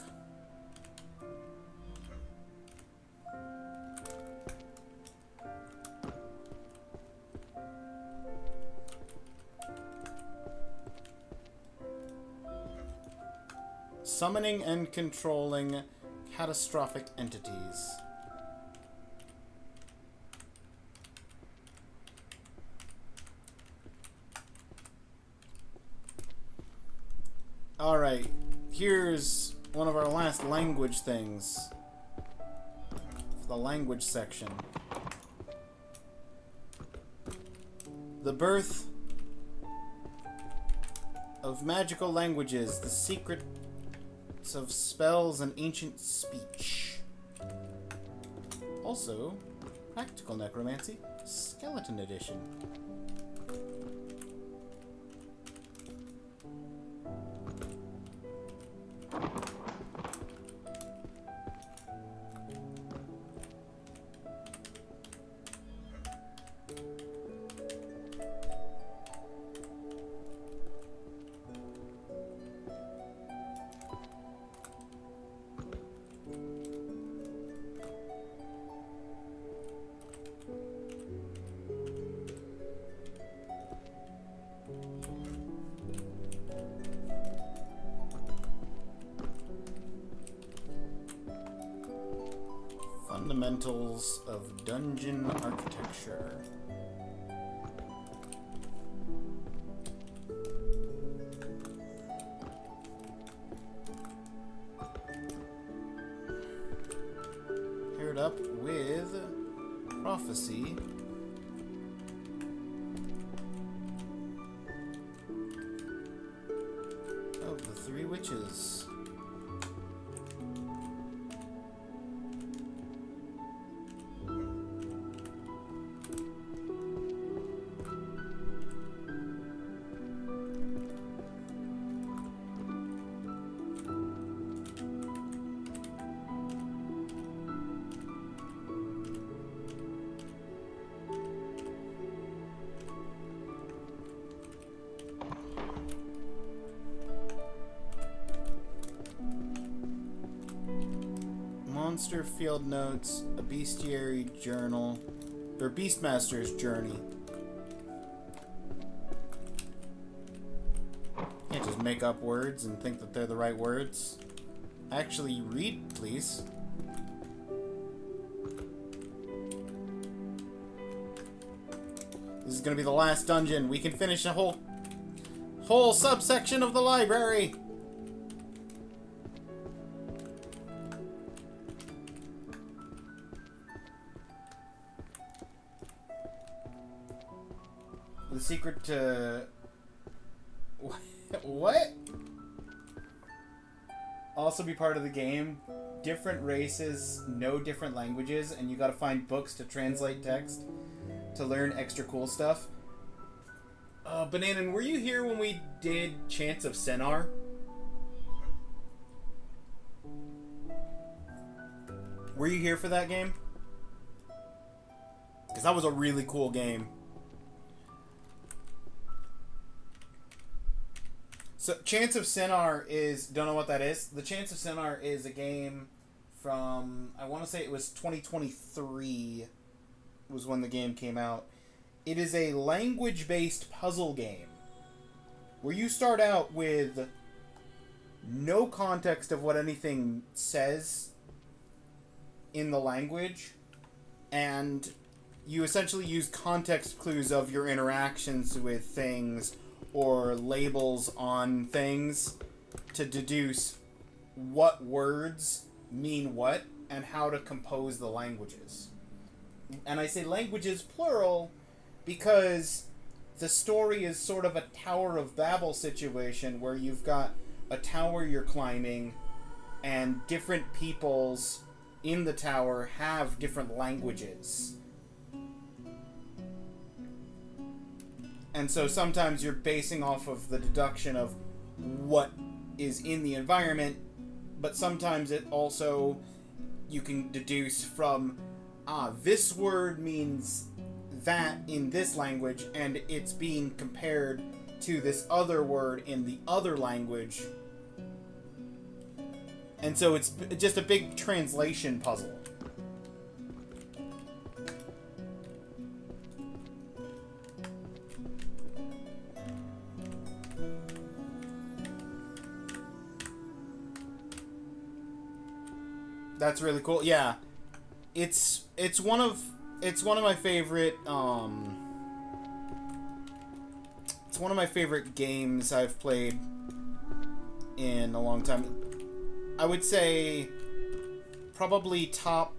Summoning and controlling catastrophic entities. Alright, here's one of our last language things. The language section. The birth of magical languages, the secrets of spells and ancient speech. Also, Practical Necromancy, Skeleton Edition. Fundamentals of Dungeon Architecture. Paired up with Prophecy. Of the Three Witches. Monster Field Notes, a Bestiary Journal, or Beastmaster's Journey. Can't just make up words and think that they're the right words. Actually read, please. This is gonna be the last dungeon. We can finish a whole subsection of the library. The secret to... What? Also be part of the game. Different races know different languages, and you gotta find books to translate text to learn extra cool stuff. Bananan, were you here when we did Chants of Sennaar? Were you here for that game? Because that was a really cool game. So, Chants of Sennaar is... Don't know what that is. The Chants of Sennaar is a game from... I want to say it was 2023 was when the game came out. It is a language-based puzzle game where you start out with no context of what anything says in the language, and you essentially use context clues of your interactions with things or labels on things to deduce what words mean what and how to compose the languages. And I say languages plural because the story is sort of a Tower of Babel situation where you've got a tower you're climbing and different peoples in the tower have different languages. And so sometimes you're basing off of the deduction of what is in the environment, but sometimes it also, you can deduce from, this word means that in this language, and it's being compared to this other word in the other language. And so it's just a big translation puzzle. That's really cool. Yeah, it's one of my favorite it's one of my favorite games I've played in a long time. I would say probably top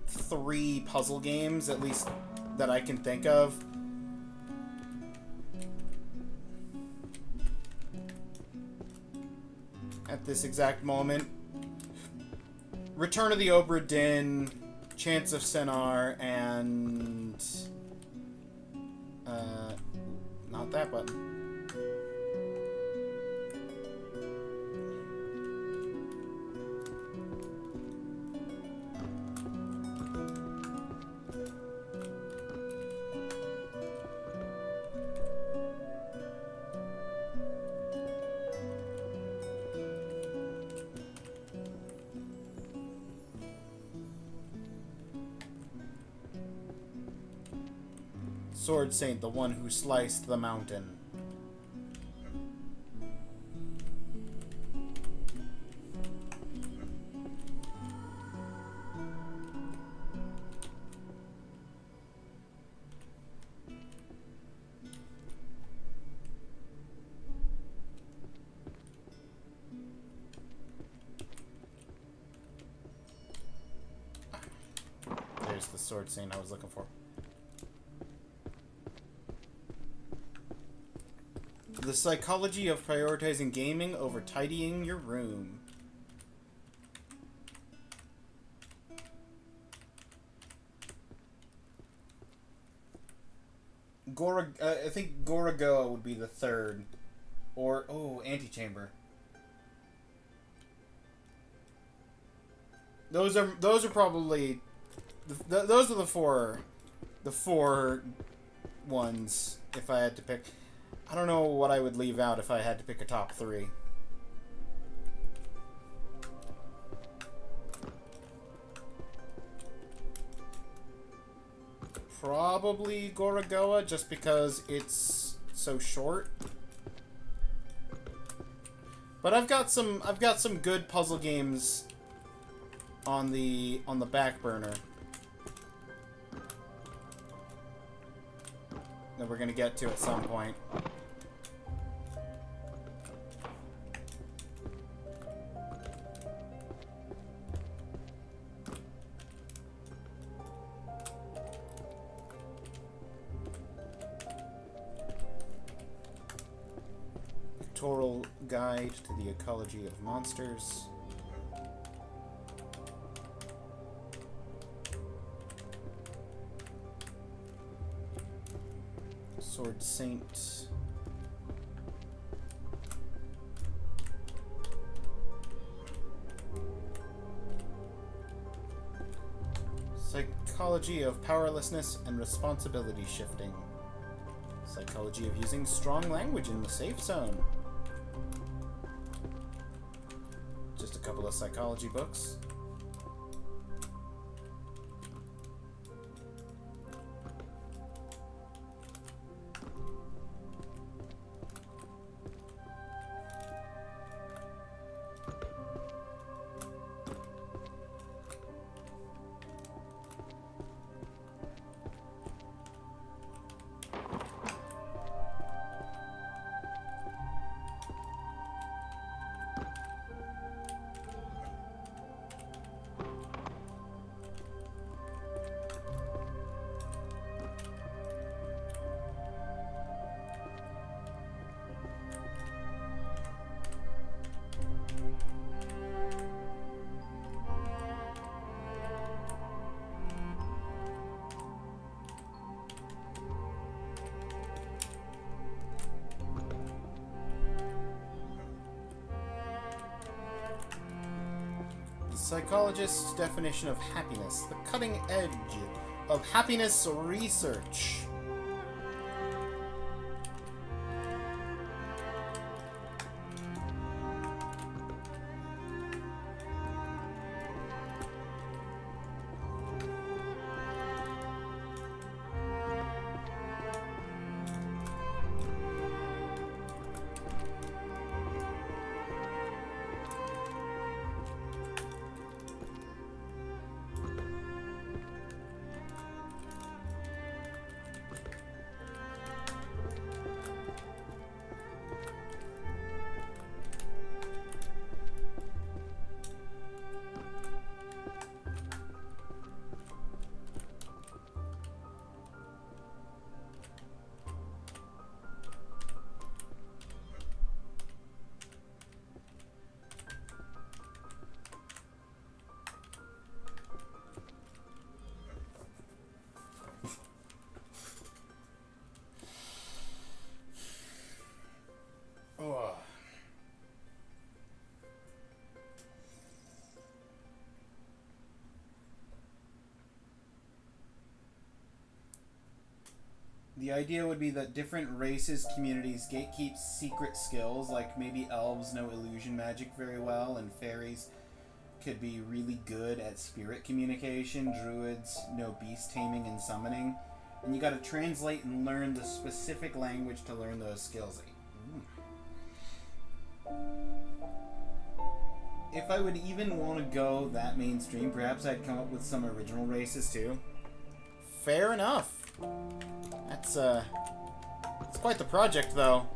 3 puzzle games, at least that I can think of. At this exact moment. Return of the Obra Dinn, Chants of Sennaar, and... not that button. Sword Saint, the one who sliced the mountain. There's the Sword Saint I was looking for. The psychology of prioritizing gaming over tidying your room. I think Gorogoa would be the third. Or, oh, Antechamber. Those are probably... those are the four ones, if I had to pick. I don't know what I would leave out if I had to pick a top 3. Probably Gorogoa, just because it's so short. But I've got some good puzzle games on the back burner that we're gonna get to at some point. Pictorial Guide to the Ecology of Monsters. Sword Saint. Psychology of Powerlessness and Responsibility Shifting. Psychology of Using Strong Language in the Safe Zone. Just a couple of psychology books. Psychologist's definition of happiness, the cutting edge of happiness research. The idea would be that different races, communities gatekeep secret skills, like maybe elves know illusion magic very well, and fairies could be really good at spirit communication, druids know beast taming and summoning, and you gotta translate and learn the specific language to learn those skills. If I would even want to go that mainstream, perhaps I'd come up with some original races too. Fair enough. That's it's quite the project, though.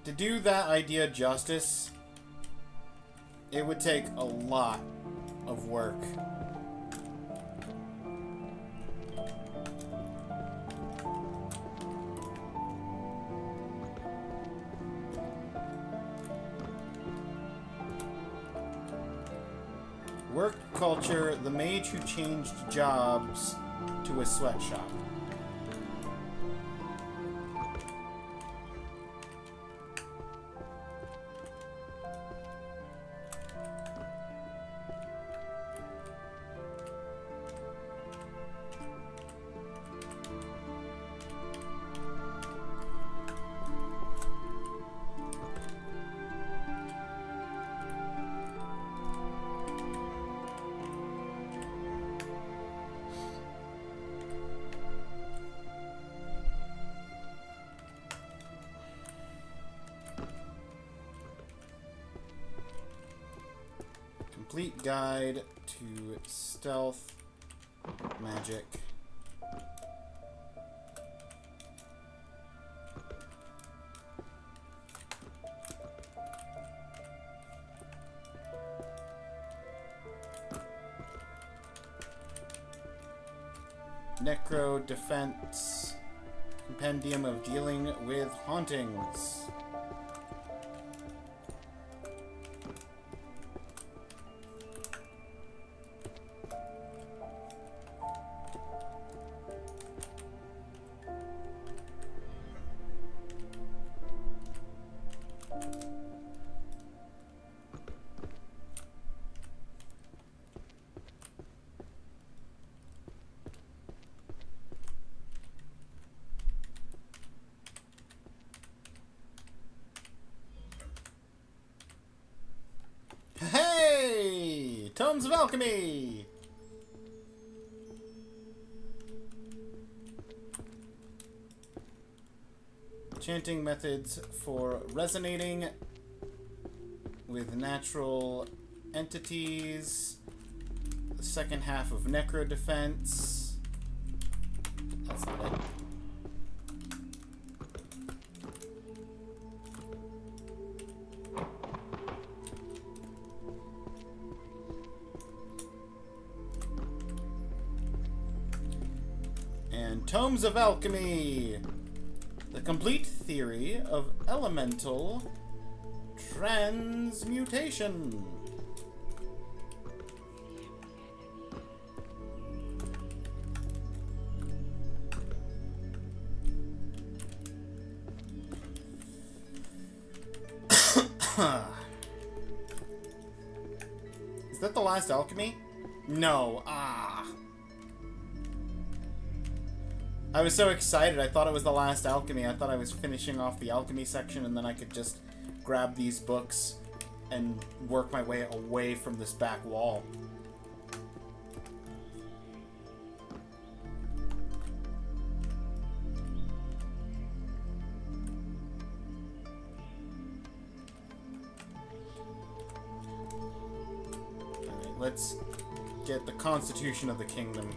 To do that idea justice, it would take a lot of work. Work culture, the mage who changed jobs to a sweatshop. Complete guide to stealth magic. Necro defense. Compendium of dealing with hauntings. Hey! Tomes of Alchemy! Chanting methods for resonating with natural entities. The second half of Necro Defense. That's not it. And Tomes of Alchemy. The complete theory of elemental transmutation. Is that the last alchemy? No. I was so excited. I thought it was the last alchemy. I thought I was finishing off the alchemy section and then I could just grab these books and work my way away from this back wall. Alright, let's get the Constitution of the Kingdom.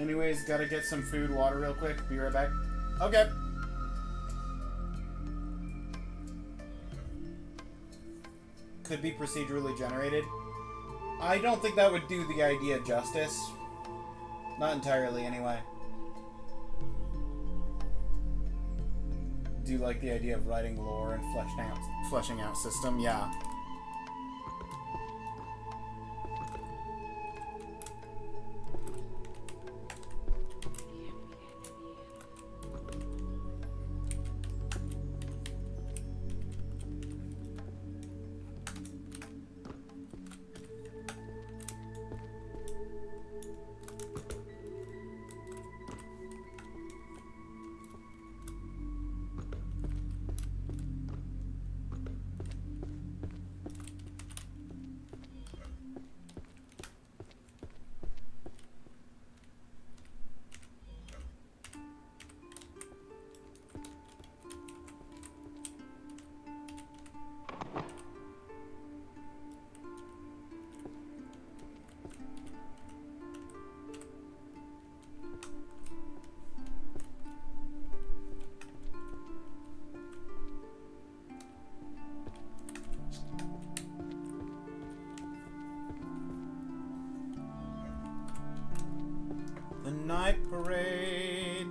Anyways, gotta get some food, water real quick. Be right back. Okay. Could be procedurally generated. I don't think that would do the idea justice. Not entirely, anyway. Do you like the idea of writing lore and fleshing out system? Yeah. The night parade.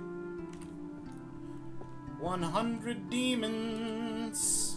100 demons.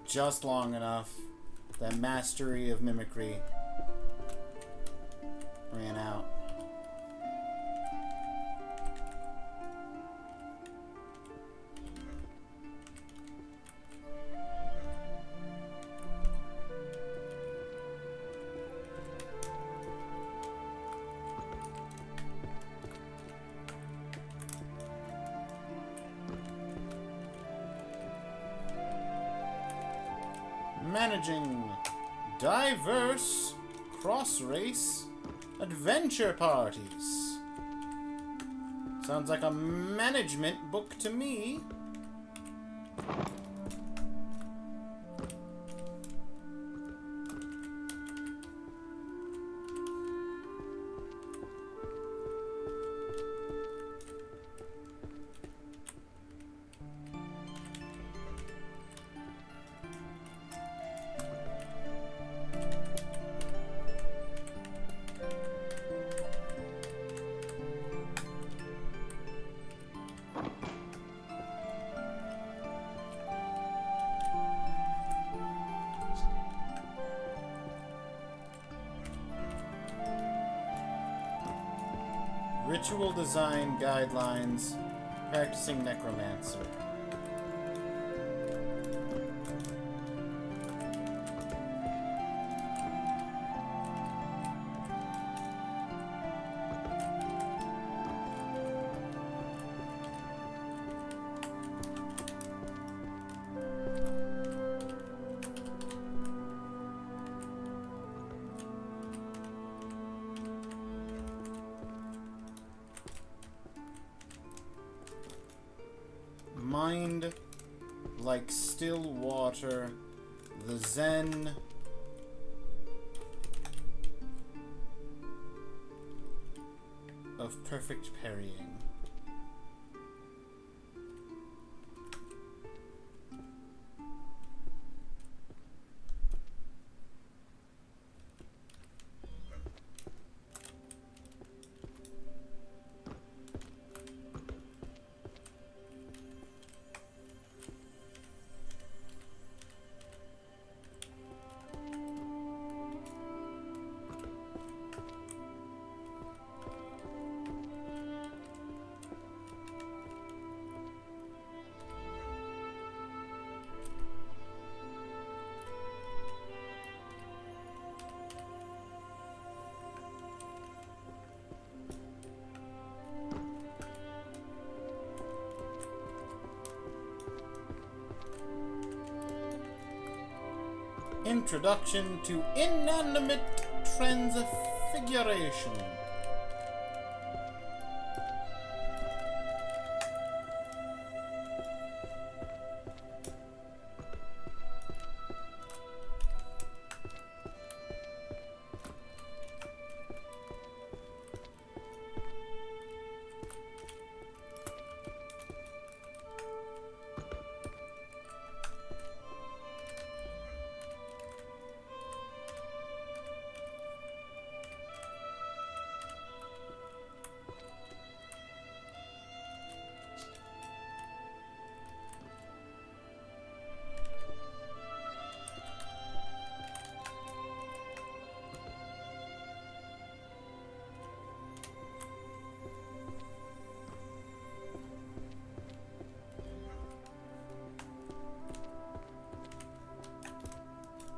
Just long enough. That mastery of mimicry ran out. Managing diverse cross-race adventure parties. Sounds like a management book to me. Ritual design guidelines, practicing necromancer. Mind like still water, the zen of perfect parrying. Introduction to Inanimate Transfiguration.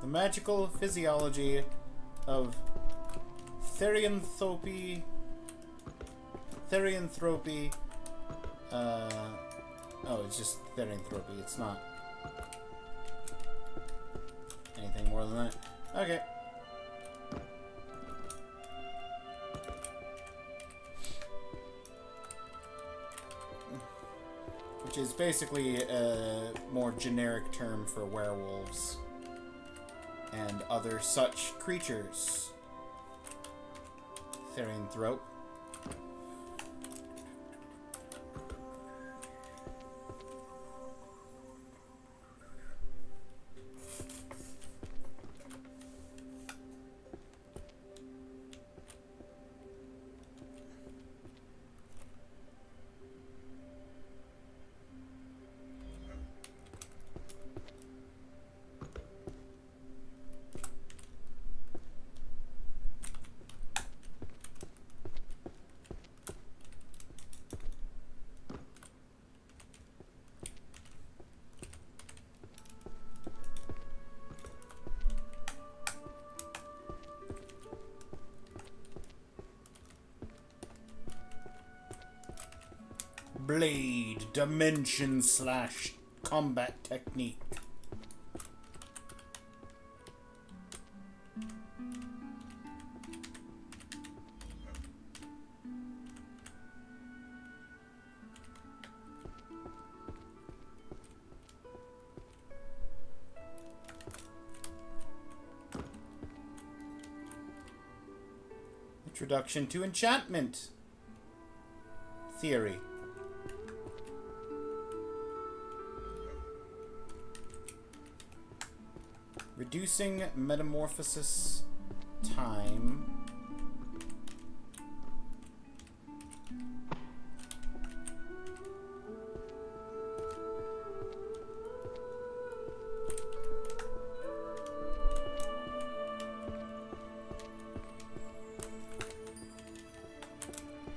The magical physiology of therianthropy. Oh, it's just therianthropy. It's not anything more than that. Okay. Which is basically a more generic term for werewolves and other such creatures. Therianthrope. Blade, dimension slash combat technique. Introduction to enchantment theory. Reducing metamorphosis time.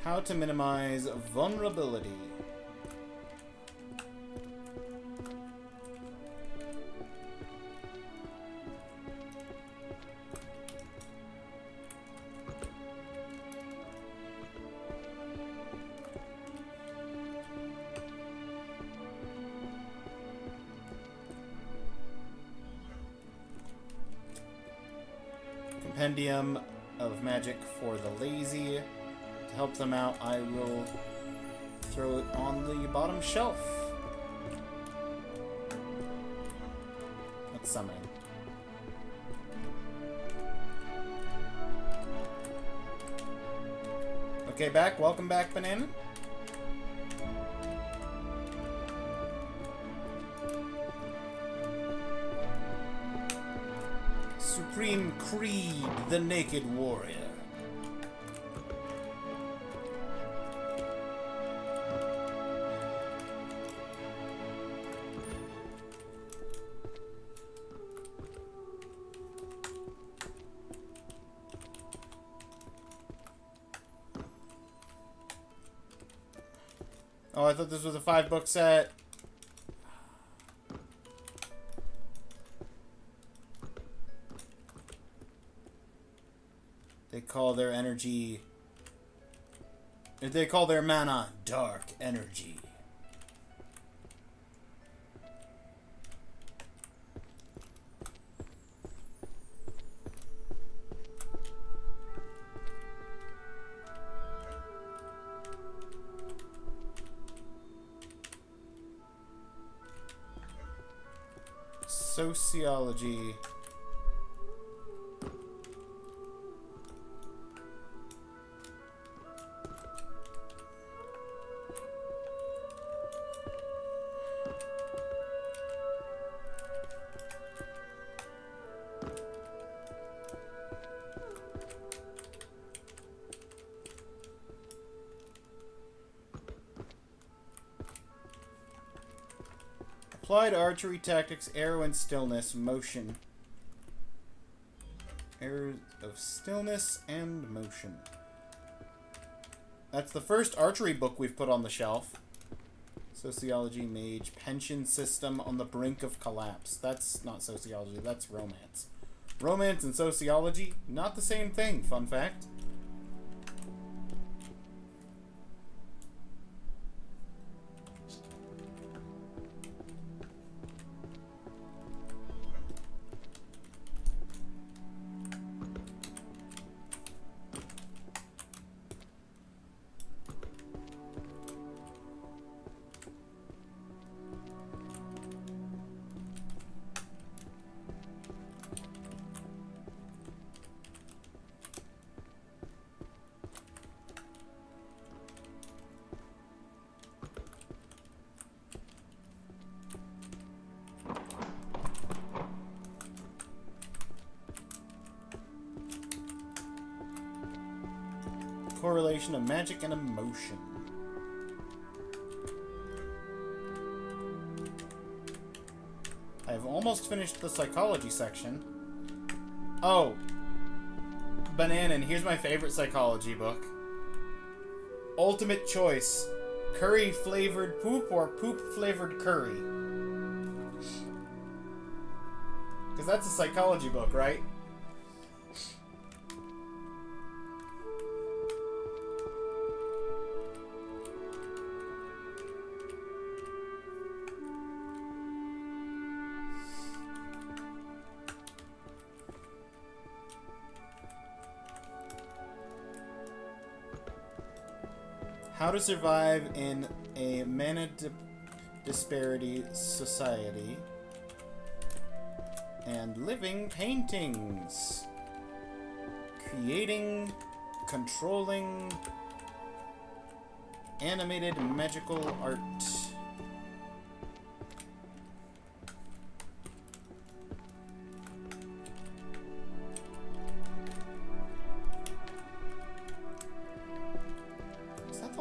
How to minimize vulnerability. Compendium of magic for the lazy. To help them out, I will throw it on the bottom shelf. Let's summon. Okay, back. Welcome back, Banana. Supreme Creed, the Naked Warrior. Oh, I thought this was a 5-book set. They call their energy... They call their mana dark energy. Sociology. Applied archery tactics, arrow and stillness, motion. Arrows of stillness and motion. That's the first archery book we've put on the shelf. Sociology, mage, pension system on the brink of collapse. That's not sociology, that's romance. Romance and sociology, not the same thing, fun fact. Correlation of magic and emotion. I've almost finished the psychology section. Oh. Banana, here's my favorite psychology book. Ultimate Choice. Curry flavored poop or poop flavored curry? Because that's a psychology book, right? How to survive in a mana disparity society. And living paintings. Creating, controlling, animated magical art.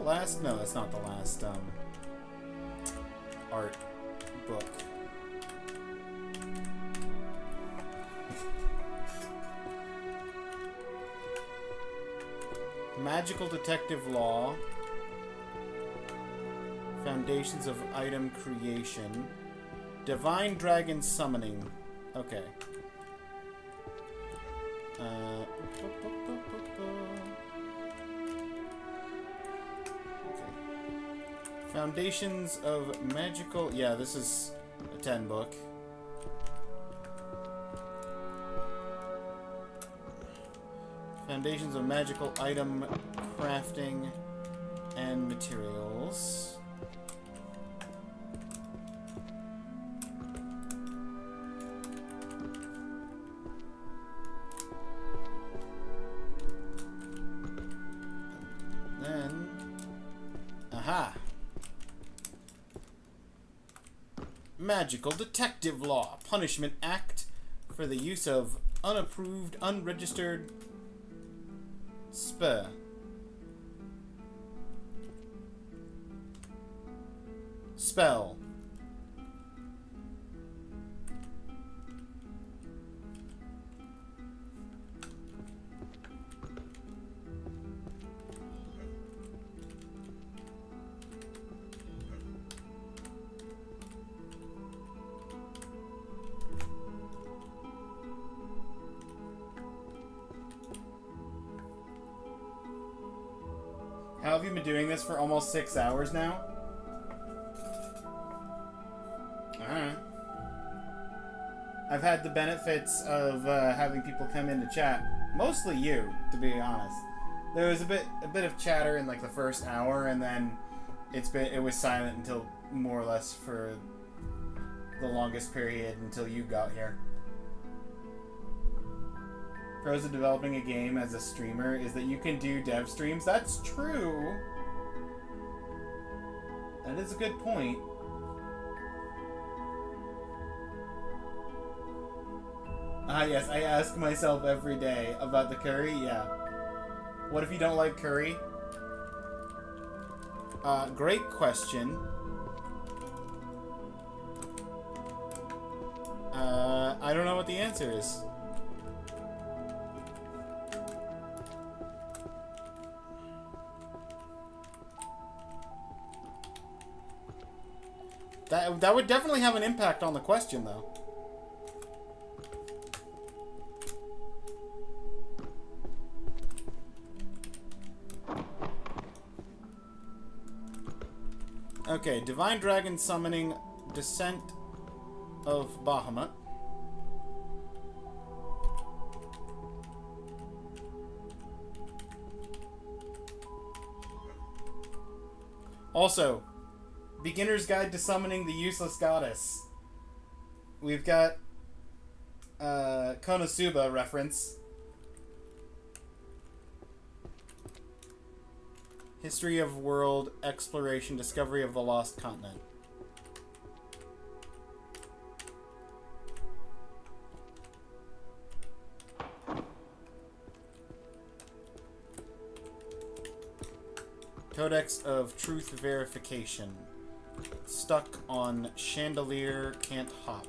Last? No, that's not the last art book. Magical Detective Law. Foundations of Item Creation. Divine Dragon Summoning. Okay. Foundations of Magical... Yeah, this is a 10 book. Foundations of Magical Item Crafting and Materials. Then... Aha! Magical Detective Law. Punishment Act for the use of unapproved, unregistered spell. How have you been doing this for almost 6 hours now? I don't know. I've had the benefits of having people come in to chat. Mostly you, to be honest. There was a bit of chatter in like the first hour, and then it was silent until more or less for the longest period until you got here. Pros of developing a game as a streamer is that you can do dev streams. That's true. That is a good point. Ah, yes, I ask myself every day about the curry. Yeah. What if you don't like curry? Great question. I don't know what the answer is. That would definitely have an impact on the question, though. Okay, Divine Dragon Summoning Descent of Bahamut. Also, Beginner's Guide to Summoning the Useless Goddess. We've got Konosuba reference. History of World Exploration, Discovery of the Lost Continent. Codex of Truth Verification. Stuck on chandelier, can't hop.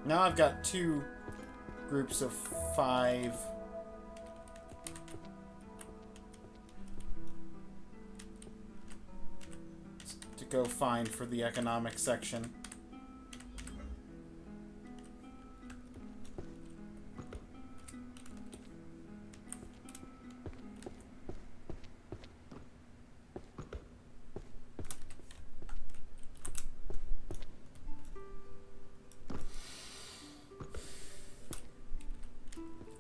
Now I've got 2 groups of 5. To go find for the economic section.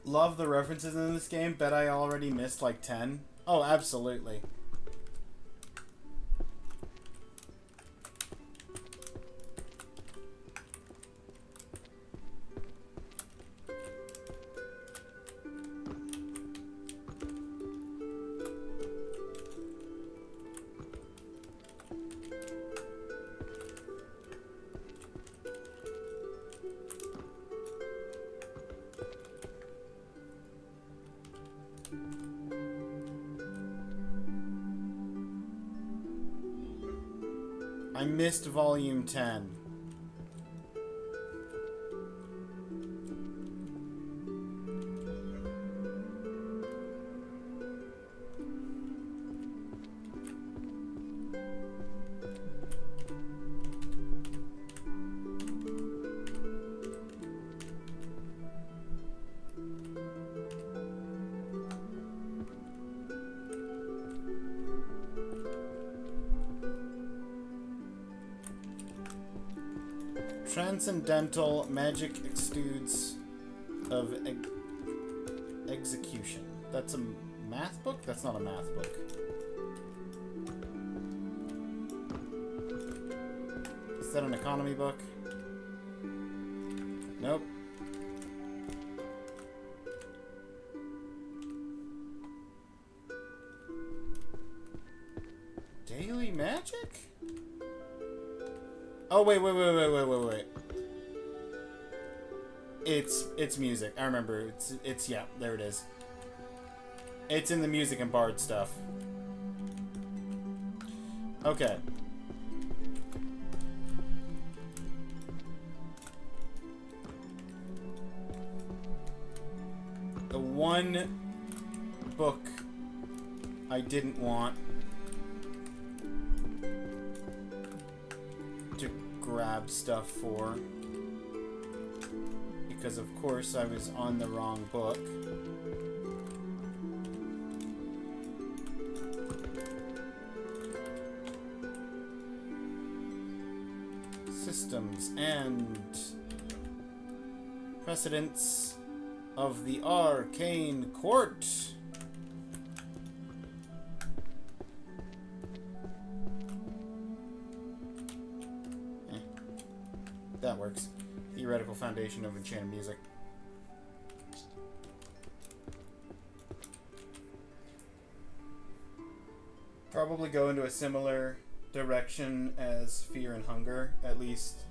Love the references in this game. Bet I already missed like 10. Oh, absolutely. I missed volume 10. Transcendental magic exudes of execution. That's a math book? That's not a math book. Is that an economy book? Nope. Daily magic? Oh, wait. It's music. I remember. It's yeah, there it is. It's in the music and bard stuff. Okay. The one book I didn't want to grab stuff for, because of course I was on the wrong book. Systems and precedents of the Arcane Court. That works. Theoretical foundation of enchanted music. Probably go into a similar direction as Fear and Hunger, at least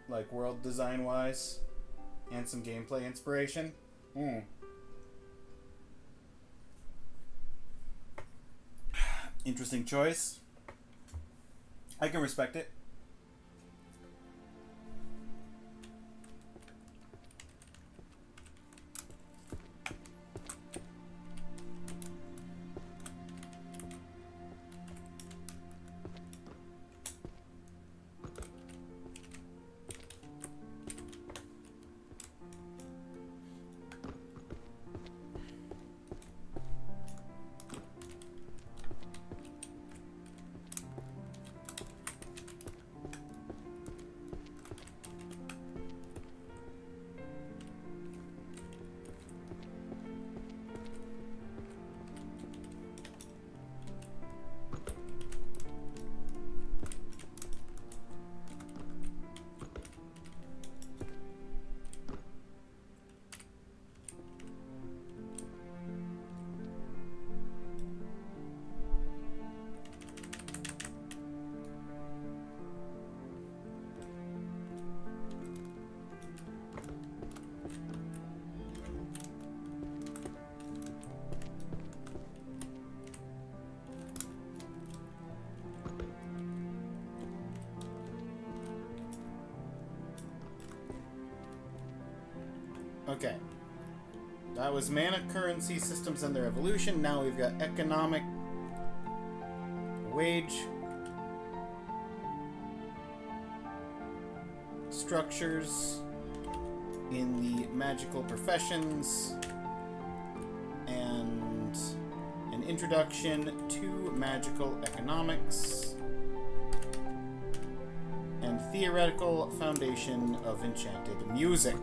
like world design wise, and some gameplay inspiration. Interesting choice. I can respect it. Okay. That was mana, currency, systems, and their evolution. Now we've got economic, wage, structures in the magical professions, and an introduction to magical economics, and theoretical foundation of enchanted music.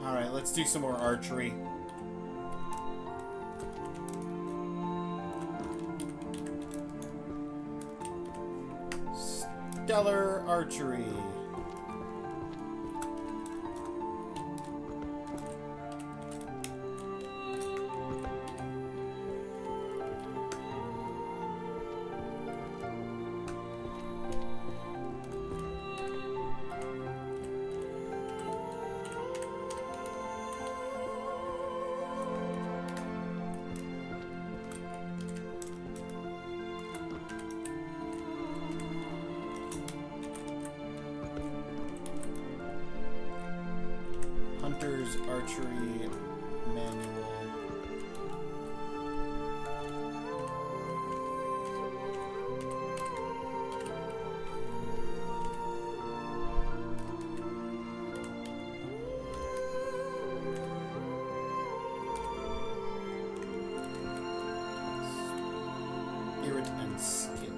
Alright, let's do some more archery. Stellar archery. Hunter's Archery Manual. Spirit and Skill.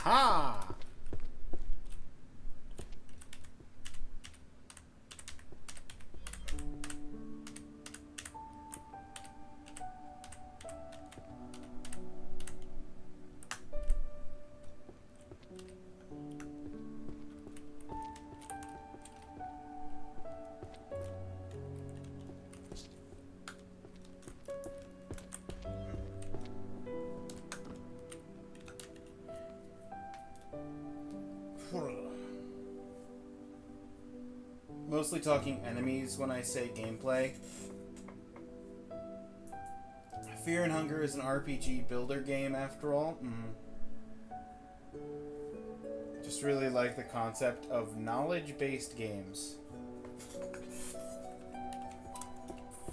Ha! mostly talking enemies when I say gameplay. Fear and Hunger is an RPG builder game after all. Just really like the concept of knowledge-based games.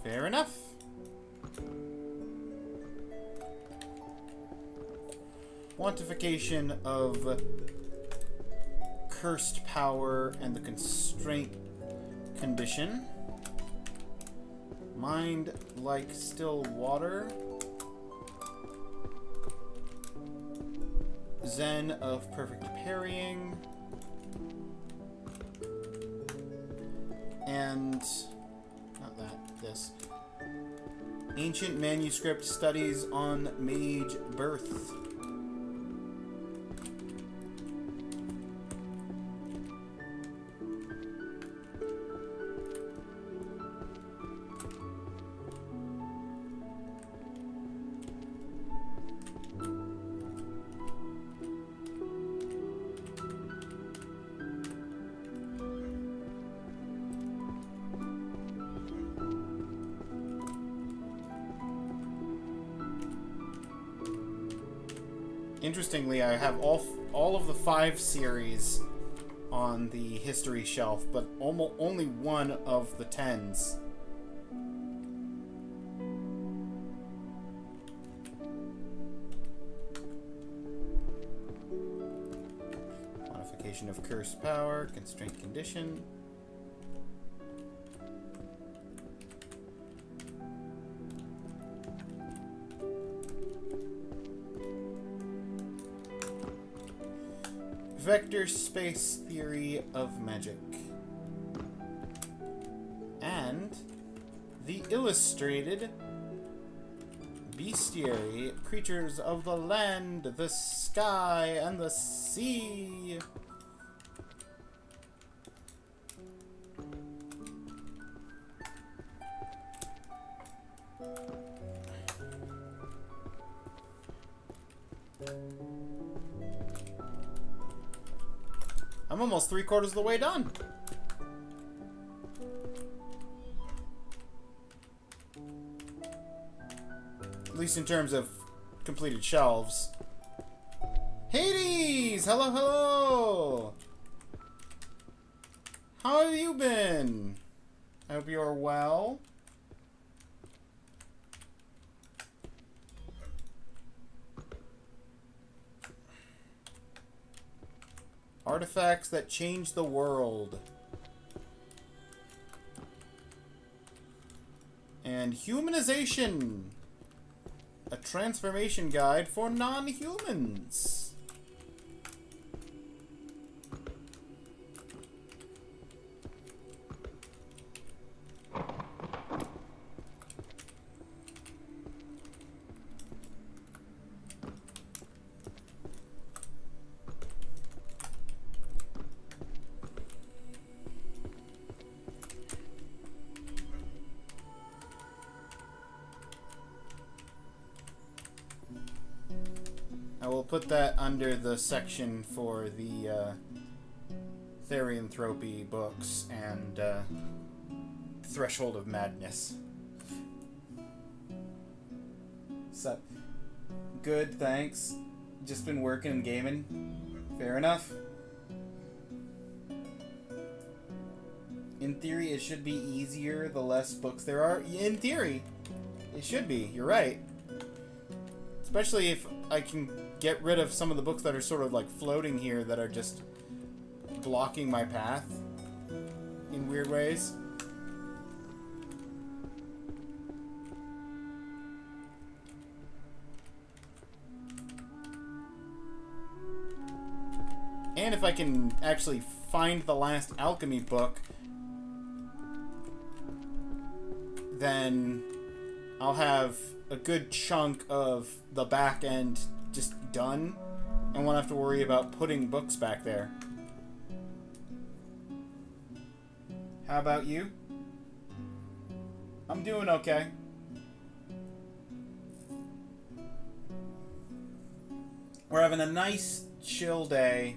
Fair enough. Quantification of cursed power and the constraint condition. Mind like still water. Zen of perfect parrying. And not that, this. Ancient manuscript studies on mage birth. Interestingly, I have all of the 5 series on the history shelf, but only one of the 10s. Modification of cursed power, constraint condition. Vector space theory of magic. And the illustrated bestiary, creatures of the land, the sky, and the sea. I'm almost 3/4 of the way done. At least in terms of completed shelves. Hades! Hello, hello! How have you been? I hope you are well. Artifacts that change the world. And humanization. A transformation guide for non-humans. I will put that under the section for the Therianthropy books and Threshold of Madness. So, good, thanks. Just been working and gaming. Fair enough. In theory, it should be easier the less books there are. In theory, it should be. You're right. Especially if I can get rid of some of the books that are sort of like floating here that are just blocking my path in weird ways. And if I can actually find the last alchemy book, then I'll have a good chunk of the back end just done and won't have to worry about putting books back there. How about you? I'm doing okay. We're having a nice chill day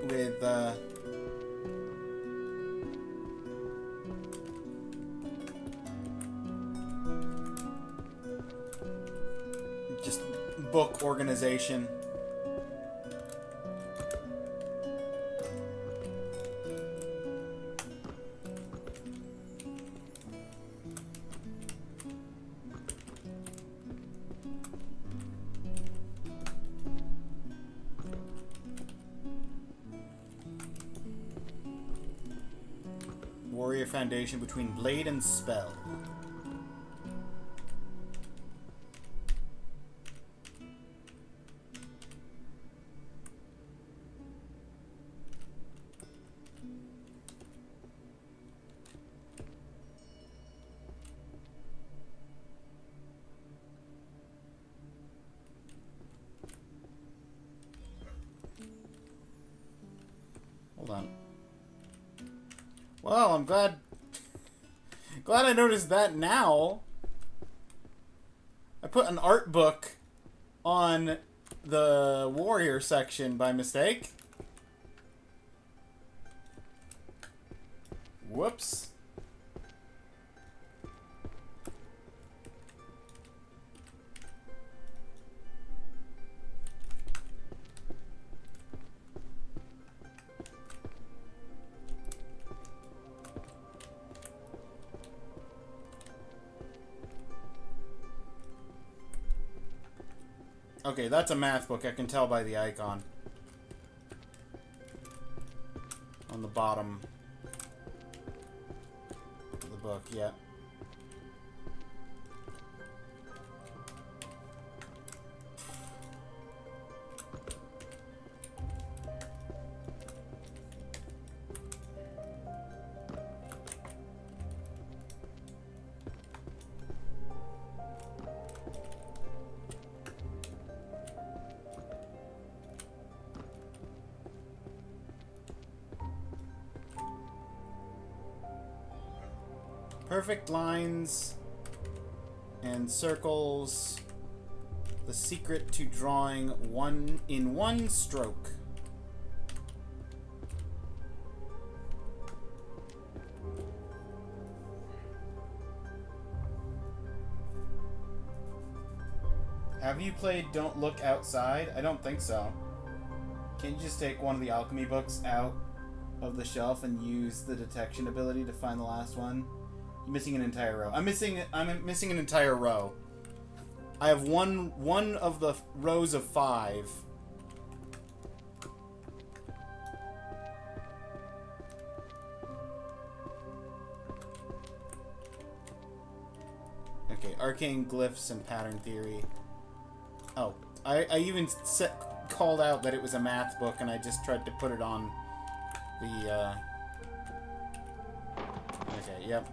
with just book organization. Warrior Foundation between Blade and Spell. Hold on. Well, I'm glad I noticed that now. I put an art book on the warrior section by mistake. Whoops. Okay, that's a math book. I can tell by the icon. On the bottom of the book, yeah. Perfect lines and circles. The secret to drawing one in one stroke. Have you played Don't Look Outside? I don't think so. Can't you just take one of the alchemy books out of the shelf and use the detection ability to find the last one? You're missing an entire row. I'm missing an entire row. I have one of the rows of 5. Okay, arcane glyphs and pattern theory. Oh, I even called out that it was a math book, and I just tried to put it on the, Okay, yep.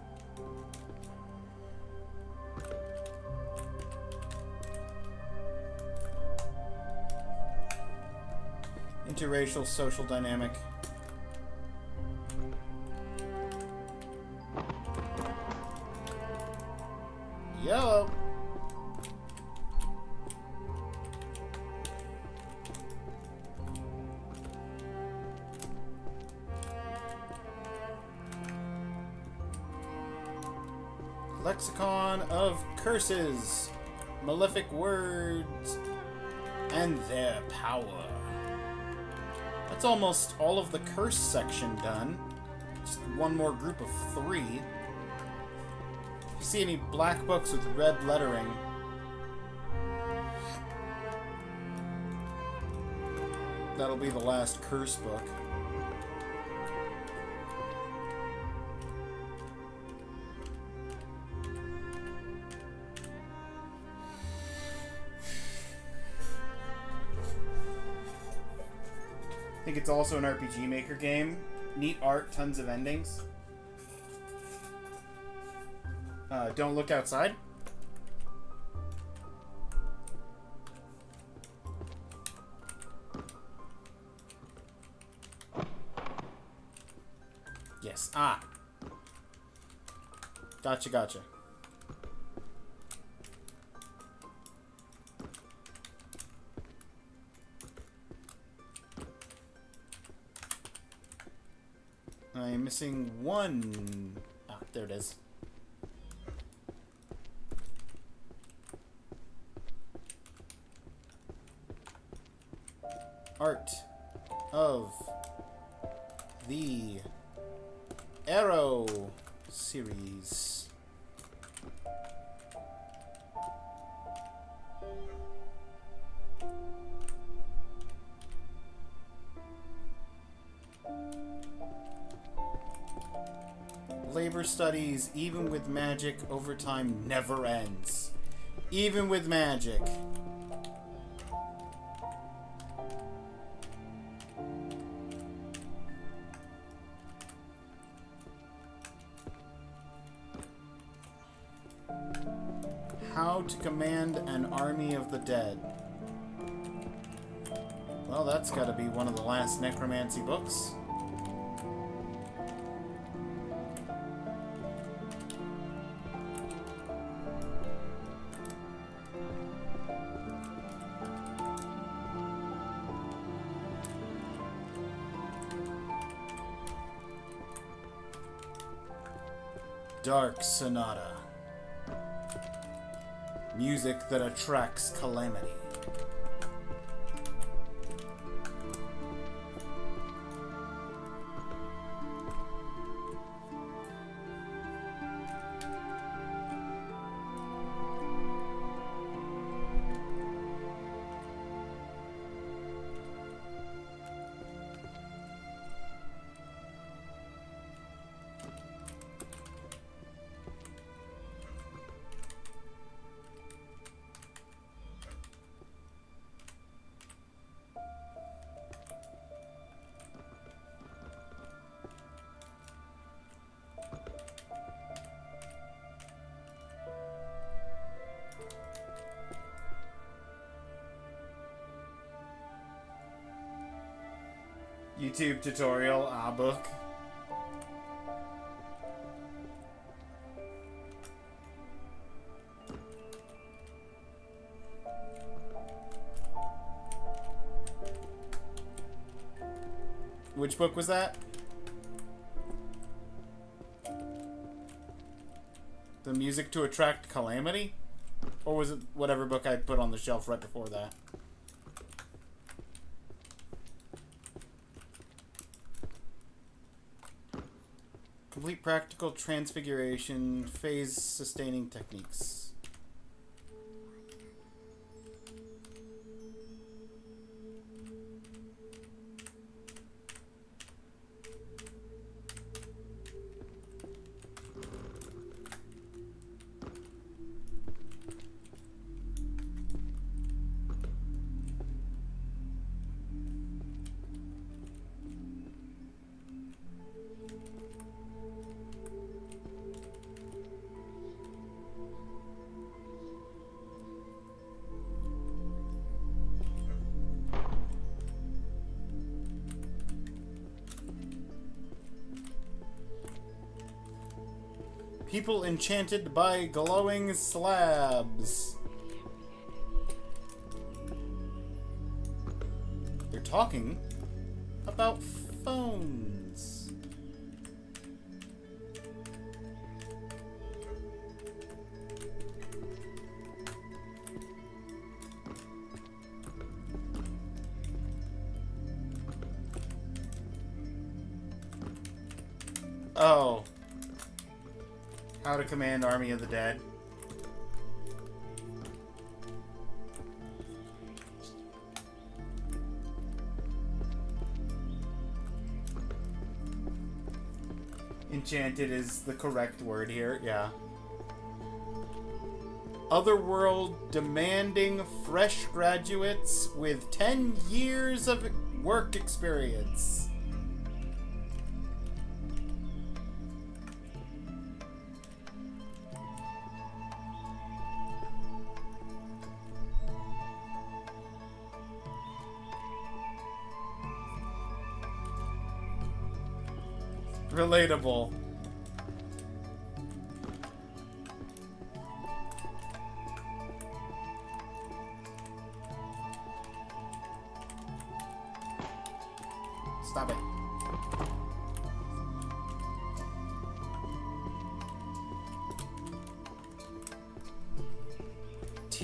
Interracial social dynamic. Yellow. Lexicon of curses, malefic words, and their power. That's almost all of the curse section done. Just one more group of 3. If you see any black books with red lettering, that'll be the last curse book. I think it's also an RPG Maker game. Neat art, tons of endings. Don't Look Outside. Yes. Ah. Gotcha. missing one. Ah, there it is. Art of the Arrow series. Labor studies, even with magic, overtime never ends. Even with magic. How to command an army of the dead. Well, that's gotta be one of the last necromancy books. Dark Sonata. Music that attracts calamity. YouTube tutorial, book. Which book was that? The Music to Attract Calamity? Or was it whatever book I put on the shelf right before that? Complete practical transfiguration, phase sustaining techniques. People enchanted by glowing slabs. They're talking about phones. Oh. How to command army of the dead. Enchanted is the correct word here, yeah. Otherworld demanding fresh graduates with 10 years of work experience. Relatable. Stop it.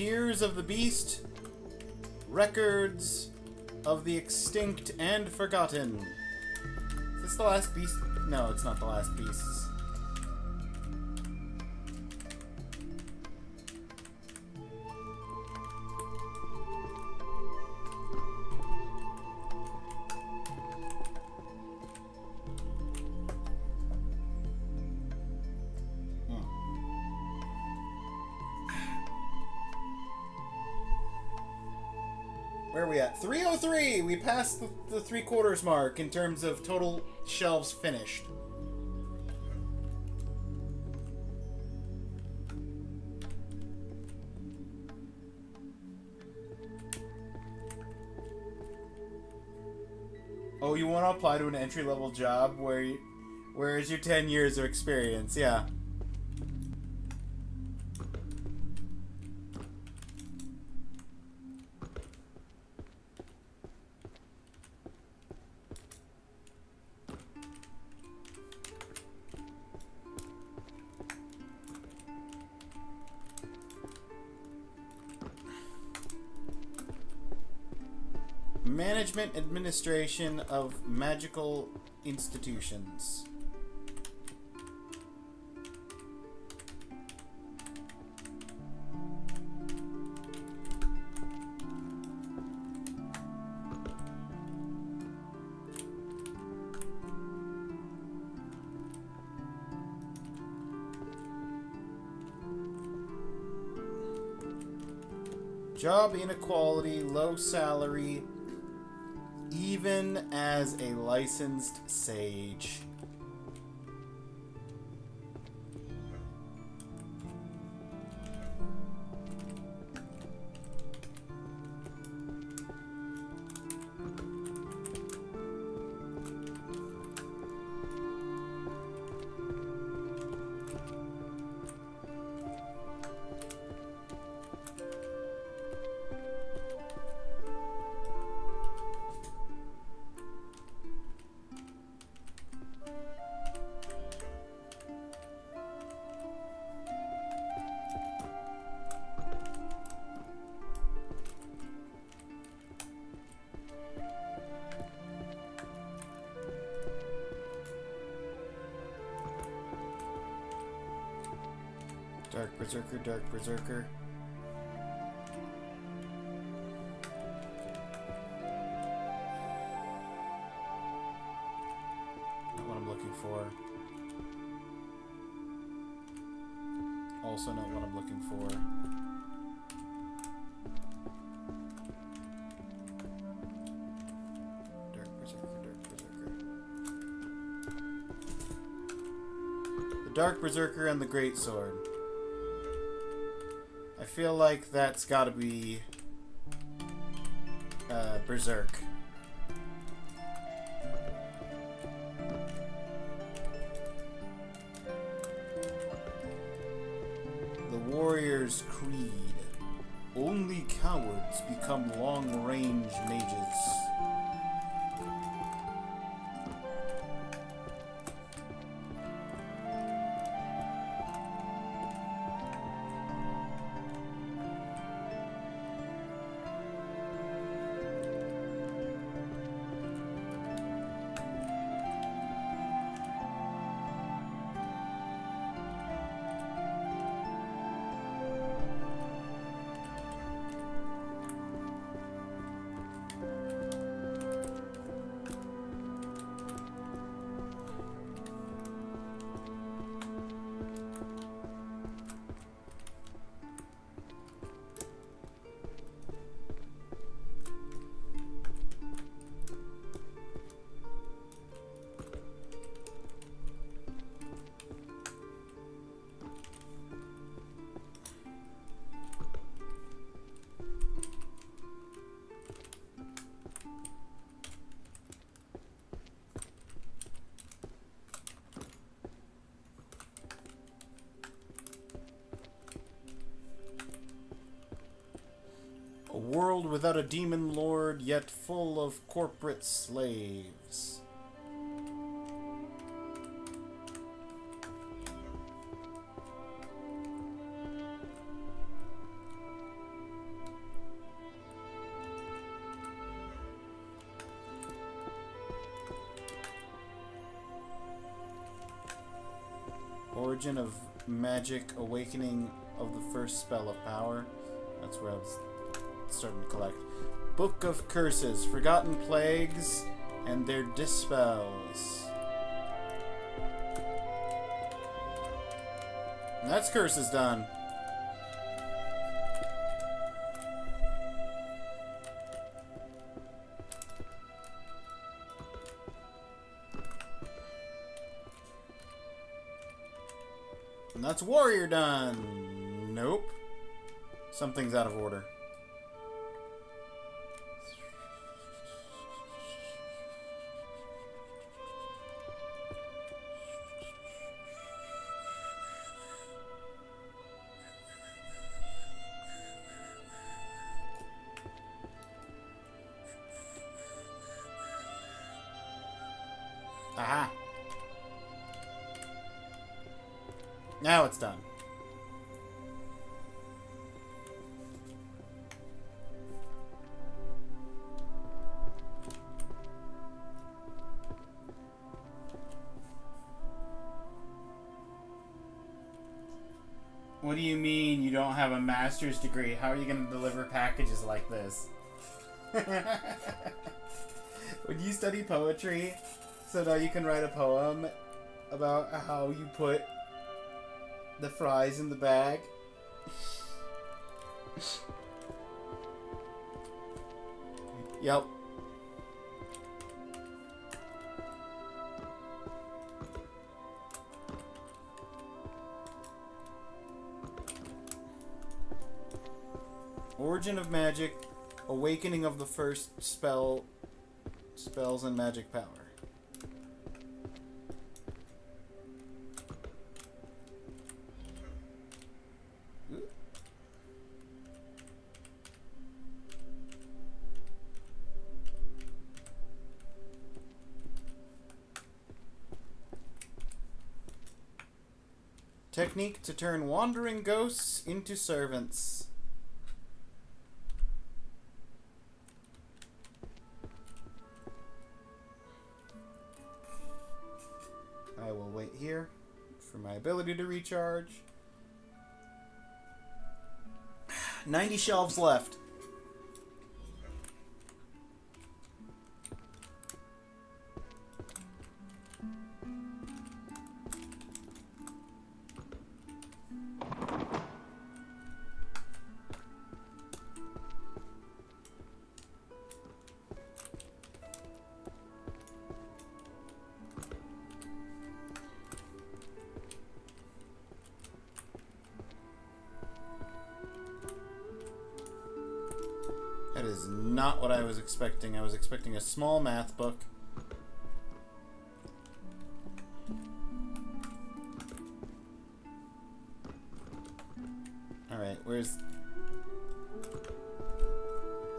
Tears of the Beast, Records of the Extinct and Forgotten. Is this the last beast? No, it's not the last beasts. Where are we at? 303! We passed the 3/4 mark in terms of total shelves finished. Oh, you want to apply to an entry-level job where is your 10 years of experience? Yeah. Management Administration of Magical Institutions. Job inequality, low salary, even as a licensed sage. Dark Berserker, Dark Berserker. Not what I'm looking for. Also not what I'm looking for. Dark Berserker, Dark Berserker. The Dark Berserker and the Great Sword. I feel like that's gotta be Berserk. The Warrior's Creed. Only cowards become long-range mages. A world without a demon lord, yet full of corporate slaves. Origin of Magic, Awakening of the First Spell of Power. That's where I was starting to collect. Book of Curses, Forgotten Plagues, and their Dispels. And that's Curses done. And that's Warrior done. Nope. Something's out of order. Aha. Now it's done. What do you mean you don't have a master's degree? How are you going to deliver packages like this? Would you study poetry so now you can write a poem about how you put the fries in the bag? Yep. Origin of Magic, Awakening of the First Spells and Magic Power. Technique to turn wandering ghosts into servants. I will wait here for my ability to recharge. 90 shelves left. That is not what I was expecting. I was expecting a small math book. Alright, where's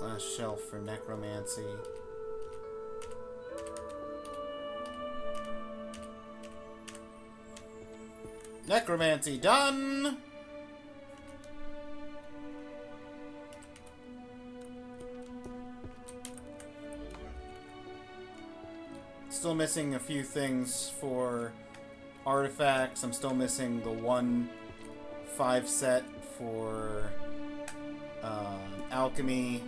last shelf for necromancy? Necromancy done! Still missing a few things for artifacts. I'm still missing the 1/5 set for alchemy.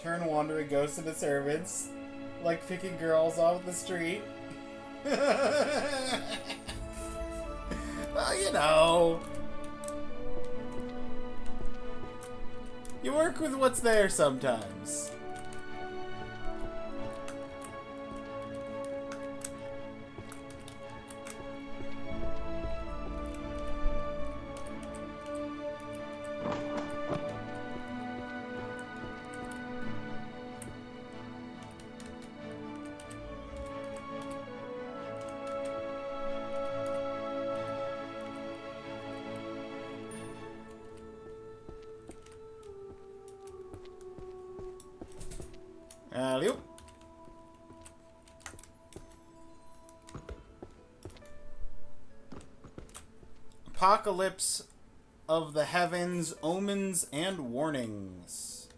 Turn wandering ghosts into servants, like picking girls off the street. Well, you know. You work with what's there sometimes. Alley-oop. Apocalypse of the Heavens, Omens and Warnings.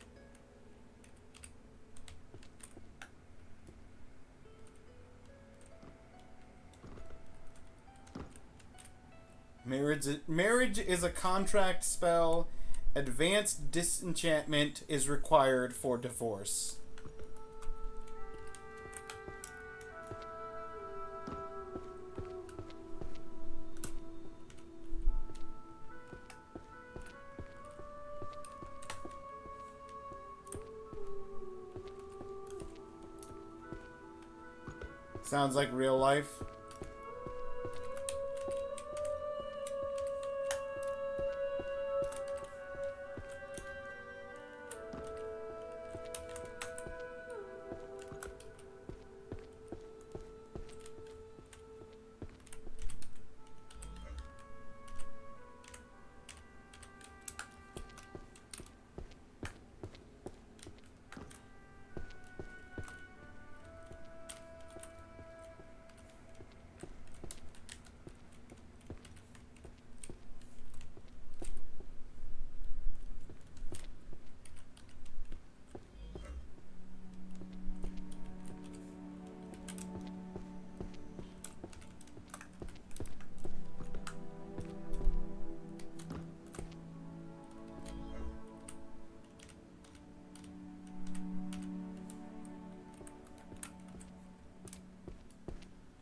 Marriage is a contract spell. Advanced disenchantment is required for divorce. Sounds like real life.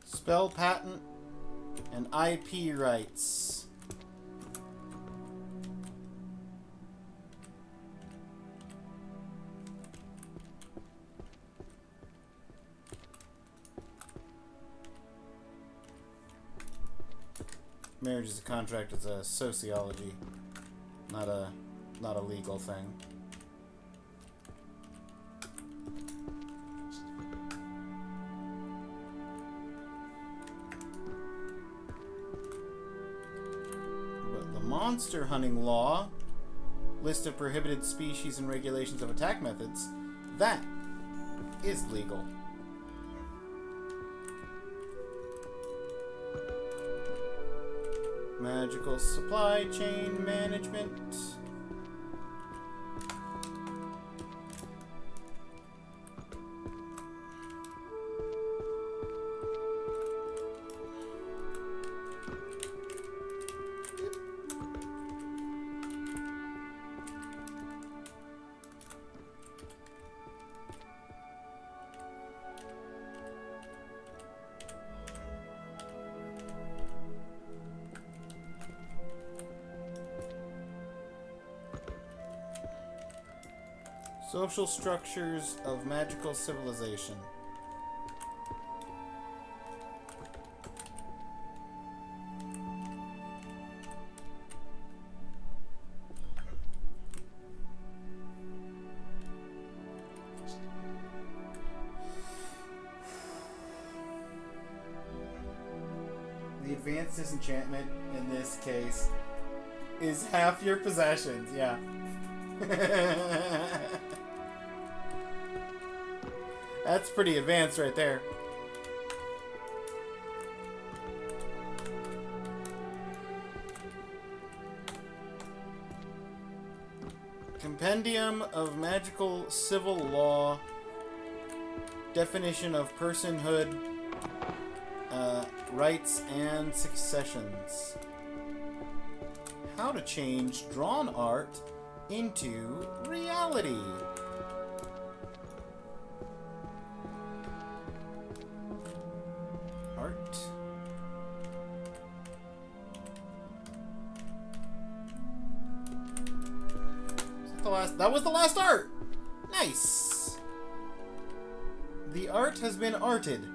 Spell patent and IP rights. Marriage is a contract. It's a sociology, not a legal thing. Monster hunting law, list of prohibited species and regulations of attack methods, that is legal. Magical supply chain management. Social structures of magical civilization. The advanced disenchantment in this case is half your possessions, yeah. That's pretty advanced right there. Compendium of Magical Civil Law. Definition of personhood, rights, and successions. How to change drawn art into reality. Art. Is that the last? That was the last art. Nice. The art has been arted.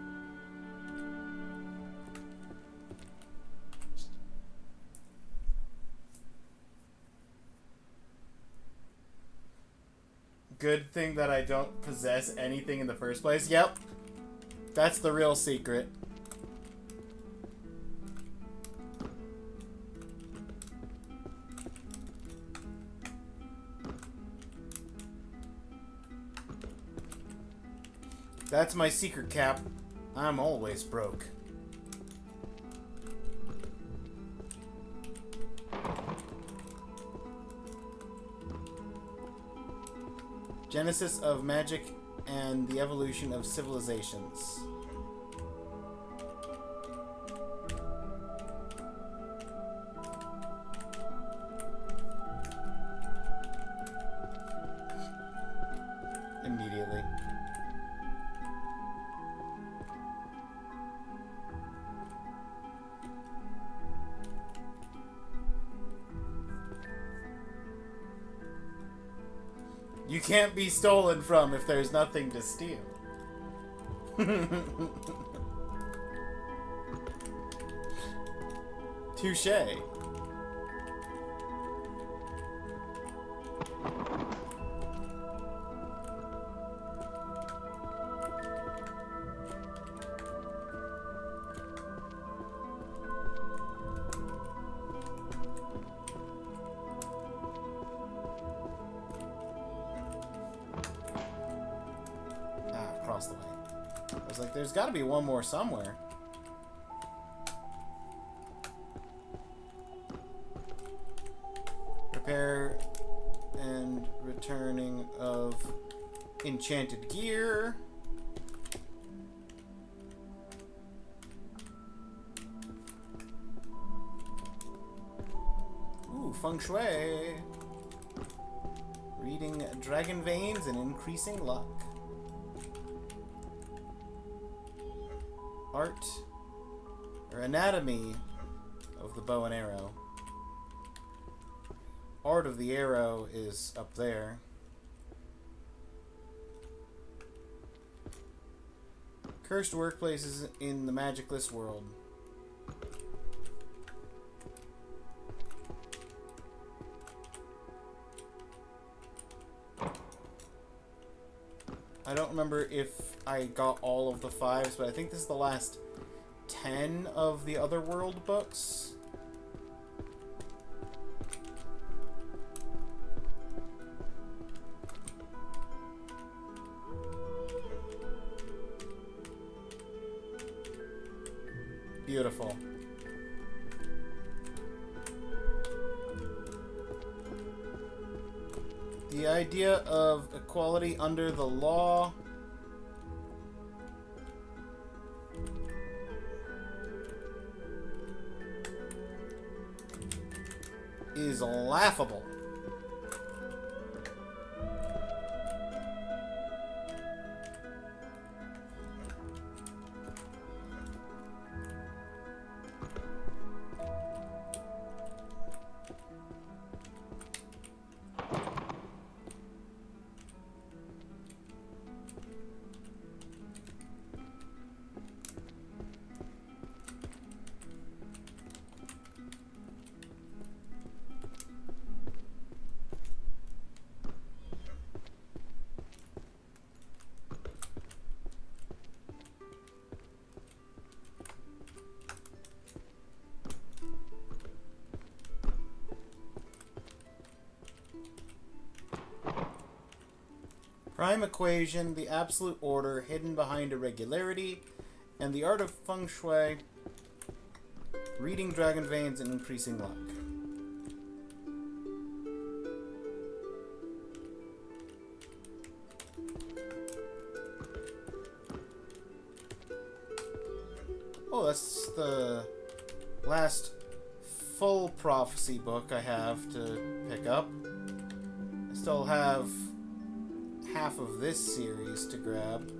Good thing that I don't possess anything in the first place. Yep. That's the real secret. That's my secret, Cap. I'm always broke. Genesis of Magic and the Evolution of Civilizations. You can't be stolen from if there's nothing to steal. Touché. Across the way. I was like, there's got to be one more somewhere. Repair and returning of enchanted gear. Ooh, feng shui. Reading dragon veins and increasing luck. Art or anatomy of the bow and arrow. Art of the arrow is up there. Cursed workplaces in the magicless world. I don't remember if I got all of the 5s, but I think this is the last 10 of the Otherworld books. Beautiful. The idea of equality under the law is laughable. Prime equation, the absolute order hidden behind irregularity, and the art of feng shui, reading dragon veins and increasing luck. Oh, that's the last full prophecy book I have to pick up. I still have half of this series to grab.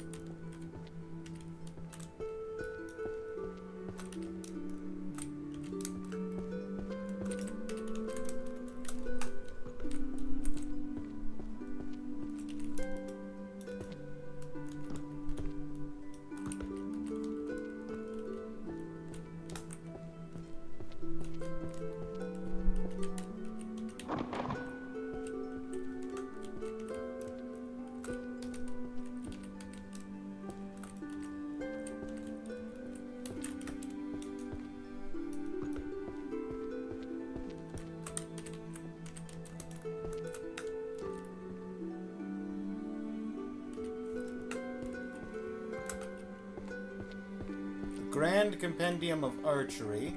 Grand Compendium of Archery.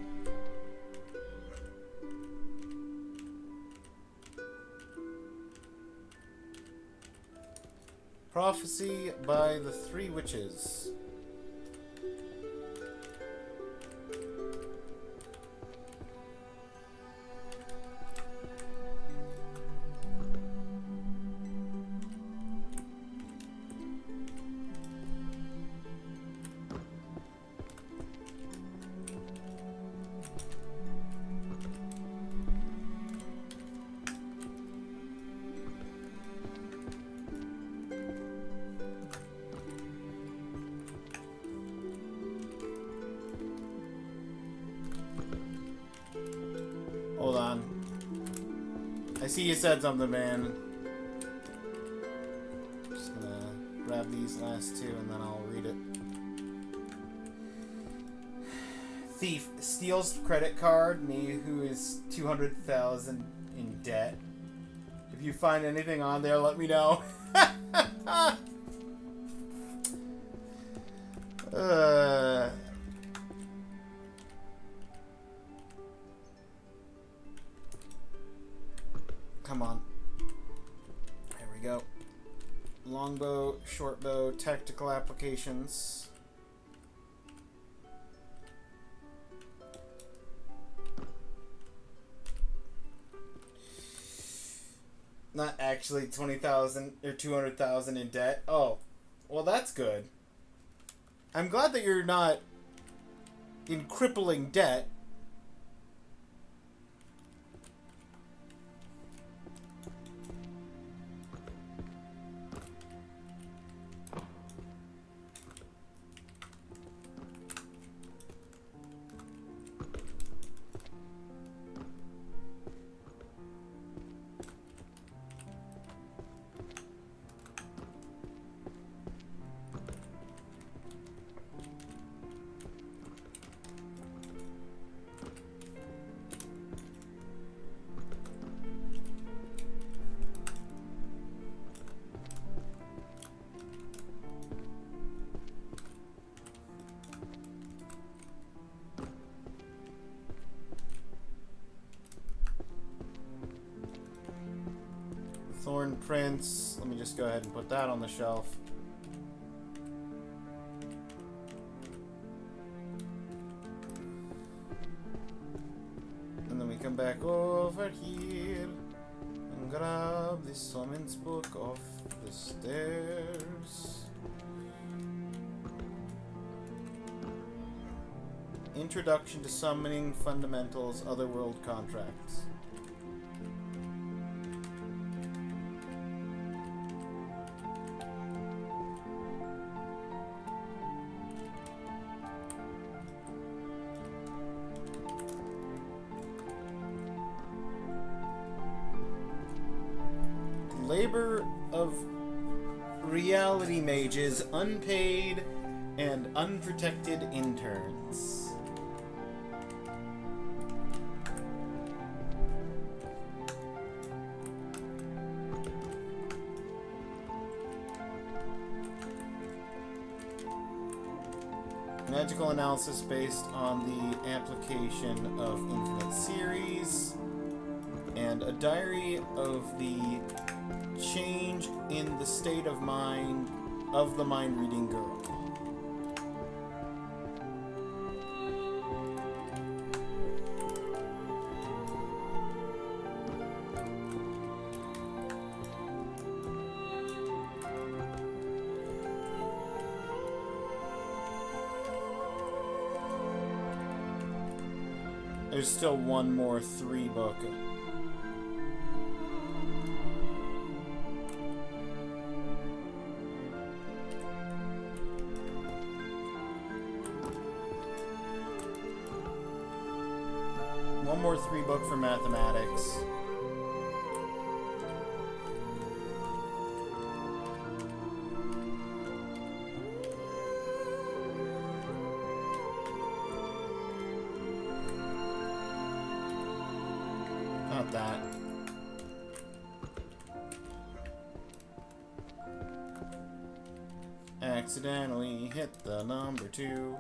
Prophecy by the Three Witches. I see you said something, man. Just gonna grab these last two and then I'll read it. Thief steals credit card, me who is 200,000 in debt. If you find anything on there, let me know. Come on. There we go. Longbow, shortbow, tactical applications. Not actually 20,000 or 200,000 in debt. Oh, well, that's good. I'm glad that you're not in crippling debt. Thorn Prince. Let me just go ahead and put that on the shelf. And then we come back over here and grab the summons book off the stairs. Introduction to Summoning Fundamentals, Otherworld Contracts. Labor of Reality Mages, unpaid and unprotected interns. Magical analysis based on the application of Infinite Series, and a diary of the change in the state of mind of the mind-reading girl. There's still one more 3-book. One more 3-book for mathematics. Not that. Accidentally hit the number 2.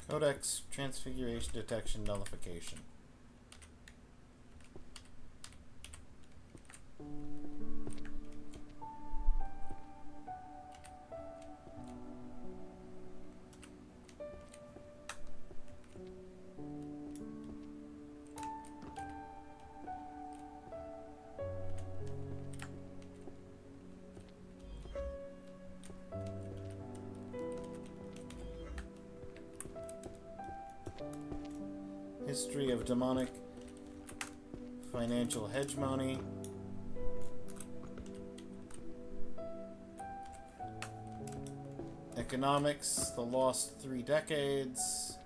Codex Transfiguration Detection Nullification. History of demonic financial hegemony. Economics, the lost 3 decades.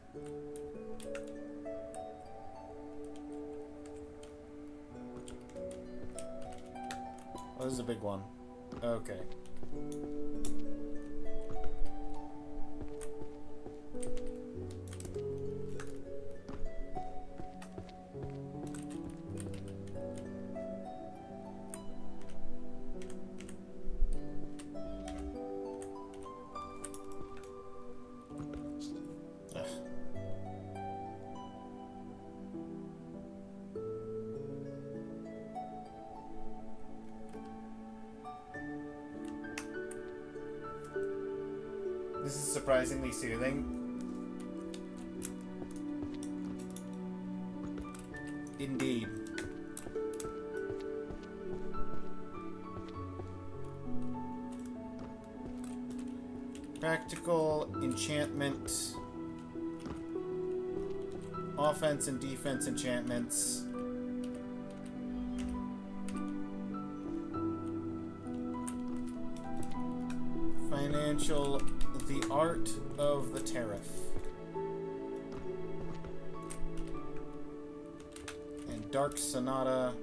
Oh, this is a big one. Okay. This is surprisingly soothing. Indeed. Practical enchantment. Offense and defense enchantments. Financial, the art of the tariff. And Dark Sonata.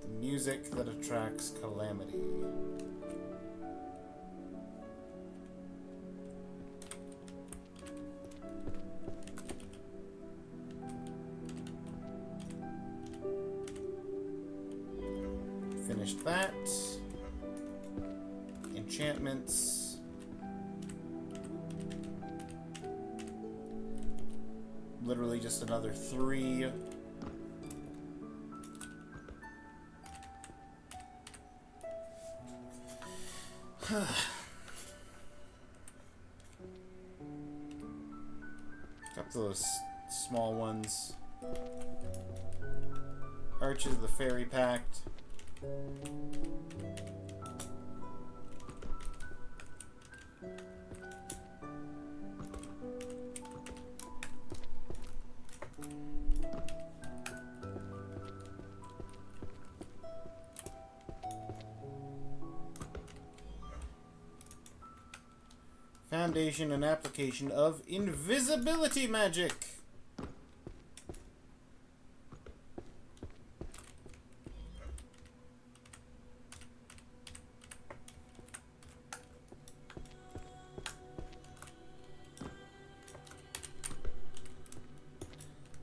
The music that attracts calamity. Finished that. Enchantments. Literally just another 3. Got those small ones. Arches of the Fairy Pact. Foundation and application of invisibility magic.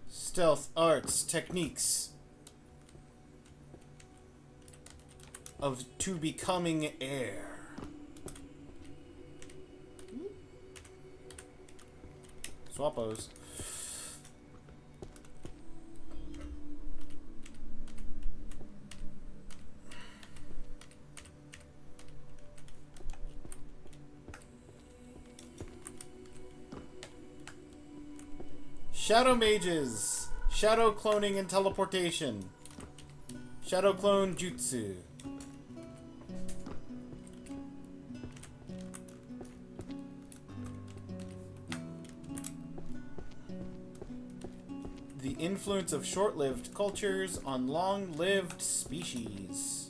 Stealth arts, techniques of to becoming heir. Swappos. Shadow mages. Shadow cloning and teleportation. Shadow clone jutsu. The influence of short-lived cultures on long-lived species.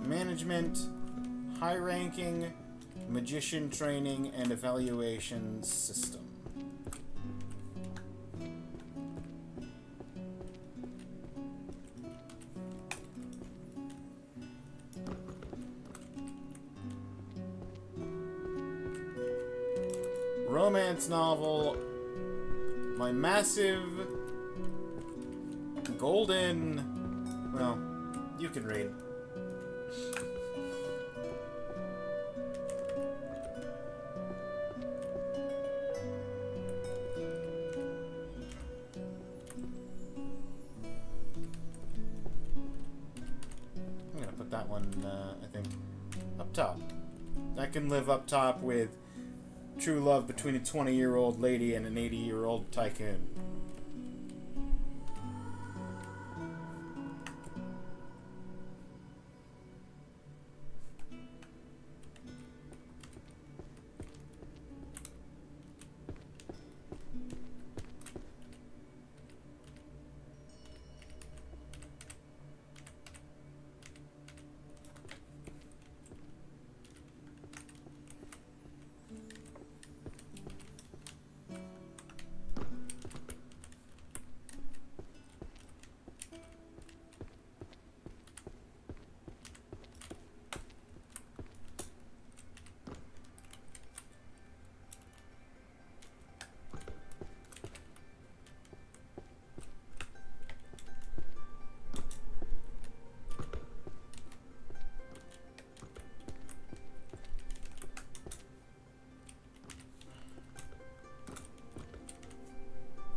Management, high-ranking, magician training, and evaluation system. romance novel, my massive golden... Well, you can read. I'm gonna put that one, I think, up top. That can live up top with true love between a 20-year-old lady and an 80-year-old tycoon.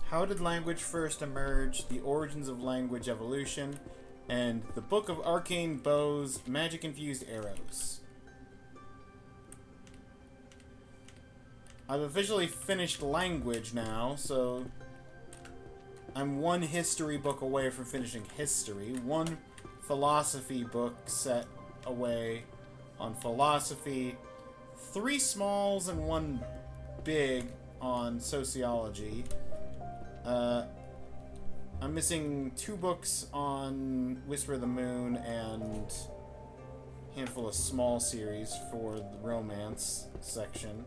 How did language first emerge? The origins of language evolution, and the Book of Arcane Bows, magic-infused arrows. I've officially finished language now, so I'm one history book away from finishing history, one philosophy book set away on philosophy, 3 smalls and 1 big on sociology. I'm missing 2 books on Whisper of the Moon and a handful of small series for the romance section.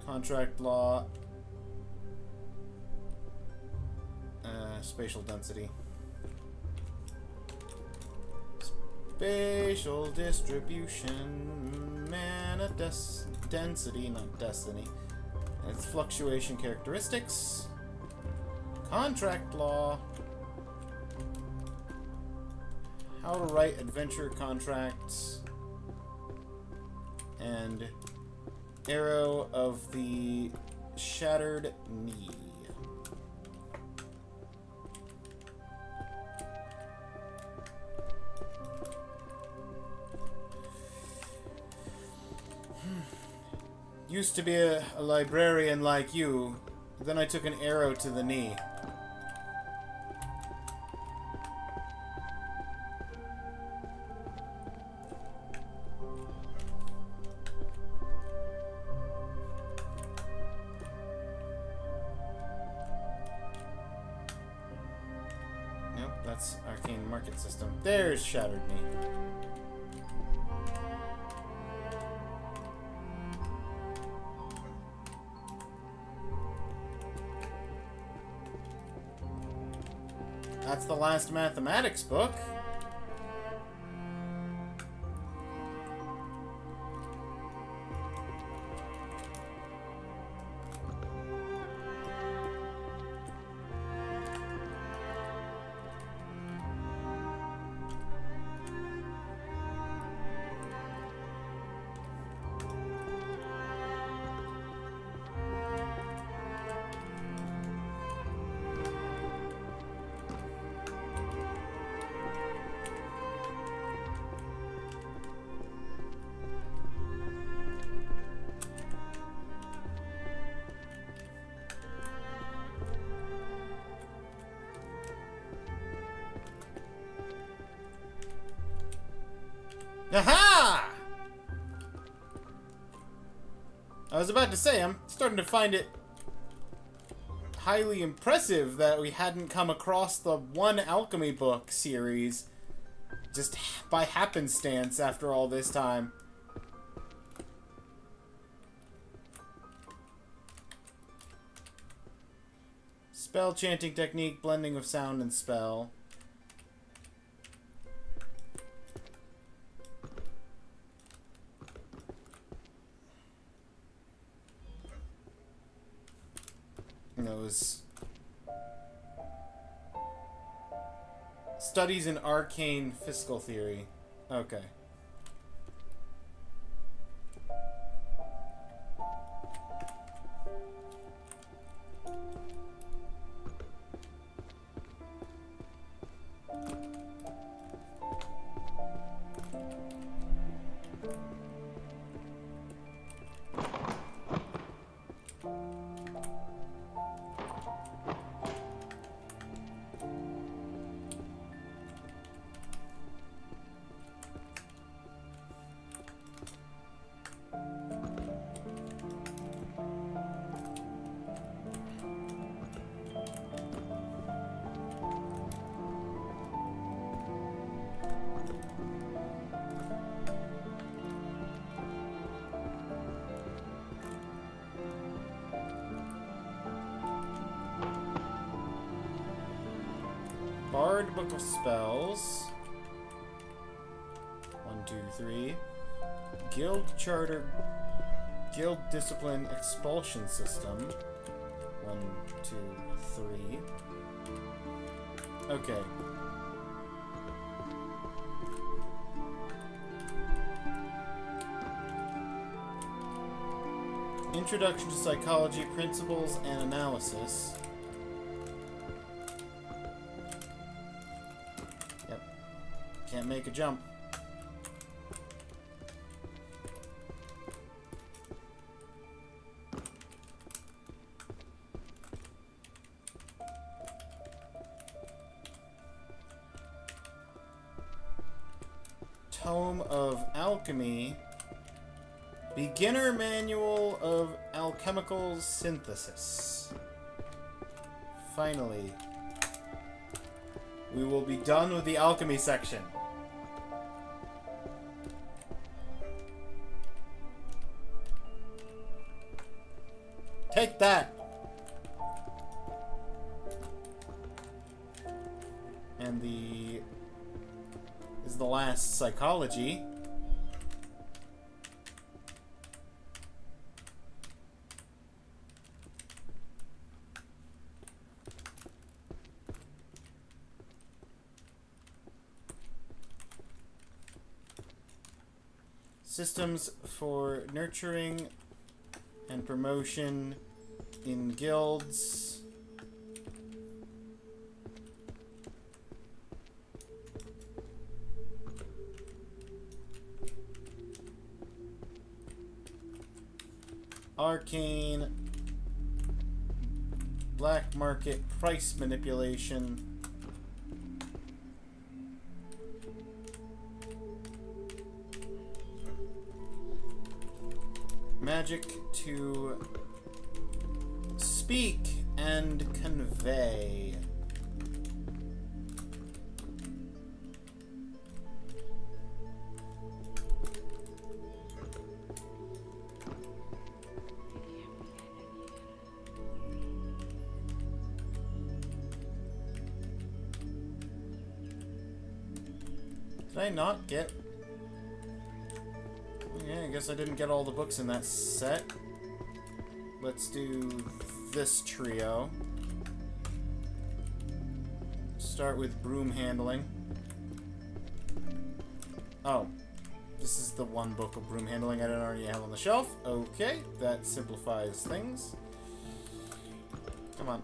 Contract law. Spatial density. Spatial distribution, mana density, not destiny. And its fluctuation characteristics. Contract law. How to write adventure contracts. And Arrow of the Shattered Knee. Used to be a librarian like you, then I took an arrow to the knee. Nope, that's Arcane Market System. There's Shattered Knee. That's the last mathematics book. Aha! I was about to say, I'm starting to find it highly impressive that we hadn't come across the one alchemy book series just by happenstance after all this time. Spell chanting technique, blending of sound and spell. That was studies in arcane fiscal theory. Okay. Bard Book of Spells. 1, 2, 3. Guild Charter. Guild Discipline Expulsion System. 1, 2, 3. Okay. Introduction to Psychology, Principles, and Analysis. Yep. Can't make a jump. Tome of Alchemy. Beginner Manual of Alchemical Synthesis. Finally, we will be done with the alchemy section. Take that! And this is the last psychology. Systems for nurturing and promotion in guilds. Arcane. Black market price manipulation. Magic to speak and convey. Did I not get... Yeah, I guess I didn't get all the books in that set. Let's do this trio. Start with broom handling. Oh, this is the one book of broom handling I don't already have on the shelf. Okay, that simplifies things. Come on.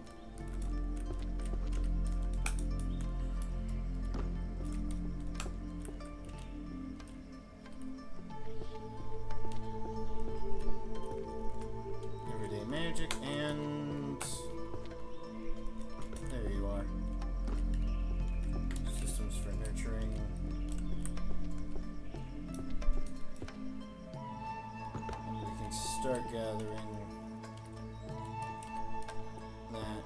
Magic, and there you are. Systems for nurturing. And we can start gathering that.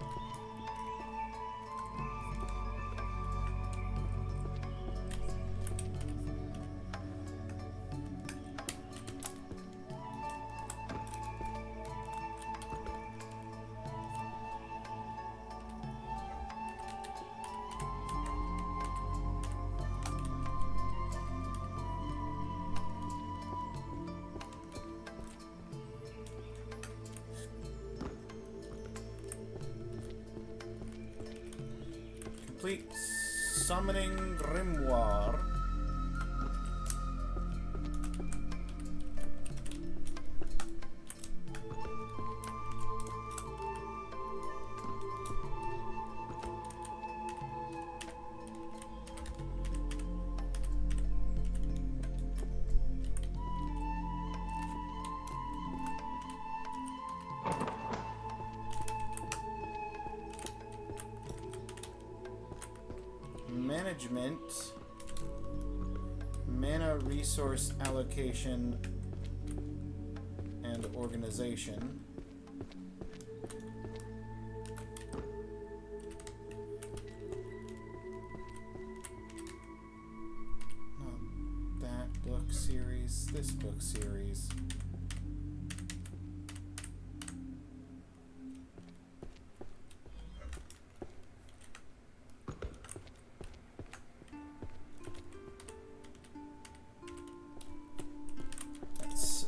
Complete Summoning Grimoire. Management, mana resource allocation, and organization. Not that book series, this book series.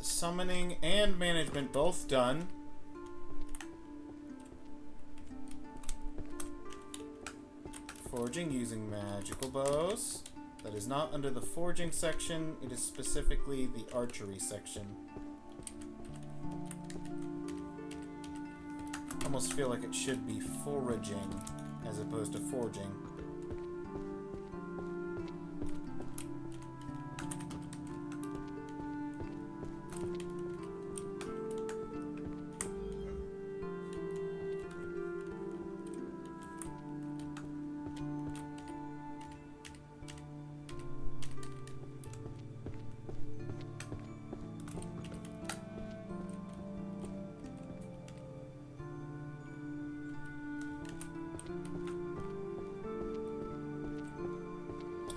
Summoning and management both done. Forging using magical bows. That is not under the forging section, it is specifically the archery section. Almost feel like it should be foraging as opposed to forging.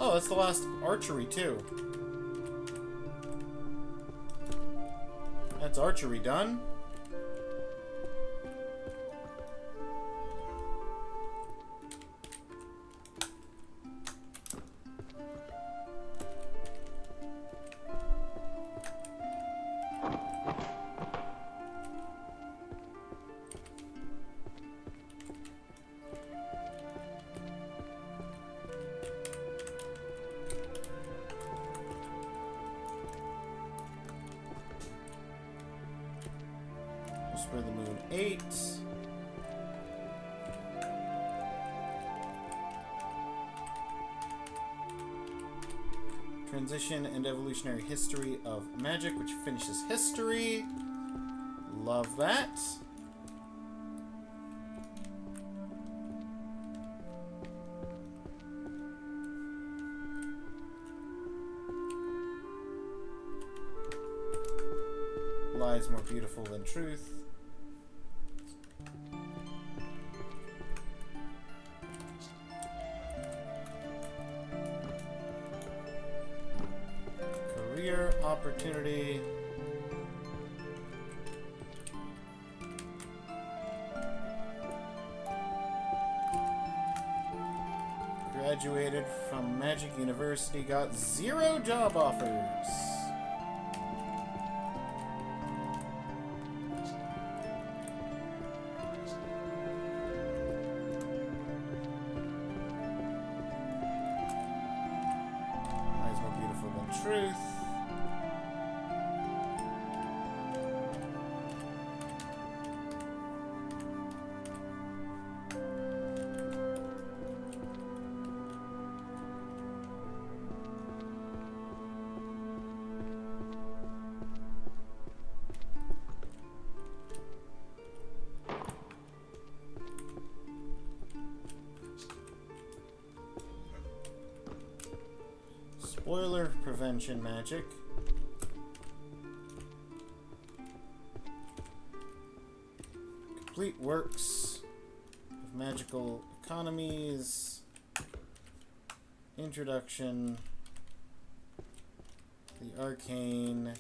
Oh, that's the last archery, too. That's archery done. Whisper the Moon 8. Transition and Evolutionary History of Magic, which finishes history. Love that. Lies more beautiful than truth. Career opportunity. Graduated from Magic University, got 0 job offers. Truth. Spoiler prevention magic. Complete works of magical economies. Introduction. The arcane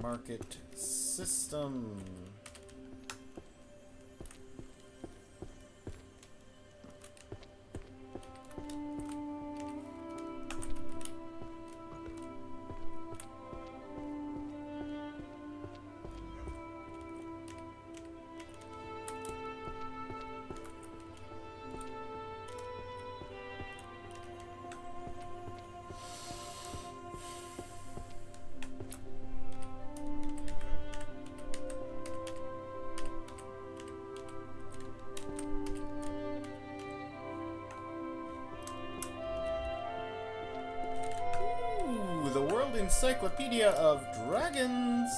market system. Encyclopedia of Dragons.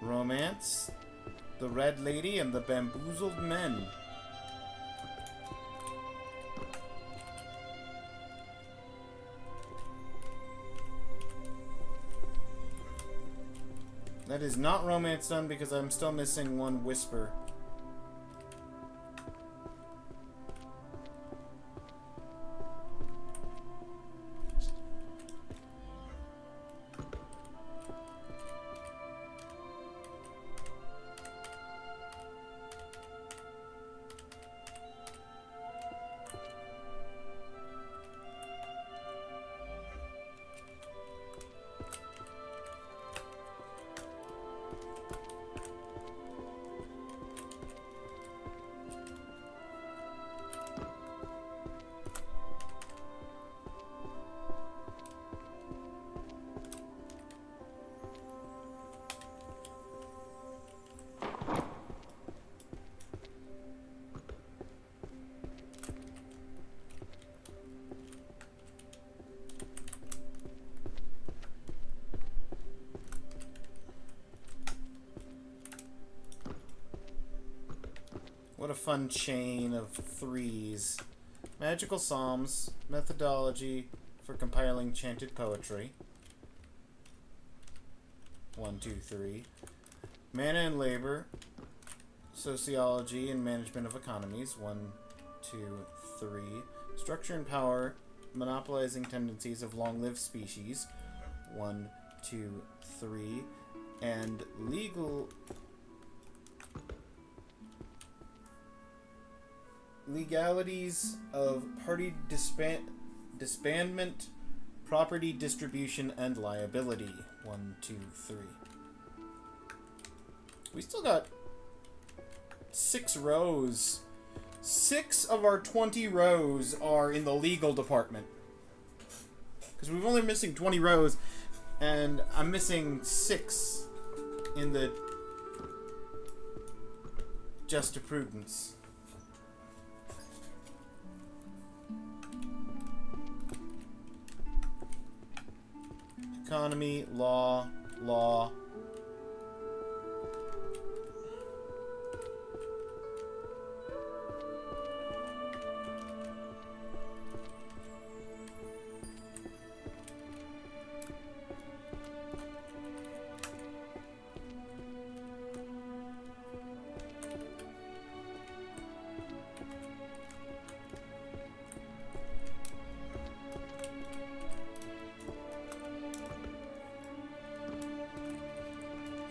Romance, The Red Lady and the Bamboozled Men. That is not romance done because I'm still missing one whisper. What a fun chain of threes. Magical Psalms, methodology for compiling chanted poetry. 1, 2, 3. Mana and labor, sociology and management of economies. 1, 2, 3. Structure and power, monopolizing tendencies of long-lived species. 1, 2, 3. And legalities of party disbandment, property distribution, and liability. 1, 2, 3. We still got 6 rows. 6 of our 20 rows are in the legal department. Because we're only missing 20 rows, and I'm missing 6 in the jurisprudence. Economy, law.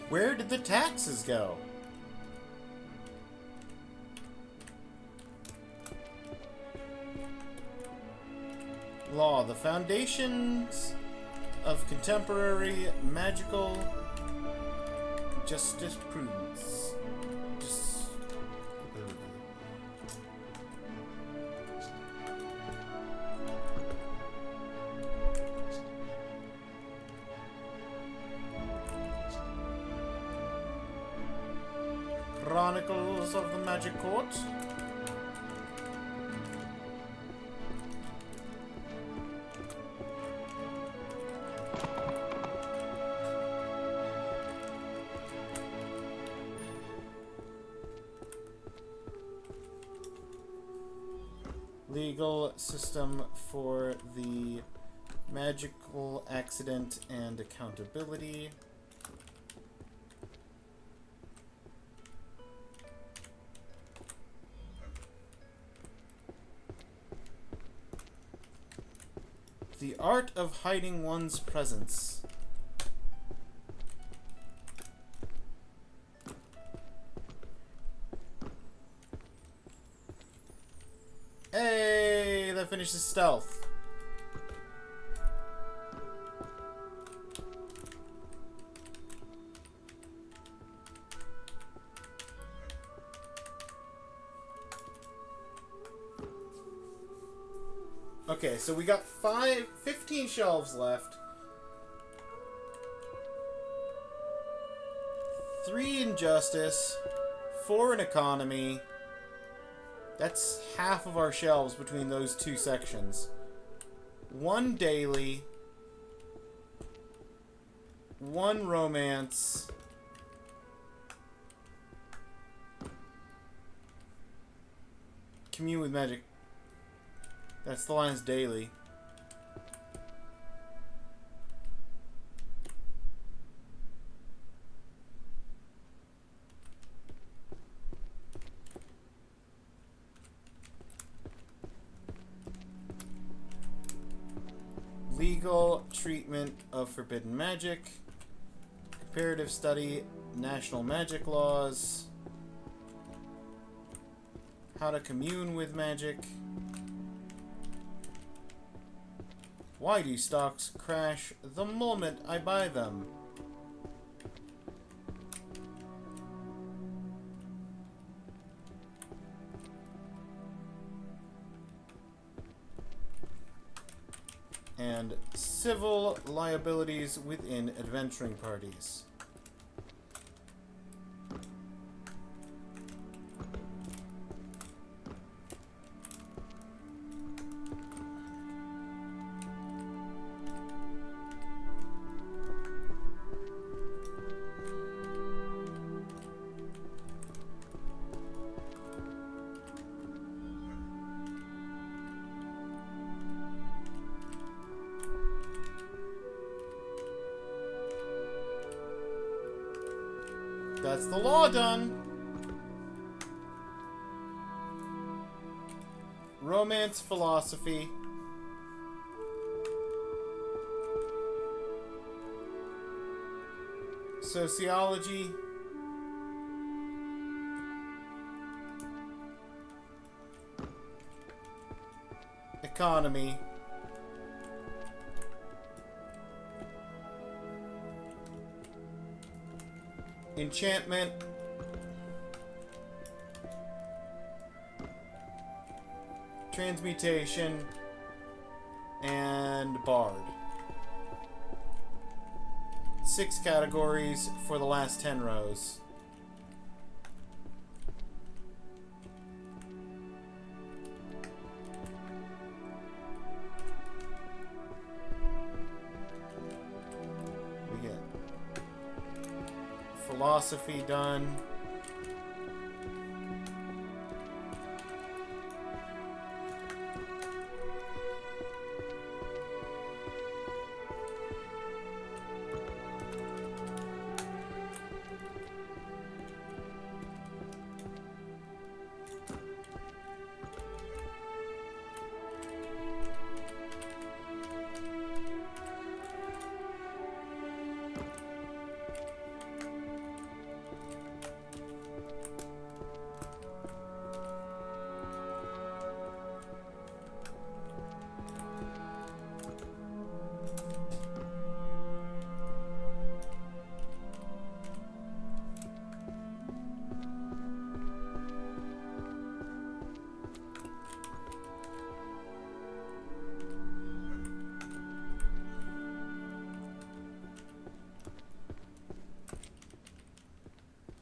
Where did the taxes go? Law, the foundations of contemporary magical jurisprudence. Chronicles of the Magic Court. Legal system for the magical accident and accountability. The art of hiding one's presence. Hey, that finishes stealth. Okay, so we got 15 shelves left. 3 in Justice, 4 in Economy. That's half of our shelves between those 2 sections. 1 Daily, 1 Romance, Commune with Magic. That's the last Daily. Legal treatment of forbidden magic. Comparative study, national magic laws. How to commune with magic. Why do stocks crash the moment I buy them? And civil liabilities within adventuring parties. That's the law done. Romance philosophy. Sociology. Economy. Enchantment. Transmutation. And Bard. 6 categories for the last 10 rows. We get philosophy done.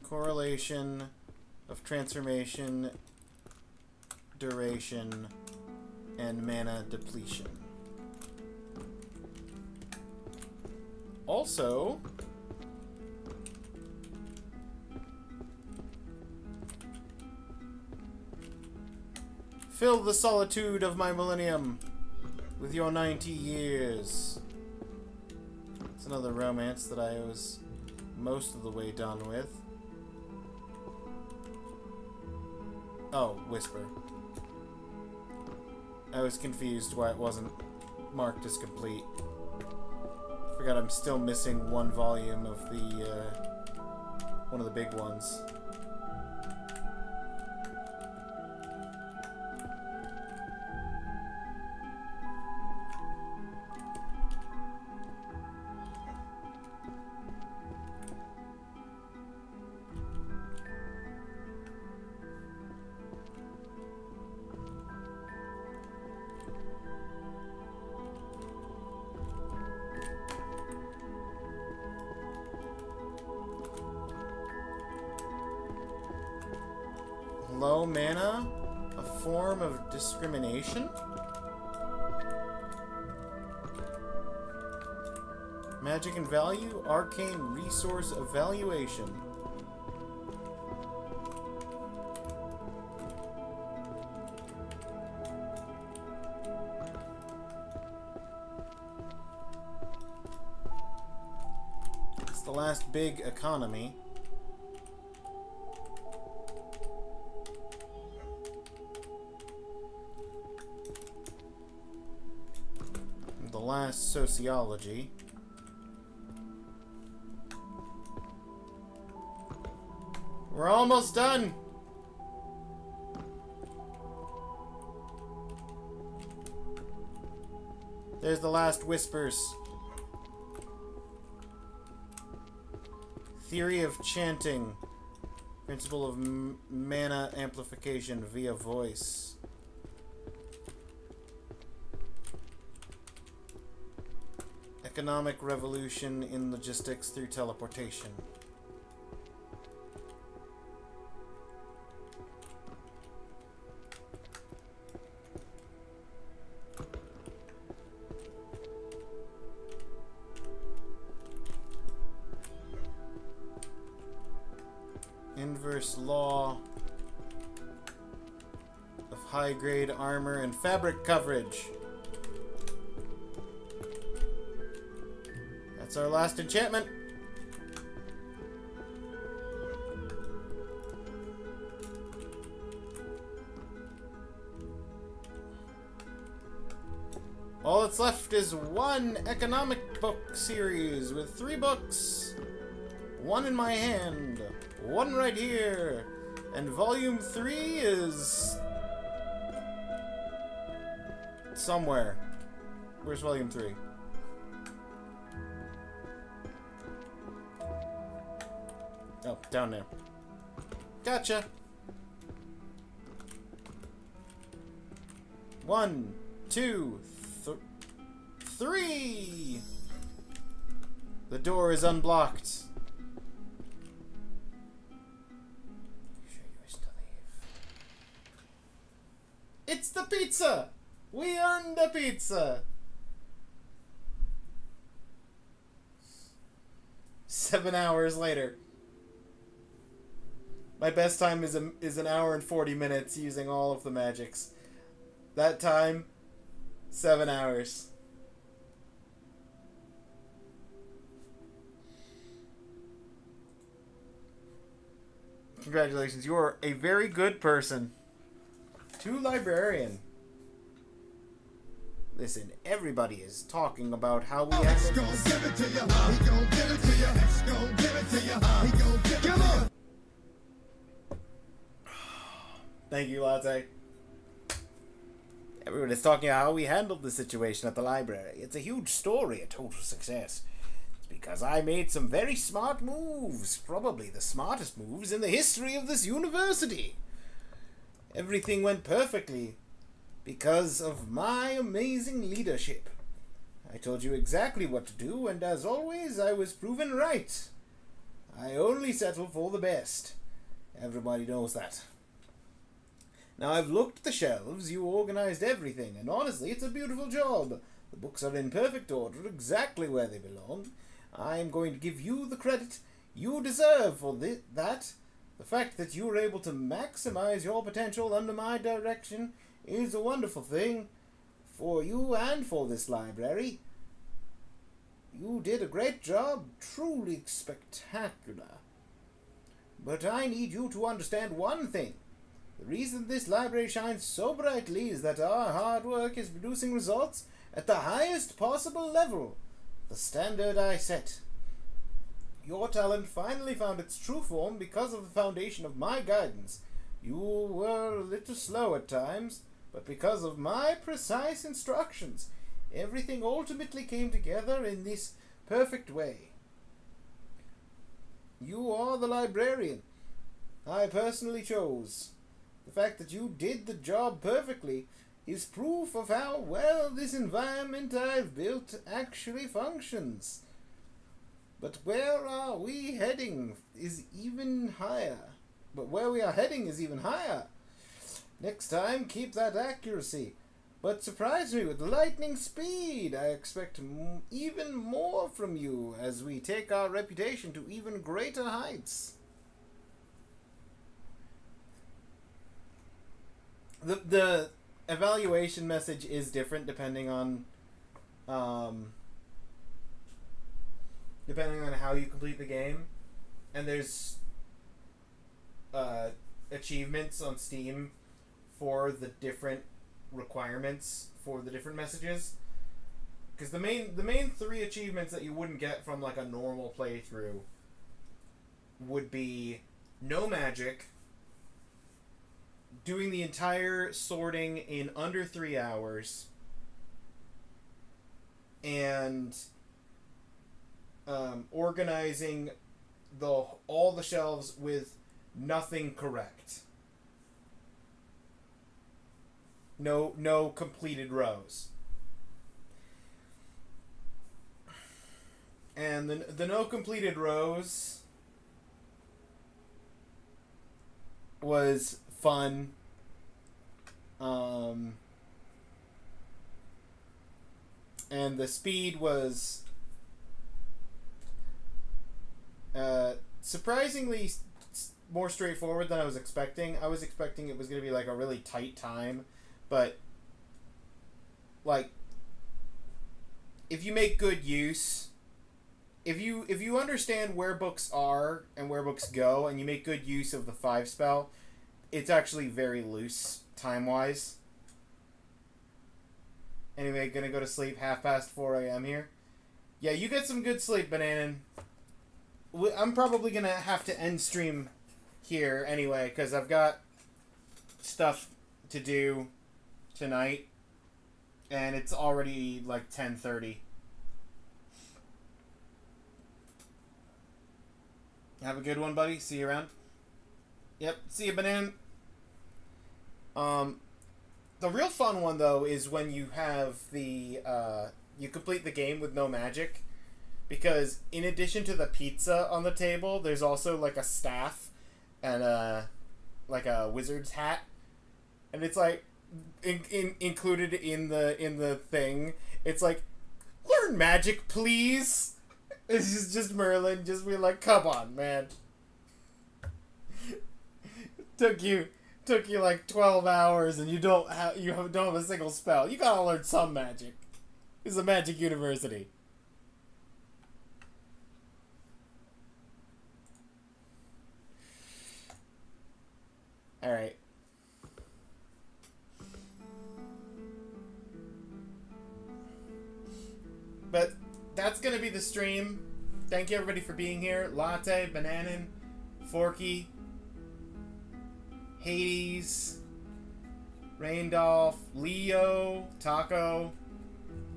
Correlation of transformation, duration, and mana depletion. Also, fill the solitude of my millennium with your 90 years. It's another romance that I was most of the way done with. Oh, Whisper. I was confused why it wasn't marked as complete. Forgot I'm still missing 1 volume of the, one of the big ones. low mana a form of discrimination? Magic and value, arcane resource evaluation. It's the last big economy. The last sociology. We're almost done! There's the last whispers. Theory of chanting. Principle of mana amplification via voice. Economic revolution in logistics through teleportation. Inverse law of high-grade armor and fabric coverage. That's our last enchantment. All that's left is one economic book series with 3 books. One in my hand. One right here. And volume 3 is somewhere. Where's volume 3? Oh, down there. Gotcha. 1, 2, 3. The door is unblocked. It's the pizza! We earned the pizza! 7 hours later. My best time is an hour and 40 minutes using all of the magics. That time, 7 hours. Congratulations, you are a very good person. To librarian. Listen, everybody is talking about how we have to give it to you. He gon' give it to you. He gon' give it to you. He gon' give it to you. Thank you, Latte. Everyone is talking about how we handled the situation at the library. It's a huge story, a total success. It's because I made some very smart moves. Probably the smartest moves in the history of this university. Everything went perfectly because of my amazing leadership. I told you exactly what to do, and as always, I was proven right. I only settle for the best. Everybody knows that. Now, I've looked at the shelves, you organized everything, and honestly, it's a beautiful job. The books are in perfect order, exactly where they belong. I'm going to give you the credit you deserve for that. The fact that you were able to maximize your potential under my direction is a wonderful thing for you and for this library. You did a great job, truly spectacular. But I need you to understand one thing. The reason this library shines so brightly is that our hard work is producing results at the highest possible level, the standard I set. Your talent finally found its true form because of the foundation of my guidance. You were a little slow at times, but because of my precise instructions, everything ultimately came together in this perfect way. You are the librarian I personally chose. The fact that you did the job perfectly is proof of how well this environment I've built actually functions. But where are we heading is even higher. but where we are heading is even higher. Next time, keep that accuracy. But surprise me with lightning speed. I expect even more from you as we take our reputation to even greater heights. The evaluation message is different depending on how you complete the game, and there's achievements on Steam for the different requirements for the different messages. Because the main 3 achievements that you wouldn't get from like a normal playthrough would be no magic, doing the entire sorting in under 3 hours, and organizing all the shelves with nothing correct. No completed rows. And the no completed rows was fun. And the speed was surprisingly more straightforward than I was expecting. I was expecting it was going to be like a really tight time, but like if you make good use, if you understand where books are and where books go, and you make good use of the 5 spell, it's actually very loose time-wise. Anyway, gonna go to sleep 4:30 a.m. here. Yeah, you get some good sleep, Bananan. I'm probably gonna have to end stream here anyway, because I've got stuff to do tonight, and it's already like 10:30. Have a good one, buddy. See you around. Yep, see you, Bananan. The real fun one, though, is when you have the, you complete the game with no magic, because in addition to the pizza on the table, there's also, like, a staff and, like a wizard's hat, and it's, like, included in the thing, it's like, learn magic, please! It's just Merlin just being like, come on, man. Took you like 12 hours and you don't have a single spell. You gotta learn some magic. This is a magic university. Alright. But that's gonna be the stream. Thank you everybody for being here. Latte, Bananan, Forky, Hades, Raindolph, Leo, Taco,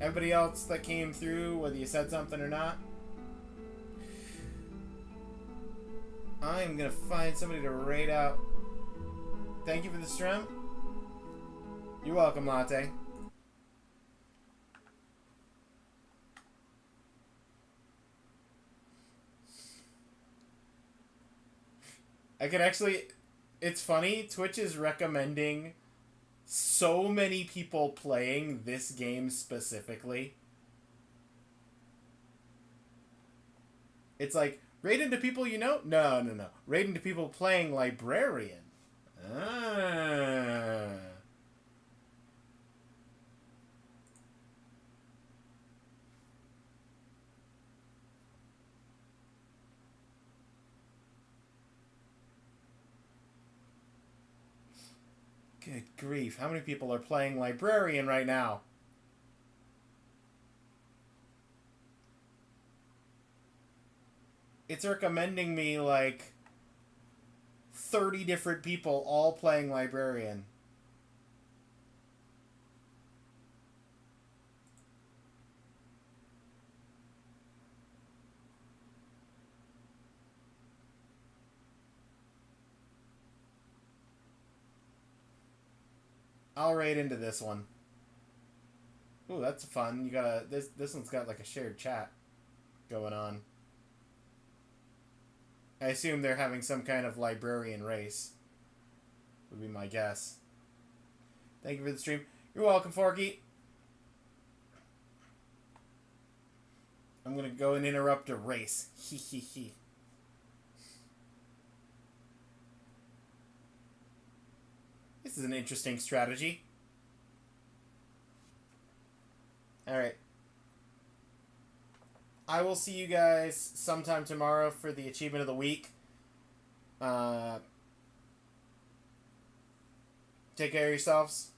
everybody else that came through, whether you said something or not. I'm gonna find somebody to raid out. Thank you for the stream. You're welcome, Latte. I could actually... It's funny, Twitch is recommending so many people playing this game specifically. It's like, raid into people you know? No. Raid into people playing Librarian. Ah. Good grief, how many people are playing Librarian right now? It's recommending me like 30 different people all playing Librarian. I'll raid into this one. Ooh, that's fun. You gotta... This one's got like a shared chat going on. I assume they're having some kind of librarian race. Would be my guess. Thank you for the stream. You're welcome, Forky. I'm gonna go and interrupt a race. Hee hee hee. This is an interesting strategy. Alright. I will see you guys sometime tomorrow for the achievement of the week. Take care of yourselves.